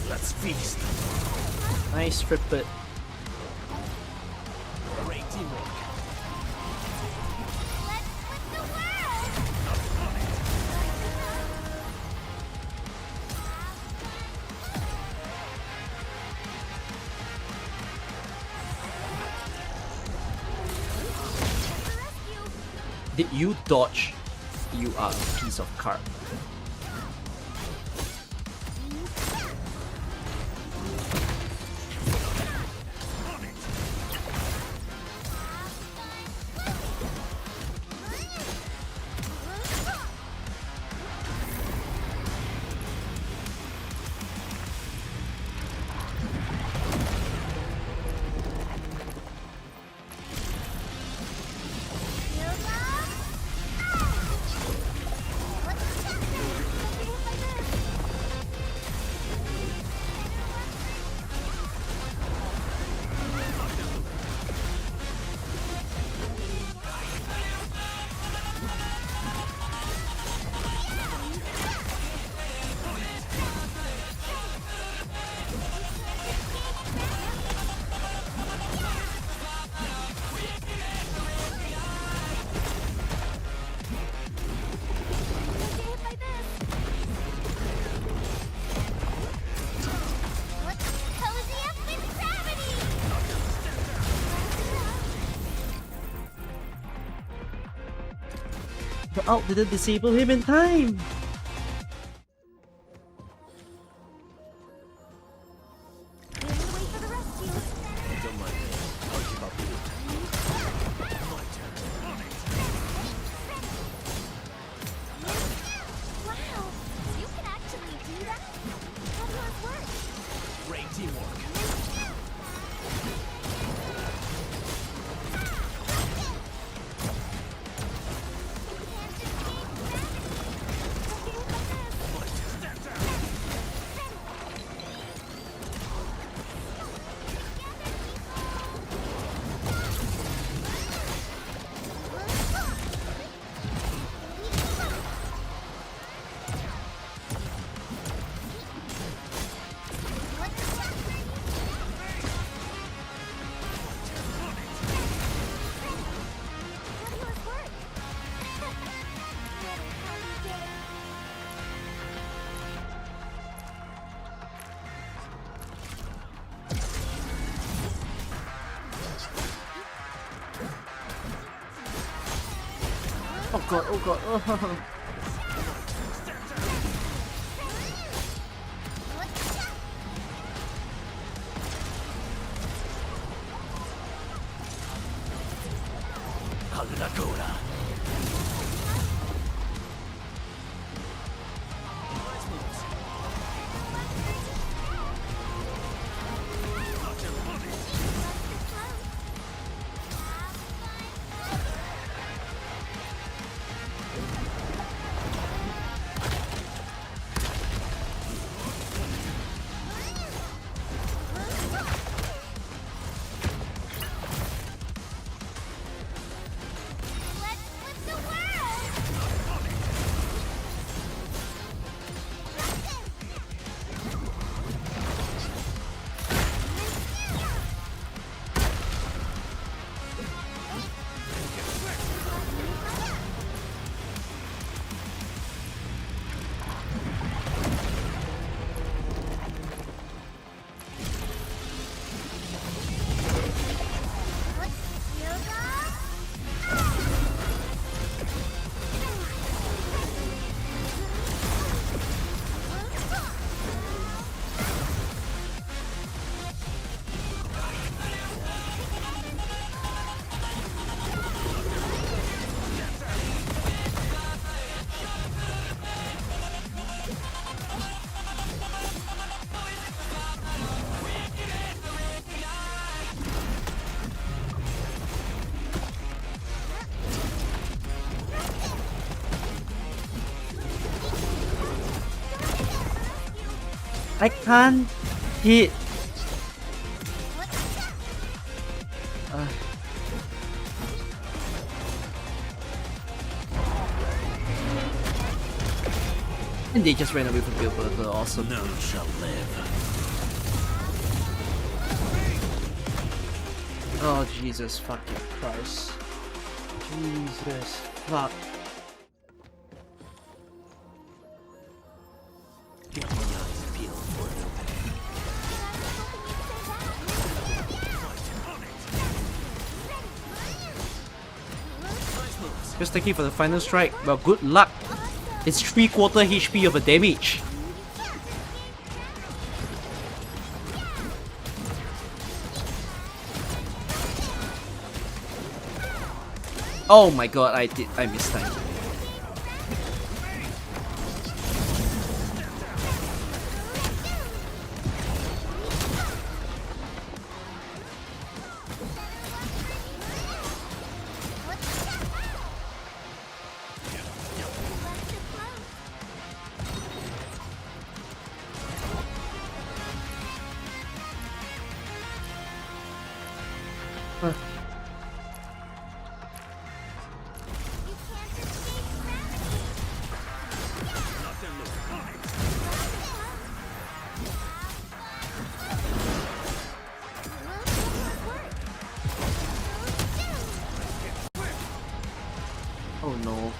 Let's feast. Nice triplet. Great teamwork. Did you dodge? You are a piece of carp. The ult didn't disable him in time! Don't mind me. I'll keep up with you. My turn. Wow. You can actually do that? Fabulous work. Great teamwork. Oh god, oh god, oh. I can't hit. And they just ran away from Gilbert. Awesome. None shall live. Oh Jesus fucking Christ. Jesus fuck. Just thank you for the final strike. Well, good luck. It's 3/4 HP of a damage. Oh my god, I missed time. Oh no.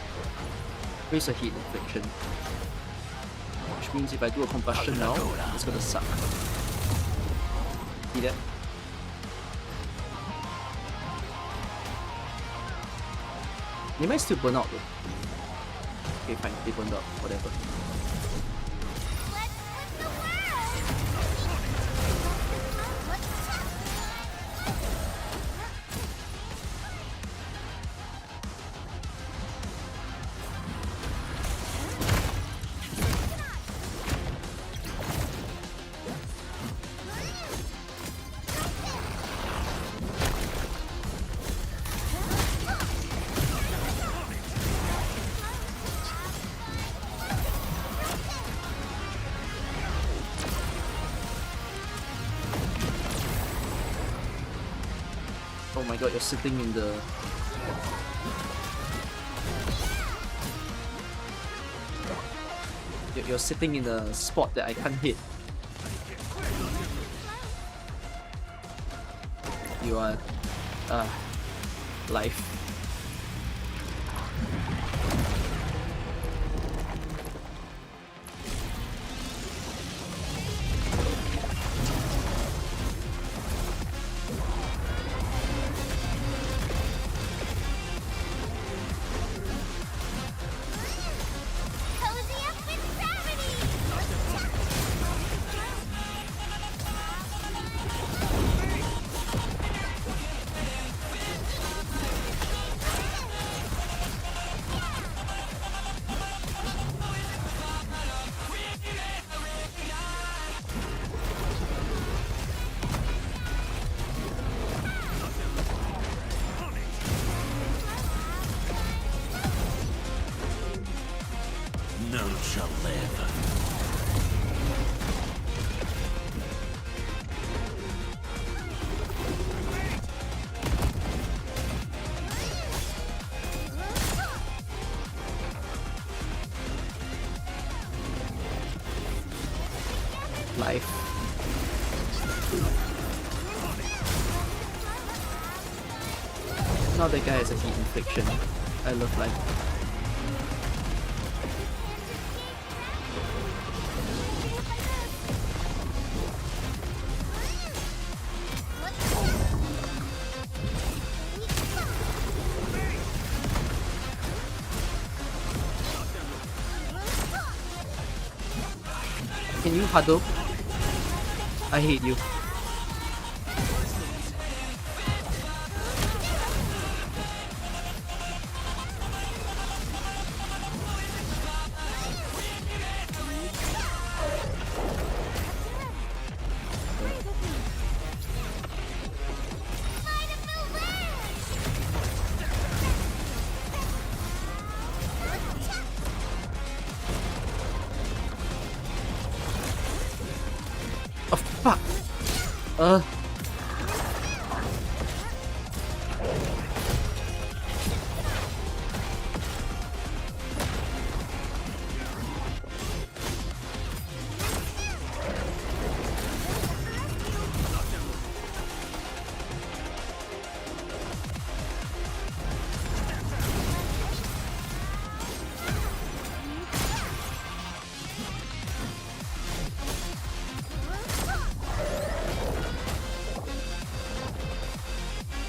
Raise a heat infliction. Which means if I do a combustion now, it's gonna suck. See that? They might still burn out though. Okay, fine, they burned out, whatever. Oh my god, you're sitting in the... You're sitting in a spot that I can't hit. You are... life. life. Now that guy has a heat infliction. I love life. Can you huddle? I hate you. Oh fuck!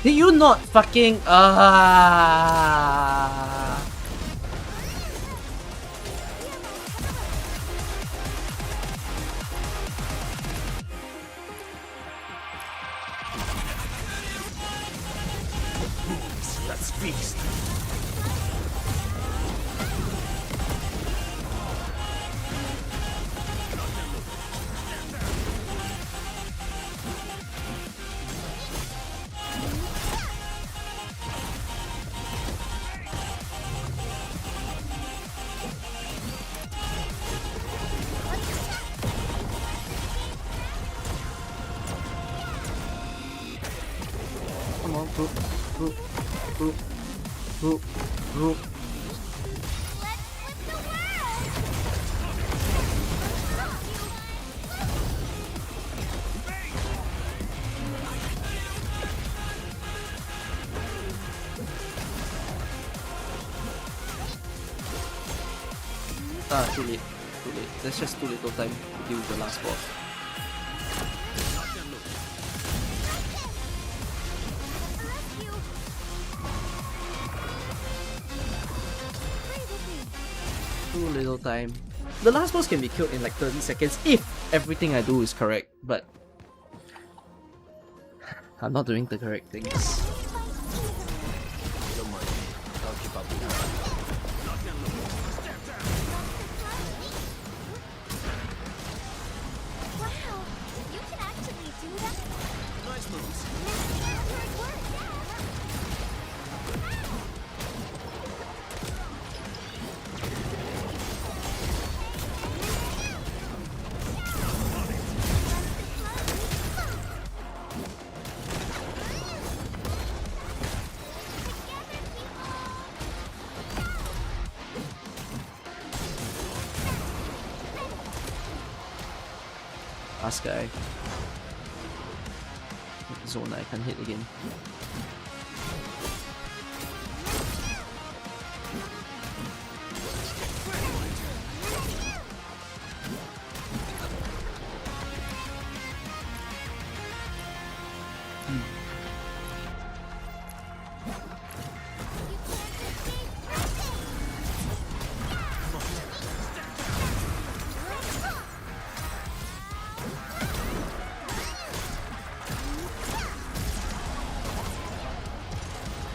Did you not fucking Let's feast. Come on, group, group, group, group, group. Too late. Too late. There's just too little time to deal with the last boss. Too little time. The last boss can be killed in like 30 seconds if everything I do is correct, but I'm not doing the correct things. Don't mind me. I'll keep up with you. Wow, you can actually do that? Nice moves. Last guy. Zone I can hit again.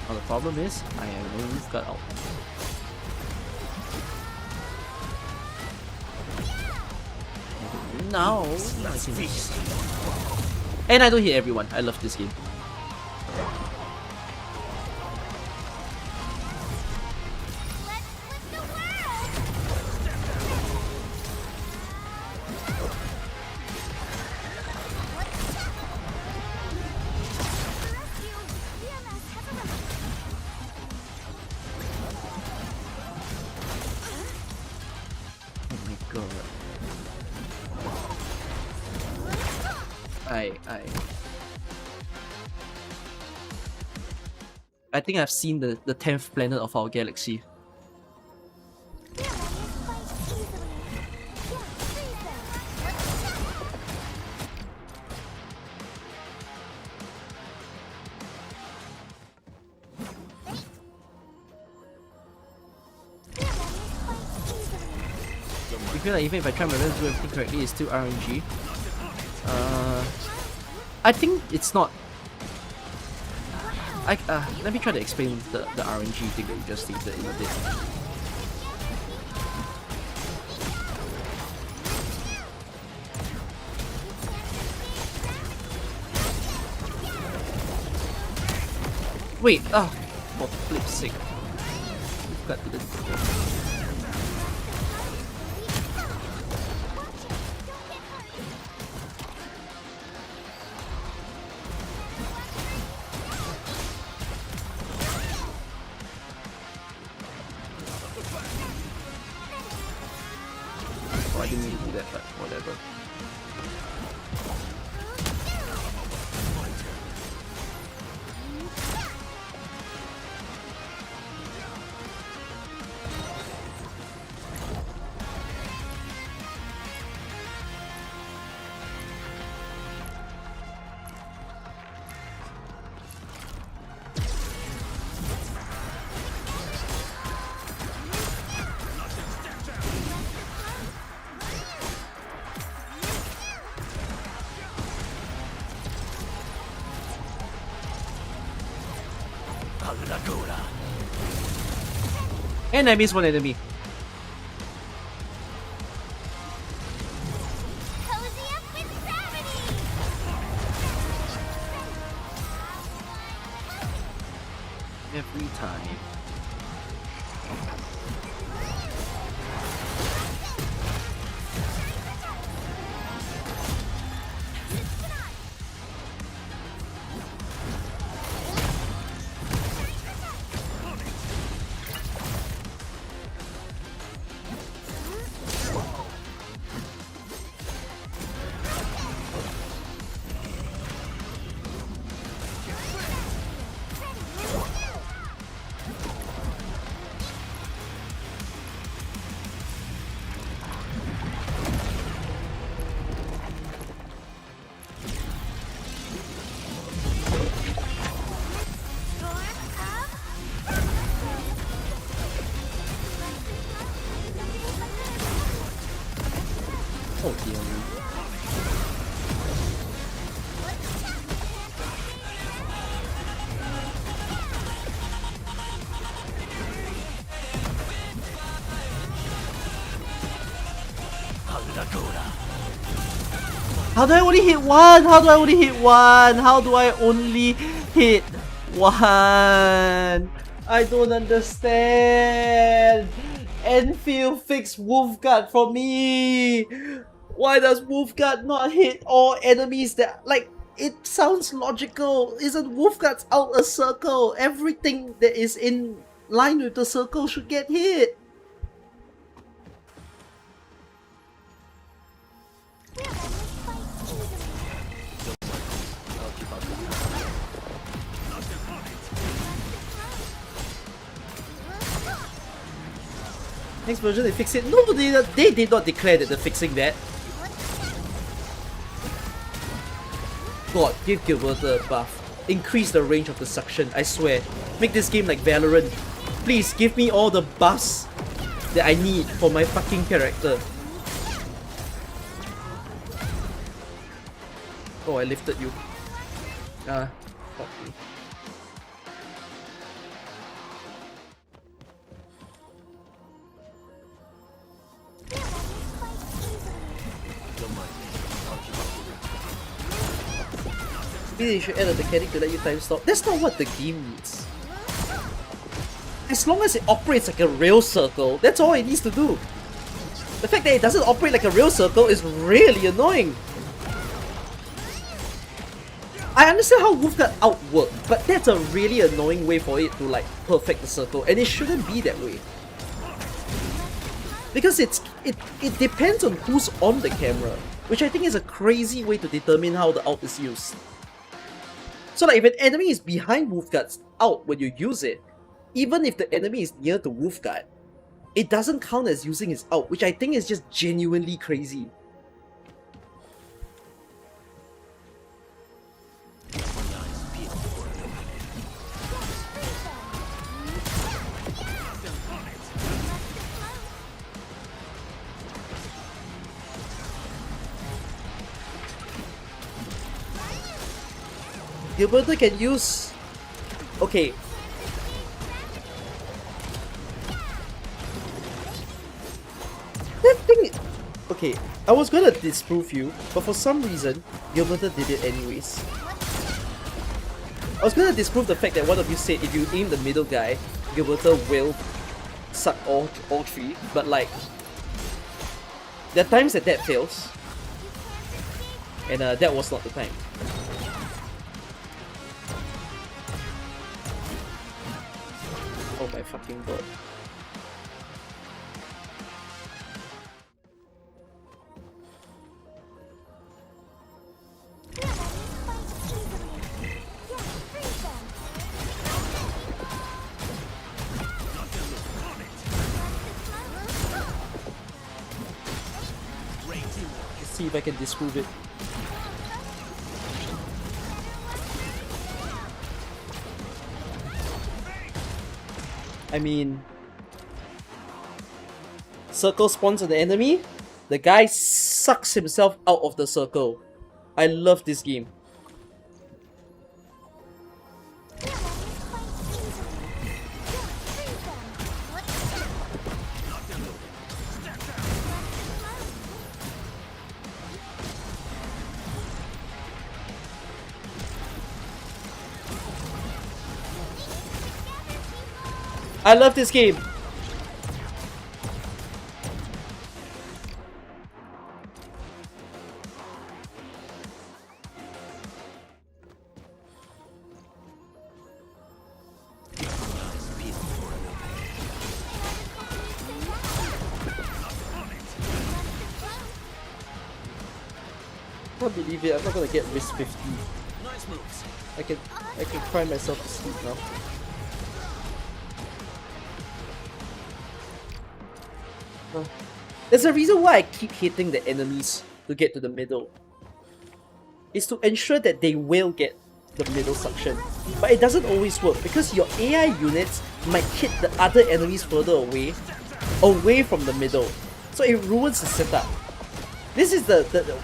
Well, the problem is, I have no move cut out. No, Let's feast. and I don't hit everyone. I love this game. Oh my god. I think I've seen the 10th planet of our galaxy. I feel like even if I try my best to do everything correctly, it's still RNG. I think it's not. Let me try to explain the RNG thing that you just stated in a bit. Wait, for flip's sake. We've got to the... Oh, I didn't mean to do that, but whatever. And I missed one enemy. Cozy up with gravity! Every time. Oh dear me. How do I only hit one? How do I only hit one? How do I only hit one? I don't understand. Enfield fixed Wolfguard for me. Why does Wolfguard not hit all enemies that, like, it sounds logical. Isn't Wolfguard's out a circle? Everything that is in line with the circle should get hit. Next version they fix it. No, they did not declare that they're fixing that. God, give Gilbert a buff. Increase the range of the suction, I swear. Make this game like Valorant. Please, give me all the buffs that I need for my fucking character. Oh, I lifted you. Fuck me. Maybe they should add a mechanic to let you time stop. That's not what the game needs. As long as it operates like a real circle, that's all it needs to do. The fact that it doesn't operate like a real circle is really annoying. I understand how Wolfguard outwork, but that's a really annoying way for it to like perfect the circle, and it shouldn't be that way. Because it depends on who's on the camera, which I think is a crazy way to determine how the ult is used. So like if an enemy is behind Wolfguard's ult when you use it, even if the enemy is near to Wolfguard, it doesn't count as using his ult, which I think is just genuinely crazy. Gilberto can use... Okay. That thing... Okay, I was gonna disprove you, but for some reason, Gilberto did it anyways. I was gonna disprove the fact that one of you said if you aim the middle guy, Gilberto will suck all three, but like... There are times that fails. And that was not the time. Oh my fucking god. Let's see if I can disprove it. I mean, circle spawns on the enemy, the guy sucks himself out of the circle. I love this game. I love this game. I can't believe it. I'm not gonna get risk 50. I can cry myself to sleep now. There's a reason why I keep hitting the enemies to get to the middle. It's to ensure that they will get the middle suction. But it doesn't always work because your AI units might hit the other enemies further away from the middle. So it ruins the setup. This is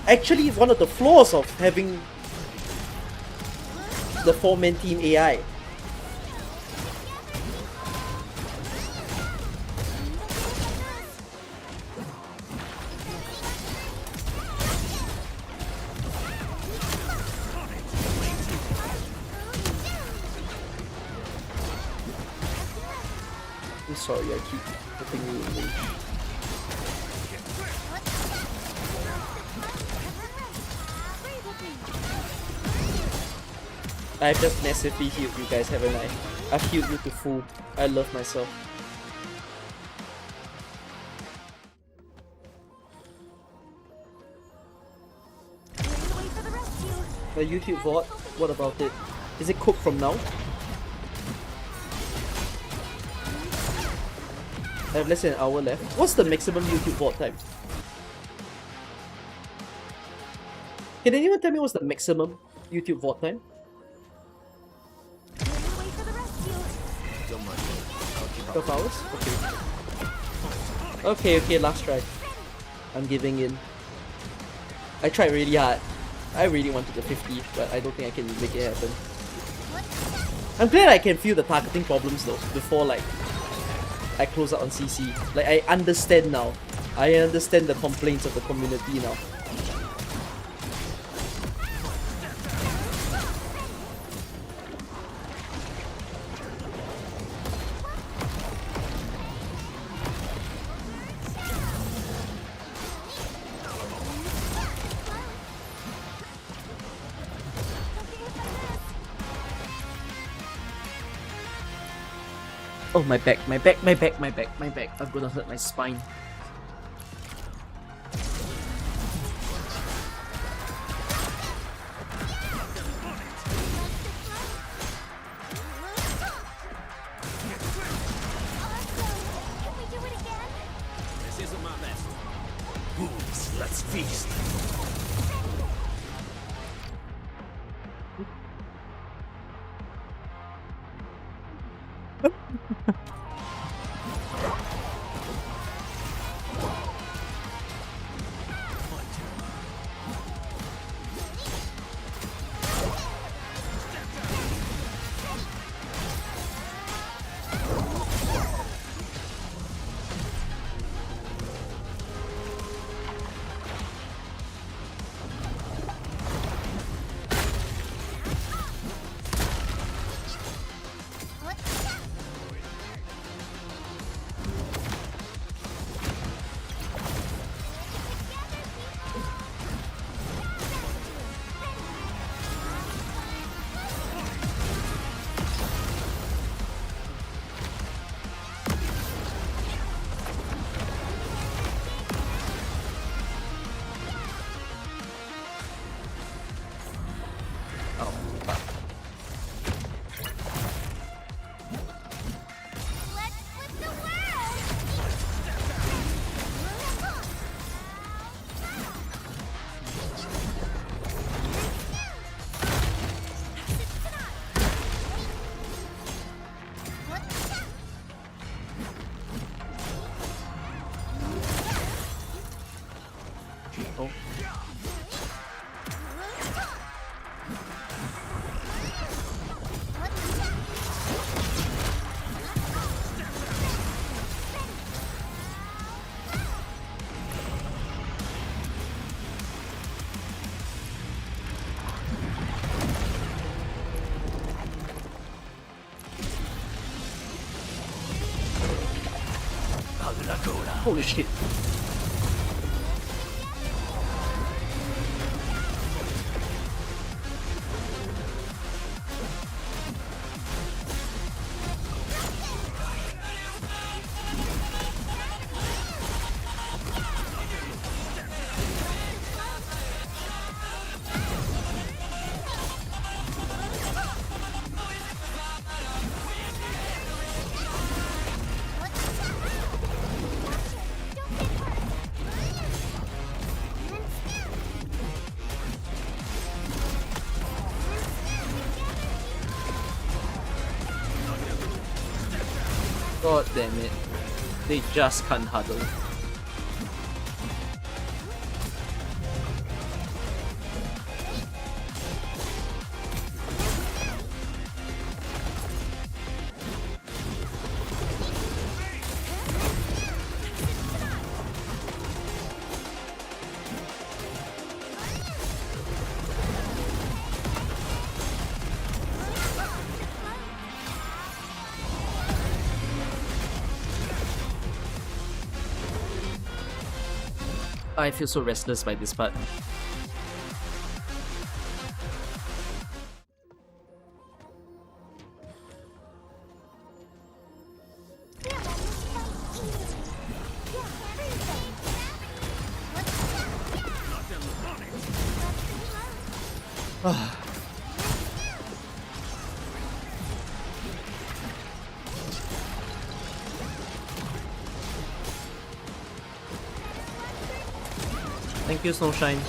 actually one of the flaws of having the 4-man team AI. I'm sorry, I keep putting you in rage. I've just massively healed you guys, haven't I? I've healed you to full. I love myself. The YouTube VOD? What about it? Is it cooked from now? I have less than an hour left. What's the maximum YouTube VOD time? Can anyone tell me what's the maximum YouTube VOD time? 12 hours? Okay. Okay, last try. I'm giving in. I tried really hard. I really wanted the 50, but I don't think I can make it happen. I'm glad I can feel the targeting problems though, before like I close out on CC. Like I understand now. I understand the complaints of the community now. Oh, my back. I'm gonna hurt my spine. now. Holy shit. God damn it. They just can't huddle. I feel so restless by this part. Thank you, Snowshine,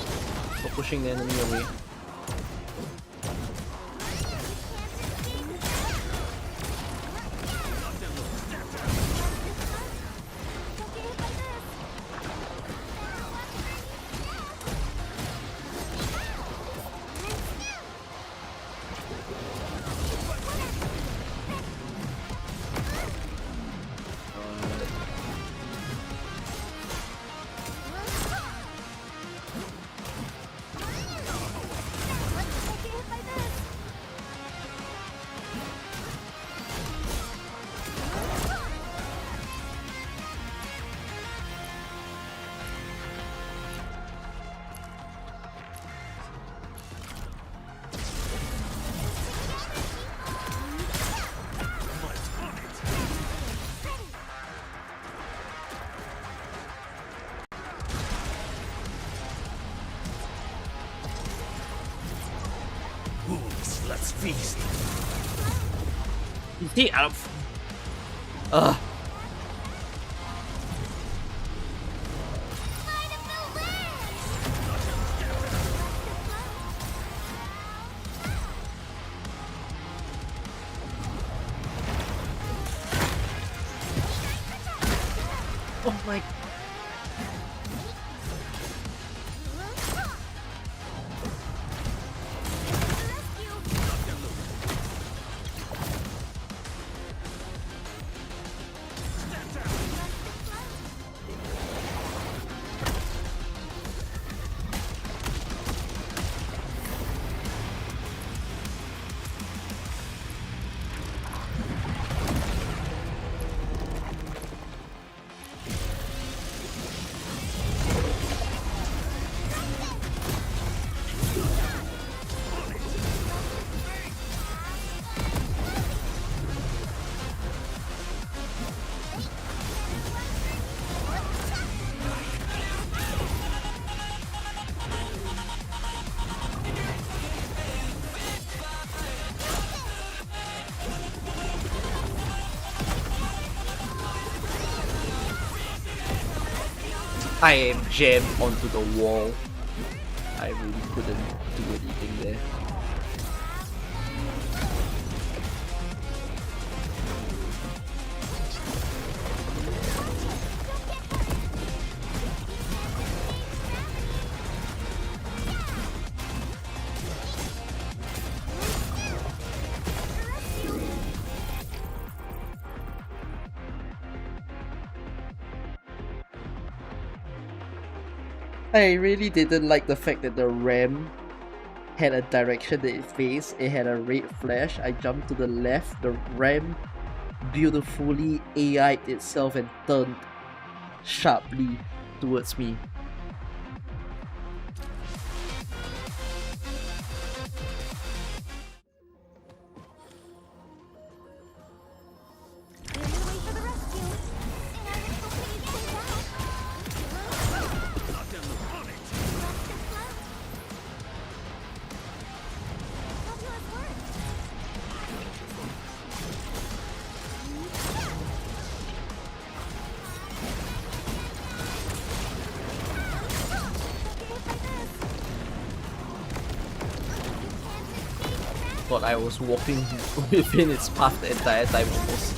for pushing the enemy away. Let's feast. Get up. Ugh. Oh my. I am jammed onto the wall. I really couldn't do anything there. I really didn't like the fact that the ram had a direction that it faced. It had a red flash. I jumped to the left. The ram beautifully AI'd itself and turned sharply towards me. But I was walking within its path the entire time almost.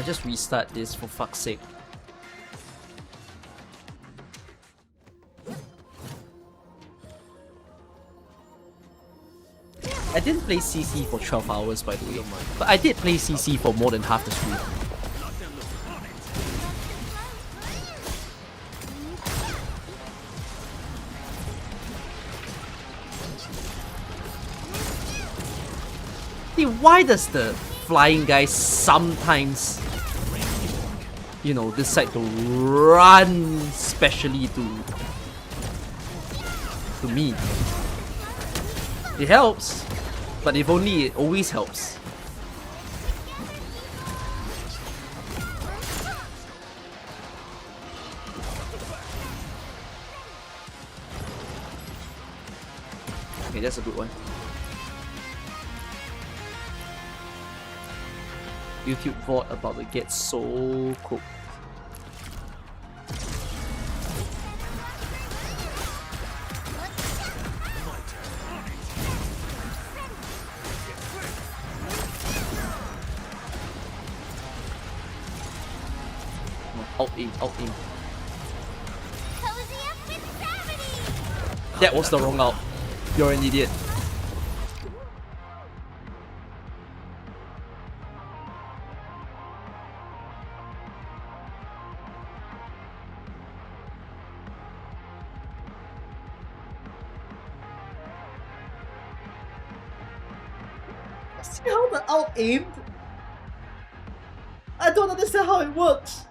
Just restart this for fuck's sake. I didn't play CC for 12 hours by the way, but I did play CC for more than half the stream. See, why does the flying guy sometimes, you know, decide to run specially to me? It helps, but if only it always helps. Okay, that's a good one. YouTube VOD about to get so cooked. Alt aim, alt aim. That was the wrong out. You're an idiot. See how the out aimed? I don't understand how it works.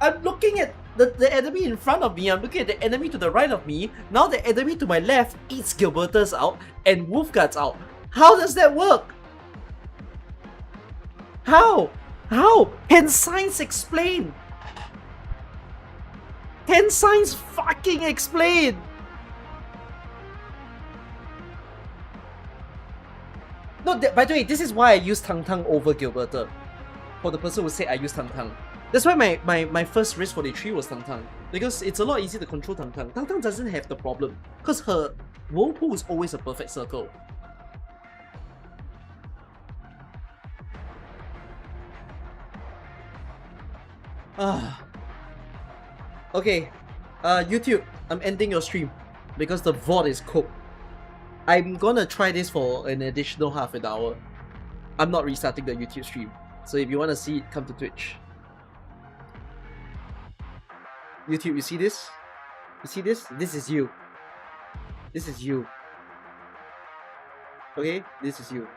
I'm looking at the enemy in front of me, I'm looking at the enemy to the right of me. Now the enemy to my left eats Gilbertus out and Wolfguard's out. How does that work? How? How? Can science explain? Can science fucking explain? No, by the way, this is why I use Tang Tang over Gilberta. For the person who said I use Tang Tang. That's why my first race 43 was Tang Tang. Because it's a lot easier to control Tang Tang. Tang Tang doesn't have the problem. Because her whirlpool is always a perfect circle. Okay. YouTube, I'm ending your stream. Because the VOD is cooked. I'm gonna try this for an additional half an hour. I'm not restarting the YouTube stream. So if you wanna see it, come to Twitch. YouTube, you see this? You see this? This is you. This is you. Okay? This is you.